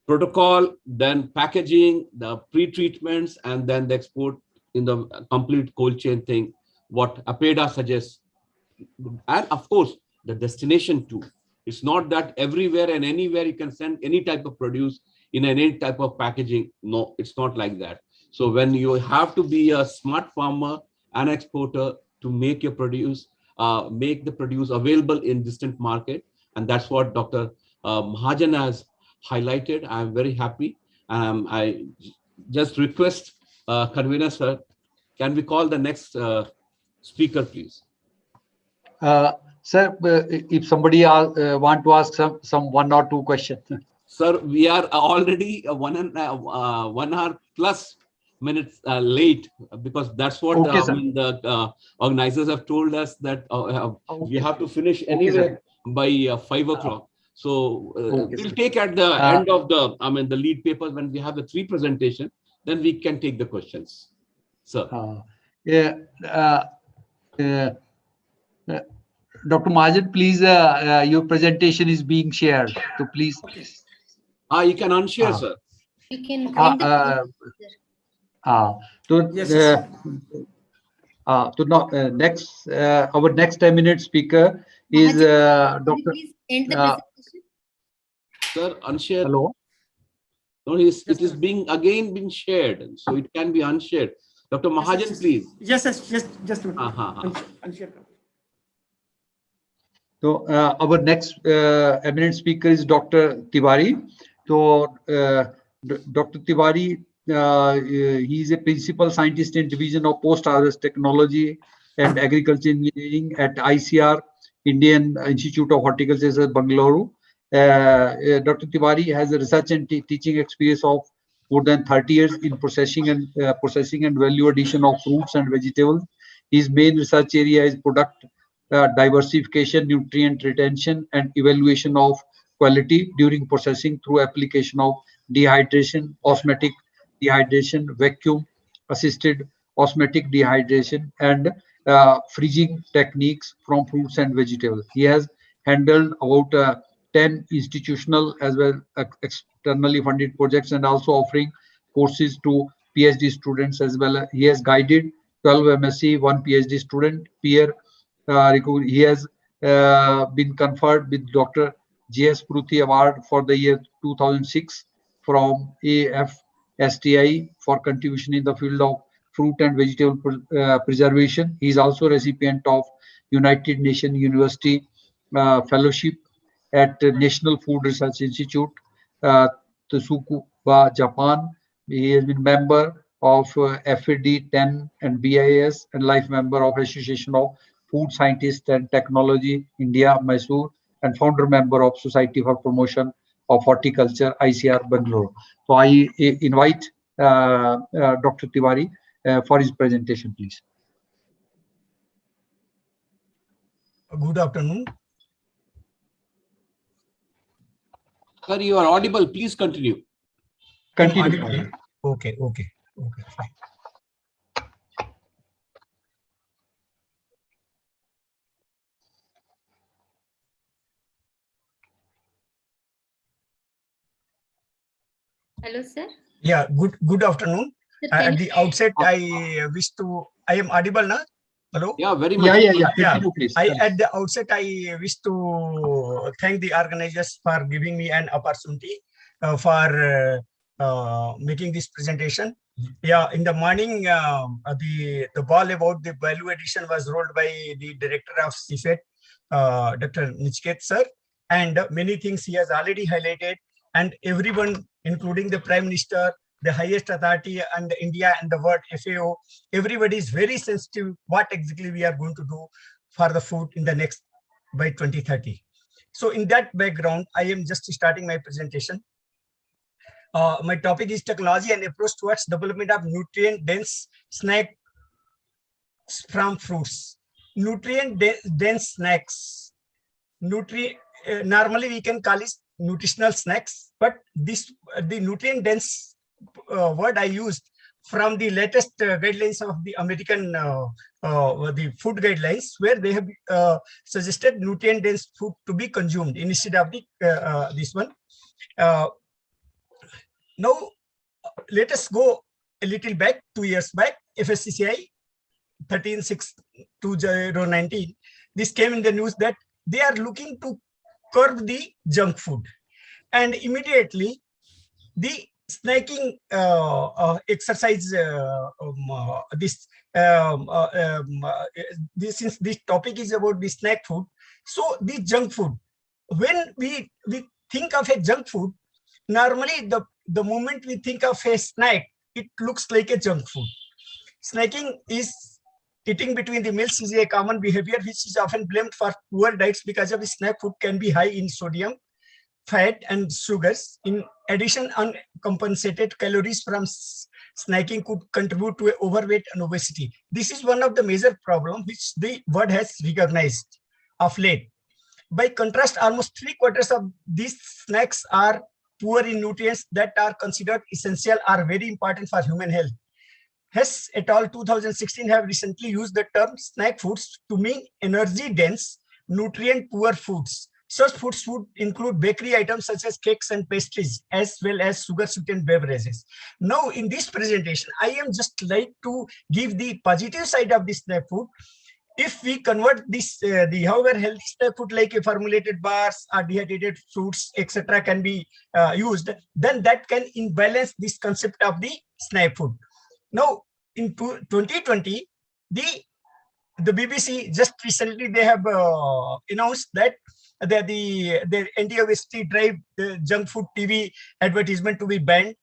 Speaker 17: protocol, then packaging, the pre-treatments, and then the export in the complete cold chain thing, what APEDA suggests. And of course, the destination too. It's not that everywhere and anywhere you can send any type of produce in any type of packaging. No, it's not like that. So when you have to be a smart farmer and exporter to make your produce, make the produce available in distant market. And that's what Dr. Mahajan has highlighted. I'm very happy. I just request Convener sir, can we call the next speaker, please?
Speaker 15: Sir, if somebody want to ask some 1 or 2 questions.
Speaker 17: Sir, we are already 1 hour plus minutes late, because that's what
Speaker 15: Okay,
Speaker 17: the organizers have told us, that we have to finish anyway by 5 o'clock. So we'll take at the end of the lead papers, when we have the 3 presentation, then we can take the questions. Sir.
Speaker 15: Dr. Mahajan, please, your presentation is being shared. So please.
Speaker 17: You can unshare, sir.
Speaker 14: You can
Speaker 15: next, our next 10-minute speaker is Dr.
Speaker 14: End the presentation.
Speaker 17: Sir, unshare.
Speaker 15: Hello.
Speaker 17: No, it is being shared, so it can be unshared. Dr. Mahajan, please.
Speaker 18: Yes, just a minute. Unshare.
Speaker 15: So our next eminent speaker is Dr. Tiwari. So Dr. Tiwari, he is a principal scientist in Division of Post-Harvest Technology and Agriculture Engineering at ICR, Indian Institute of Horticulture, Bangalore. Dr. Tiwari has a research and teaching experience of more than 30 years in processing and value addition of fruits and vegetables. His main research area is product diversification, nutrient retention, and evaluation of quality during processing through application of dehydration, osmotic dehydration, vacuum assisted osmotic dehydration, and freezing techniques from fruits and vegetables. He has handled about 10 institutional as well as externally funded projects, and also offering courses to PhD students as well. He has guided 12 MSc, 1 PhD student, peer. He has been conferred with Dr. J.S. Pruthi Award for the year 2006 from AFSTI for contribution in the field of fruit and vegetable preservation. He is also recipient of United Nations University Fellowship at National Food Research Institute, Tsukuba, Japan. He has been member of FAD 10 and BIS, and life member of Association of Food Scientists and Technology India, Mysore, and founder member of Society for Promotion of Horticulture, ICR, Bangalore. So I invite Dr. Tiwari for his presentation, please.
Speaker 19: Good afternoon.
Speaker 17: Sir, you are audible. Please continue.
Speaker 19: Continue. Okay, fine.
Speaker 14: Hello, sir.
Speaker 19: Yeah, good afternoon.
Speaker 14: Sir, can
Speaker 19: At the outset, I wish to, I am audible now? Hello?
Speaker 17: Yeah, very much.
Speaker 15: Continue, please.
Speaker 19: At the outset, I wish to thank the organizers for giving me an opportunity for making this presentation. Yeah, in the morning, the ball about the value addition was rolled by the director of CFET, Dr. Nichket sir, and many things he has already highlighted, and everyone, including the Prime Minister, the highest authority and India and the world FAO, everybody is very sensitive what exactly we are going to do for the food in the next by 2030. So in that background, I am just starting my presentation. My topic is technology and approach towards development of nutrient-dense snacks from fruits. Nutrient-dense snacks. Normally we can call it nutritional snacks, but the nutrient-dense word I used from the latest guidelines of the American the food guidelines, where they have suggested nutrient-dense food to be consumed instead of the this one. Now, let us go a little back, 2 years back, FSCCI 13/6/2019. This came in the news that they are looking to curb the junk food, and immediately the snacking exercise. Since this topic is about the snack food, so the junk food. When we think of a junk food, normally the moment we think of a snack, it looks like a junk food. Snacking is eating between the meals is a common behavior which is often blamed for poor diets because of the snack food can be high in sodium, fat, and sugars. In addition, uncompensated calories from snacking could contribute to overweight and obesity. This is one of the major problems which the world has recognized of late. By contrast, almost 3/4 of these snacks are poor in nutrients that are considered essential or very important for human health. Hess et al. 2016 have recently used the term snack foods to mean energy-dense, nutrient-poor foods. Such foods would include bakery items such as cakes and pastries, as well as sugar-sweetened beverages. Now, in this presentation, I am just like to give the positive side of this snack food. If we convert this, however healthy snack food like formulated bars or dehydrated fruits, etc., can be used, then that can imbalance this concept of the snack food. Now, in 2020, the BBC just recently they have announced that the anti-obesity drive, the junk food TV advertisement to be banned.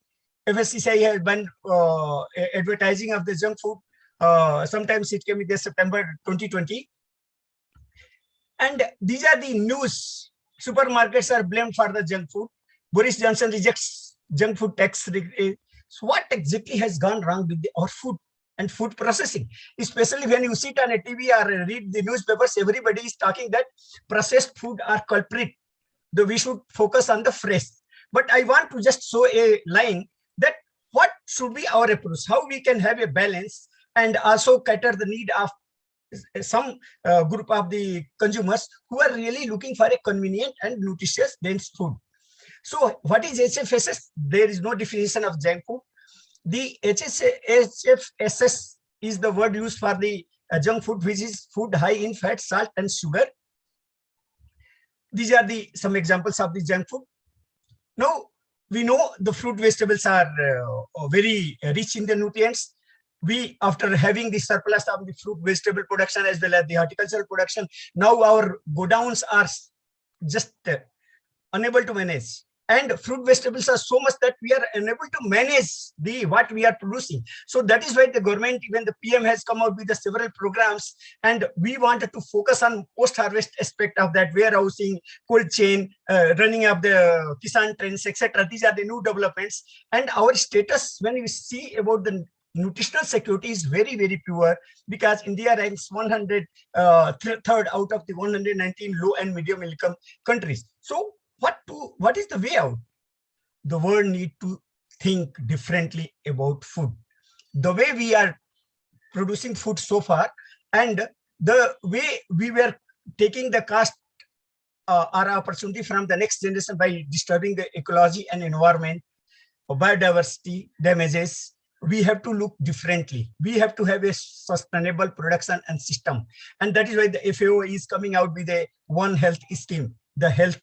Speaker 19: FSCCI has banned advertising of the junk food. Sometimes it came in September 2020. And these are the news. Supermarkets are blamed for the junk food. Boris Johnson rejects junk food tax. So what exactly has gone wrong with our food and food processing? Especially when you sit on a TV or read the newspapers, everybody is talking that processed food are culprit. We should focus on the fresh. But I want to just show a line that what should be our approach, how we can have a balance and also cater the need of some group of the consumers who are really looking for a convenient and nutritious dense food. So what is HFSS? There is no definition of junk food. The HFSS is the word used for the junk food, which is food high in fat, salt, and sugar. These are some examples of the junk food. Now, we know the fruit vegetables are very rich in the nutrients. We, after having the surplus of the fruit vegetable production as well as the horticultural production, now our godowns are just unable to manage. And fruit vegetables are so much that we are unable to manage what we are producing. So that is why the government, even the PM, has come out with the several programs, and we wanted to focus on post-harvest aspect of that, warehousing, cold chain, running of the Kisan trains, etc. These are the new developments. And our status, when we see about the nutritional security, is very, very poor, because India ranks 103rd out of the 119 low and medium income countries. So what is the way out? The world need to think differently about food. The way we are producing food so far, and the way we were taking the cost or opportunity from the next generation by disturbing the ecology and environment, biodiversity damages, we have to look differently. We have to have a sustainable production and system. And that is why the FAO is coming out with a One Health scheme, the health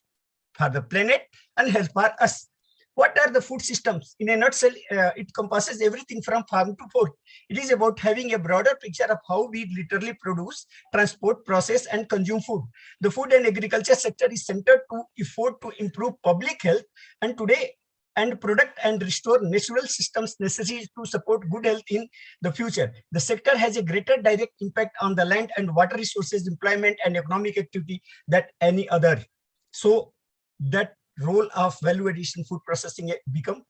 Speaker 19: for the planet and health for us. What are the food systems? In a nutshell, it encompasses everything from farm to fork. It is about having a broader picture of how we literally produce, transport, process, and consume food. The food and agriculture sector is centered to effort to improve public health and today and product and restore natural systems necessary to support good health in the future. The sector has a greater direct impact on the land and water resources, employment, and economic activity than any other. So that role of value addition food processing become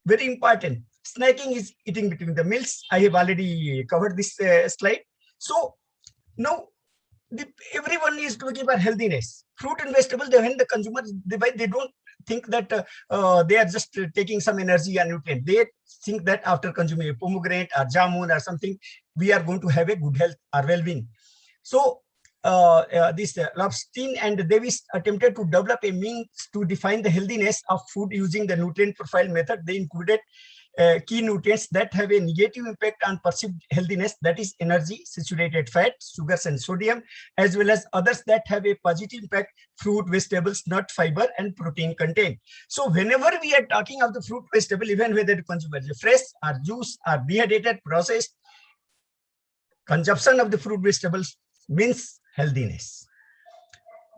Speaker 19: very important. Snacking is eating between the meals. I have already covered this slide. So now everyone is looking for healthiness. Fruit and vegetable, when the consumers they buy, they don't think that they are just taking some energy and nutrient. They think that after consuming a pomegranate or jamun or something, we are going to have a good health or well-being. So this Lobstein and Davis attempted to develop a means to define the healthiness of food using the nutrient profile method. They included key nutrients that have a negative impact on perceived healthiness, that is energy, saturated fat, sugars and sodium, as well as others that have a positive impact, fruit, vegetables, nut, fiber and protein content. So whenever we are talking of the fruit, vegetable, even whether the consumer is fresh or juice or dehydrated, processed, consumption of the fruit, vegetables means healthiness.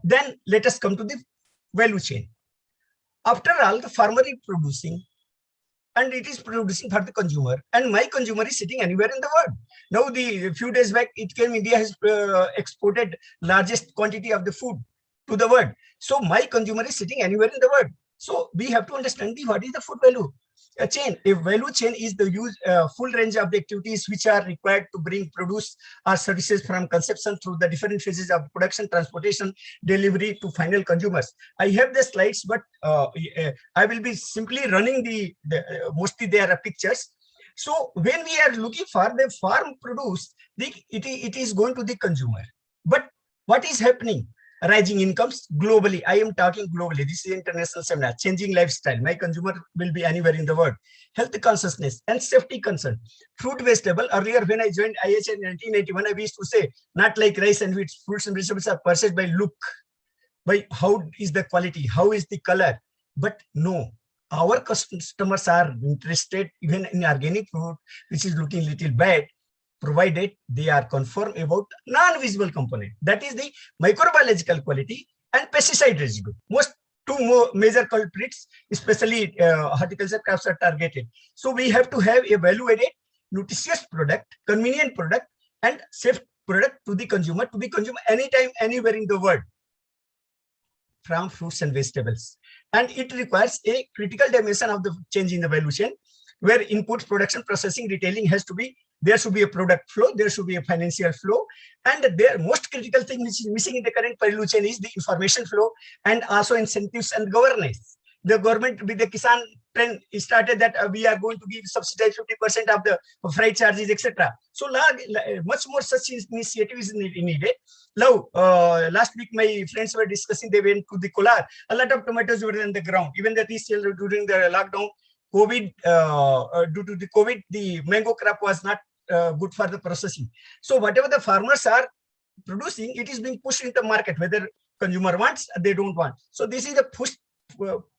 Speaker 19: Then let us come to the value chain. After all, the farmer is producing and it is producing for the consumer, and my consumer is sitting anywhere in the world. Now, a few days back, it came, India has exported largest quantity of the food to the world. So my consumer is sitting anywhere in the world. So we have to understand what is the food value chain. A value chain is the full range of the activities which are required to bring produce or services from conception through the different phases of production, transportation, delivery to final consumers. I have the slides, but I will be simply running mostly there are pictures. So when we are looking for the farm produce, it is going to the consumer. But what is happening? Rising incomes globally. I am talking globally. This is international seminar. Changing lifestyle. My consumer will be anywhere in the world. Health consciousness and safety concern. Fruit, vegetable. Earlier, when I joined IHN in 1981, I used to say, not like rice and wheat. Fruits and vegetables are purchased by look, by how is the quality, how is the color. But no, our customers are interested even in organic fruit, which is looking little bad, provided they are confirmed about non-visible component. That is the microbiological quality and pesticide residue. Most two major culprits, especially horticulture crops, are targeted. So we have to have a value-added, nutritious product, convenient product, and safe product to the consumer, to be consumed anytime, anywhere in the world from fruits and vegetables. And it requires a critical dimension of the change in the value chain, where input, production, processing, retailing has to be, there should be a product flow, there should be a financial flow, and the most critical thing which is missing in the current value chain is the information flow and also incentives and governance. The government with the Kisan trend started that we are going to give subsidized 50% of the freight charges, etc. So much more such initiative is needed. Now, last week my friends were discussing, they went to the Kolar. A lot of tomatoes were in the ground. Even that is still during the lockdown, COVID, due to the COVID, the mango crop was not good for the processing. So whatever the farmers are producing, it is being pushed into the market, whether consumer wants, they don't want. So this is the push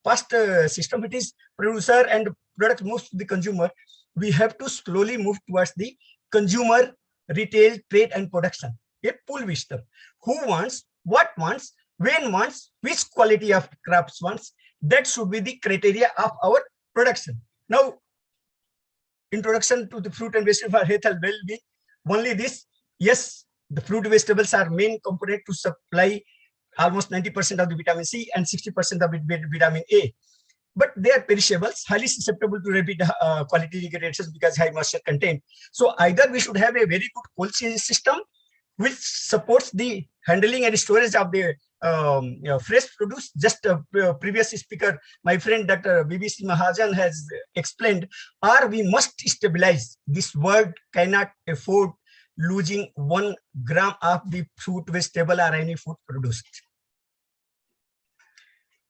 Speaker 19: past system. It is producer and product moves to the consumer. We have to slowly move towards the consumer, retail, trade, and production. A pull wisdom. Who wants, what wants, when wants, which quality of crops wants. That should be the criteria of our production. Now, introduction to the fruit and vegetable for health and well-being. Only this, yes, the fruit vegetables are main component to supply almost 90% of the vitamin C and 60% of vitamin A. But they are perishables, highly susceptible to rapid quality degradations because high moisture content. So either we should have a very good cold chain system which supports the handling and storage of the fresh produce. Just previous speaker, my friend Dr. BBC Mahajan has explained, or we must stabilize. This world cannot afford losing 1 gram of the fruit, vegetable, or any food produced.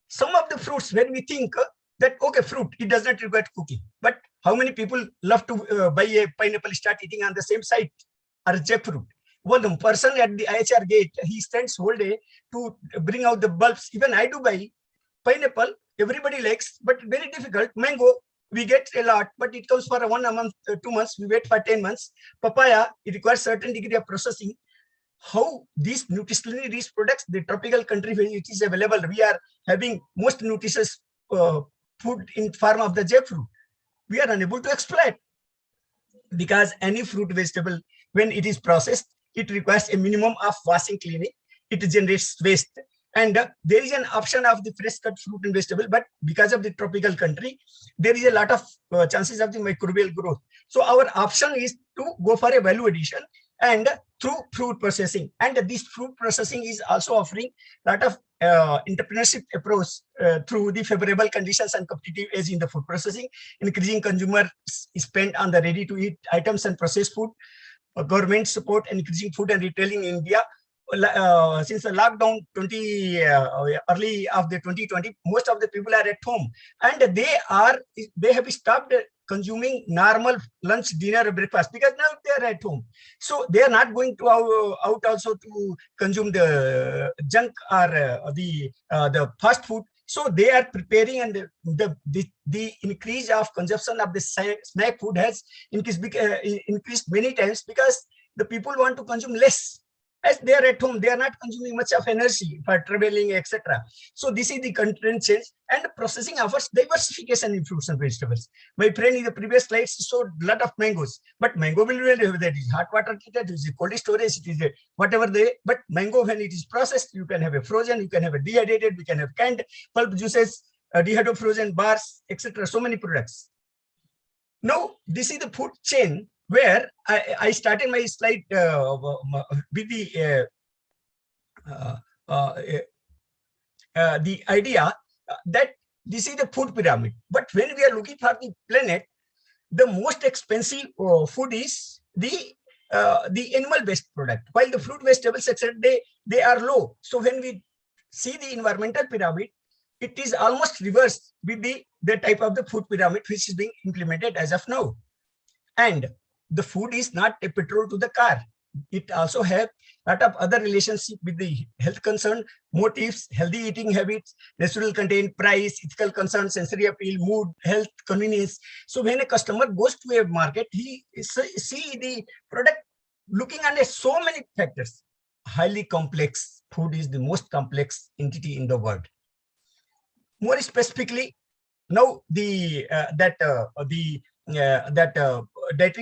Speaker 19: Some of the fruits, when we think that, okay, fruit, it does not require cooking. But how many people love to buy a pineapple, start eating on the same site, or jackfruit? One person at the IHR gate, he stands whole day to bring out the bulbs. Even I do buy pineapple, everybody likes, but very difficult. Mango, we get a lot, but it comes for 1 month, 2 months, we wait for 10 months. Papaya, it requires certain degree of processing. How these nutritionally rich products, the tropical country where it is available, we are having most nutritious food in form of the jackfruit. We are unable to exploit, because any fruit vegetable, when it is processed, it requires a minimum of washing, cleaning. It generates waste. And there is an option of the fresh cut fruit and vegetable, but because of the tropical country, there is a lot of chances of the microbial growth. So our option is to go for a value addition and through fruit processing. And this fruit processing is also offering a lot of entrepreneurship approach through the favorable conditions and competitive edge in the food processing, increasing consumer spend on the ready-to-eat items and processed food, government support, and increasing food and retailing in India. Since the lockdown early of the 2020, most of the people are at home, and they have stopped consuming normal lunch, dinner, breakfast, because now they are at home. So they are not going to out also to consume the junk or the fast food. So they are preparing, and the increase of consumption of the snack food has increased many times, because the people want to consume less. As they are at home, they are not consuming much of energy for traveling, etc. So this is the content change, and processing offers diversification in fruits and vegetables. My friend in the previous slides showed a lot of mangoes, but mango will have that is hot water treated, it is cold storage, it is whatever but mango, when it is processed, you can have a frozen, you can have a dehydrated, we can have canned pulp juices, dehydrated frozen bars, etc. So many products. Now, this is the food chain, where I started my slide with the idea that this is the food pyramid. But when we are looking for the planet, the most expensive food is the animal-based product, while the fruit, vegetables, etc., they are low. So when we see the environmental pyramid, it is almost reversed with the type of the food pyramid which is being implemented as of now. And the food is not a petrol to the car. It also has a lot of other relationship with the health concern, motives, healthy eating habits, natural content, price, ethical concern, sensory appeal, mood, health, convenience. So when a customer goes to a market, he see the product looking at so many factors. Highly complex food is the most complex entity in the world. More specifically, now dietary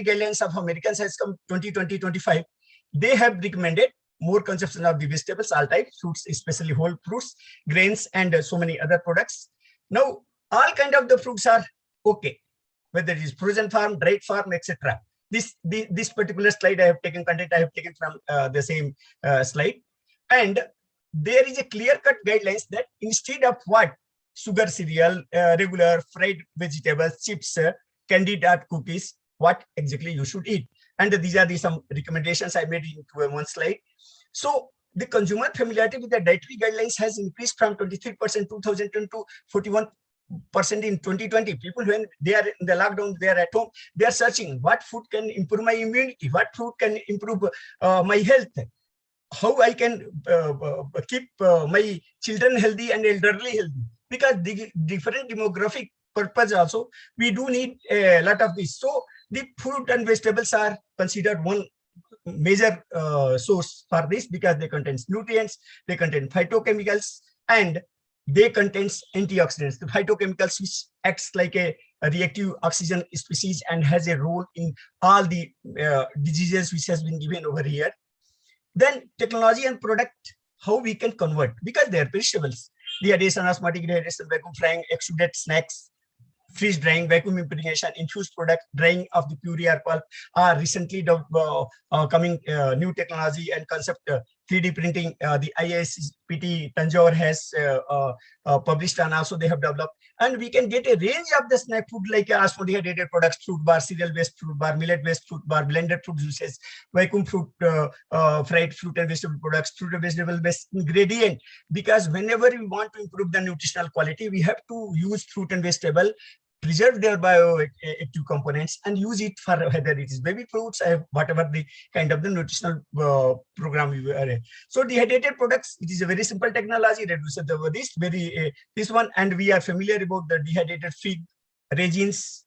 Speaker 19: guidelines of Americans has come 2020-25. They have recommended more consumption of the vegetables, all types, fruits, especially whole fruits, grains, and so many other products. Now, all kind of the fruits are okay, whether it is frozen farm, dried farm, etc. This particular slide I have taken content I have taken from the same slide, and there is a clear-cut guidelines that instead of what sugar cereal, regular fried vegetables, chips, candied cookies, what exactly you should eat. And these are some recommendations I made into one slide. So the consumer familiarity with the dietary guidelines has increased from 23% 2010 to 41% in 2020. People, when they are in the lockdown, they are at home, they are searching what food can improve my immunity, what food can improve my health, how I can keep my children healthy and elderly healthy. Because the different demographic purpose also, we do need a lot of this. So the fruit and vegetables are considered one major source for this, because they contain nutrients, they contain phytochemicals, and they contain antioxidants. The phytochemicals, which acts like a reactive oxygen species and has a role in all the diseases which has been given over here. Then technology and product, how we can convert, because they are perishables. Dehydration, osmotic dehydration, vacuum frying, extruded snacks, freeze drying, vacuum impregnation, infused product, drying of the puree or pulp are recently coming new technology and concept 3D printing. The IISCPT Tanjore has published, and also they have developed. And we can get a range of the snack food like osmodehydrated products, fruit bar, cereal-based fruit bar, millet-based fruit bar, blended fruit juices, vacuum fruit, fried fruit and vegetable products, fruit and vegetable-based ingredient. Because whenever we want to improve the nutritional quality, we have to use fruit and vegetable, preserve their bioactive components, and use it for whether it is baby fruits or whatever the kind of the nutritional program we are. So dehydrated products, it is a very simple technology, reduces this one, and we are familiar about the dehydrated fig resins.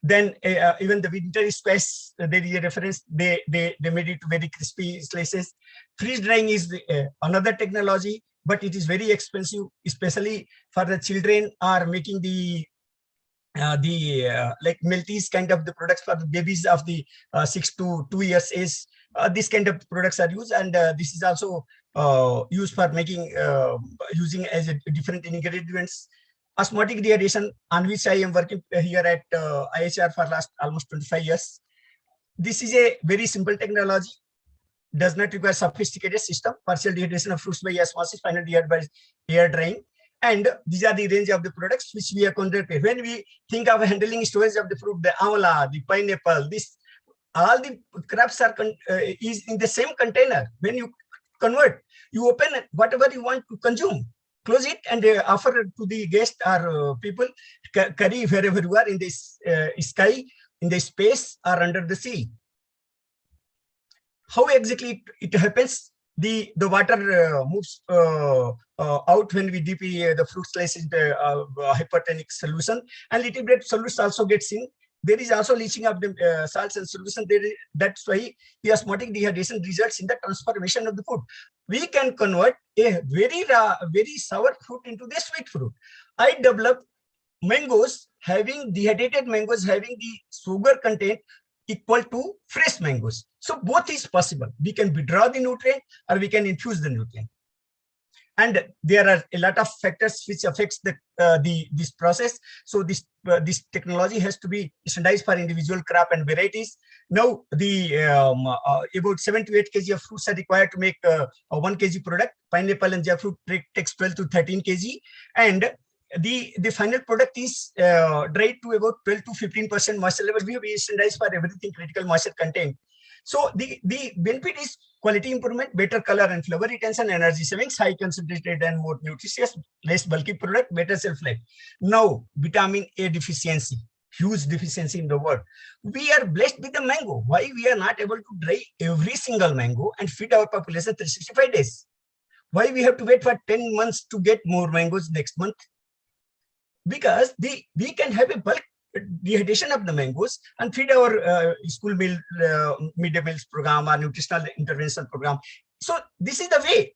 Speaker 19: Then even the winter squash, there is a reference. They made it very crispy slices. Freeze drying is another technology, but it is very expensive, especially for the children are making the like Melties kind of the products for the babies of the 6 to 2 years age. This kind of products are used, and this is also used for making using as a different ingredients. Osmotic dehydration, on which I am working here at IHR for last almost 25 years. This is a very simple technology, does not require sophisticated system. Partial dehydration of fruits by osmosis, final dehydrated by air drying. And these are the range of the products which we are conducting. When we think of handling storage of the fruit, the amla, the pineapple, this, all the crops are is in the same container. When you convert, you open whatever you want to consume, close it, and offer it to the guest or people, carry wherever you are in this sky, in the space, or under the sea. How exactly it happens? The water moves out when we dip the fruit slice in the hypertonic solution, and little bit solution also gets in. There is also leaching of the salts and solution. That's why the osmotic dehydration results in the transformation of the food. We can convert a very sour fruit into the sweet fruit. I developed mangoes having dehydrated mangoes having the sugar content equal to fresh mangoes. So both is possible. We can withdraw the nutrient or we can infuse the nutrient. And there are a lot of factors which affects this process. So this technology has to be standardized for individual crop and varieties. Now the about 7 to 8 kg of fruits are required to make a 1 kg product. Pineapple and jackfruit takes 12 to 13 kg, and the final product is dried to about 12 to 15% moisture level. We have standardized for everything critical moisture content. So the benefit is quality improvement, better color and flavor retention, energy savings, high concentrated and more nutritious, less bulky product, better shelf life. Now, vitamin A deficiency, huge deficiency in the world. We are blessed with the mango. Why we are not able to dry every single mango and feed our population 365 days? Why we have to wait for 10 months to get more mangoes next month? Because we can have a bulk dehydration of the mangoes and feed our school meal, midday meals program or nutritional intervention program. So this is the way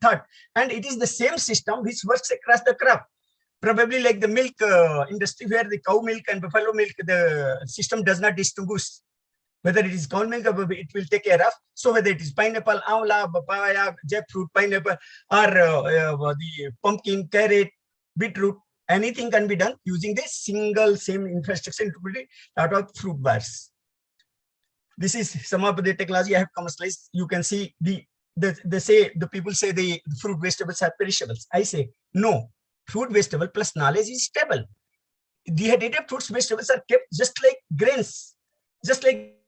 Speaker 19: thought, and it is the same system which works across the crop. Probably like the milk industry, where the cow milk and buffalo milk, the system does not distinguish whether it is cow milk or it will take care of. So whether it is pineapple, amla, papaya, jackfruit, pineapple, or the pumpkin, carrot, beetroot, anything can be done using the single same infrastructure to build out of fruit bars. This is some of the technology I have commercialized. You can see the people say the fruit vegetables are perishables. I say no, fruit vegetable plus knowledge is stable. Dehydrated fruits vegetables are kept just like grains, just like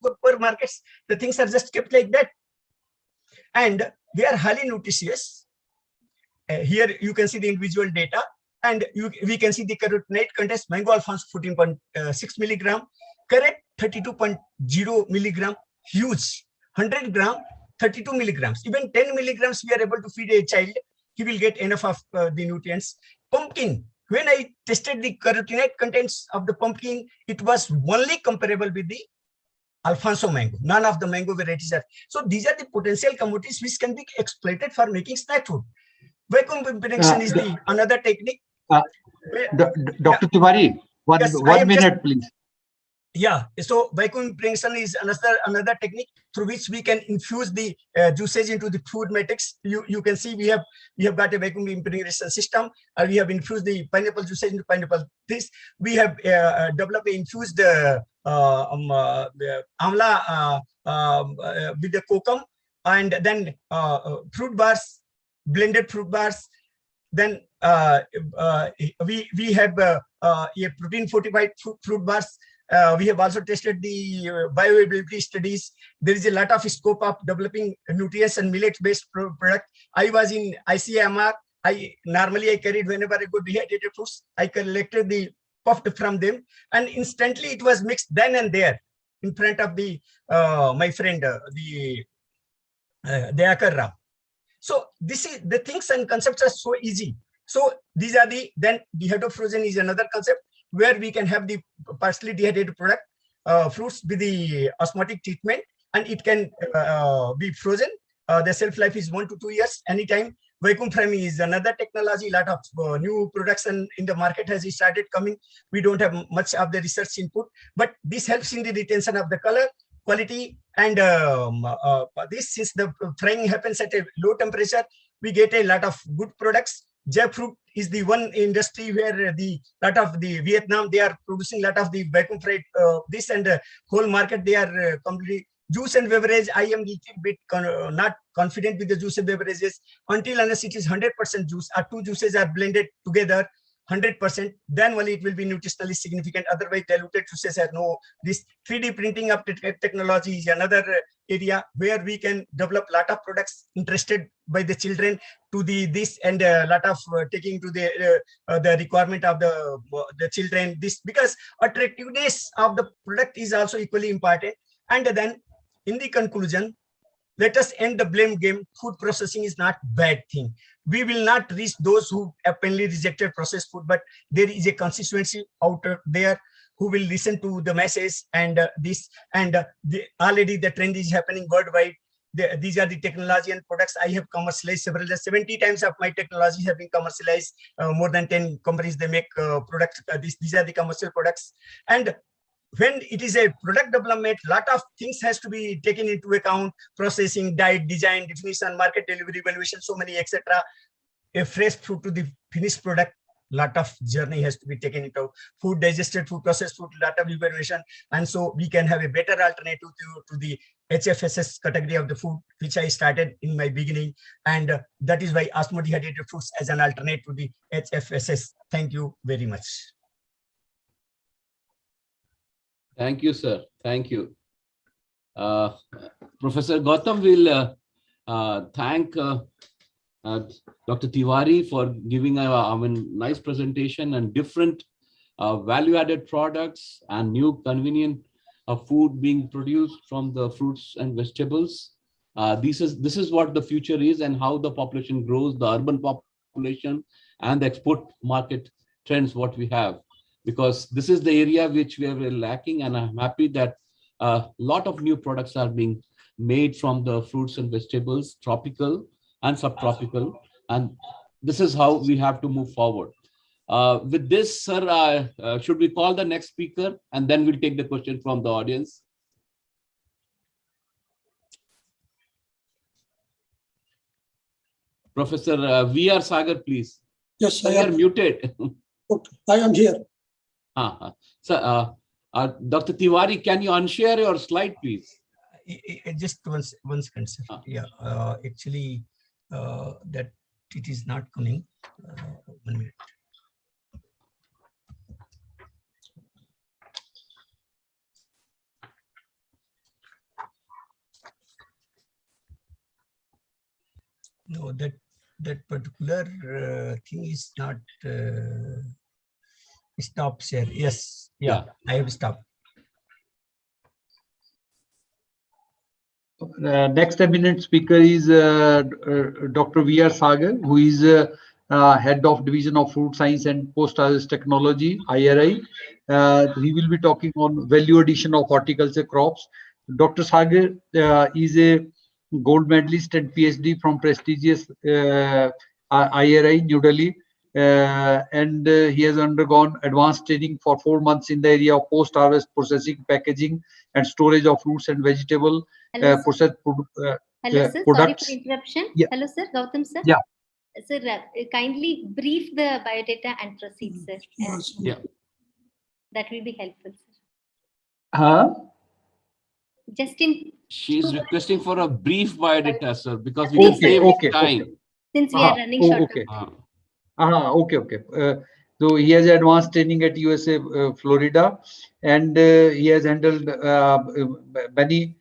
Speaker 19: supermarkets. The things are just kept like that, and they are highly nutritious. Here you can see the individual data, and we can see the carotenoid contains mango alphonse 14.6 milligram, carrot 32.0 milligram, huge, 100 gram 32 milligrams. Even 10 milligrams we are able to feed a child, he will get enough of the nutrients. Pumpkin, when I tested the carotenoid contents of the pumpkin, it was only comparable with the Alfonso mango. None of the mango varieties are. So these are the potential commodities which can be exploited for making snack food. Vacuum impregnation is the another technique.
Speaker 15: Dr. Tiwari, one minute, please.
Speaker 19: Yeah, so vacuum impregnation is another technique through which we can infuse the juices into the food matrix. You can see we have got a vacuum impregnation system. We have infused the pineapple juices into pineapple. We have developed a infused amla with the kokum, and then fruit bars, blended fruit bars. Then we have a protein fortified fruit bars. We have also tested the bioavailability studies. There is a lot of scope of developing nutrients and millet-based product. I was in ICMR. I carried whenever I go dehydrated fruits, I collected the puffed from them, and instantly it was mixed then and there in front of the my friend the Dayakar Rao. So this is the things and concepts are so easy. So these are the, then dehydrated frozen is another concept where we can have the partially dehydrated product fruits with the osmotic treatment, and it can be frozen. The shelf life is 1 to 2 years anytime. Vacuum framing is another technology. A lot of new production in the market has started coming. We don't have much of the research input, but this helps in the retention of the color, quality, and this, since the frying happens at a low temperature, we get a lot of good products. Jackfruit is the one industry where the lot of the Vietnam, they are producing a lot of the vacuum fried this, and whole market they are completely. Juice and beverage, I am little bit not confident with the juice and beverages until unless it is 100% juice or two juices are blended together 100%, then only it will be nutritionally significant. Otherwise, diluted juices are no. This 3D printing of technology is another area where we can develop a lot of products interested by the children to the this, and a lot of taking to the requirement of the children. This because attractiveness of the product is also equally important. And then in the conclusion, let us end the blame game. Food processing is not bad thing. We will not reach those who apparently rejected processed food, but there is a constituency out there who will listen to the message, and this, and already the trend is happening worldwide. These are the technology and products I have commercialized several, 70 times of my technology have been commercialized. More than 10 companies, they make products. These are the commercial products. And when it is a product development, lot of things has to be taken into account: processing, diet, design, definition, market delivery, evaluation, so many, etc. A fresh fruit to the finished product, lot of journey has to be taken into food, digested food, processed food, lot of evaluation, and so we can have a better alternative to the HFSS category of the food, which I started in my beginning, and that is why osmodehydrated foods as an alternate to the HFSS. Thank you very much.
Speaker 17: Thank you, sir. Thank you. Professor Gautam will thank Dr. Tiwari for giving a nice presentation and different value-added products and new convenient food being produced from the fruits and vegetables. This is what the future is, and how the population grows, the urban population and the export market trends what we have. Because this is the area which we are lacking, and I'm happy that a lot of new products are being made from the fruits and vegetables, tropical and subtropical, and this is how we have to move forward. With this, sir, should we call the next speaker, and then we'll take the question from the audience? Professor V.R. Sagar, please.
Speaker 20: Yes,
Speaker 17: I am muted.
Speaker 20: Okay, I am here.
Speaker 17: So, Dr. Tiwari, can you unshare your slide, please?
Speaker 19: Just one second, sir. Yeah, actually, that it is not coming. 1 minute. No, that particular thing is not. Stop share. Yes. Yeah, I have stopped.
Speaker 15: Next eminent speaker is Dr. V.R. Sagar, who is Head of Division of Fruit Science and Post-Harvest Technology, IRI. He will be talking on value addition of horticulture crops. Dr. Sagar is a gold medalist and PhD from prestigious IRI, New Delhi. And he has undergone advanced training for 4 months in the area of post-harvest processing, packaging, and storage of fruits and vegetable processed
Speaker 14: Hello, sir.
Speaker 15: products.
Speaker 14: Sorry for interruption.
Speaker 15: Yeah.
Speaker 14: Hello, sir. Gautam, sir.
Speaker 15: Yeah.
Speaker 14: Sir, kindly brief the biodata and proceed, sir.
Speaker 17: Yeah.
Speaker 14: That will be helpful, sir. Just in
Speaker 17: She's requesting for a brief biodata, sir, because we can save time.
Speaker 14: Since we are running short.
Speaker 15: Okay. Okay. So he has advanced training at USA, Florida, and he has handled many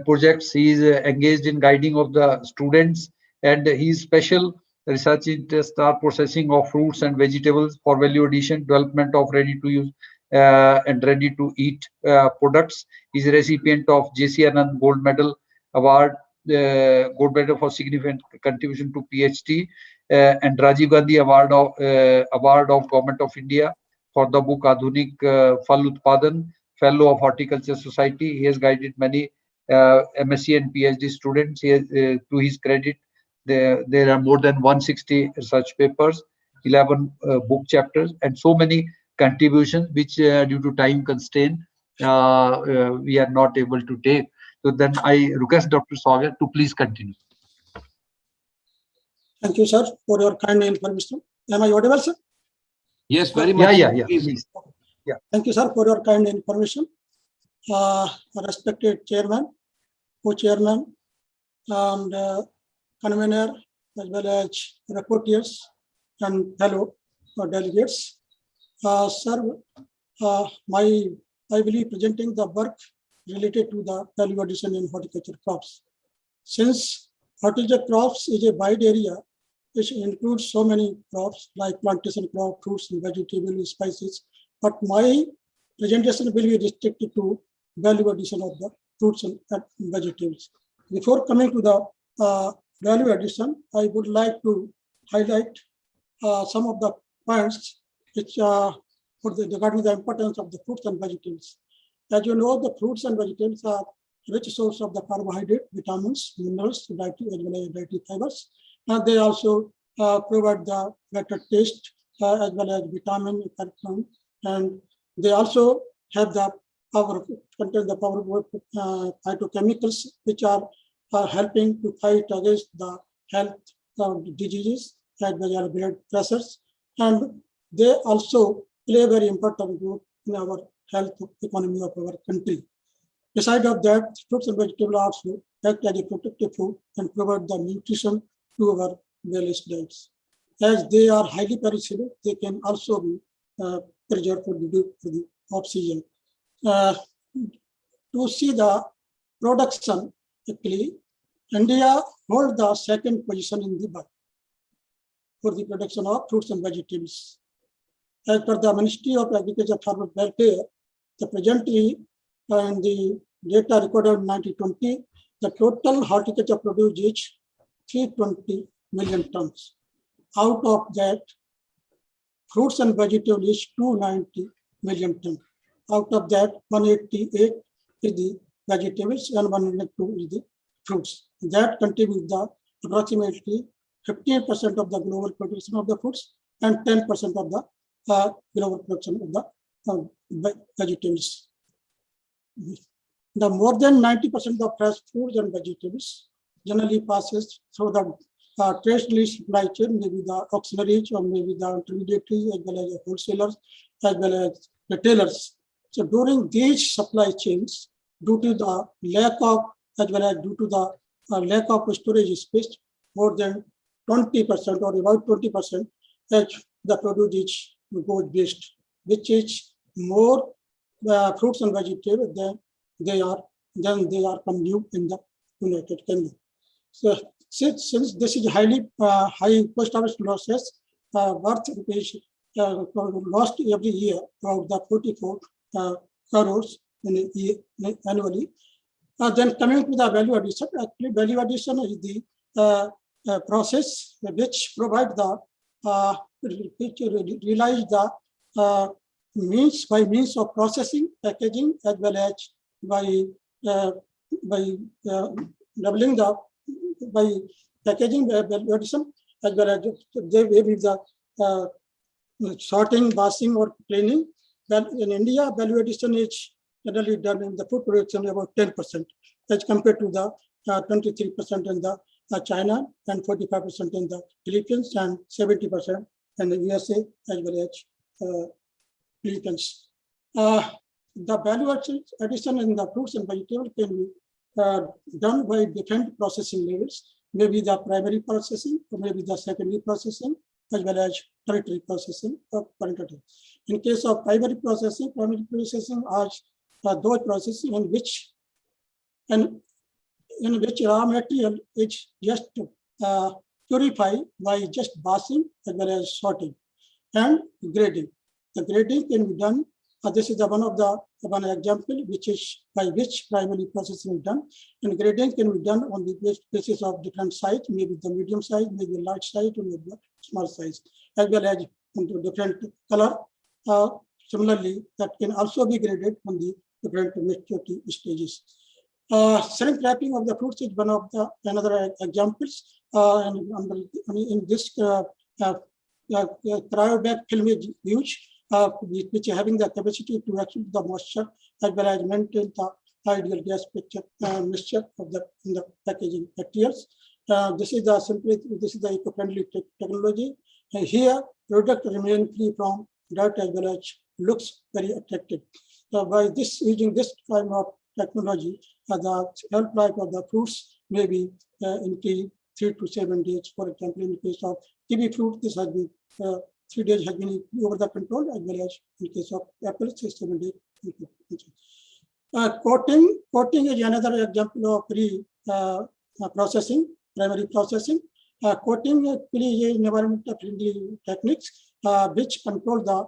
Speaker 15: projects. He is engaged in guiding of the students, and his special research interests are processing of fruits and vegetables for value addition, development of ready to use and ready to eat products. He is a recipient of J.C. Anand Gold Medal Award, Gold Medal for significant contribution to PhD, and Rajiv Gandhi Award of Government of India for the book Adhunik Phal Utpadan, Fellow of Horticulture Society. He has guided many MSc and PhD students. He has, to his credit, there are more than 160 research papers, 11 book chapters, and so many contributions which due to time constraint we are not able to take. So then I request Dr. Sagar to please continue.
Speaker 20: Thank you, sir, for your kind information. Am I audible, sir?
Speaker 17: Yes, very much.
Speaker 15: Yeah.
Speaker 17: Please.
Speaker 20: Yeah. Thank you, sir, for your kind information. Respected chairman, co-chairman, and convener, as well as rapporteurs and fellow delegates. Sir, I will be presenting the work related to the value addition in horticulture crops. Since horticulture crops is a wide area, which includes so many crops like plantation crop, fruits and vegetables, spices, but my presentation will be restricted to value addition of the fruits and vegetables. Before coming to the value addition, I would like to highlight some of the points which regarding the importance of the fruits and vegetables. As you know, the fruits and vegetables are rich source of the carbohydrate, vitamins, minerals, dietary as well as dietary fibers. And they also provide the better taste as well as vitamin, and they also have the power, contain the power of phytochemicals which are helping to fight against the health diseases as well as blood pressures, and they also play a very important role in our health economy of our country. Besides of that, fruits and vegetables also act as a protective food and provide the nutrition to our balanced diets. As they are highly perishable, they can also be preserved for the off-season. To see the production, actually, India holds the second position in the world for the production of fruits and vegetables. As per the Ministry of Agriculture and Farmer Welfare, the presently and the data recorded in 1920, the total horticulture produce is 320 million tons. Out of that, fruits and vegetables is 290 million tons. Out of that, 188 is the vegetables and 102 is the fruits. That contributes the approximately 15% of the global production of the fruits and 10% of the global production of the vegetables. The more than 90% of fresh fruits and vegetables generally passes through the traditional supply chain, maybe the auxiliaries or maybe the intermediaries as well as the wholesalers as well as retailers. So during these supply chains, due to the lack of as well as due to the lack of storage space, more than 20% or about 20% as the produce goes waste, which is more fruits and vegetables than they are consumed in the United Kingdom. So since this is highly high post-harvest losses, worth is lost every year about the 44 crores annually. Then coming to the value addition, actually value addition is the process which provide the which realize the means of processing, packaging, as well as by doubling the by packaging value addition, as well as the sorting, washing, or cleaning. Then in India, value addition is generally done in the food production about 10%, as compared to the 23% in the China and 45% in the Philippines and 70% in the USA as well as Philippines. The value addition in the fruits and vegetables can be done by different processing levels, maybe the primary processing, or maybe the secondary processing, as well as tertiary processing of quantitative. In case of primary processing are those processes in which raw material is just purified by just washing as well as sorting and grading. The grading can be done. This is the one example by which primary processing is done. And grading can be done on the basis of different size, maybe the medium size, maybe large size, or maybe small size, as well as into different color. Similarly, that can also be graded on the different maturity stages. Shrink wrapping of the fruits is one of the another examples. In this cryobag film is used, which having the capacity to absorb the moisture as well as maintain the ideal gas mixture of in the packaging materials. This is the eco-friendly technology. Here, product remain free from dirt as well as looks very attractive. By using this kind of technology, the shelf life of the fruits may be increased 3 to 7 days. For example, in the case of kiwi fruit, this has been 3 days has been over the control, as well as in case of apples, 6-7 days. Coating is another example of primary processing. Coating is environmental friendly techniques which control the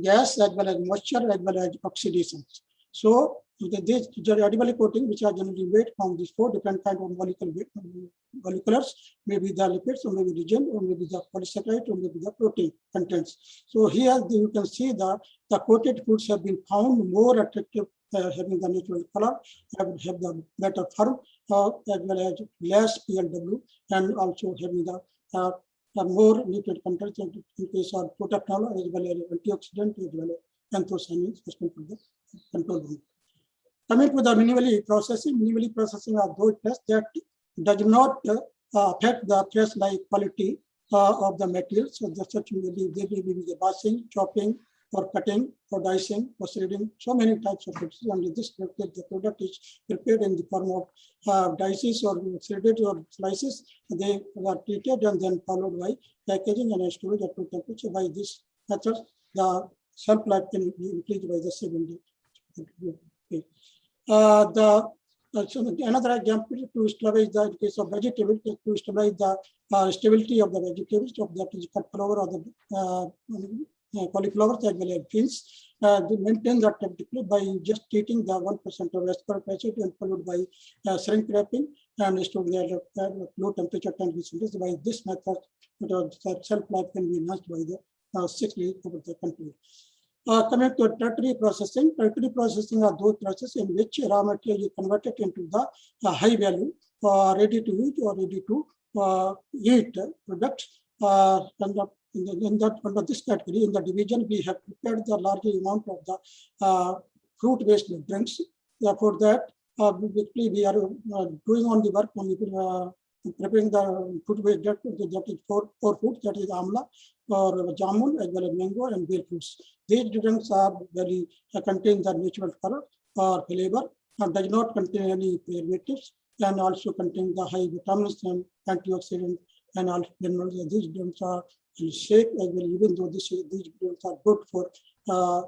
Speaker 20: gas as well as moisture as well as oxidation. So this additively coating, which are generally made from these 4 different kinds of moleculars, maybe the lipids, or maybe resin, or maybe the polysaccharide, or maybe the protein contents. So here you can see the coated foods have been found more attractive, having the natural color, have the better firm, as well as less PLW, and also having the more nutrient content in case of protocanol, as well as antioxidant, as well as anthocyanins, as compared to the control group. Coming to the minimally processing are those tests that does not affect the fresh-like quality of the materials. So such they may be the washing, chopping, or cutting, or dicing, or shredding. So many types of processes. And this the product is prepared in the form of dices or shredded or slices. They are treated and then followed by packaging and storage at room temperature. By this method, the shelf life can be increased by the 7 days. So another example to establish the case of vegetables, to establish the stability of the vegetables, of that is cut flower or the cauliflower as well as beans. They maintain that temperature by just treating the 1% of ascorbic acid and followed by shrink wrapping and stored at low temperature 10 degrees Celsius. By this method, the shelf life can be enhanced by the 6 days over the control. Coming to tertiary processing are those processes in which raw material is converted into the high value, ready to eat or ready to eat products. Under this category, in the division, we have prepared the large amount of the fruit-based drinks. For that, basically we are doing on the work on preparing the fruit-based drink that is for fruit, that is amla or jamun as well as mango and bell fruits. These drinks are very contain the natural color or flavor and does not contain any preservatives, and also contain the high vitamins and antioxidants and all minerals. These drinks are safe as well, even though these drinks are good for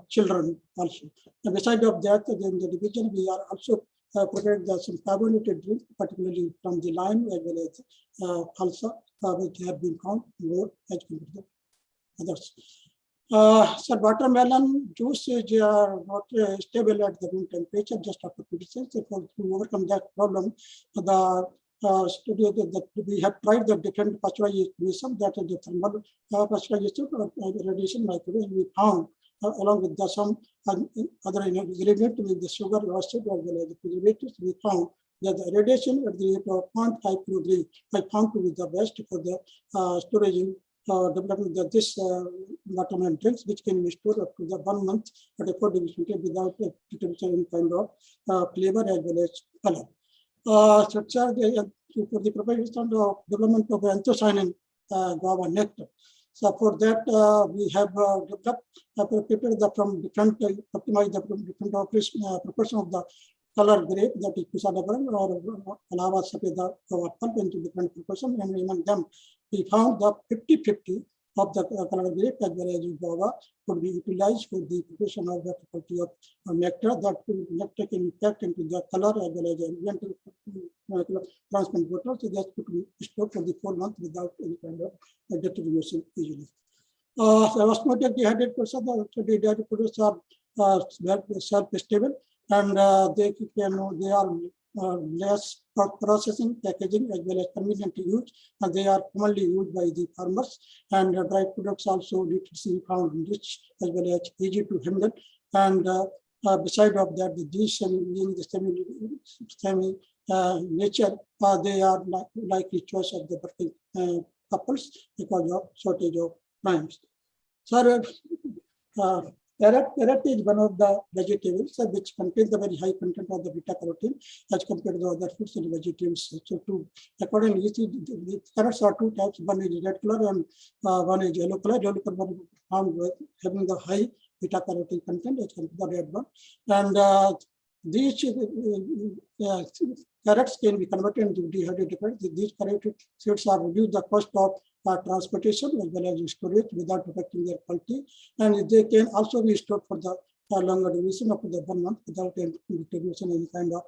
Speaker 20: children also. And besides of that, in the division we are also prepared some carbonated drink, particularly from the lime as well as falsa, which have been found more as compared to others. So watermelon juice is not stable at the room temperature just after 2 days. To overcome that problem, the studio that we have tried the different pasteurization, that is the thermal pasteurization or radiation microwave, and we found along with some other ingredient with the sugar, acid, as well as the preservatives, we found that the radiation at the rate of 0.5 kg I found to be the best for the storage development of this watermelon drinks, which can be stored up to the 1 month at a 4 degrees Celsius without any kind of flavor as well as color. For the preparation of development of anthocyanin guava nectar. So for that, we have developed, prepared from different, optimized the different proportion of the color grape, that is Kusadabal or Alava Sapeda or pulp into different proportion, and among them we found the 50-50 of the color grape as well as guava could be utilized for the preparation of the property of nectar, that nectar can impact into the color as well as transparent water, so that could be stored for the 4 months without any kind of deterioration easily. Osmotic dehydrated products, the dehydrated products are self-stable, and they are less processing, packaging as well as convenient to use, and they are commonly used by the farmers. And dry products also nutrition found rich as well as easy to handle. And beside of that, these semi nature, they are likely choice of the birthing couples because of shortage of times. So carrot is one of the vegetables which contains the very high content of the beta carotene as compared to the other fruits and vegetables. So accordingly, you see the carrots are two types. One is red color and one is yellow color. Yellow color found having the high beta carotene content as compared to the red one. And these carrots can be converted into dehydrated carrots. These carrot seeds are reduce the cost of transportation as well as storage without affecting their quality, and they can also be stored for the longer duration up to the 1 month without introducing any kind of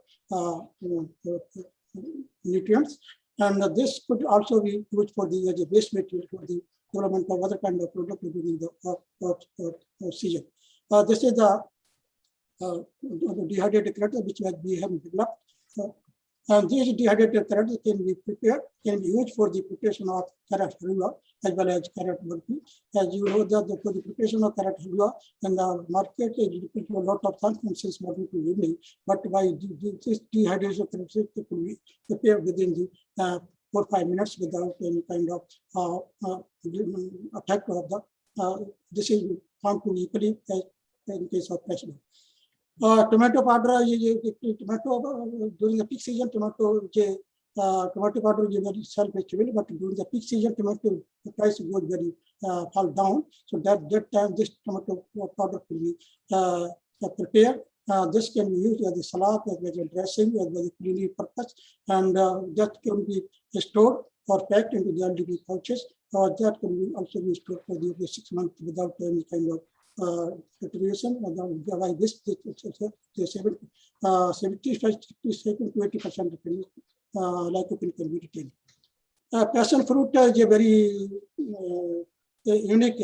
Speaker 20: nutrients. And this could also be used for the as a waste material for the development of other kind of product during the season. This is the dehydrated carrot which we have developed. And these dehydrated carrots can be prepared, can be used for the preparation of carrot halwa as well as carrot burfi. As you know that for the preparation of carrot halwa in the market, it depends a lot of time from since morning to evening. But by this dehydrated carrots, it could be prepared within the 4 or 5 minutes without any kind of effect of the. This is found to be equally as in case of fresh. Tomato powder, tomato during the peak season, tomato powder is very self-stable, but during the peak season, tomato price goes very fall down. So that time, this tomato powder will be prepared. This can be used as a salad, as well as dressing, as well as culinary purpose, and that can be stored or packed into the LDB pouches. That can be also be stored for the 6 months without any kind of deterioration. Like this, 75 to 80% lycopene can be retained. Passion fruit is a very unique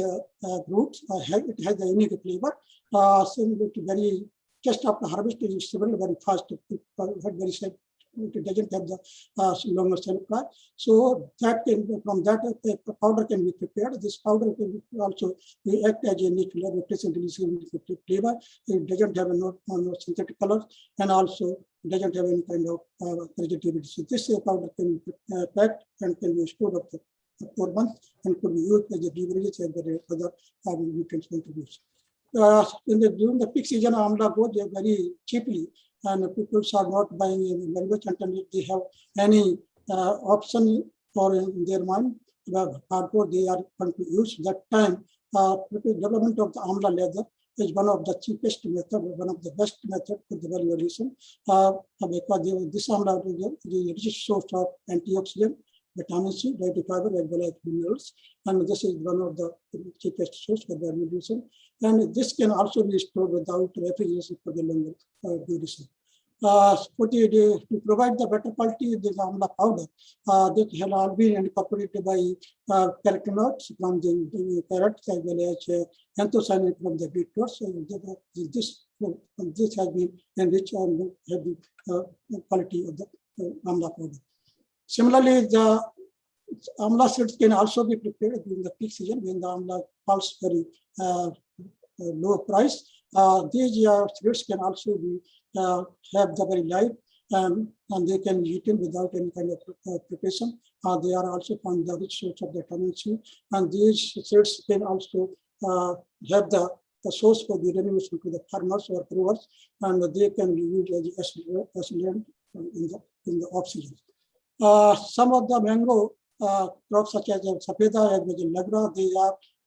Speaker 20: fruit. It has a unique flavor. Very just after harvest, it is very fast. It doesn't have the longer shelf life. So that from that powder can be prepared. This powder can also act as a natural representation flavor. It doesn't have no synthetic colors, and also doesn't have any kind of preservative. So this powder can be packed and can be stored up to 4 months and could be used as a beverage and other nutrients contributions. During the peak season, amla goes very cheaply, and people are not buying very much until they have any option or in their mind hardcore they are going to use. That time, development of the amla leather is one of the cheapest method, one of the best method for the value addition, because this amla is a rich source of antioxidant, vitamin C, dietary fiber, as well as minerals, and this is one of the cheapest source for value addition. And this can also be stored without refrigeration for the longer duration. To provide the better quality of the amla powder, that has all been incorporated by carotenoids from the carrots as well as anthocyanin from the beetroots. This has been enriched on the quality of the amla powder. Similarly, the amla seeds can also be prepared during the peak season when the amla falls very low price. These seeds can also be have the very light and they can be eaten without any kind of preparation. They are also found the rich source of vitamin C, and these seeds can also have the source for the remuneration to the farmers or growers, and they can be used as excellent in the off season. Some of the mango crops such as Sapeda as well as Lagra, they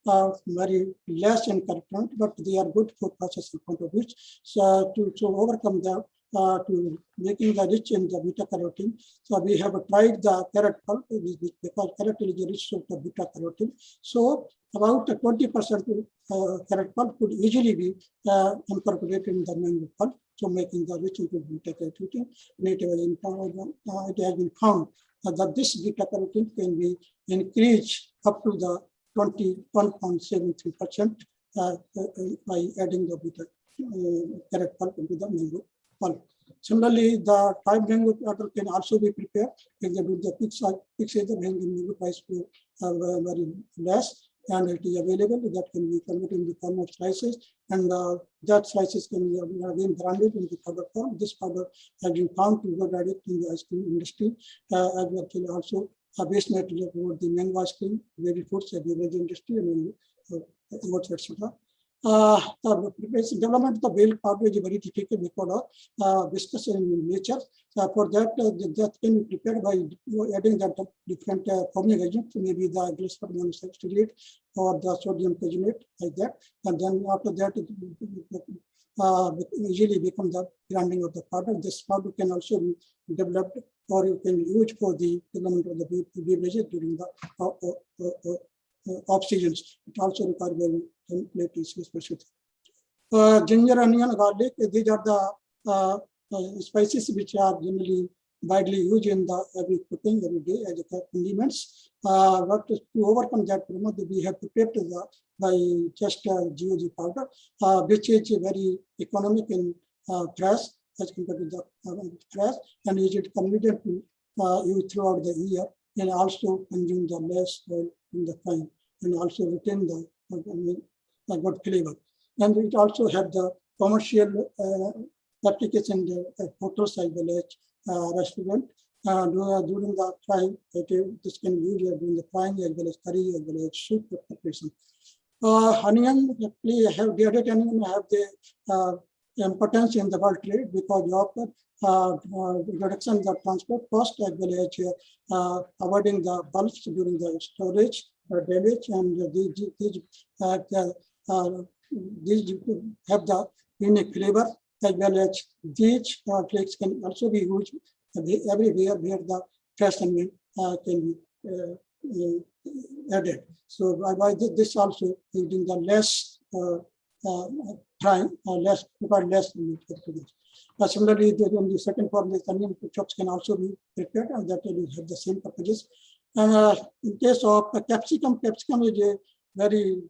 Speaker 20: are very less in current, but they are good for processing point of view. So to overcome that, to making the rich in the beta carotene. So we have tried the carrot pulp because carrot is a rich source of beta carotene. So about 20% carrot pulp could easily be incorporated in the mango pulp. So making the rich into beta carotene. It has been found that this beta carotene can be increased up to the 21.73% by adding the beta carrot pulp into the mango pulp. Similarly, the type mango powder can also be prepared if they do the peak size of mango price very less, and it is available. That can be converted in the form of slices, and that slices can be again branded in the powder form. This powder has been found to go direct in the ice cream industry, as well as also a base material for the mango ice cream, baby foods, the beverage industry, and etc. The development of the bale powder is very difficult because of viscous in nature. For that, that can be prepared by adding that different forming agents, maybe the glycerol monosaccharide or the sodium pergenate, like that. And then after that, it easily becomes the grinding of the powder. This powder can also be developed, or you can use for the development of the beverages during the off seasons. It also requires very late specialty. Ginger, onion, garlic, these are the spices which are generally widely used in the every cooking every day as condiments. But to overcome that problem, we have prepared by just GOG powder, which is very economic in fresh as compared to the fresh, and is it convenient to use throughout the year, and also consume the less oil in the frying, and also retain the good flavor. And it also have the commercial application in the hotels as well as restaurant. During the frying, this can be used during the frying as well as curry as well as soup preparation. Onion, have dehydrated onion have the importance in the world trade because of reduction of the transport cost as well as avoiding the bulks during the storage damage, and these have the unique flavor as well as these flakes can also be used everywhere where the fresh onion can be added. So by this also using the less time, less similarly, the second form, the onion chops can also be prepared, and that will have the same purposes. In case of capsicum is a very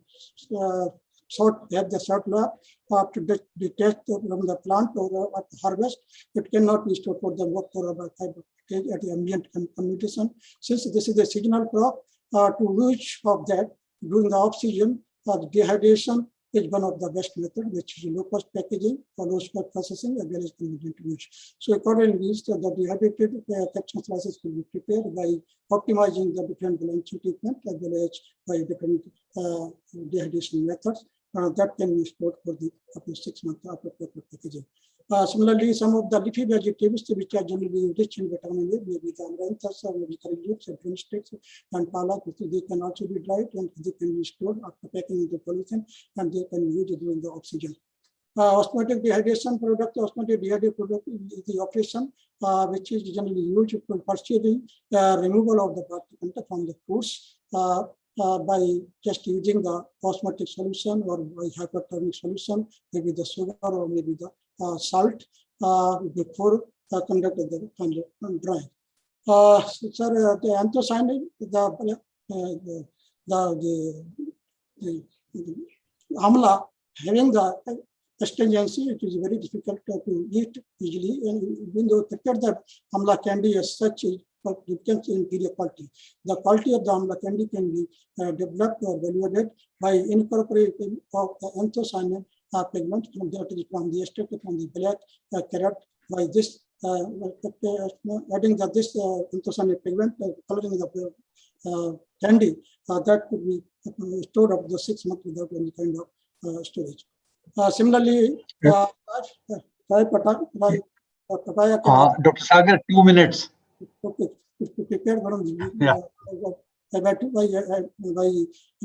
Speaker 20: short, have the short life after detach from the plant or at harvest. It cannot be stored for the work for about 5 days at the ambient condition. Since this is a seasonal crop, to use of that during the off season, dehydration is one of the best method, which is low cost packaging for low cost processing as well as convenient to use. So accordingly, the dehydrated capsicum slices will be prepared by optimizing the different balancing treatment as well as by different dehydration methods. That can be stored for the up to 6 months after proper packaging. Similarly, some of the leafy vegetables which are generally rich in vitamin A, maybe the amaranthus or maybe curry leaves and drumsticks and palak, they can also be dried and they can be stored after packing into polythene, and they can be used during the off-season. Osmotic dehydration product, osmotic dehydrated product is the operation which is generally used for partially removal of the particles from the fruits by just using the osmotic solution or by hyperthermic solution, maybe the sugar or maybe the salt before conducting the drying. Sir, the anthocyanin, the amla having the astringency, it is very difficult to eat easily, and even though the amla candy as such but depends on inferior quality. The quality of the amla candy can be developed or evaluated by incorporating of the anthocyanin pigment from the extract from the black carrot. By this adding this anthocyanin pigment, coloring the candy, that could be stored up to 6 months without any kind of storage. Similarly, papaya.
Speaker 15: Dr. Sagar, 2 minutes.
Speaker 20: Okay. prepared from
Speaker 15: Yeah.
Speaker 20: by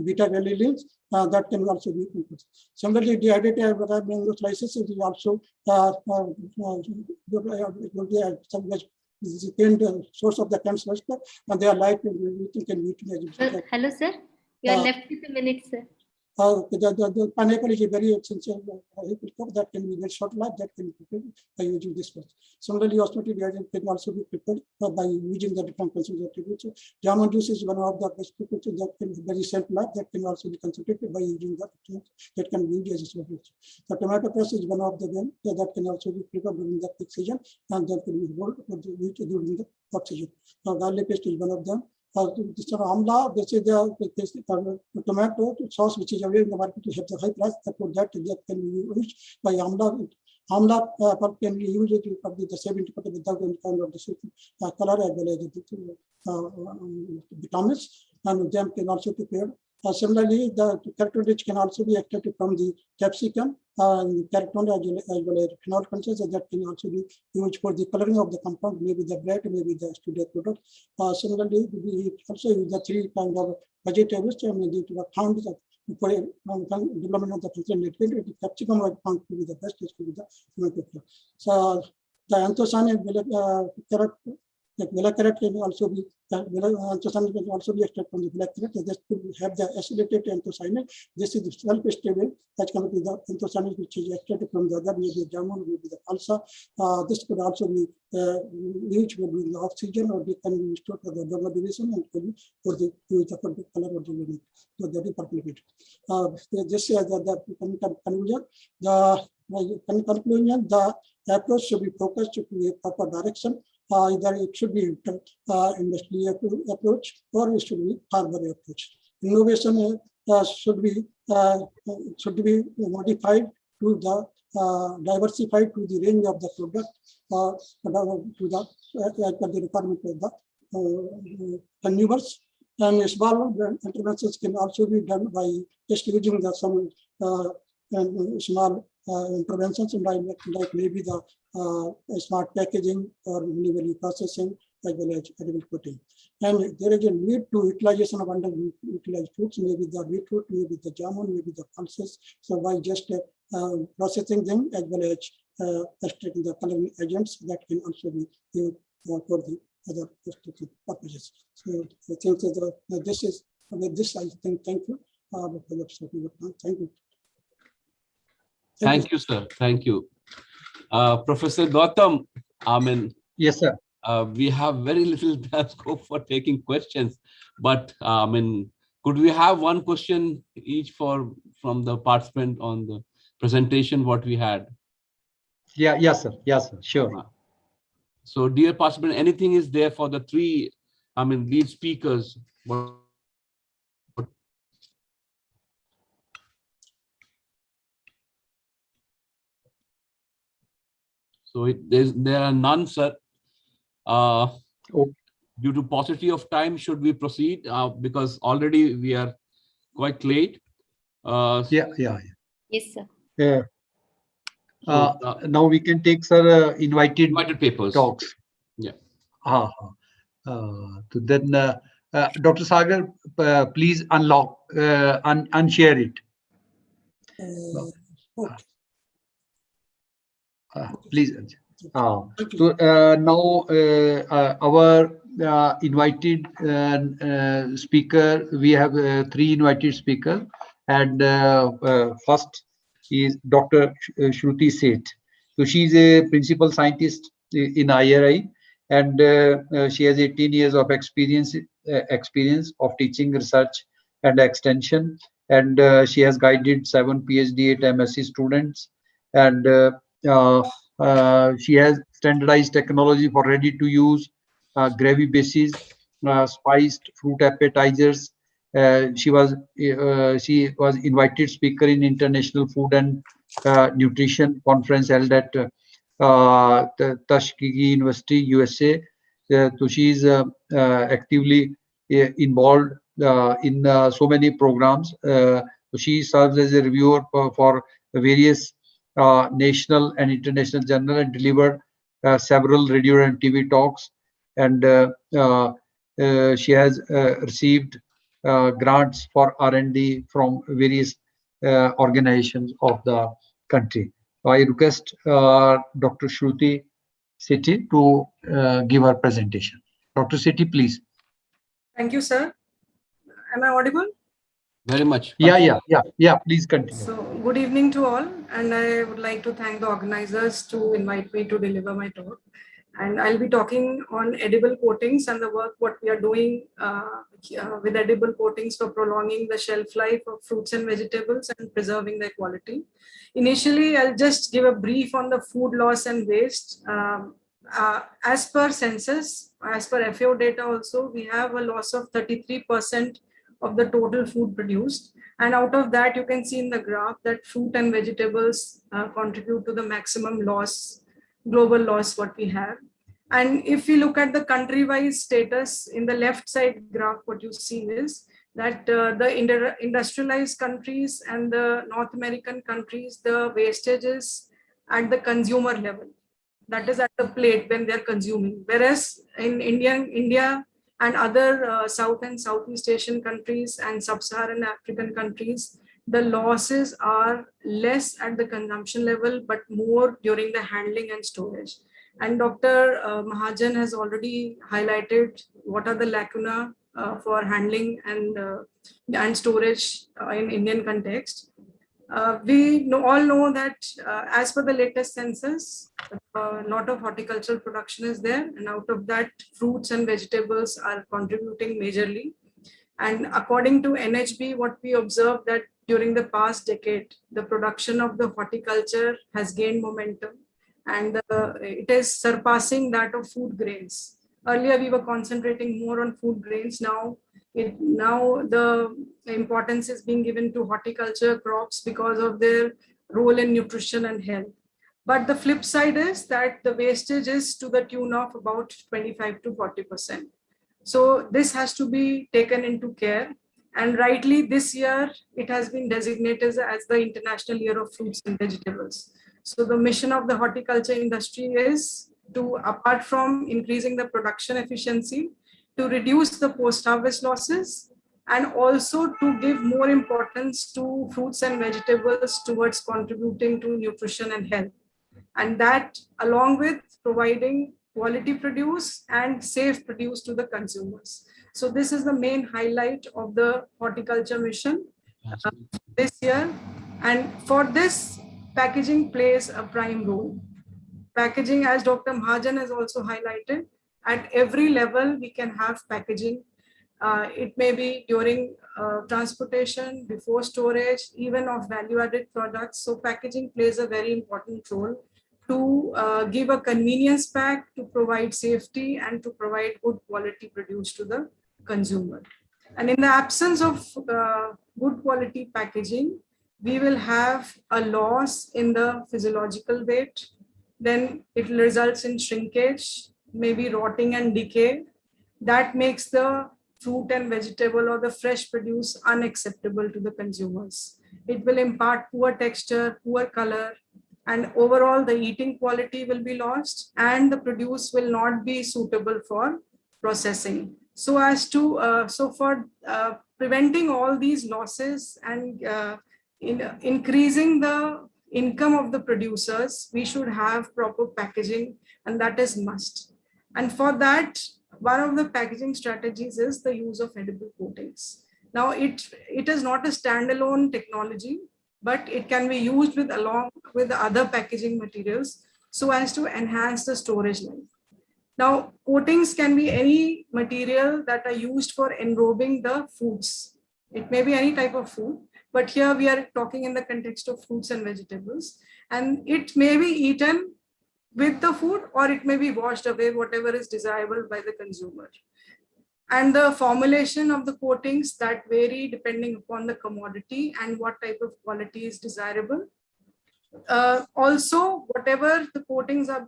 Speaker 20: beta galileans, that can also be input. Similarly, dehydrated mango slices is also the source of the cancer, and they are light and we can utilize it.
Speaker 14: Hello, sir. You are left with a minute, sir.
Speaker 20: The pineapple is a very essential that can be very short life, that can be prepared by using this one. Similarly, osmotic reagent can also be prepared by using the different consumer attributes. Jamun juice is one of the best prepared that can be very short life, that can also be concentrated by using that can be used as a solution. The tomato paste is one of the them that can also be prepared during the peak season, and that can be rolled during the hot season. Now, garlic paste is one of them. This amla, this is the tomato sauce which is available in the market to have the high price. Therefore, that can be used by amla. Amla can be used to complete the 70% without any kind of the color as well as the vitamins, and them can also be prepared. Similarly, the carotenoids can also be extracted from the capsicum, carotenoid as well as phenol concentrates that can also be used for the coloring of the compound, maybe the bread, maybe the studio product. Similarly, we also use the three kind of vegetables to found for development of the functional nutrient. The capsicum was found to be the best to be the tomato. So the anthocyanin carrot. The black carrot can also be anthocyanin can also be extracted from the black carrot. Just to have the acidated anthocyanin. This is self-stable as compared to the anthocyanin which is extracted from the other, maybe the jamun, maybe the falsa. This could also be used for the oxygen, or they can be stored for the dermal division and for the color of the unit. So that is percolated. This is the conclusion. The conclusion, the approach should be focused to a proper direction. Either it should be industry approach or it should be farmer approach. Innovation should be modified to the diversified to the range of the product to the requirement of the consumers. And small interventions can also be done by just using the some small interventions, like maybe the smart packaging or minimally processing as well as edible protein. And there is a need to utilization of underutilized fruits, maybe the beetroot, maybe the jamun, maybe the pulses. So by just processing them as well as extracting the coloring agents, that can also be used for the other purposes. So I think that this is with this I think thank you. Thank you.
Speaker 17: Thank you, sir. Thank you. Professor Gautam, I mean,
Speaker 15: yes, sir.
Speaker 17: We have very little scope for taking questions, but I mean, could we have one question each from the participant on the presentation what we had?
Speaker 15: Yeah, yes, sir. Yes, sir. Sure.
Speaker 17: So, dear participant, anything is there for the three, I mean, lead speakers? So there are none, sir. Due to paucity of time, should we proceed? Because already we are quite late.
Speaker 15: Yeah.
Speaker 14: Yes, sir.
Speaker 15: Yeah. Now we can take, sir, invited
Speaker 17: papers
Speaker 15: talks.
Speaker 17: Yeah.
Speaker 15: So then, Dr. Sagar, please unlock, unshare it. Please. So now our invited speaker, we have three invited speakers, and first is Dr. Shruti Seth. So she is a principal scientist in IRI, and she has 18 years of experience of teaching, research, and extension, and she has guided 7 PhD 8 MSc students, and she has standardized technology for ready-to-use gravy bases, spiced fruit appetizers. She was invited speaker in International Food and Nutrition Conference held at Tuskegee University, USA. So she is actively involved in so many programs. So she serves as a reviewer for various national and international journal and delivered several radio and TV talks. and she has received grants for R&D from various organizations of the country. I request Dr. Shruti Sethi to give her presentation. Dr. Sethi, please.
Speaker 16: Thank you, sir. Am I audible?
Speaker 17: Very much.
Speaker 15: Yeah. Please continue.
Speaker 16: So, good evening to all, and I would like to thank the organizers to invite me to deliver my talk. And I'll be talking on edible coatings and the work what we are doing with edible coatings for prolonging the shelf life of fruits and vegetables and preserving their quality. Initially, I'll just give a brief on the food loss and waste. As per census, as per FAO data also, we have a loss of 33% of the total food produced. And out of that, you can see in the graph that fruit and vegetables contribute to the maximum loss, global loss what we have. And if we look at the country-wise status in the left side graph, what you see is that the industrialized countries and the North American countries, the wastage is at the consumer level. That is at the plate when they're consuming. Whereas in India and other South and Southeast Asian countries and Sub-Saharan African countries, the losses are less at the consumption level, but more during the handling and storage. And Dr. Mahajan has already highlighted what are the lacuna for handling and storage in Indian context. We all know that as per the latest census, a lot of horticultural production is there, and out of that, fruits and vegetables are contributing majorly. And according to NHB, what we observed that during the past decade, the production of the horticulture has gained momentum, and it is surpassing that of food grains. Earlier, we were concentrating more on food grains. Now the importance is being given to horticulture crops because of their role in nutrition and health. But the flip side is that the wastage is to the tune of about 25 to 40%. So this has to be taken into care. And rightly this year, it has been designated as the International Year of Fruits and Vegetables. So the mission of the horticulture industry is to, apart from increasing the production efficiency, to reduce the post-harvest losses, and also to give more importance to fruits and vegetables towards contributing to nutrition and health. And that along with providing quality produce and safe produce to the consumers. So this is the main highlight of the horticulture mission this year. And for this, packaging plays a prime role. Packaging, as Dr. Mahajan has also highlighted, at every level we can have packaging. It may be during transportation, before storage, even of value-added products. So packaging plays a very important role to give a convenience pack, to provide safety, and to provide good quality produce to the consumer. And in the absence of good quality packaging, we will have a loss in the physiological weight. Then it results in shrinkage, maybe rotting and decay. That makes the fruit and vegetable or the fresh produce unacceptable to the consumers. It will impart poor texture, poor color, and overall the eating quality will be lost and the produce will not be suitable for processing. So as to, for preventing all these losses and increasing the income of the producers, we should have proper packaging, and that is must. And for that, one of the packaging strategies is the use of edible coatings. Now, it is not a standalone technology, but it can be used with along with the other packaging materials so as to enhance the storage life. Now, coatings can be any material that are used for enrobing the foods. It may be any type of food, but here we are talking in the context of fruits and vegetables, and it may be eaten with the food or it may be washed away, whatever is desirable by the consumer. And the formulation of the coatings that vary depending upon the commodity and what type of quality is desirable. Also, whatever the coatings are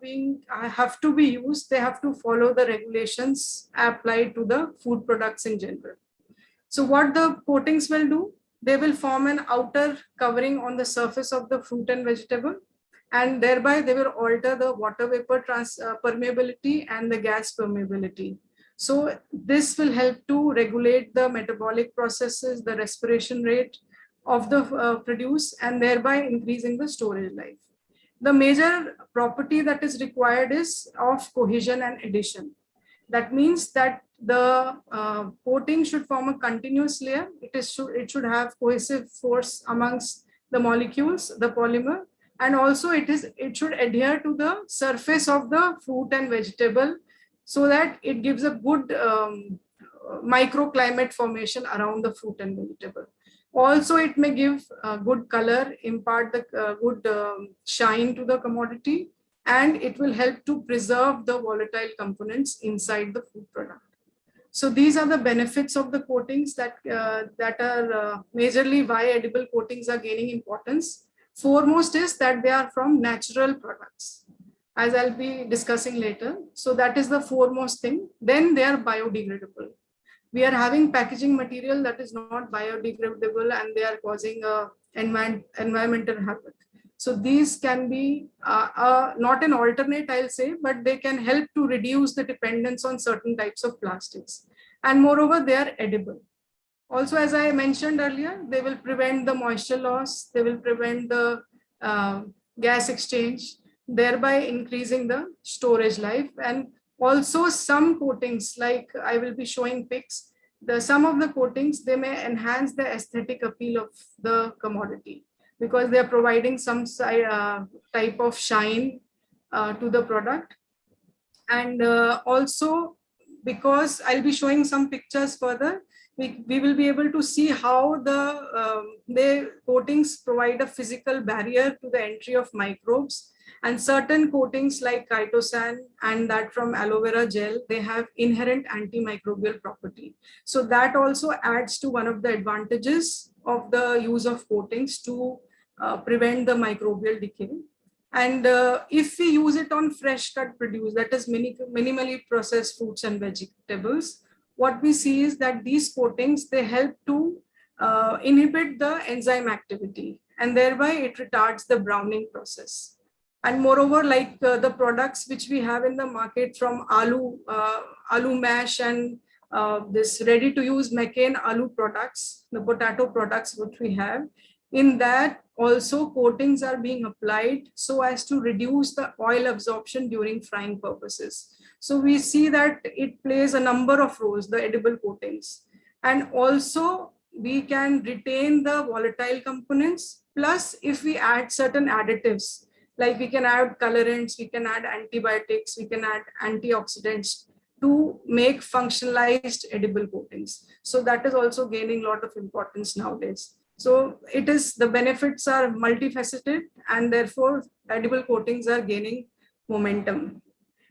Speaker 16: have to be used, they have to follow the regulations applied to the food products in general. So what the coatings will do, they will form an outer covering on the surface of the fruit and vegetable, and thereby they will alter the water vapor permeability and the gas permeability. So this will help to regulate the metabolic processes, the respiration rate of the produce, and thereby increasing the storage life. The major property that is required is of cohesion and adhesion. That means that the coating should form a continuous layer. It should have cohesive force amongst the molecules, the polymer, and also it should adhere to the surface of the fruit and vegetable, so that it gives a good microclimate formation around the fruit and vegetable. Also, it may give good color, impart the good shine to the commodity, and it will help to preserve the volatile components inside the food product. So these are the benefits of the coatings that are majorly why edible coatings are gaining importance. Foremost is that they are from natural products, as I'll be discussing later. So that is the foremost thing. Then they are biodegradable. We are having packaging material that is not biodegradable, and they are causing environmental havoc. So these can be not an alternate, I'll say, but they can help to reduce the dependence on certain types of plastics. And moreover, they are edible. Also, as I mentioned earlier, they will prevent the moisture loss, they will prevent the gas exchange, thereby increasing the storage life. And also some coatings, like I will be showing pics, some of the coatings, they may enhance the aesthetic appeal of the commodity, because they are providing some type of shine to the product. And also, because I'll be showing some pictures further, we will be able to see how the coatings provide a physical barrier to the entry of microbes. And certain coatings like chitosan and that from aloe vera gel, they have inherent antimicrobial property. So that also adds to one of the advantages of the use of coatings to prevent the microbial decay. And if we use it on fresh cut produce, that is minimally processed fruits and vegetables, what we see is that these coatings, they help to inhibit the enzyme activity, and thereby it retards the browning process. And moreover, like the products which we have in the market from aloo mash and this ready to use McCain aloo products, the potato products which we have, in that also coatings are being applied so as to reduce the oil absorption during frying purposes. So we see that it plays a number of roles, the edible coatings. And also we can retain the volatile components. Plus, if we add certain additives, like we can add colorants, we can add antibiotics, we can add antioxidants to make functionalized edible coatings. So that is also gaining a lot of importance nowadays. So the benefits are multifaceted, and therefore edible coatings are gaining momentum.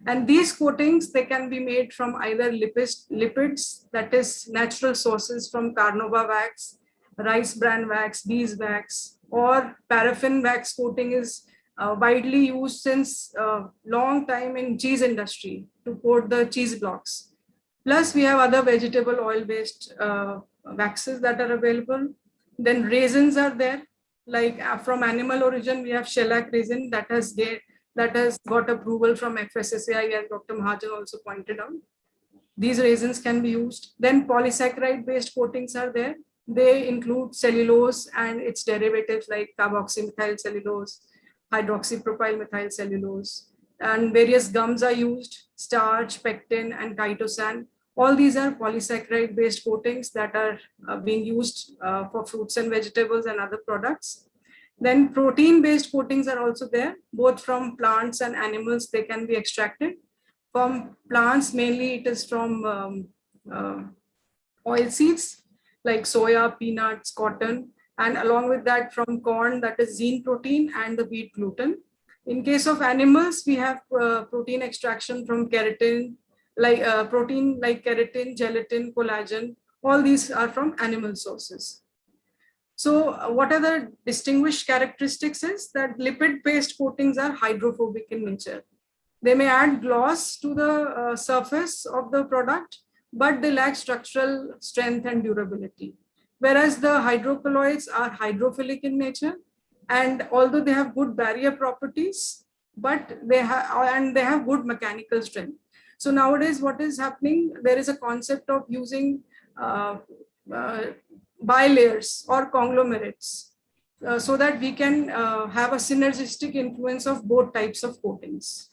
Speaker 16: And these coatings, they can be made from either lipids, that is natural sources from carnauba wax, rice bran wax, beeswax, or paraffin wax coating is widely used since a long time in cheese industry to coat the cheese blocks. Plus we have other vegetable oil based waxes that are available. Then raisins are there, like from animal origin, we have shellac resin that has got approval from FSSAI, as Dr. Mahajan also pointed out. These raisins can be used. Then polysaccharide based coatings are there. They include cellulose and its derivatives like carboxymethyl cellulose, hydroxypropyl methyl cellulose, and various gums are used, starch, pectin, and chitosan. All these are polysaccharide based coatings that are being used for fruits and vegetables and other products. Then protein based coatings are also there, both from plants and animals. They can be extracted. From plants, mainly it is from oil seeds like soya, peanuts, cotton, and along with that from corn, that is zein protein and the wheat gluten. In case of animals, we have protein extraction from keratin, like protein like keratin, gelatin, collagen. All these are from animal sources. So what are the distinguished characteristics is that lipid-based coatings are hydrophobic in nature. They may add gloss to the surface of the product, but they lack structural strength and durability. Whereas the hydrocolloids are hydrophilic in nature. And although they have good barrier properties, but they have good mechanical strength. So nowadays, what is happening? There is a concept of using bilayers or conglomerates so that we can have a synergistic influence of both types of coatings.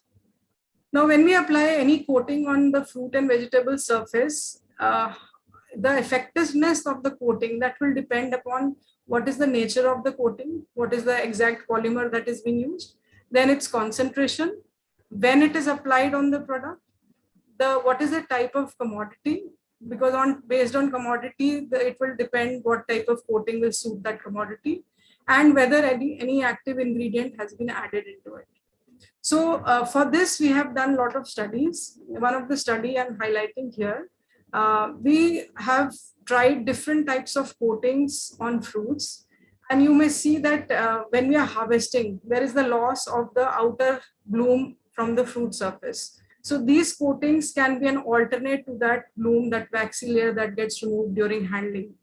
Speaker 16: Now, when we apply any coating on the fruit and vegetable surface, the effectiveness of the coating, that will depend upon what is the nature of the coating, what is the exact polymer that is being used, then its concentration, when it is applied on the product, what is the type of commodity, because based on commodity, it will depend what type of coating will suit that commodity, and whether any active ingredient has been added into it. So for this, we have done a lot of studies. One of the study I'm highlighting here, we have tried different types of coatings on fruits. And you may see that when we are harvesting, there is the loss of the outer bloom from the fruit surface. So these coatings can be an alternate to that bloom, that waxy layer that gets removed during handling.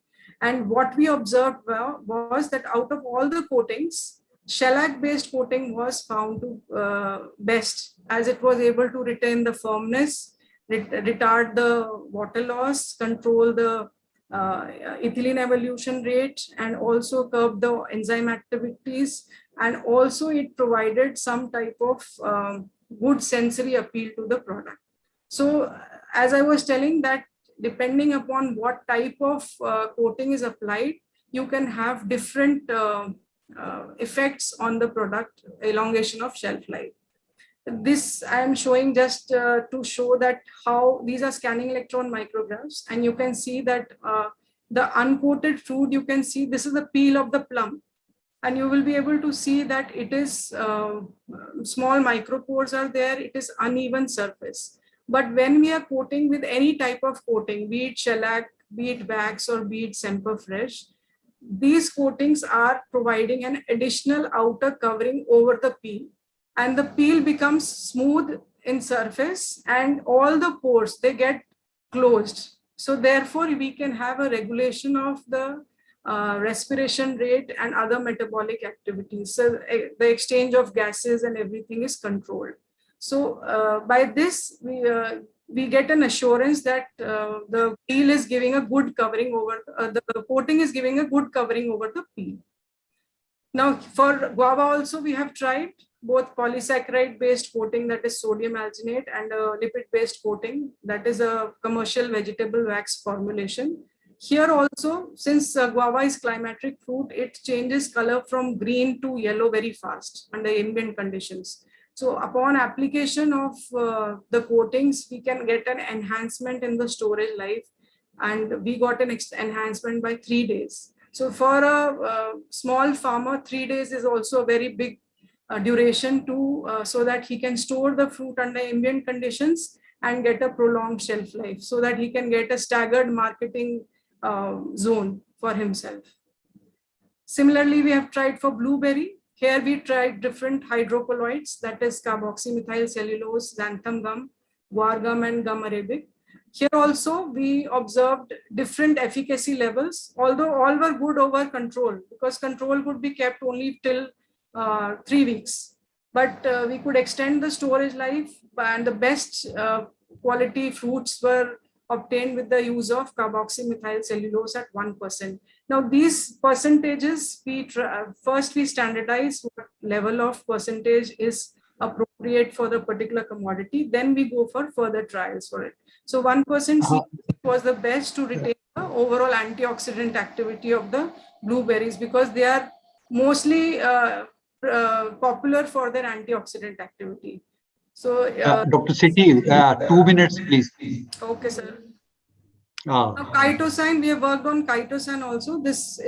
Speaker 16: And what we observed was that out of all the coatings, shellac-based coating was found to best, as it was able to retain the firmness, retard the water loss, control the ethylene evolution rate, and also curb the enzyme activities. And also it provided some type of good sensory appeal to the product. So as I was telling, that depending upon what type of coating is applied, you can have different effects on the product, elongation of shelf life. This I am showing just to show that how these are scanning electron micrographs, and you can see that the uncoated fruit, you can see this is the peel of the plum, and you will be able to see that it is small micropores are there, it is uneven surface. But when we are coating with any type of coating, be it shellac, be it wax, or be it Semperfresh, these coatings are providing an additional outer covering over the peel, and the peel becomes smooth in surface, and all the pores, they get closed. So therefore, we can have a regulation of the respiration rate and other metabolic activities. So the exchange of gases and everything is controlled. So by this, we get an assurance that the peel is giving a good covering over, the coating is giving a good covering over the peel. Now for guava also, we have tried both polysaccharide based coating, that is sodium alginate, and a lipid based coating, that is a commercial vegetable wax formulation. Here also, since guava is climatic fruit, it changes color from green to yellow very fast under ambient conditions. So upon application of the coatings, we can get an enhancement in the storage life, and we got an enhancement by 3 days. So for a small farmer, 3 days is also a very big duration to so that he can store the fruit under ambient conditions and get a prolonged shelf life, so that he can get a staggered marketing zone for himself. Similarly, we have tried for blueberry. Here we tried different hydrocolloids, that is carboxymethyl cellulose, xanthan gum, guar gum, and gum arabic. Here also we observed different efficacy levels, although all were good over control, because control could be kept only till 3 weeks. But we could extend the storage life, and the best quality fruits were obtained with the use of carboxymethyl cellulose at 1%. Now these percentages, first we standardize what level of percentage is appropriate for the particular commodity, then we go for further trials for it. So 1% was the best to retain the overall antioxidant activity of the blueberries, because they are mostly popular for their antioxidant activity. So
Speaker 15: Dr. Sethi, 2 minutes, please.
Speaker 16: Okay, sir. Now, chitosan, we have worked on chitosan also. This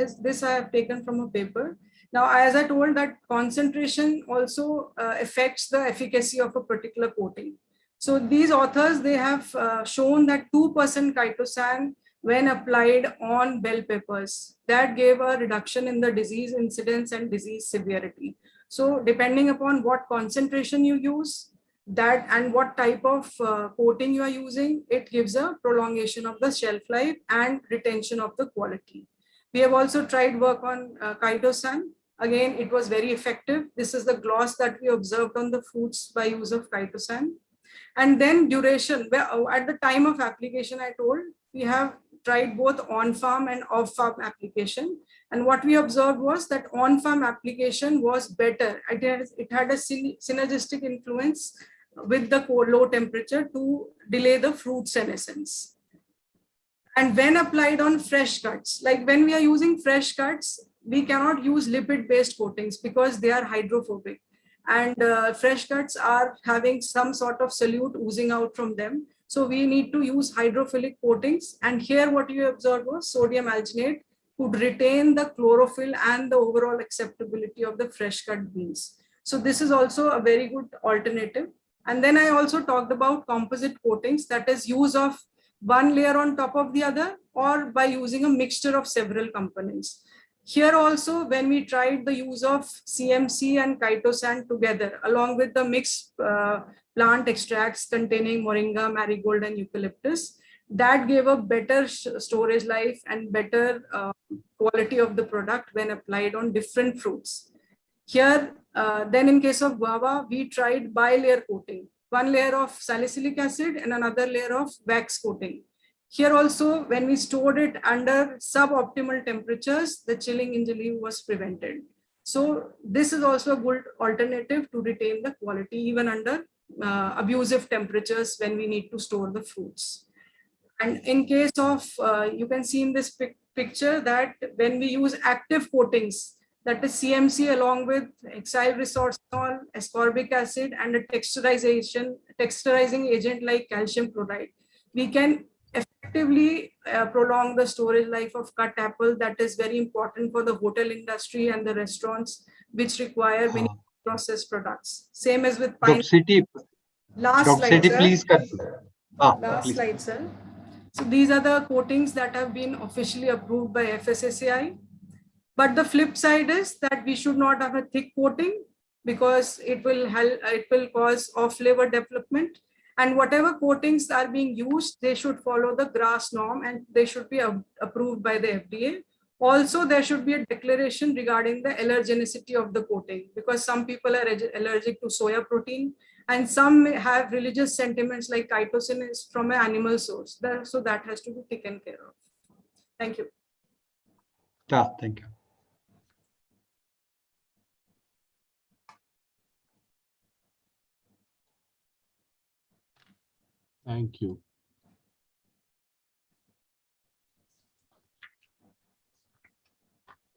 Speaker 16: I have taken from a paper. Now, as I told, that concentration also affects the efficacy of a particular coating. So these authors, they have shown that 2% chitosan when applied on bell peppers, that gave a reduction in the disease incidence and disease severity. So depending upon what concentration you use, that and what type of coating you are using, it gives a prolongation of the shelf life and retention of the quality. We have also tried work on chitosan Again, it was very effective. This is the gloss that we observed on the fruits by use of chitosan. And then duration, where at the time of application, I told, we have tried both on-farm and off-farm application. And what we observed was that on-farm application was better. It had a synergistic influence with the low temperature to delay the fruit senescence. And when applied on fresh cuts, like when we are using fresh cuts, we cannot use lipid-based coatings because they are hydrophobic. And fresh cuts are having some sort of solute oozing out from them. So we need to use hydrophilic coatings. And here what you observed was sodium alginate could retain the chlorophyll and the overall acceptability of the fresh cut beans. So this is also a very good alternative. And then I also talked about composite coatings, that is use of one layer on top of the other or by using a mixture of several components. Here also, when we tried the use of CMC and chitosan together, along with the mixed plant extracts containing moringa, marigold, and eucalyptus, that gave a better storage life and better quality of the product when applied on different fruits. Here, then in case of guava, we tried bi-layer coating, one layer of salicylic acid and another layer of wax coating. Here also, when we stored it under suboptimal temperatures, the chilling injury was prevented. So this is also a good alternative to retain the quality even under abusive temperatures when we need to store the fruits. And in case of, you can see in this picture that when we use active coatings, that is CMC along with ethyl resorcinol, ascorbic acid, and a texturizing agent like calcium chloride, we can effectively prolong the storage life of cut apple. That is very important for the hotel industry and the restaurants, which require many processed products. Same as with pine.
Speaker 15: Dr. Sethi,
Speaker 16: Last
Speaker 15: Dr.
Speaker 16: slide,
Speaker 15: Sethi,
Speaker 16: sir.
Speaker 15: please cut.
Speaker 16: Last
Speaker 15: Please.
Speaker 16: slide, sir. So these are the coatings that have been officially approved by FSSAI. But the flip side is that we should not have a thick coating because it will cause off-flavor development. And whatever coatings are being used, they should follow the GRAS norm and they should be approved by the FDA. Also, there should be a declaration regarding the allergenicity of the coating because some people are allergic to soya protein and some may have religious sentiments like chitosan is from an animal source. So that has to be taken care of. Thank you.
Speaker 15: Thank you.
Speaker 17: Thank you.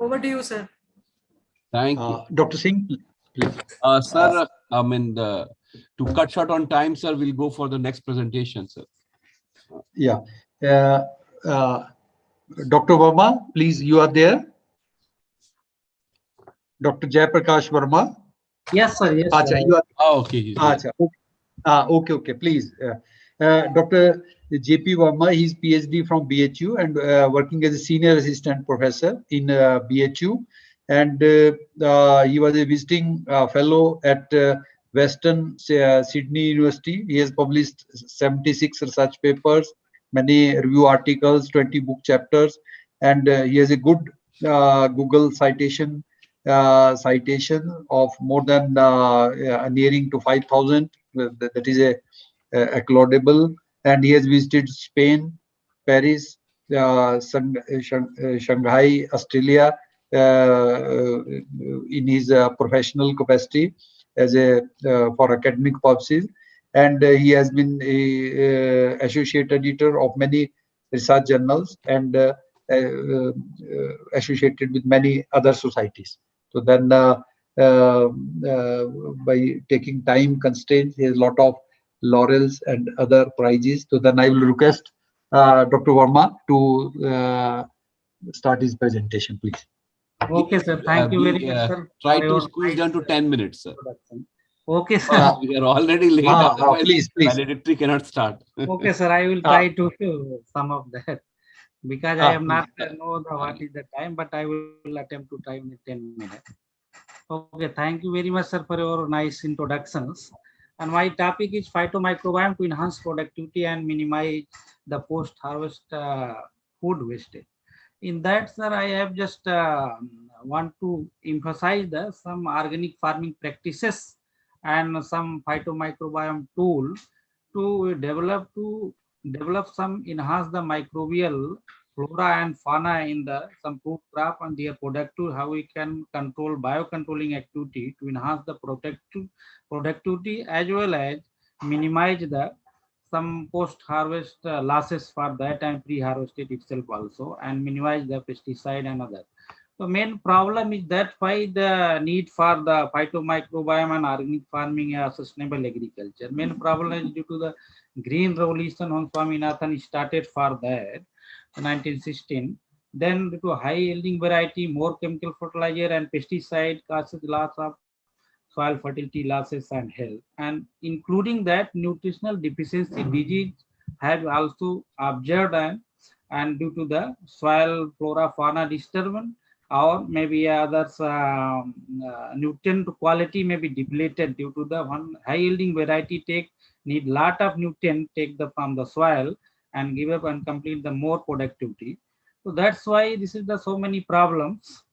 Speaker 16: Over to you, sir.
Speaker 17: Thank you.
Speaker 15: Dr. Singh, please.
Speaker 17: Sir, I mean, to cut short on time, sir, we'll go for the next presentation, sir.
Speaker 15: Yeah. Dr. Verma, please, you are there. Dr. Jayaprakash Verma.
Speaker 21: Yes, sir. Yes,
Speaker 15: Achha,
Speaker 21: sir.
Speaker 15: you are.
Speaker 17: Oh, okay.
Speaker 15: Achha, okay. Okay, please. Dr. JP Verma, he's PhD from BHU and working as a senior assistant professor in BHU. And he was a visiting fellow at Western Sydney University. He has published 76 research papers, many review articles, 20 book chapters, and he has a good Google citation of more than nearing to 5,000. That is a laudable. And he has visited Spain, Paris, Shanghai, Australia in his professional capacity as a for academic purposes. And he has been a associate editor of many research journals and associated with many other societies. So then by taking time constraints, he has a lot of laurels and other prizes. So then I will request Dr. Verma to start his presentation, please.
Speaker 21: Okay, sir. Thank you very much, sir.
Speaker 17: Try to squeeze down to 10 minutes, sir.
Speaker 21: Okay, sir.
Speaker 17: We are already late. Otherwise,
Speaker 15: please.
Speaker 17: Valedictory cannot start.
Speaker 21: Okay, sir. I will try to do some of that because I am not know what is the time, but I will attempt to time in 10 minutes. Okay, thank you very much, sir, for your nice introductions. And my topic is phytomicrobiome to enhance productivity and minimize the post-harvest food wastage. In that, sir, I have just want to emphasize the some organic farming practices and some phytomicrobiome tool to develop some enhance the microbial flora and fauna in the some food crop and their productive, how we can control biocontrolling activity to enhance the productivity as well as minimize the some post-harvest losses for that and pre-harvested itself also, and minimize the pesticide and other. The main problem is that why the need for the phytomicrobiome and organic farming as sustainable agriculture. Main problem is due to the green revolution on Swaminathan started for that 1916. Then due to high yielding variety, more chemical fertilizer and pesticide causes loss of soil fertility losses and health, and including that nutritional deficiency disease have also observed, and due to the soil flora fauna disturbance, or maybe others nutrient quality may be depleted due to the one high yielding variety need lot of nutrient from the soil and give up and complete the more productivity. So that's why this is the so many problems.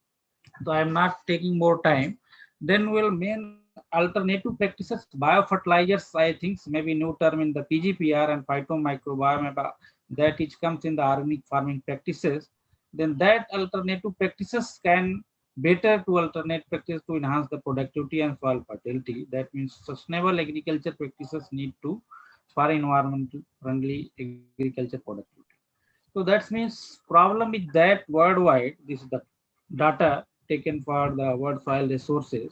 Speaker 21: So I'm not taking more time. Then we'll main alternative practices, biofertilizers, I think maybe new term in the PGPR and phytomicrobiome that it comes in the organic farming practices. Then that alternative practices can better to alternate practice to enhance the productivity and soil fertility. That means sustainable agriculture practices need to for environmental friendly agriculture productivity. So that means problem is that worldwide, this is the data taken for the world soil resources,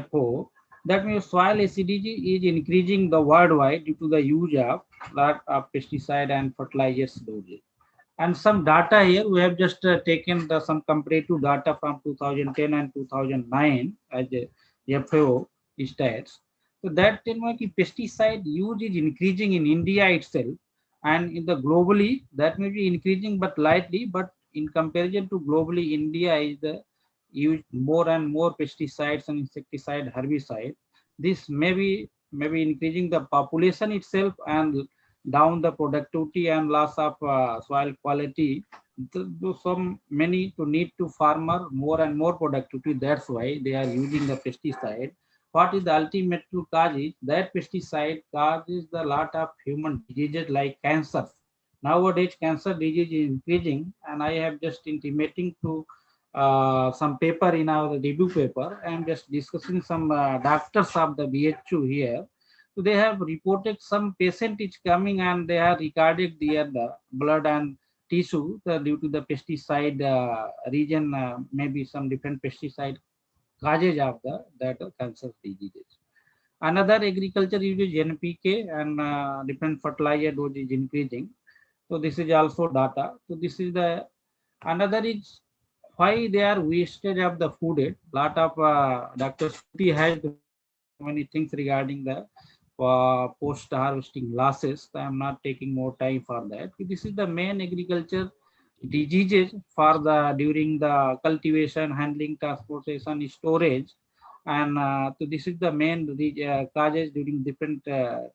Speaker 21: FO, that means soil acidity is increasing the worldwide due to the use of lot of pesticide and fertilizers dosage. And some data here, we have just taken some comparative data from 2010 and 2009 as a FAO stats. So that pesticide use is increasing in India itself, and in the globally that may be increasing but lightly, but in comparison to globally, India is the use more and more pesticides and insecticide herbicide. This may be increasing the population itself and down the productivity and loss of soil quality. So many to need to farmer more and more productivity. That's why they are using the pesticide. What is the ultimate cause is that pesticide causes the lot of human diseases like cancer. Nowadays, cancer disease is increasing, and I have just intimating to some paper in our review paper. I am just discussing some doctors of the BHU here. So they have reported some patient is coming and they have recorded their blood and tissue due to the pesticide region, maybe some different pesticide causes of that cancer diseases. Another agriculture uses NPK and different fertilizer dose is increasing. So this is also data. So this is the another is why they are wastage of the food. Lot of Dr. Suti has many things regarding the post-harvesting losses. I am not taking more time for that. This is the main agriculture diseases for the during the cultivation, handling, transportation, storage, and so this is the main causes during different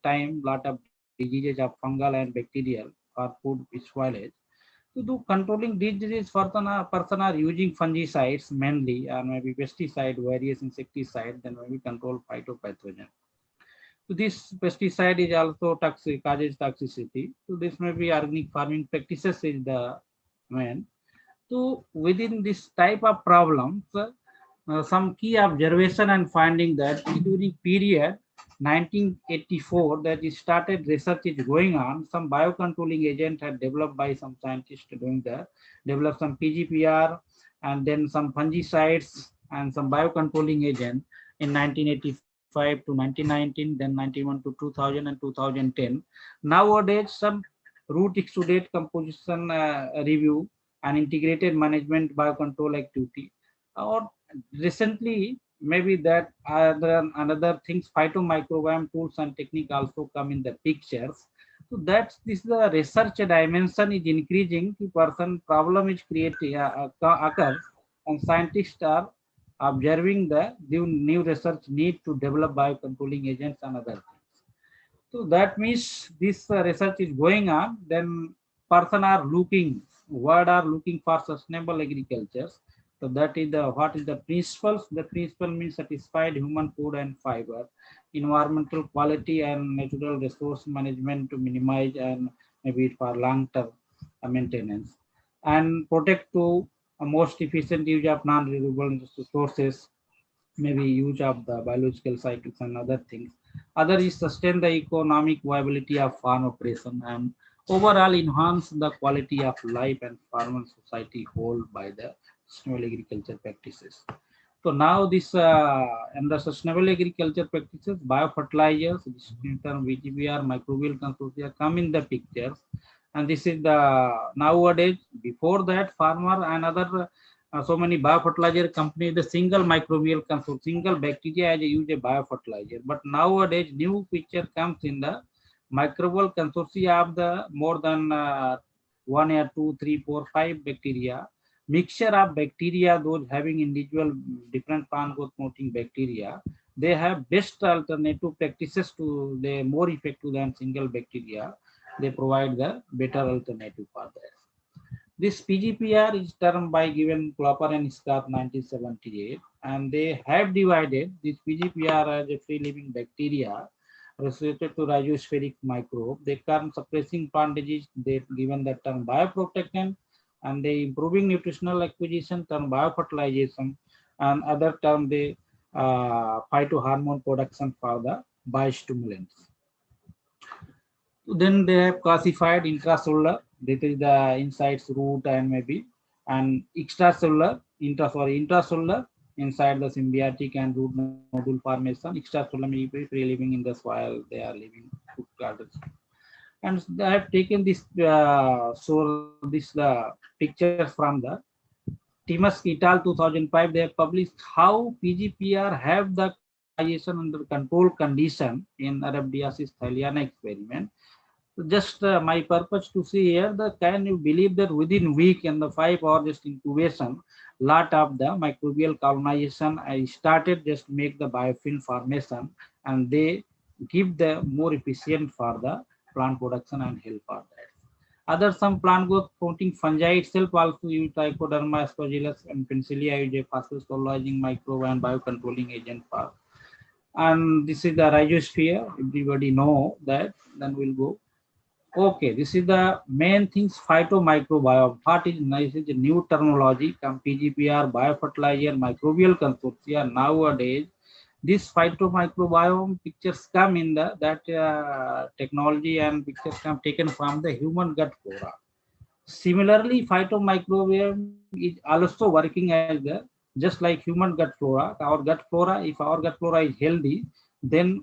Speaker 21: time. Lot of diseases of fungal and bacterial for food spoilage. To do controlling these diseases, person are using fungicides mainly, or maybe pesticide, various insecticide, then maybe control phytopathogen. So this pesticide is also toxic, causes toxicity. So this may be organic farming practices is the main. So within this type of problems, some key observation and finding that during period 1984 that is started research is going on, some biocontrolling agent had developed by some scientists doing that, developed some PGPR and then some fungicides and some biocontrolling agent in 1985 to 1919, then 91 to 2000 and 2010. Nowadays, some root exudate composition review and integrated management biocontrol activity. Or recently, maybe that another things, phytomicrobiome tools and technique also come in the pictures. So that's this the research dimension is increasing. The person problem is creating occurs, and scientists are observing the new research need to develop biocontrolling agents and other things. So that means this research is going on. Then person are looking, world are looking for sustainable agriculture So that is the what is the principles? The principle means satisfied human food and fiber, environmental quality and natural resource management to minimize and maybe for long-term maintenance, and protect to a most efficient use of non-renewable resources, maybe use of the biological cycles and other things. Other is sustain the economic viability of farm operation and overall enhance the quality of life and farmer society whole by the sustainable agriculture practices. So now this and the sustainable agriculture practices, biofertilizers, VGBR, microbial consortia come in the pictures. And this is the nowadays, before that farmer and other so many biofertilizer companies, the single microbial consortia, single bacteria as a use a biofertilizer. But nowadays new feature comes in the microbial consortia of the more than 1 or 2, 3, 4, 5 bacteria, mixture of bacteria, those having individual different plant growth promoting bacteria, they have best alternative practices to the more effective than single bacteria. They provide the better alternative for that. This PGPR is termed by given Klopper and Scott 1978, and they have divided this PGPR as a free living bacteria associated to rhizospheric microbe. They term suppressing plant disease, they given the term bioprotectant, and they improving nutritional acquisition term biofertilization, and other term they phytohormone production for the biostimulants. Then they have classified intracellular, that is the insides root and maybe, and extracellular, intracellular inside the symbiotic and root nodule formation. Extracellular may be free living in the soil, they are living food gardens. And they have taken this pictures from the Timus et al. 2005. They have published how PGPR have the under control condition in Arabidopsis thaliana experiment. Just my purpose to see here, that can you believe that within week and the 5 hours just incubation, lot of the microbial colonization I started just make the biofilm formation, and they give the more efficient for the plant production and help for that. Other some plant growth promoting fungi itself also use Trichoderma aspergillus and Penicillia use a phosphorylizing microbe and biocontrolling agent for. And this is the rhizosphere. Everybody know that. Then we'll go. Okay, this is the main things, phytomicrobiome. What is nice is a new terminology, PGPR, biofertilizer, microbial consortia. Nowadays, this phytomicrobiome pictures come in the technology, and pictures come taken from the human gut flora. Similarly, phytomicrobiome is also working as the just like human gut flora. Our gut flora, if our gut flora is healthy, then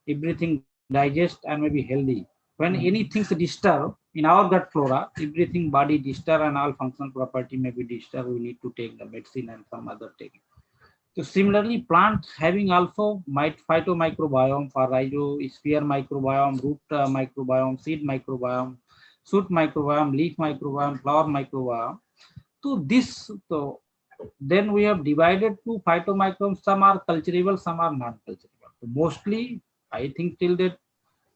Speaker 21: everything digest and may be healthy. When anything is disturbed in our gut flora, everything body disturbed and all functional property may be disturbed. We need to take the medicine and some other taking. So similarly, plant having also phytomicrobiome for rhizosphere microbiome, root microbiome, seed microbiome, shoot microbiome, leaf microbiome, flower microbiome. To this, so then we have divided to phytomicrobes. Some are culturable, some are non-culturable. So mostly, I think till that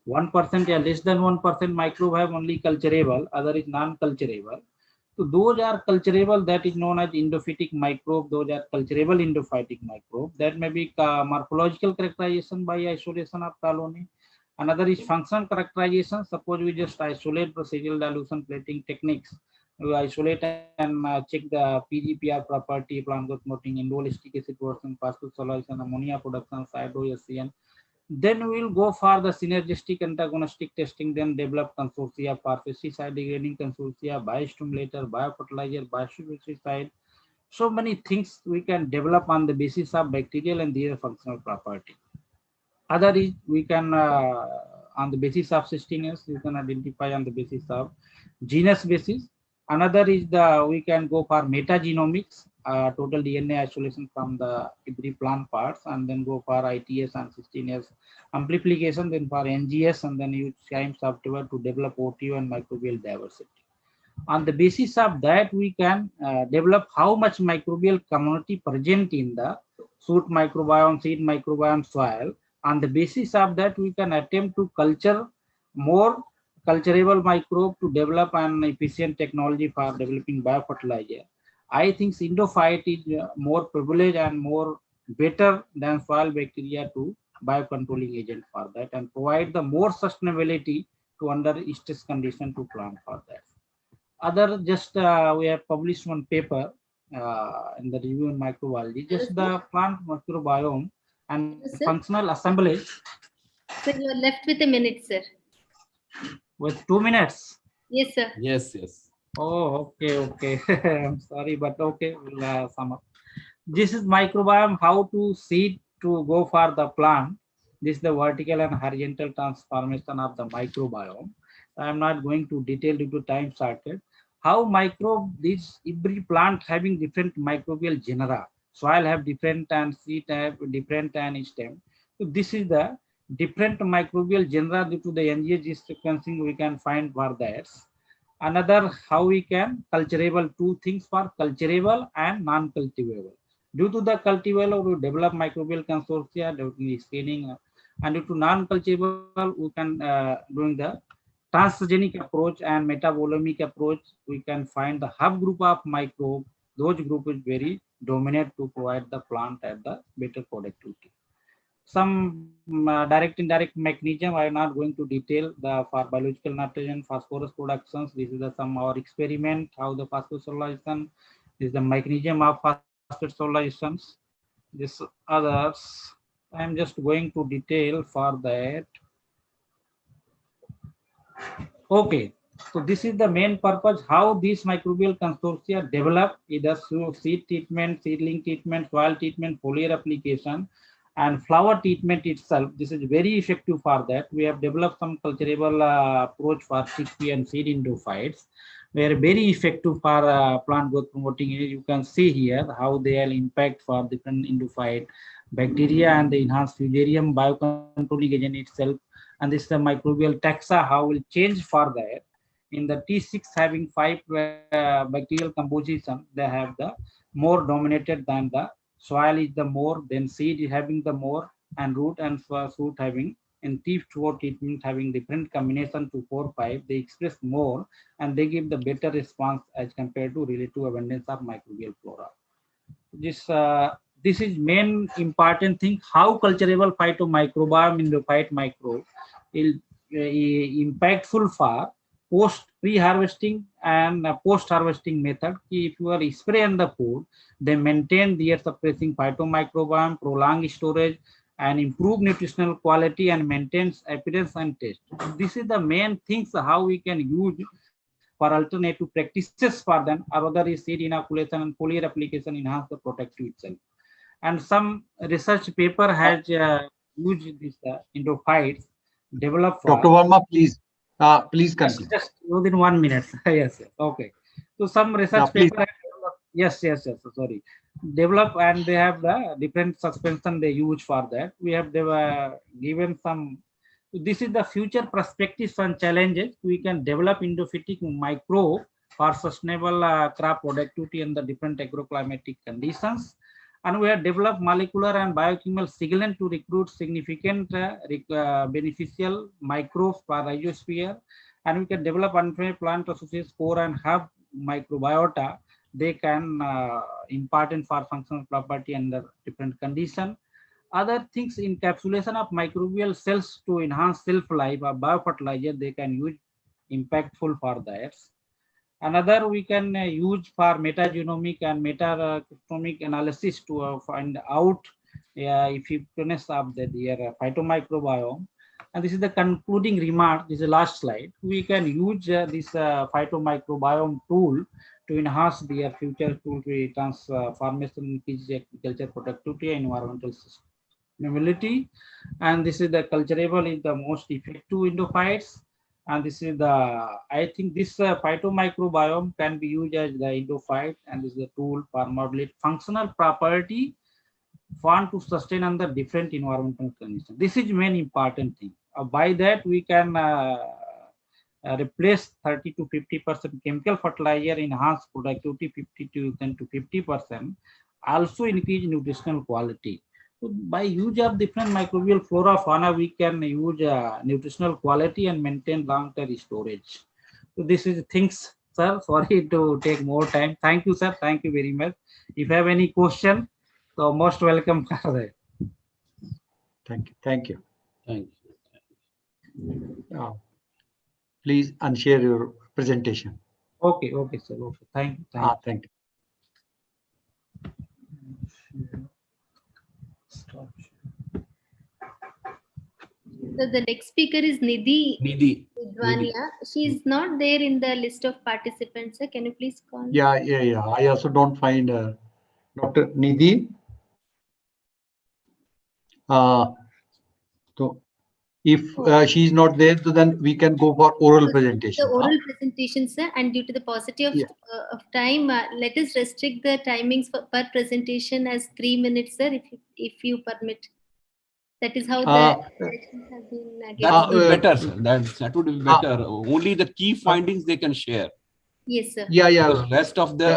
Speaker 21: 1% or less than 1% microbe have only culturable, other is non-culturable. So those are culturable, that is known as endophytic microbe. Those are culturable endophytic microbe. That may be morphological characterization by isolation of colony. Another is functional characterization. Suppose we just isolate the serial dilution plating techniques. We isolate and check the PGPR property, plant growth promoting, indole acid version, phosphorus solution, ammonia production, cytoSCN. Then we will go for the synergistic antagonistic testing, then develop consortia for pesticide degrading consortia, biostimulator, biofertilizer, biostimulator. So many things we can develop on the basis of bacterial and their functional property. Other is we can on the basis of sustenance, you can identify on the basis of genus basis. Another is we can go for metagenomics, total DNA isolation from the every plant parts, and then go for ITS and sustenance amplification, then for NGS, and then use CIME software to develop OTO and microbial diversity. On the basis of that, we can develop how much microbial community present in the shoot microbiome, seed microbiome, soil. On the basis of that, we can attempt to culture more culturable microbe to develop an efficient technology for developing biofertilizer. I think endophyte is more privileged and more better than soil bacteria to biocontrolling agent for that, and provide the more sustainability to under stress condition to plant for that. Other just we have published one paper in the review in microbiology, just the plant microbiome and
Speaker 14: Sir?
Speaker 21: functional assemblage.
Speaker 14: So you are left with a minute, sir.
Speaker 21: With 2 minutes.
Speaker 14: Yes, sir.
Speaker 17: Yes, yes.
Speaker 21: Oh, okay. I'm sorry, but okay, we'll sum up. This is microbiome, how to seed to go for the plant. This is the vertical and horizontal transformation of the microbiome. I'm not going to detail due to time shortage. How this every plant having different microbial genera. Soil have different and seed have different and stem. So this is the different microbial genera due to the NGS sequencing we can find for that. Another, how we can cultivable, two things for cultivable and non-cultivable. Due to the cultivable, we develop microbial consortia, developing screening, and due to non-cultivable, we can doing the transgenic approach and metabolomic approach. We can find the hub group of microbe. Those group is very dominant to provide the plant at the better productivity. Some direct indirect mechanism I am not going to detail the for biological nitrogen phosphorus productions. This is the some our experiment how the phosphorus solution is the mechanism of phosphate solutions. This others I am just going to detail for that. Okay, so this is the main purpose how these microbial consortia develop either through seed treatment, seedling treatment, soil treatment, foliar application, and flower treatment itself. This is very effective for that. We have developed some culturable approach for chickpea and seed endophytes. They are very effective for plant growth promoting. You can see here how they will impact for different endophyte bacteria and the enhanced fusarium biocontrolling agent itself. And this is the microbial taxa, how will change for that. In the T6 having 5 bacterial composition, they have the more dominated than the soil is the more, then seed is having the more, and root and fruit having in T4 treatment having different combination to 4, 5, they express more and they give the better response as compared to relative abundance of microbial flora. This is main important thing, how culturable phytomicrobiome in the phyte microbe is impactful for pre-harvesting and post-harvesting method. If you are spray on the food, they maintain their suppressing phytomicrobiome, prolong storage, and improve nutritional quality and maintains appearance and taste. This is the main things how we can use for alternative practices for them. Other is seed inoculation and foliar application enhance the protective itself. And some research paper has used this endophytes developed.
Speaker 15: Dr. Verma, please. Please continue.
Speaker 21: Just within 1 minute. Yes. Okay. So some research paper. Yes. Sorry. Develop and they have the different suspension they use for that. We have given some. This is the future perspectives and challenges. We can develop endophytic microbe for sustainable crop productivity in the different agroclimatic conditions. And we have developed molecular and biochemical signaling to recruit significant beneficial microbes for rhizosphere. And we can develop unfamiliar plant associated spore and have microbiota. They can important for functional property under different condition. Other things, encapsulation of microbial cells to enhance shelf life or biofertilizer, they can use impactful for that. Another we can use for metagenomic and metagenomic analysis to find out effectiveness of the phytomicrobiome. And this is the concluding remark. This is the last slide. We can use this phytomicrobiome tool to enhance their future tool to transformation, increase agriculture productivity, and environmental sustainability. And this is the culturable is the most effective endophytes. And this is the, I think this phytomicrobiome can be used as the endophyte, and this is the tool for modulate functional property found to sustain under different environmental conditions. This is main important thing. By that we can replace 30 to 50% chemical fertilizer, enhance productivity 50 to 10 to 50%, also increase nutritional quality. So by use of different microbial flora fauna, we can use nutritional quality and maintain long-term storage. So this is things sir. Sorry to take more time. Thank you, sir. Thank you very much. If you have any question, so most welcome for that.
Speaker 15: Thank you. Thank you.
Speaker 17: Thank
Speaker 15: you. Please unshare your presentation.
Speaker 21: Okay, okay, sir. Okay, thank you.
Speaker 15: Thank you.
Speaker 14: So the next speaker is Nidhi.
Speaker 17: Nidhi.
Speaker 14: Vidwania. She is not there in the list of participants. Sir, can you please call?
Speaker 15: Yeah. I also don't find Dr. Nidhi. So if she is not there, so then we can go for oral presentation.
Speaker 14: The oral presentation, sir, and due to the paucity of time, let us restrict the timings per presentation as 3 minutes, sir, if you permit. That is how the directions have been
Speaker 17: that would be better, sir. That would be better. Only the key findings they can share.
Speaker 14: Yes, sir.
Speaker 15: Yeah.
Speaker 17: The rest of the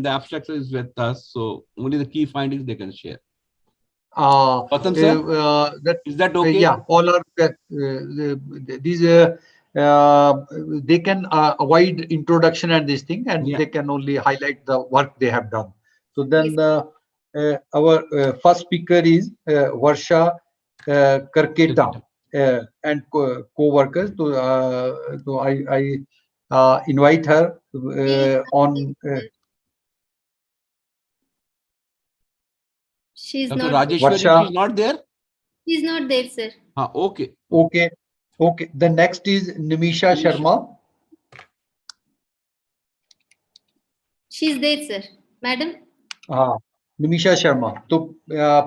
Speaker 17: the abstract is with us, so only the key findings they can share. Gautam, sir, is that okay?
Speaker 15: Yeah, all are these. They can avoid introduction and this thing, and they can only highlight the work they have done. So then our first speaker is Varsha Karketa and co-workers. So I invite her on.
Speaker 14: She's
Speaker 17: Dr.
Speaker 14: not.
Speaker 17: Rajeshwari, she's not there?
Speaker 14: She's not there, sir.
Speaker 15: Okay. The next is Nimisha Sharma.
Speaker 14: She's there, sir. Madam?
Speaker 15: Nimisha Sharma. So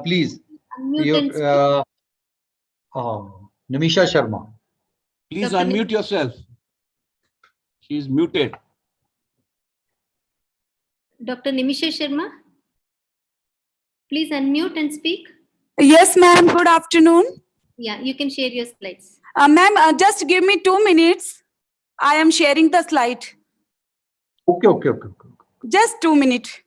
Speaker 15: please.
Speaker 14: Unmute
Speaker 15: Nimisha Sharma.
Speaker 17: Please unmute yourself. She is muted.
Speaker 14: Dr. Nimisha Sharma? Please unmute and speak.
Speaker 6: Yes, ma'am. Good afternoon.
Speaker 14: Yeah, you can share your slides.
Speaker 6: Ma'am, just give me 2 minutes. I am sharing the slide.
Speaker 15: Okay.
Speaker 6: Just 2 minutes.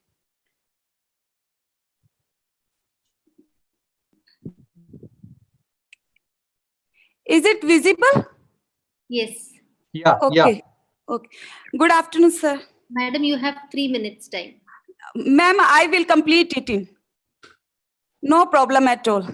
Speaker 6: Is it visible?
Speaker 14: Yes.
Speaker 15: Yeah.
Speaker 6: Okay. Good afternoon, sir.
Speaker 14: Madam, you have 3 minutes time.
Speaker 6: Ma'am, I will complete it in. No problem at all.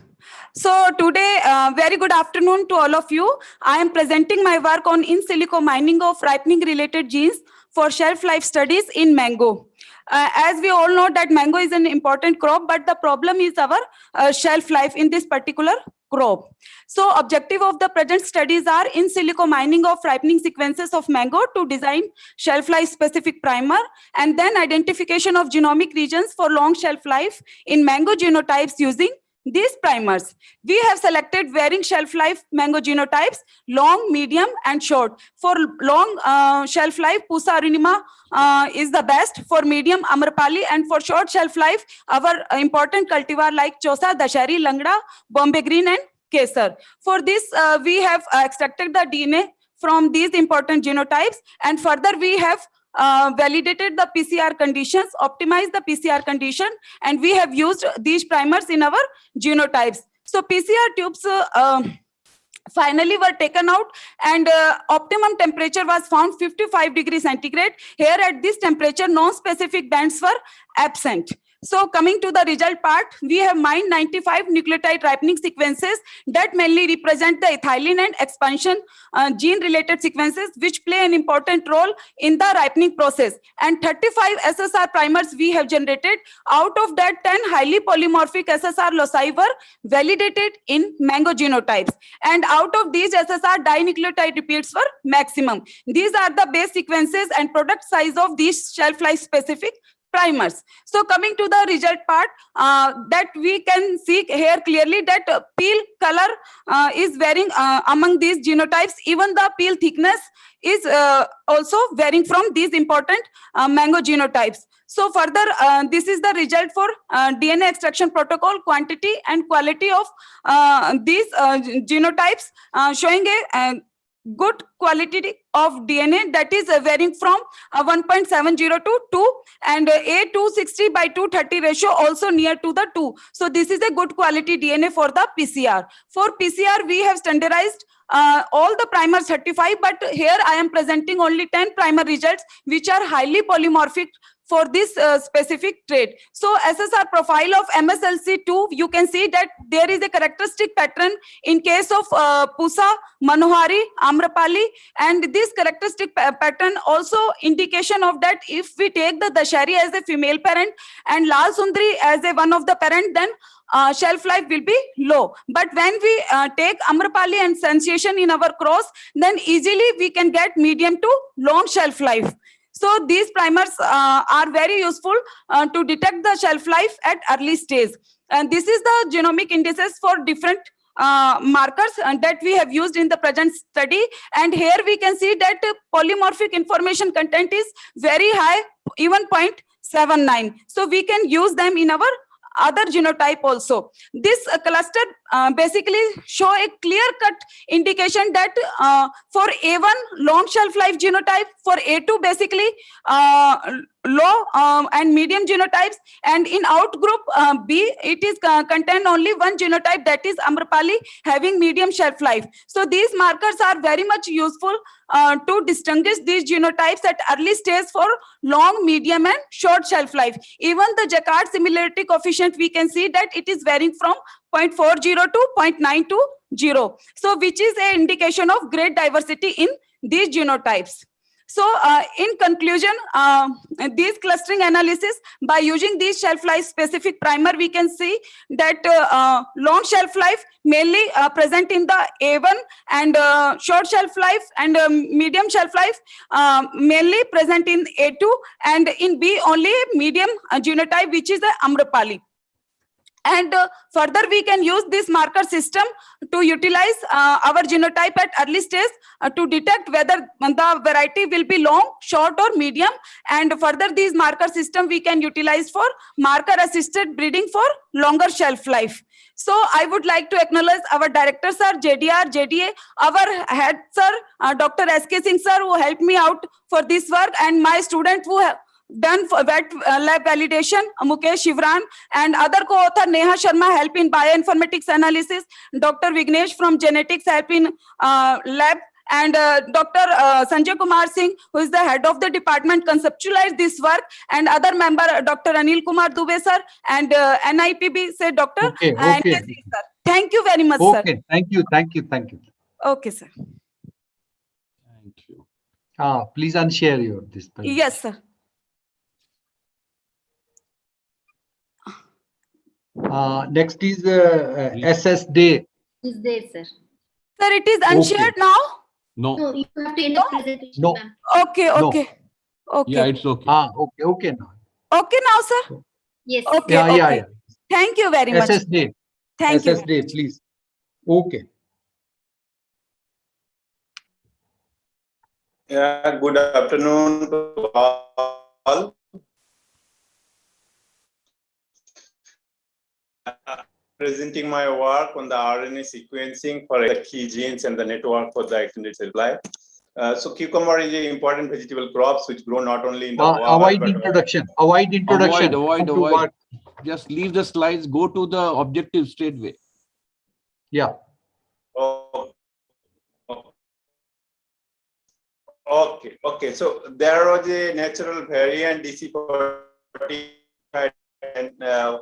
Speaker 6: So today, very good afternoon to all of you. I am presenting my work on in silico mining of ripening related genes for shelf life studies in mango. As we all know that mango is an important crop, but the problem is our shelf life in this particular crop. So objective of the present studies are in silico mining of ripening sequences of mango to design shelf life specific primer, and then identification of genomic regions for long shelf life in mango genotypes using these primers. We have selected varying shelf life mango genotypes, long, medium, and short. For long shelf life, Pusa aruninima is the best. For medium, Amrapali, and for short shelf life, our important cultivar like Chosa, Dashari, Langda, Bombay Green, and Kesar. For this, we have extracted the DNA from these important genotypes, and further we have validated the PCR conditions, optimized the PCR condition, and we have used these primers in our genotypes. So PCR tubes finally were taken out, and optimum temperature was found 55 degrees centigrade. Here at this temperature, non-specific bands were absent. So coming to the result part, we have mined 95 nucleotide ripening sequences that mainly represent the ethylene and expansion gene-related sequences, which play an important role in the ripening process. And 35 SSR primers we have generated. Out of that, 10 highly polymorphic SSR loci were validated in mango genotypes. And out of these SSR, dinucleotide repeats were maximum. These are the base sequences and product size of these shelf life specific primers. So coming to the result part, that we can see here clearly that peel color is varying among these genotypes. Even the peel thickness is also varying from these important mango genotypes. So further, this is the result for DNA extraction protocol, quantity and quality of these genotypes, showing a good quality of DNA, that is varying from 1.70 to 2, and A260 by 230 ratio also near to the 2. So this is a good quality DNA for the PCR. For PCR, we have standardized all the primers 35, but here I am presenting only 10 primer results, which are highly polymorphic for this specific trait. So SSR profile of MSLC2, you can see that there is a characteristic pattern in case of Pusa, Manohari, Amrapali, and this characteristic pattern also indication of that if we take the Dashari as a female parent and Lal Sundari as a one of the parent, then shelf life will be low. But when we take Amrapali and Sensation in our cross, then easily we can get medium to long shelf life. So these primers are very useful to detect the shelf life at early stage. And this is the genomic indices for different markers that we have used in the present study. And here we can see that polymorphic information content is very high, even 0.79. So we can use them in our other genotype also. This cluster basically show a clear-cut indication that for A1 long shelf life genotype, for A2 basically low and medium genotypes, and in outgroup B it is contain only one genotype, that is Amrapali, having medium shelf life. So these markers are very much useful to distinguish these genotypes at early stage for long, medium and short shelf life. Even the Jacquard similarity coefficient, we can see that it is varying from 0.40 to 0.920. So which is an indication of great diversity in these genotypes. So in conclusion, these clustering analysis, by using these shelf life specific primer, we can see that long shelf life mainly present in the A1, and short shelf life and medium shelf life mainly present in A2, and in B only medium genotype, which is the Amrapali. And further, we can use this marker system to utilize our genotype at early stage to detect whether the variety will be long, short or medium. And further, these marker system we can utilize for marker assisted breeding for longer shelf life. So I would like to acknowledge our director sir, JDR, JDA, our head sir, Dr. SK Singh sir, who helped me out for this work, and my student who have done for wet lab validation, Mukesh Shivran, and other co-author Neha Sharma help in bioinformatics analysis, Dr. Vignesh from genetics help in lab, and Dr. Sanjay Kumar Singh, who is the head of the department, conceptualized this work, and other member Dr. Anil Kumar Dubey sir, and NIPB say Dr.
Speaker 15: Okay,
Speaker 6: and
Speaker 15: okay.
Speaker 6: sir. Thank you very much, sir.
Speaker 15: Okay, thank you, thank you, thank you.
Speaker 6: Okay, sir.
Speaker 17: Thank you.
Speaker 15: Please unshare your this.
Speaker 6: Yes, sir.
Speaker 15: Next is SS Day.
Speaker 14: Is there, sir?
Speaker 6: Sir, it is unshared now?
Speaker 17: No.
Speaker 14: No, you have to end the presentation,
Speaker 15: No.
Speaker 14: ma'am.
Speaker 6: Okay,
Speaker 15: No.
Speaker 6: okay. Okay.
Speaker 17: Yeah, it's okay.
Speaker 15: Okay, okay now.
Speaker 6: Okay now, sir?
Speaker 14: Yes.
Speaker 6: Okay,
Speaker 15: Yeah, yeah,
Speaker 6: okay.
Speaker 15: yeah.
Speaker 6: Thank you very much.
Speaker 15: SS Day.
Speaker 6: Thank you.
Speaker 15: SS Day, please. Okay.
Speaker 4: Yeah, good afternoon to all. Presenting my work on the RNA sequencing for the key genes and the network for the extended shelf life. So cucumber is an important vegetable crops which grow not only in the world,
Speaker 15: Avoid
Speaker 4: but
Speaker 15: introduction. Avoid introduction.
Speaker 17: Avoid,
Speaker 15: Come to
Speaker 17: avoid.
Speaker 15: work.
Speaker 17: Just leave the slides, go to the objective straightway.
Speaker 15: Yeah.
Speaker 4: Okay. So there was a natural variant DC40 and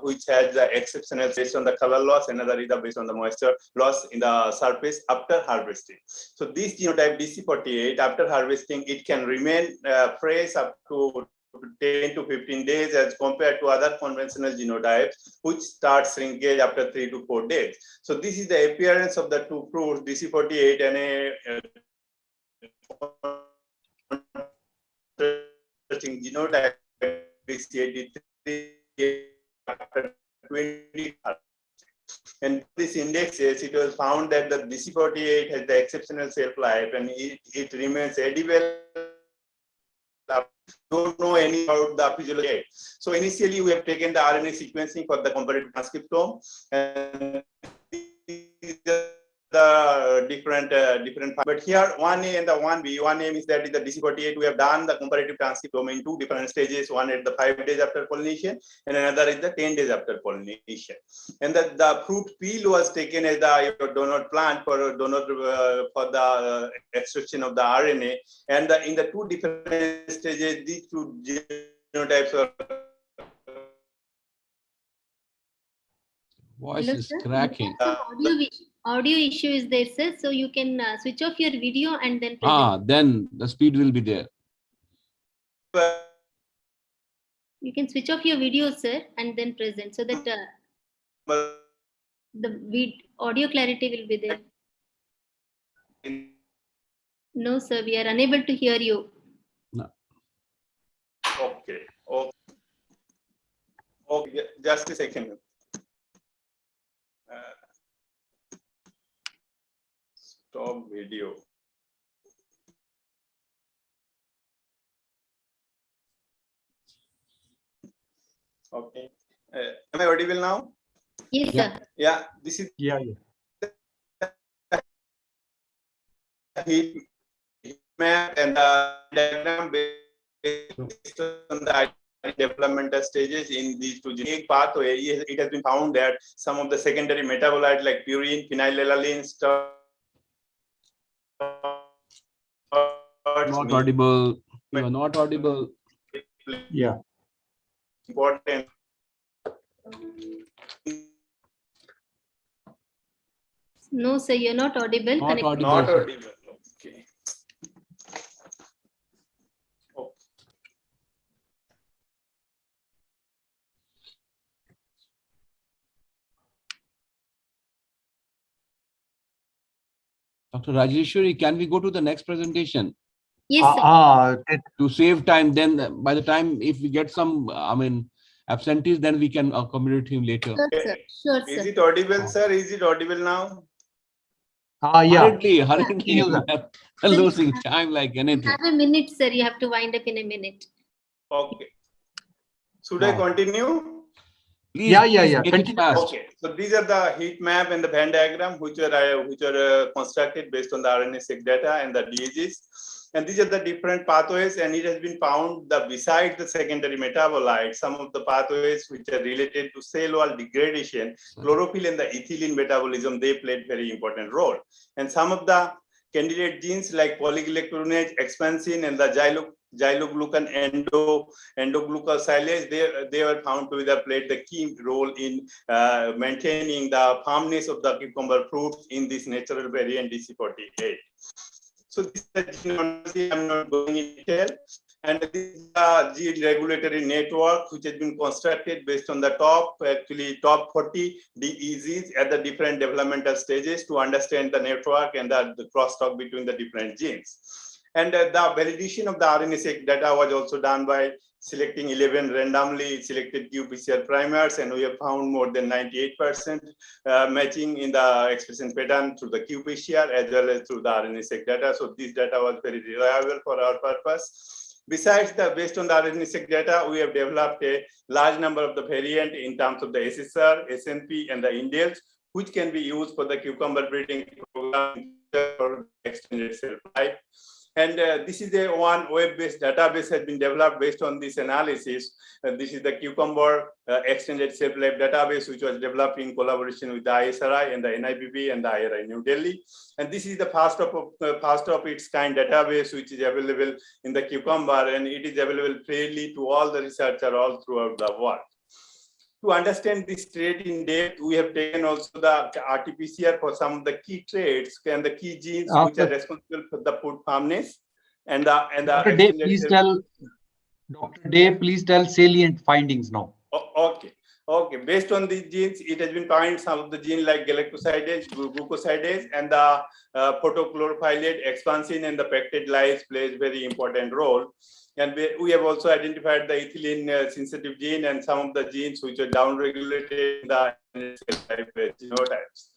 Speaker 4: which has the exceptional based on the color loss, another is based on the moisture loss in the surface after harvesting. So this genotype DC48 after harvesting, it can remain fresh up to 10 to 15 days as compared to other conventional genotypes which start shrinkage after 3 to 4 days. So this is the appearance of the two fruits DC48 and a genotype DC83 after 20. And this indexes, it was found that the DC48 has the exceptional shelf life and it remains edible. Don't know any about the physiology. So initially we have taken the RNA sequencing for the comparative transcriptome, and the different, but here 1A and the 1B. 1A is that in the DC48 we have done the comparative transcriptome in 2 different stages, one at the 5 days after pollination and another is the 10 days after pollination. And the fruit peel was taken as the donor plant for donor for the extraction of the RNA, and in the 2 different stages these 2 genotypes are.
Speaker 17: Voice
Speaker 14: Hello,
Speaker 17: is
Speaker 14: sir.
Speaker 17: cracking.
Speaker 14: Audio issue is there, sir. So you can switch off your video and then present.
Speaker 17: Then the speed will be there.
Speaker 14: You can switch off your video, sir, and then present so that the audio clarity will be there. No, sir, we are unable to hear you.
Speaker 17: No.
Speaker 4: Okay. Okay. Just a second. Stop video. Okay. Am I audible now?
Speaker 14: Yes, sir.
Speaker 4: Yeah. This is heat map and the diagram based on the developmental stages in these 2 genetic pathways. It has been found that some of the secondary metabolites like purine, phenylalanine,
Speaker 17: Not audible. You are not audible.
Speaker 15: Yeah.
Speaker 4: Important.
Speaker 14: No, sir, you're not audible.
Speaker 17: Not audible.
Speaker 4: Not audible. Okay.
Speaker 17: Dr. Rajeshwari, can we go to the next presentation?
Speaker 14: Yes, sir.
Speaker 17: To save time, then by the time if we get some, absentees, then we can accommodate him later.
Speaker 14: Sure, sir. Sure,
Speaker 4: Is
Speaker 14: sir.
Speaker 4: it audible, sir? Is it audible now?
Speaker 17: Hurriedly, losing time like
Speaker 14: You
Speaker 17: anything.
Speaker 14: have a minute, sir. You have to wind up in a minute.
Speaker 4: Okay. Should I continue?
Speaker 17: Please,
Speaker 15: Continue.
Speaker 4: Okay, so these are the heat map and the Venn diagram which are constructed based on the RNA-seq data and the DAGs. And these are the different pathways, and it has been found that besides the secondary metabolites, some of the pathways which are related to cell wall degradation, chlorophyll and the ethylene metabolism, they played very important role. And some of the candidate genes like polyglycoronate, expansin, and the xyloglucan endoglucosylase, they were found to have played the key role in maintaining the firmness of the cucumber fruits in this natural variant DC48. So this is the I'm not going in detail. And this is the gene regulatory network which has been constructed based on the top 40 DEZs at the different developmental stages to understand the network and the crosstalk between the different genes. And the validation of the RNA-seq data was also done by selecting 11 randomly selected qPCR primers, and we have found more than 98% matching in the expression pattern through the qPCR as well as through the RNA-seq data. So this data was very reliable for our purpose. Besides based on the RNA-seq data, we have developed a large number of the variant in terms of the SSR, SNP, and the indels, which can be used for the cucumber breeding program for extended shelf life. And this is a one web-based database has been developed based on this analysis. This is the cucumber extended shelf life database, which was developed in collaboration with the ISRI and the NIPB and the IRI New Delhi. And this is the first of its kind database, which is available in the cucumber, and it is available freely to all the researchers all throughout the world. To understand this trait in depth, we have taken also the RT-PCR for some of the key traits and the key genes which are responsible for the food firmness and the
Speaker 15: Dr. Day, please tell salient findings now.
Speaker 4: Okay. Based on these genes, it has been found some of the genes like galactosidase, glucosidase, and the photochlorophyllate, expansin, and the peptide lyase plays very important role. And we have also identified the ethylene sensitive gene and some of the genes which are downregulated in the genotypes.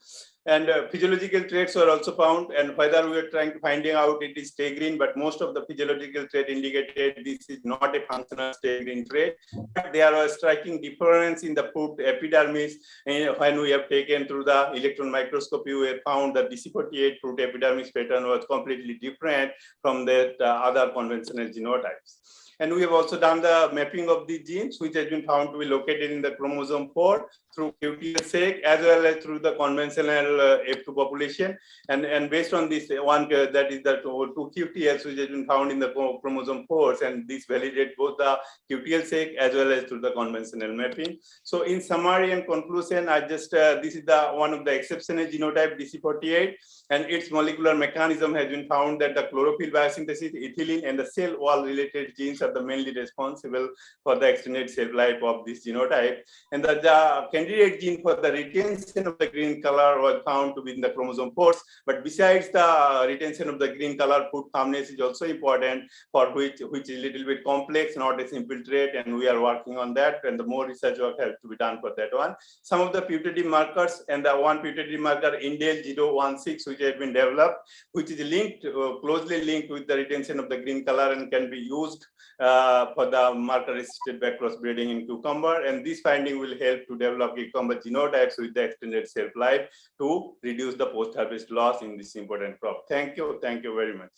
Speaker 4: And physiological traits were also found, and whether we were trying to finding out it is stay green, but most of the physiological trait indicated this is not a functional stay green trait. But there was striking difference in the food epidermis, and when we have taken through the electron microscopy, we have found that DC48 fruit epidermis pattern was completely different from the other conventional genotypes. And we have also done the mapping of the genes, which has been found to be located in the chromosome 4 through QTL-seq as well as through the conventional F2 population. And based on this one, that is the 2 QTLs, which has been found in the chromosome 4s, and this validates both the QTL-seq as well as through the conventional mapping. So in summary and conclusion, I just, this is the one of the exceptional genotype DC48, and its molecular mechanism has been found that the chlorophyll biosynthesis, ethylene, and the cell wall related genes are the mainly responsible for the extended shelf life of this genotype. And the candidate gene for the retention of the green color was found to be in the chromosome 4s. But besides the retention of the green color, food firmness is also important, for which is a little bit complex, not a simple trait, and we are working on that. And the more research work has to be done for that one. Some of the putative markers, and the one putative marker Indel 016, which has been developed, which is linked closely linked with the retention of the green color and can be used for the marker-assisted backcross breeding in cucumber. And this finding will help to develop cucumber genotypes with the extended shelf life to reduce the post-harvest loss in this important crop. Thank you very much.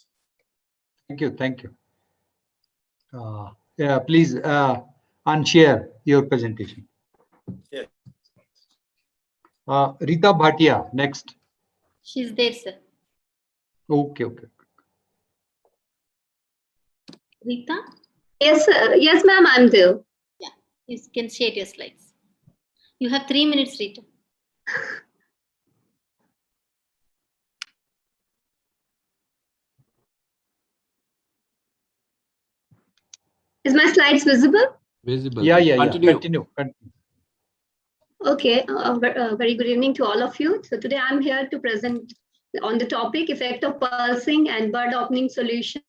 Speaker 15: Thank you. Yeah, please unshare your presentation.
Speaker 4: Yes.
Speaker 15: Rita Bhatia, next.
Speaker 14: She's there, sir.
Speaker 15: Okay.
Speaker 14: Rita?
Speaker 8: Yes, sir. Yes, ma'am, I'm there.
Speaker 14: Yeah, you can share your slides. You have 3 minutes, Rita.
Speaker 8: Is my slides visible?
Speaker 17: Visible.
Speaker 15: Yeah.
Speaker 17: Continue.
Speaker 8: Okay. Very good evening to all of you. So today I'm here to present on the topic effect of pulsing and bud opening solution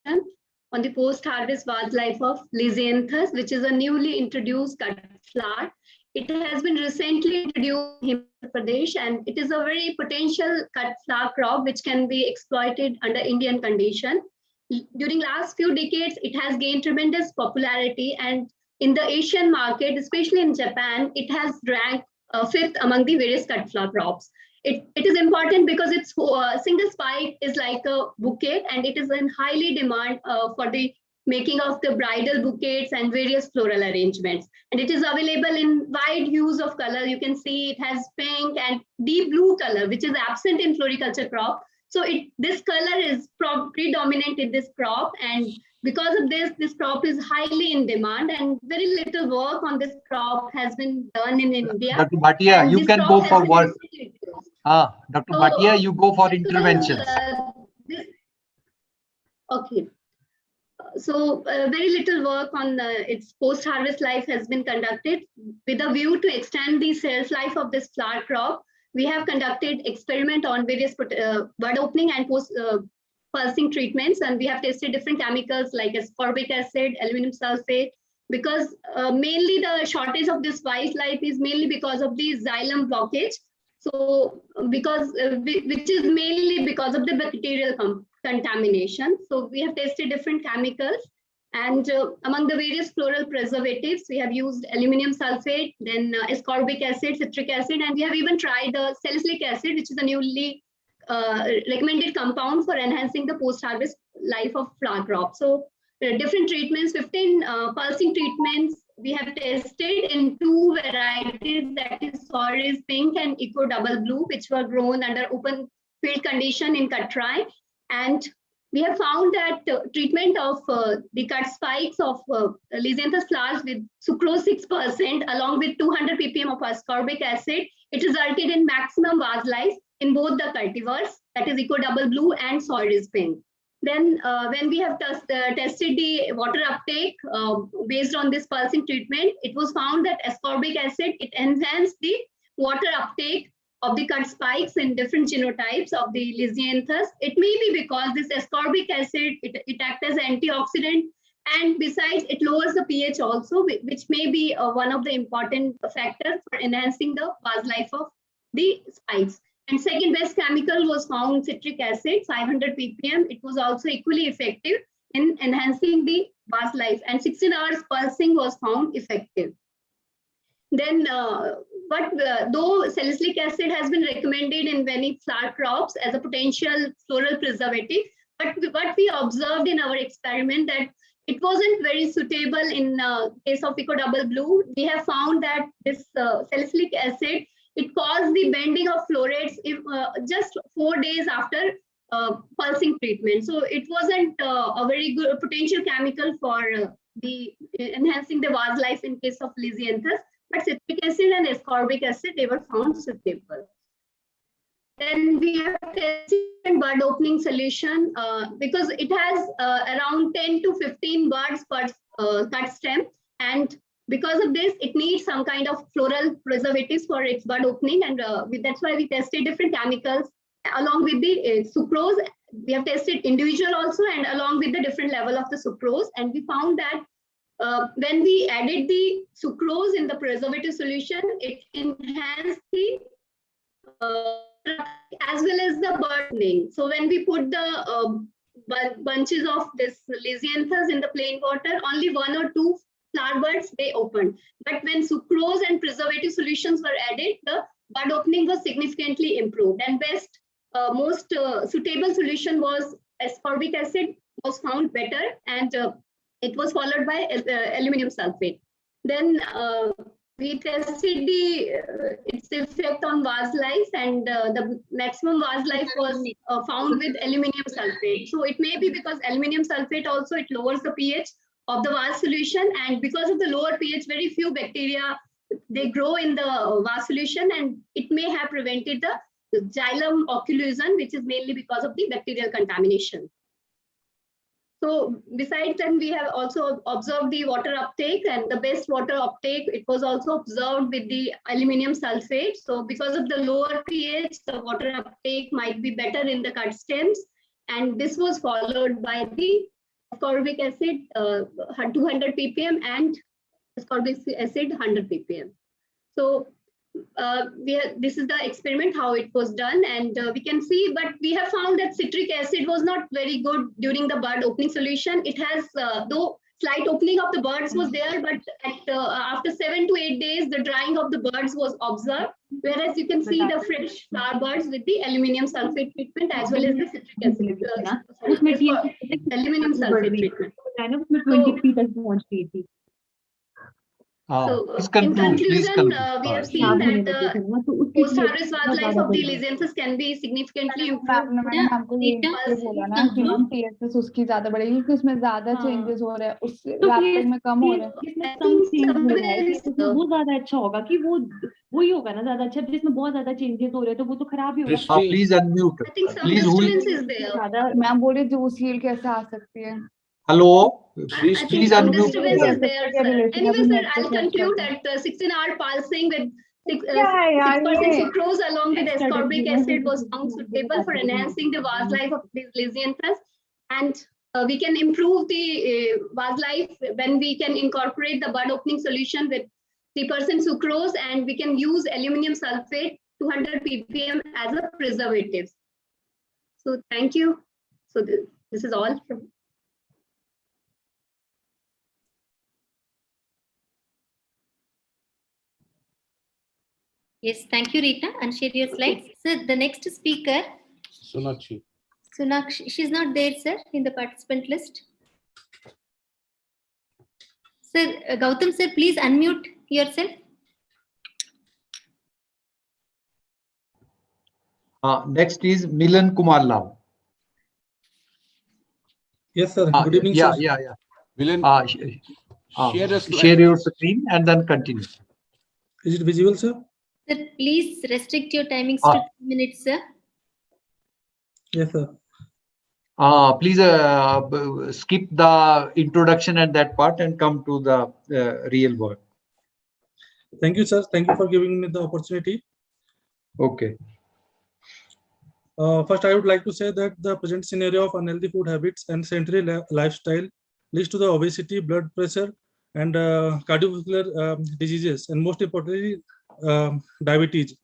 Speaker 8: on the post-harvest vase life of Lisianthus, which is a newly introduced cut flower. It has been recently introduced in Himachal Pradesh, and it is a very potential cut flower crop which can be exploited under Indian condition. During last few decades, it has gained tremendous popularity, and in the Asian market, especially in Japan, it has ranked 5th among the various cut flower crops. It is important because its single spike is like a bouquet, and it is in highly demand for the making of the bridal bouquets and various floral arrangements. And it is available in wide hues of color. You can see it has pink and deep blue color, which is absent in floriculture crop. So this color is predominant in this crop, and because of this crop is highly in demand, and very little work on this crop has been done in India.
Speaker 15: Dr. Bhatia, you can go for work. Dr. Bhatia, you go for interventions.
Speaker 8: Okay. So very little work on its post-harvest life has been conducted with a view to extend the shelf life of this flower crop. We have conducted experiment on various bud opening and post pulsing treatments, and we have tested different chemicals like ascorbic acid, aluminum sulfate, because mainly the shortage of this vase life is mainly because of the xylem blockage. So which is mainly because of the bacterial contamination. So we have tested different chemicals, and among the various floral preservatives, we have used aluminum sulfate, then ascorbic acid, citric acid, and we have even tried salicylic acid, which is a newly recommended compound for enhancing the post-harvest life of flower crop. So different treatments, 15 pulsing treatments we have tested in 2 varieties, that is Soris Pink and Eco Double Blue, which were grown under open field condition in Katrai. And we have found that treatment of the cut spikes of Lisianthus flowers with sucrose 6% along with 200 ppm of ascorbic acid, it resulted in maximum vase life in both the cultivars, that is Eco Double Blue and Soris Pink. Then when we have tested the water uptake based on this pulsing treatment, it was found that ascorbic acid, it enhanced the water uptake of the cut spikes in different genotypes of the Lisianthus. It may be because this ascorbic acid, it acts as antioxidant, and besides it lowers the pH also, which may be one of the important factors for enhancing the vase life of the spikes. And second best chemical was found citric acid, 500 ppm. It was also equally effective in enhancing the vase life, and 16 hours pulsing was found effective. Then, though salicylic acid has been recommended in many flower crops as a potential floral preservative, but what we observed in our experiment that it wasn't very suitable in case of Eco Double Blue. We have found that this salicylic acid, it caused the bending of florets if, just 4 days after pulsing treatment. So it wasn't a very good potential chemical for the enhancing the vase life in case of Lisianthus. But citric acid and ascorbic acid, they were found suitable. Then we have tested bud opening solution because it has around 10 to 15 buds per cut stem, and because of this, it needs some kind of floral preservatives for its bud opening, and that's why we tested different chemicals along with the sucrose. We have tested individual also, and along with the different level of the sucrose, and we found that when we added the sucrose in the preservative solution, it enhanced the as well as the burning. So when we put the bunches of this Lisianthus in the plain water, only 1 or 2 flower buds they opened. But when sucrose and preservative solutions were added, the bud opening was significantly improved. And best, most suitable solution was ascorbic acid was found better, and it was followed by aluminum sulfate. Then we tested its effect on vase life, and the maximum vase life was found with aluminum sulfate. So it may be because aluminum sulfate also, it lowers the pH of the vase solution, and because of the lower pH, very few bacteria, they grow in the vase solution, and it may have prevented the xylem occlusion, which is mainly because of the bacterial contamination. So besides that, we have also observed the water uptake, and the best water uptake, it was also observed with the aluminum sulfate. So because of the lower pH, the water uptake might be better in the cut stems. And this was followed by the ascorbic acid 200 ppm and ascorbic acid 100 ppm. So this is the experiment how it was done, and we can see, but we have found that citric acid was not very good during the bud opening solution. It has though slight opening of the buds was there, but after 7 to 8 days the drying of the buds was observed, whereas you can see the fresh flower buds with the aluminum sulfate treatment as well as the citric acid aluminum sulfate treatment. So, in conclusion, we have seen that the post-harvest vase life of the Lisianthus can be significantly improved.
Speaker 5: उसकी ज्यादा बढ़ेगी क्योंकि उसमें ज्यादा changes हो रहे हैं, उस रैपिंग में कम हो रहे हैं, कम चेंज हो रहा है, वो ज्यादा अच्छा होगा कि वो वही होगा ना ज्यादा अच्छा, जिसमें बहुत ज्यादा चेंजेस हो रहे हैं तो वो तो खराब ही होगा.
Speaker 15: प्लीज अनम्यूट, प्लीज
Speaker 5: ज्यादा मैम बोल रही जूस हील कैसे आ सकती है.
Speaker 15: Hello, please unmute.
Speaker 8: Anyway, sir, I'll conclude that 16-hour pulsing with 6% sucrose along with ascorbic acid was found suitable for enhancing the vase life of these Lisianthus, and we can improve the vase life when we can incorporate the bud opening solution with 3% sucrose, and we can use aluminum sulfate 200 ppm as a preservative. So thank you. So this is all from.
Speaker 14: Yes, thank you, Rita. And share your slides. Sir, the next speaker,
Speaker 17: Sonakshi.
Speaker 14: Sonakshi, she's not there, sir, in the participant list. Sir, Gautam, sir, please unmute yourself.
Speaker 15: Next is Milan Kumar Lal.
Speaker 22: Yes, sir. Good evening,
Speaker 15: yeah,
Speaker 22: sir.
Speaker 15: Yeah.
Speaker 17: Milan,
Speaker 15: share your screen and then continue.
Speaker 22: Is it visible, sir?
Speaker 14: Sir, please restrict your timings to 2 minutes, sir.
Speaker 22: Yes, sir.
Speaker 15: Please skip the introduction and that part and come to the real work.
Speaker 22: Thank you, sir. Thank you for giving me the opportunity.
Speaker 15: Okay.
Speaker 22: First, I would like to say that the present scenario of unhealthy food habits and sedentary lifestyle leads to the obesity, blood pressure, and cardiovascular diseases, and most importantly, diabetes.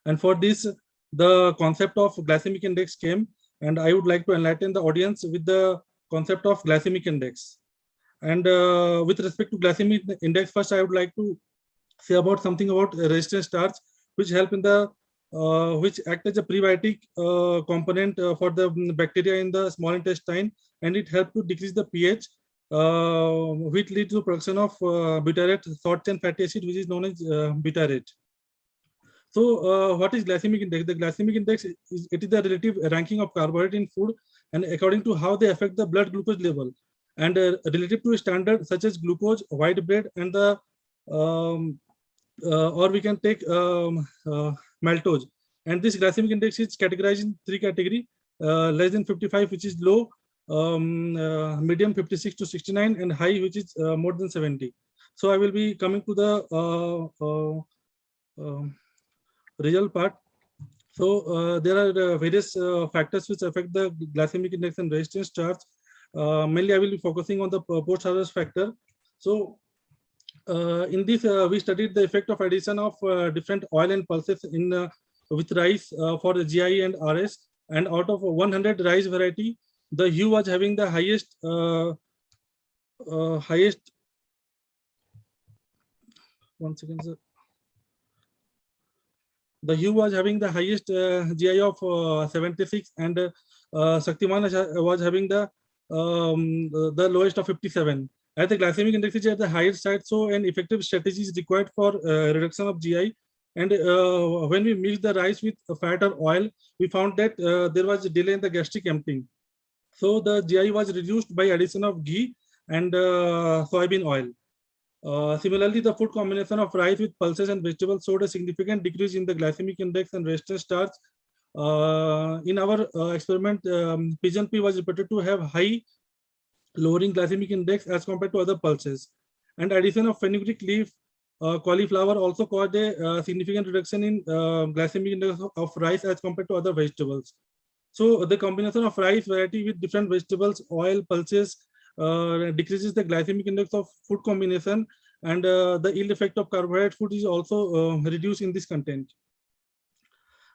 Speaker 22: And for this, the concept of glycemic index came, and I would like to enlighten the audience with the concept of glycemic index. And with respect to glycemic index, first I would like to say about something about resistant starch, which help in the which act as a prebiotic component for the bacteria in the small intestine, and it helps to decrease the pH, which leads to production of butyrate, short chain fatty acid, which is known as butyrate. So what is glycemic index? The glycemic index is the relative ranking of carbohydrate in food, and according to how they affect the blood glucose level, and relative to a standard such as glucose, white bread, and the or we can take maltose. And this glycemic index is categorized in 3 categories: less than 55, which is low, medium 56 to 69, and high, which is more than 70. So I will be coming to the result part. So there are various factors which affect the glycemic index and resistant starch. Mainly I will be focusing on the post-harvest factor. So in this we studied the effect of addition of different oil and pulses in with rice for the GI and RS, and out of 100 rice variety, the hue was having the highest one second, sir. The hue was having the highest GI of 76, and Shaktiman was having the lowest of 57. As the glycemic index is at the highest side, so an effective strategy is required for reduction of GI. And when we mix the rice with fat or oil, we found that there was a delay in the gastric emptying. So the GI was reduced by addition of ghee and soybean oil. Similarly, the food combination of rice with pulses and vegetables showed a significant decrease in the glycemic index and resistant starch. In our experiment, pigeon pea was reported to have high lowering glycemic index as compared to other pulses. And addition of fenugreek leaf, cauliflower also caused a significant reduction in glycemic index of rice as compared to other vegetables. So the combination of rice variety with different vegetables, oil, pulses, decreases the glycemic index of food combination, and the ill effect of carbohydrate food is also reduced in this content.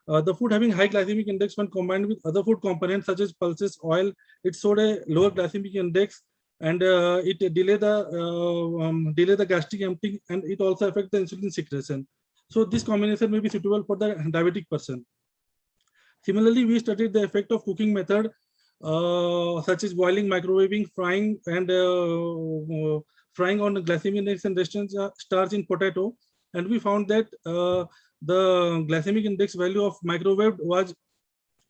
Speaker 22: The food having high glycemic index, when combined with other food components such as pulses, oil, it showed a lower glycemic index, and it delay the gastric emptying, and it also affects the insulin secretion. So this combination may be suitable for the diabetic person. Similarly, we studied the effect of cooking method such as boiling, microwaving, frying, and frying on the glycemic index and resistant starch in potato, and we found that the glycemic index value of microwaved was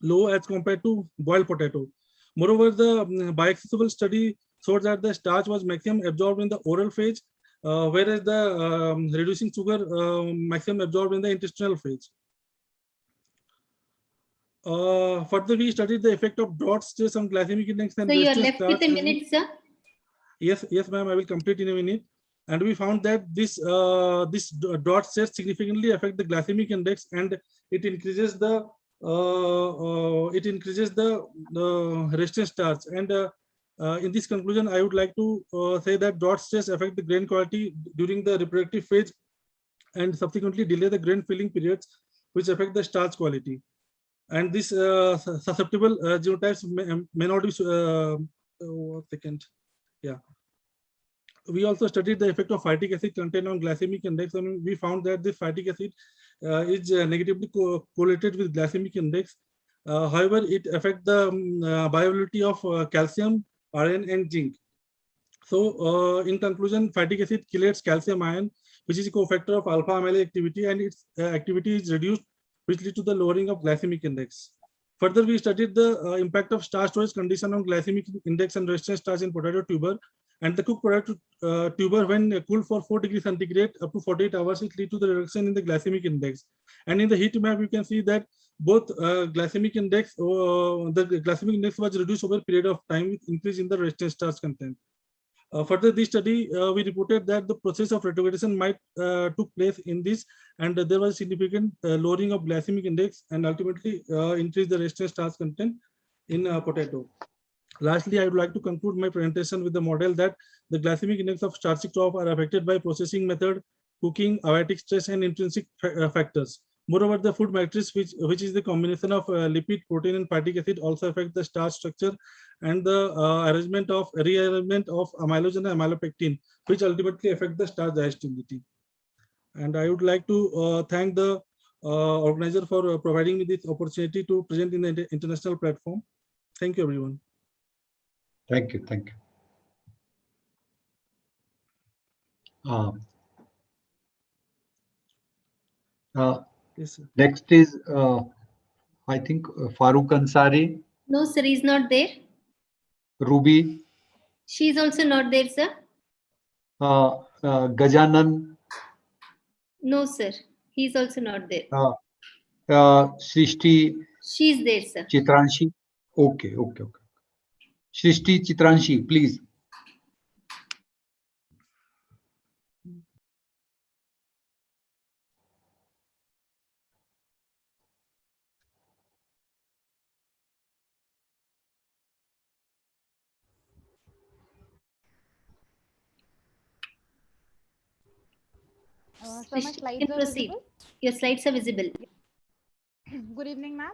Speaker 22: low as compared to boiled potato. Moreover, the bioaccessible study showed that the starch was maximum absorbed in the oral phase, whereas the reducing sugar maximum absorbed in the intestinal phase. Further, we studied the effect of drought stress on glycemic index and
Speaker 14: so you are
Speaker 22: resistant
Speaker 14: left with a
Speaker 22: starch.
Speaker 14: minute, sir.
Speaker 22: Yes, ma'am. I will complete in a minute. And we found that this drought stress significantly affect the glycemic index, and it increases the resistant starch. And in this conclusion, I would like to say that drought stress affect the grain quality during the reproductive phase, and subsequently delay the grain filling periods, which affect the starch quality. And this susceptible genotypes may not be We also studied the effect of phytic acid content on glycemic index, and we found that this phytic acid is negatively correlated with glycemic index. However, it affects the bioavailability of calcium, iron, and zinc. So, in conclusion, phytic acid chelates calcium ion, which is a cofactor of alpha amylase activity, and its activity is reduced, which leads to the lowering of glycemic index. Further, we studied the impact of starch storage condition on glycemic index and resistant starch in potato tuber. And the cooked potato tuber, when cooled for 4 degrees centigrade up to 48 hours, it leads to the reduction in the glycemic index. And in the heat map, you can see that both glycemic index, the glycemic index was reduced over a period of time with increase in the resistant starch content. Further, this study, we reported that the process of retrogradation might took place in this, and there was significant lowering of glycemic index, and ultimately increase the resistant starch content in potato. Lastly, I would like to conclude my presentation with the model that the glycemic index of starchy crop are affected by processing method, cooking, abiotic stress, and intrinsic factors. Moreover, the food matrix, which is the combination of lipid, protein, and phytic acid, also affect the starch structure and the rearrangement of amylogen and amylopectin, which ultimately affect the starch digestibility. And I would like to thank the organizer for providing me this opportunity to present in the international platform. Thank you, everyone.
Speaker 15: Thank you. Thank you.
Speaker 22: Yes, sir.
Speaker 15: Next is, I think, Farooq Ansari,
Speaker 14: No, sir, he's not there.
Speaker 15: Ruby,
Speaker 14: She's also not there, sir.
Speaker 15: Gajanan,
Speaker 14: No, sir, he's also not there.
Speaker 15: Srishti
Speaker 14: She's there, sir.
Speaker 15: Chitranshi. Okay. Srishti Chitranshi, please.
Speaker 3: So my
Speaker 14: Srishti, you
Speaker 3: slides
Speaker 14: can
Speaker 3: are
Speaker 14: proceed.
Speaker 3: visible?
Speaker 14: Your slides are visible.
Speaker 3: Good evening, ma'am.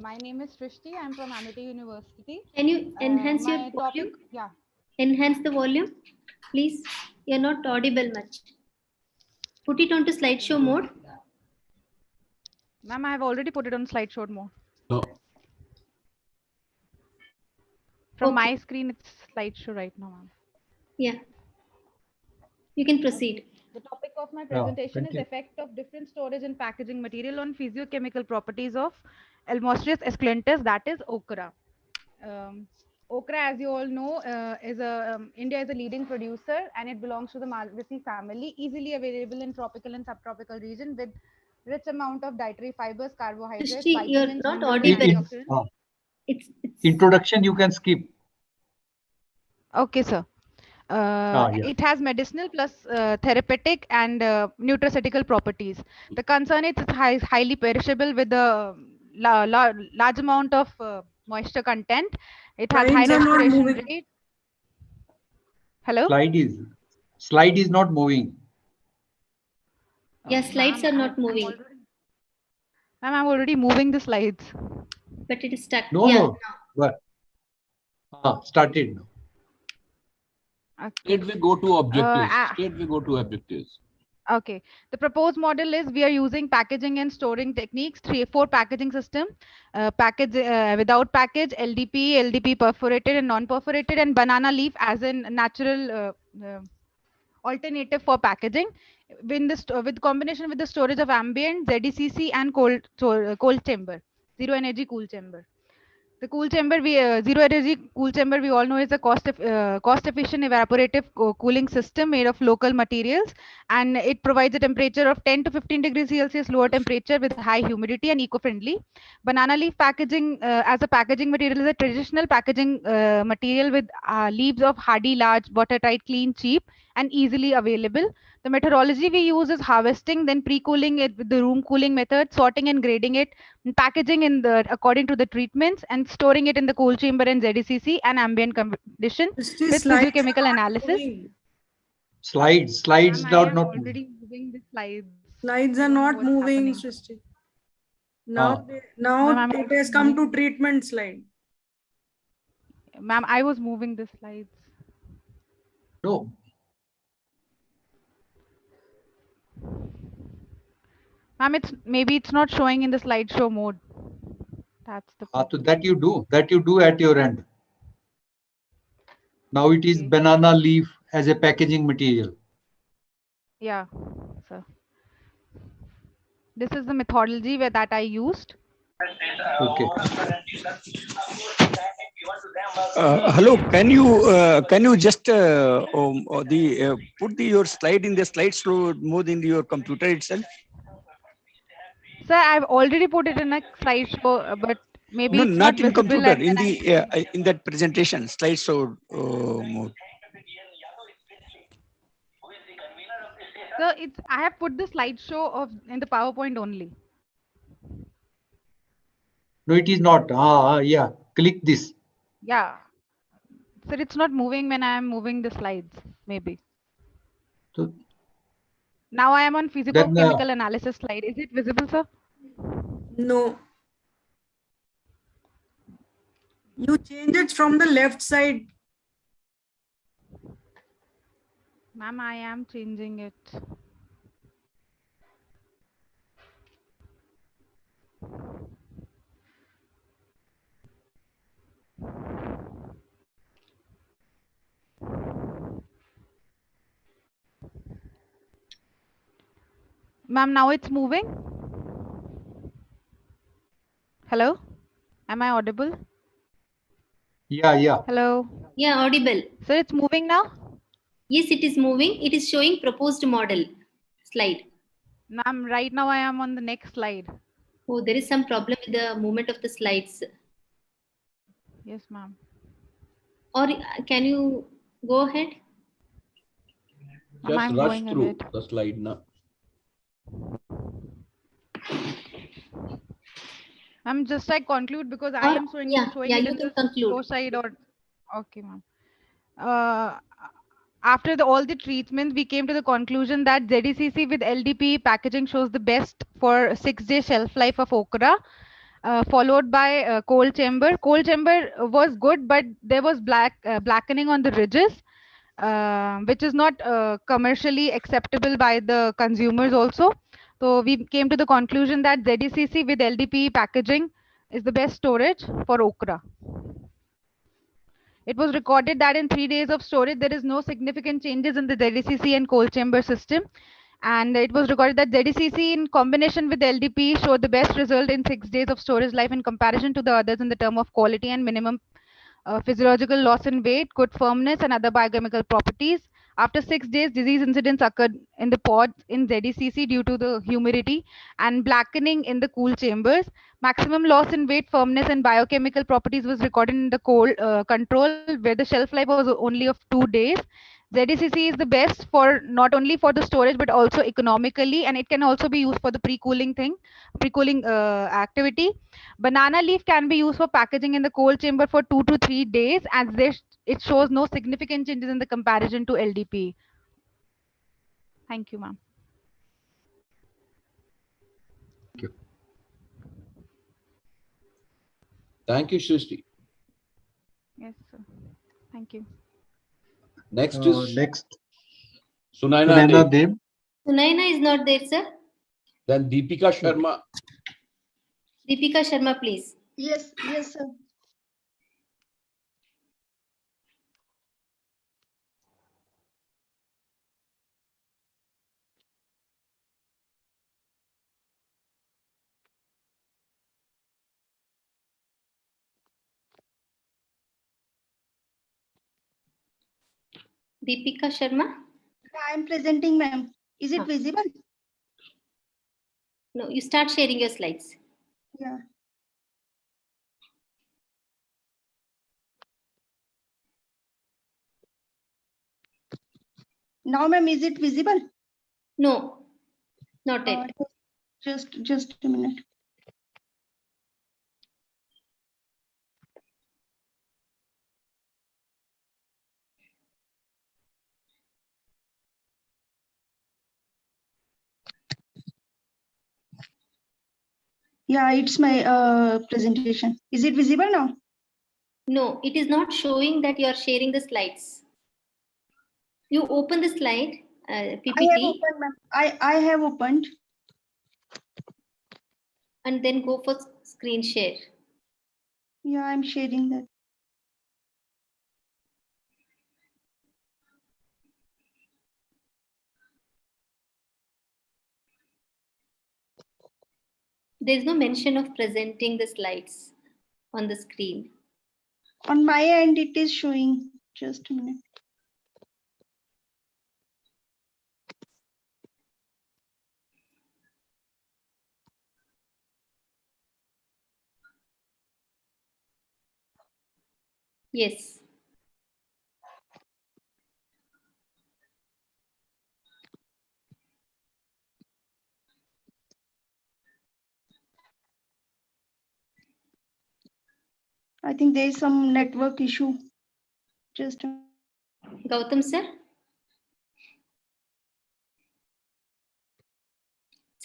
Speaker 3: My name is Srishti. I'm from Amity University.
Speaker 14: Can you enhance your
Speaker 3: My
Speaker 14: volume?
Speaker 3: topic, yeah.
Speaker 14: Enhance the volume, please. You're not audible much. Put it onto slideshow mode.
Speaker 3: Ma'am, I have already put it on slideshow mode.
Speaker 17: No.
Speaker 3: From my screen, it's slideshow right now, ma'am.
Speaker 14: Yeah. You can proceed.
Speaker 3: The topic of my presentation is
Speaker 15: you.
Speaker 3: effect of different storage and packaging material on physiochemical properties of Almostrius esculentus, that is okra. Okra, as you all know, India is a leading producer, and it belongs to the Malvaceae family, easily available in tropical and subtropical region with rich amount of dietary fibers, carbohydrates,
Speaker 14: Srishti, you're
Speaker 3: vitamins,
Speaker 14: not
Speaker 3: minerals,
Speaker 14: audible.
Speaker 3: and antioxidants.
Speaker 14: It's
Speaker 15: Introduction you can skip.
Speaker 3: Okay, sir.
Speaker 15: Yeah.
Speaker 3: It has medicinal plus therapeutic and nutraceutical properties. The concern is it's highly perishable with a large amount of moisture content. It has high
Speaker 16: Slides are not
Speaker 3: respiration
Speaker 16: moving.
Speaker 3: rate. Hello?
Speaker 15: Slide is not moving.
Speaker 14: Yeah, slides are not moving.
Speaker 3: Ma'am, I'm already moving the slides.
Speaker 14: But it is stuck.
Speaker 15: No,
Speaker 14: Yeah.
Speaker 15: no. But started now.
Speaker 17: Straight we go to objectives.
Speaker 3: Okay. The proposed model is we are using packaging and storing techniques, 4 packaging system, without package, LDP perforated and non-perforated, and banana leaf as a natural alternative for packaging. With combination with the storage of ambient, ZDCC and cold chamber, zero energy cool chamber. The cool chamber, zero energy cool chamber, we all know is a cost efficient evaporative cooling system made of local materials, and it provides a temperature of 10 to 15 degrees Celsius lower temperature with high humidity and eco-friendly. Banana leaf packaging as a packaging material is a traditional packaging material with leaves of hardy, large, watertight, clean, cheap, and easily available. The methodology we use is harvesting, then pre-cooling it with the room cooling method, sorting and grading it, and packaging according to the treatments, and storing it in the cool chamber and ZDCC and ambient condition with physiochemical analysis.
Speaker 15: Slides
Speaker 3: Ma'am,
Speaker 15: are
Speaker 3: I am
Speaker 15: not
Speaker 3: already moving the slides.
Speaker 16: Slides
Speaker 3: I
Speaker 16: are
Speaker 3: don't know
Speaker 16: not
Speaker 3: what's
Speaker 16: moving,
Speaker 3: happening.
Speaker 16: Srishti. Now
Speaker 3: Ma'am,
Speaker 16: it has come to treatment slide.
Speaker 3: Ma'am, I was moving the slides.
Speaker 15: No.
Speaker 3: Ma'am, maybe it's not showing in the slideshow mode. That's the
Speaker 15: So that you do at your end. Now it is banana leaf as a packaging material.
Speaker 3: Yeah, sir. This is the methodology that I used.
Speaker 15: Okay.
Speaker 19: Hello, can you just put your slide in the slideshow mode in your computer itself?
Speaker 3: Sir, I've already put it in a slideshow, but maybe
Speaker 19: No,
Speaker 3: it's
Speaker 19: not in
Speaker 3: visible
Speaker 19: computer,
Speaker 3: and
Speaker 19: in
Speaker 3: then
Speaker 19: the in that presentation slideshow mode.
Speaker 3: So I have put the slideshow in the PowerPoint only.
Speaker 15: No, it is not. Yeah. Click this.
Speaker 3: Yeah. Sir, it's not moving when I am moving the slides, maybe.
Speaker 15: So,
Speaker 3: Now I am on
Speaker 15: Then
Speaker 3: physico-chemical analysis slide. Is it visible, sir?
Speaker 16: No. You change it from the left side.
Speaker 3: Ma'am, I am changing it. Ma'am, now it's moving. Hello? Am I audible?
Speaker 15: yeah.
Speaker 3: Hello?
Speaker 14: Yeah, audible.
Speaker 3: Sir, it's moving now?
Speaker 14: Yes, it is moving. It is showing proposed model slide.
Speaker 3: Ma'am, right now I am on the next slide.
Speaker 14: Oh, there is some problem with the movement of the slides.
Speaker 3: Yes, ma'am.
Speaker 14: Or can you go ahead?
Speaker 17: Just
Speaker 3: I'm
Speaker 17: rush
Speaker 3: going
Speaker 17: through
Speaker 3: ahead.
Speaker 17: the slide now.
Speaker 3: I'm just like conclude because I am showing
Speaker 14: yeah,
Speaker 3: it
Speaker 14: you
Speaker 3: in
Speaker 14: can
Speaker 3: the
Speaker 14: conclude.
Speaker 3: flow side or okay, ma'am. After all the treatments, we came to the conclusion that ZDCC with LDPE packaging shows the best for 6-day shelf life of okra, followed by cold chamber. Cold chamber was good, but there was blackening on the ridges, which is not commercially acceptable by the consumers also. So we came to the conclusion that ZDCC with LDPE packaging is the best storage for okra. It was recorded that in 3 days of storage, there is no significant changes in the ZDCC and cold chamber system. And it was recorded that ZDCC in combination with LDPE showed the best result in 6 days of storage life in comparison to the others in the term of quality and minimum physiological loss in weight, good firmness, and other biochemical properties. After 6 days, disease incidents occurred in the pods in ZDCC due to the humidity and blackening in the cool chambers. Maximum loss in weight, firmness, and biochemical properties was recorded in the cold control, where the shelf life was only of 2 days. ZDCC is the best for not only for the storage but also economically, and it can also be used for the pre-cooling activity. Banana leaf can be used for packaging in the cold chamber for 2 to 3 days, as it shows no significant changes in the comparison to LDP. Thank you, ma'am.
Speaker 17: Thank you, Srishti.
Speaker 3: Yes, sir. Thank you.
Speaker 17: Next is
Speaker 15: Next,
Speaker 17: Sunaina
Speaker 15: Sunaina
Speaker 17: Dev.
Speaker 15: Dev.
Speaker 14: Sunaina is not there, sir.
Speaker 17: Then Deepika Sharma.
Speaker 14: Deepika Sharma, please.
Speaker 9: Yes, sir.
Speaker 14: Deepika Sharma?
Speaker 9: I am presenting, ma'am. Is it visible?
Speaker 14: No, you start sharing your slides.
Speaker 9: Yeah. Now, ma'am, is it visible?
Speaker 14: No, not yet.
Speaker 9: Just a minute. Yeah, it's my presentation. Is it visible now?
Speaker 14: No, it is not showing that you are sharing the slides. You open the slide, PPT.
Speaker 9: I have opened, ma'am. I have opened.
Speaker 14: And then go for screen share.
Speaker 9: Yeah, I'm sharing that.
Speaker 14: There is no mention of presenting the slides on the screen.
Speaker 9: On my end, it is showing. Just a minute.
Speaker 14: Yes.
Speaker 9: I think there is some network issue. Just a
Speaker 14: Gautam sir?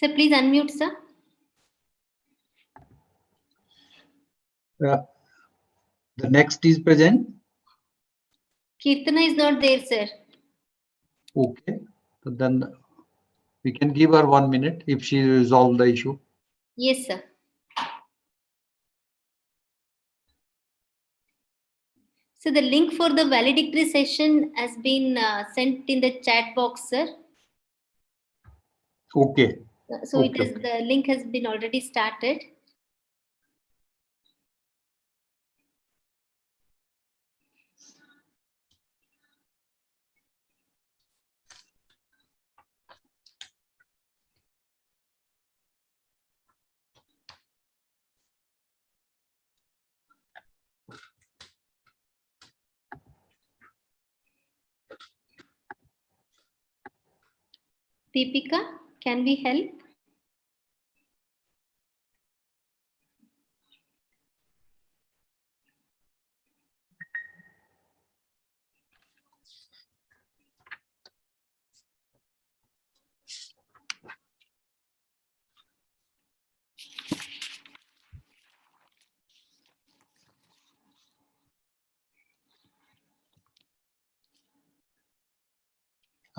Speaker 14: Sir, please unmute, sir.
Speaker 15: The next is present.
Speaker 14: Kirtana is not there, sir.
Speaker 15: Okay. So then we can give her 1 minute if she resolve the issue.
Speaker 14: Yes, sir. So the link for the valedictory session has been sent in the chat box, sir.
Speaker 15: Okay.
Speaker 14: So
Speaker 15: Okay,
Speaker 14: the link has been already started. Deepika, can we help?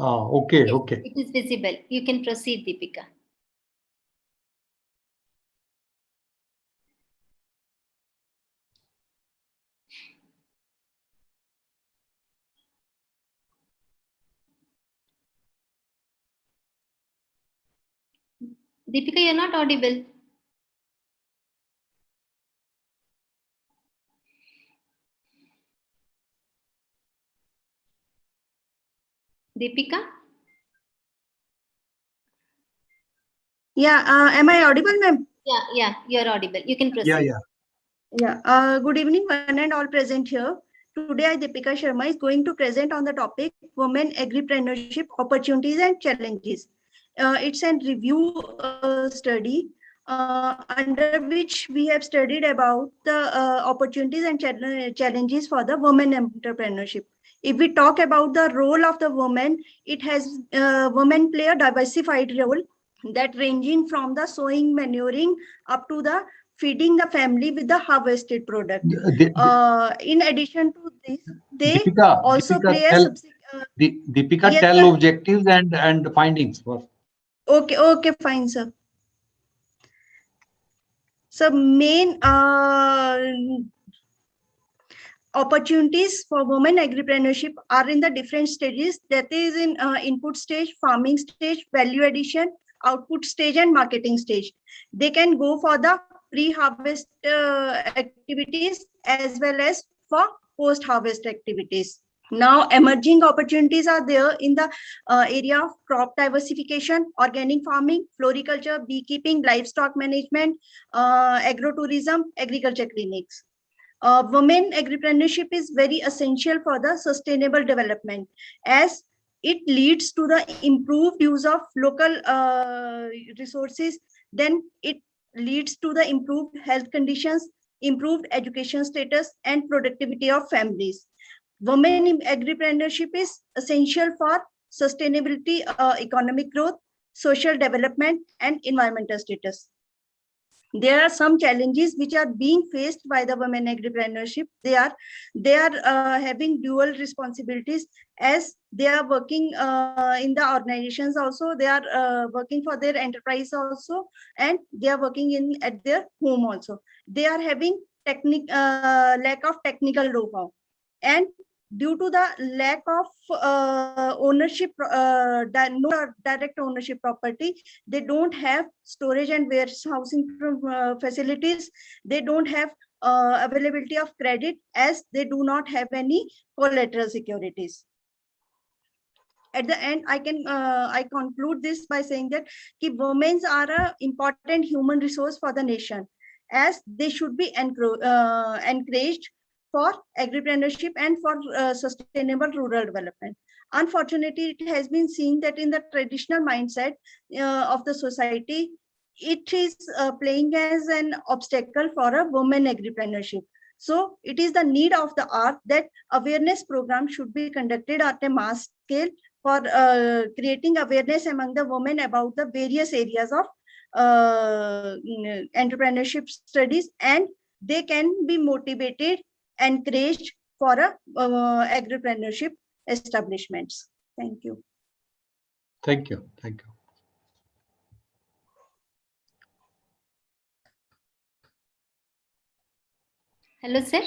Speaker 15: Okay, okay.
Speaker 14: It is visible. You can proceed, Deepika. Deepika, you're not audible. Deepika?
Speaker 9: Yeah, am I audible, ma'am?
Speaker 14: Yeah, you're audible. You can proceed.
Speaker 9: Yeah. Good evening, one and all present here. Today, I, Deepika Sharma, is going to present on the topic Women Agripreneurship Opportunities and Challenges. It's a review study under which we have studied about the opportunities and challenges for the women entrepreneurship. If we talk about the role of the woman, it has women play a diversified role that ranging from the sowing, manuring up to the feeding the family with the harvested product. In addition to this, they
Speaker 15: Deepika,
Speaker 9: also
Speaker 15: Deepika,
Speaker 9: play a
Speaker 15: tell, Deepika,
Speaker 9: Yes,
Speaker 15: tell
Speaker 9: sir.
Speaker 15: objectives and findings first.
Speaker 9: Okay, fine, sir. So main opportunities for women agripreneurship are in the different stages, that is in input stage, farming stage, value addition, output stage, and marketing stage. They can go for the pre-harvest activities as well as for post-harvest activities. Now, emerging opportunities are there in the area of crop diversification, organic farming, floriculture, beekeeping, livestock management, agrotourism, agriculture clinics. Women agripreneurship is very essential for the sustainable development, as it leads to the improved use of local resources. Then it leads to the improved health conditions, improved education status, and productivity of families. Women in agripreneurship is essential for sustainability, economic growth, social development, and environmental status. There are some challenges which are being faced by the women agripreneurship. They are having dual responsibilities, as they are working in the organizations also, they are working for their enterprise also, and they are working at their home also. They are having lack of technical know-how, and due to the lack of ownership, no direct ownership property, they don't have storage and warehousing facilities. They don't have availability of credit, as they do not have any collateral securities. At the end, I conclude this by saying that women are an important human resource for the nation, as they should be encouraged for agripreneurship and for sustainable rural development. Unfortunately, it has been seen that in the traditional mindset of the society, it is playing as an obstacle for a woman agripreneurship. So it is the need of the hour that awareness program should be conducted at a mass scale for creating awareness among the women about the various areas of entrepreneurship studies, and they can be motivated, encouraged for a agripreneurship establishments. Thank you.
Speaker 15: Thank you. Thank you.
Speaker 14: Hello, sir.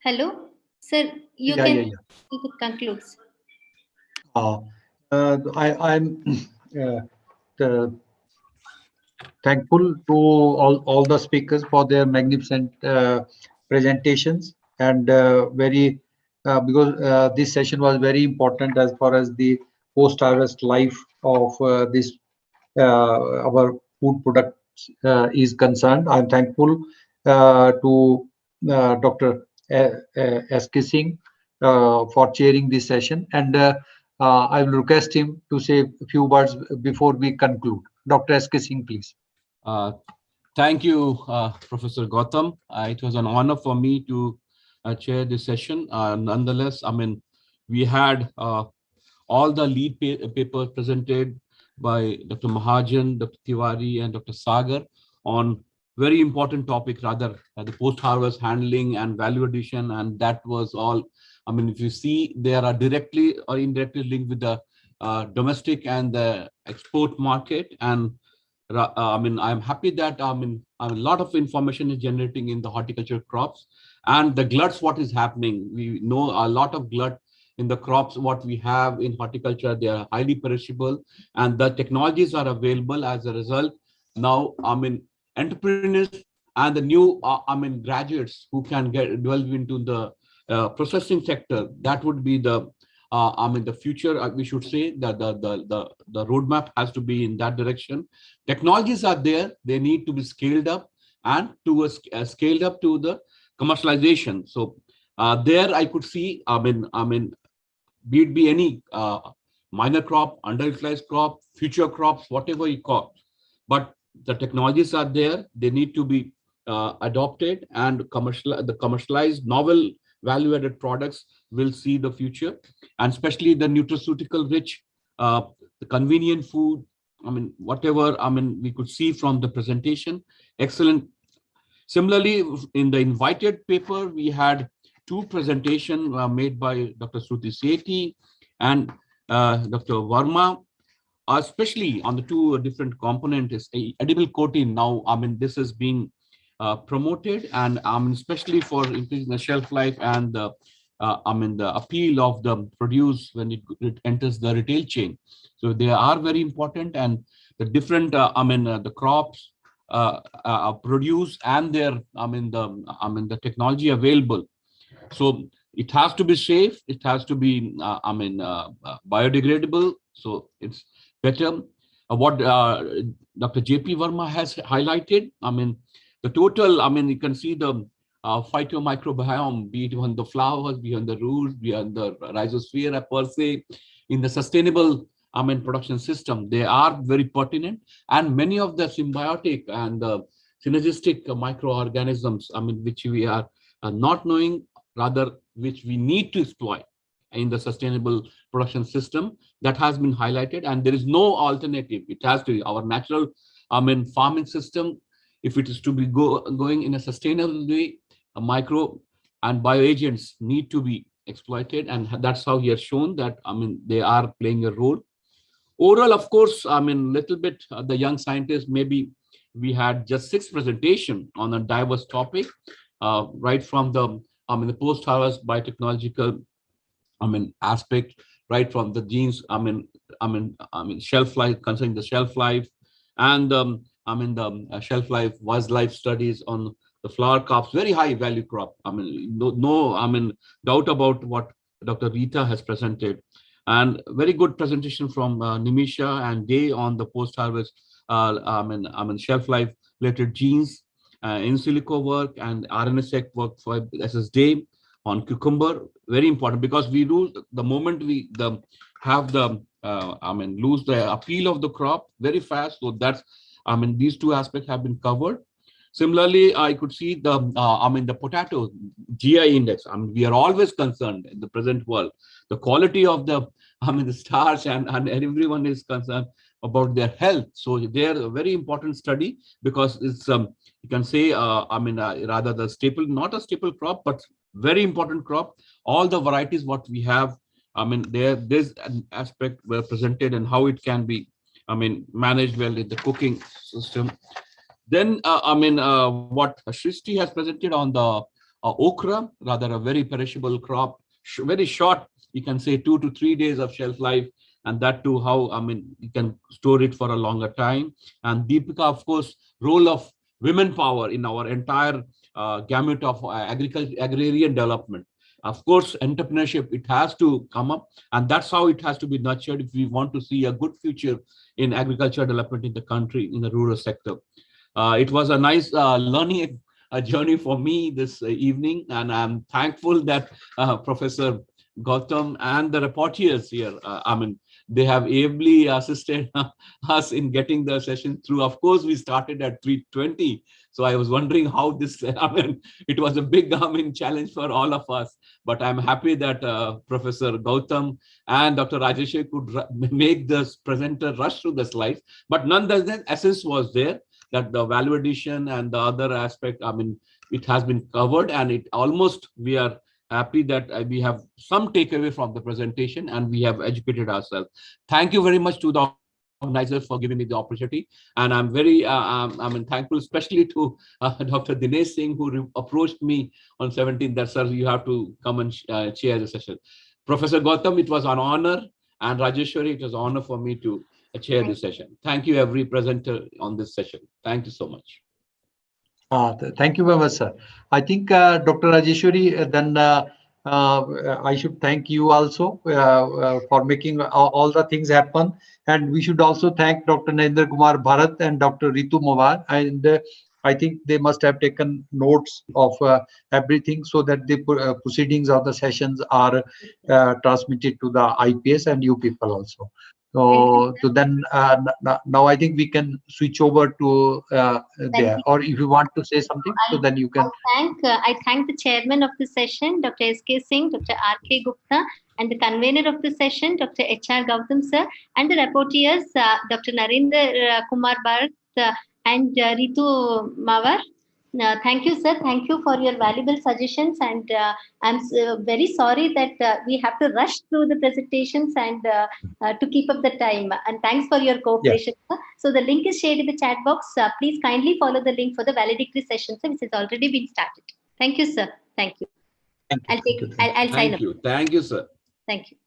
Speaker 14: Hello, sir. You can conclude.
Speaker 15: I'm thankful to all the speakers for their magnificent presentations, and because this session was very important as far as the post-harvest life of this our food products is concerned. I'm thankful to Dr. S.K. Singh for chairing this session, and I will request him to say a few words before we conclude. Dr. S.K. Singh, please.
Speaker 17: Thank you, Professor Gautam. It was an honor for me to chair this session. Nonetheless, I mean, we had all the lead papers presented by Dr. Mahajan, Dr. Tiwari, and Dr. Sagar on very important topic, rather the post-harvest handling and value addition, and that was all. I mean, if you see, they are directly or indirectly linked with the domestic and the export market. And I mean, I'm happy that a lot of information is generating in the horticulture crops, and the gluts, what is happening. We know a lot of glut in the crops, what we have in horticulture. They are highly perishable, and the technologies are available as a result. Now, I mean, entrepreneurs and the new, graduates who can delve into the processing sector, that would be the, the future. We should say that the roadmap has to be in that direction. Technologies are there; they need to be scaled up and to scaled up to the commercialization. So there, I could see, be it be any minor crop, underutilized crop, future crops, whatever you call, but the technologies are there. They need to be adopted, and the commercialized novel value-added products will see the future, and especially the nutraceutical rich, the convenient food. Whatever we could see from the presentation, excellent. Similarly, in the invited paper, we had two presentations made by Dr. Shruti Sethi and Dr. Verma, especially on the two different components. Edible coating now, this is being promoted, and especially for increasing the shelf life and the the appeal of the produce when it enters the retail chain. So they are very important, and the different the crops produce and their the technology available. So it has to be safe. It has to be biodegradable. So it's better. What Dr. J.P. Verma has highlighted, the total, you can see the phytomicrobiome, be it on the flowers, be on the roots, be on the rhizosphere per se, in the sustainable production system. They are very pertinent, and many of the symbiotic and synergistic microorganisms, which we are not knowing, rather which we need to exploit in the sustainable production system, that has been highlighted, and there is no alternative. It has to be our natural farming system. If it is to be going in a sustainable way, micro and bioagents need to be exploited, and that's how he has shown that they are playing a role. Overall, of course, little bit the young scientists, maybe we had just 6 presentations on a diverse topic, right from the the post-harvest biotechnological aspect, right from the genes, shelf life, concerning the shelf life, and the shelf life, wildlife studies on the flower crops, very high value crop. No doubt about what Dr. Rita has presented, and very good presentation from Nimisha and Day on the post-harvest, shelf life related genes, in silico work, and RNA-seq work for SSD on cucumber. Very important, because we lose the moment we have the lose the appeal of the crop very fast. So that's these two aspects have been covered. Similarly, I could see the potato GI index. We are always concerned in the present world, the quality of the starch, and everyone is concerned about their health. So they are a very important study, because it's you can say rather the staple, not a staple crop, but very important crop. All the varieties what we have, there's an aspect were presented and how it can be managed well in the cooking system. Then, what Shrishti has presented on the okra, rather a very perishable crop, very short, you can say 2 to 3 days of shelf life, and that too how, you can store it for a longer time. And Deepika, of course, role of women power in our entire gamut of agrarian development. Of course, entrepreneurship, it has to come up, and that's how it has to be nurtured if we want to see a good future in agriculture development in the country, in the rural sector. It was a nice learning journey for me this evening, and I'm thankful that Professor Gautam and the reporters here, they have ably assisted us in getting the session through. Of course, we started at 3:20, so I was wondering how this, it was a big challenge for all of us, but I'm happy that Professor Gautam and Dr. Rajeshwari could make this presenter rush through the slides, but nonetheless, essence was there, that the value addition and the other aspect, it has been covered, and it almost, we are happy that we have some takeaway from the presentation and we have educated ourselves. Thank you very much to the organizers for giving me the opportunity, and I'm very thankful especially to Dr. Dinesh Singh, who approached me on 17th that, sir, you have to come and chair the session. Professor Gautam, it was an honor, and Rajeshwari, it was an honor for me to chair this session. Thank you, every presenter on this session. Thank you so much.
Speaker 15: Thank you very much, sir. I think Dr. Rajeshwari, then I should thank you also for making all the things happen. And we should also thank Dr. Narendra Kumar Bharat and Dr. Ritu Mawar. And I think they must have taken notes of everything, so that the proceedings of the sessions are transmitted to the IPS and you people also. So then now I think we can switch over to there, or if you want to say something, so then you can.
Speaker 14: I thank the chairman of the session, Dr. S.K. Singh, Dr. R.K. Gupta, and the convener of the session, Dr. H.R. Gautam sir, and the rapporteurs, Dr. Narendra Kumar Bharat and Ritu Mawar. Thank you, sir. Thank you for your valuable suggestions, and I'm very sorry that we have to rush through the presentations and to keep up the time. And thanks for your cooperation. Yeah. So the link is shared in the chat box. Please kindly follow the link for the valedictory session, sir, which has already been started. Thank you, sir. Thank you. I'll sign up.
Speaker 17: Thank you, sir.
Speaker 14: Thank you.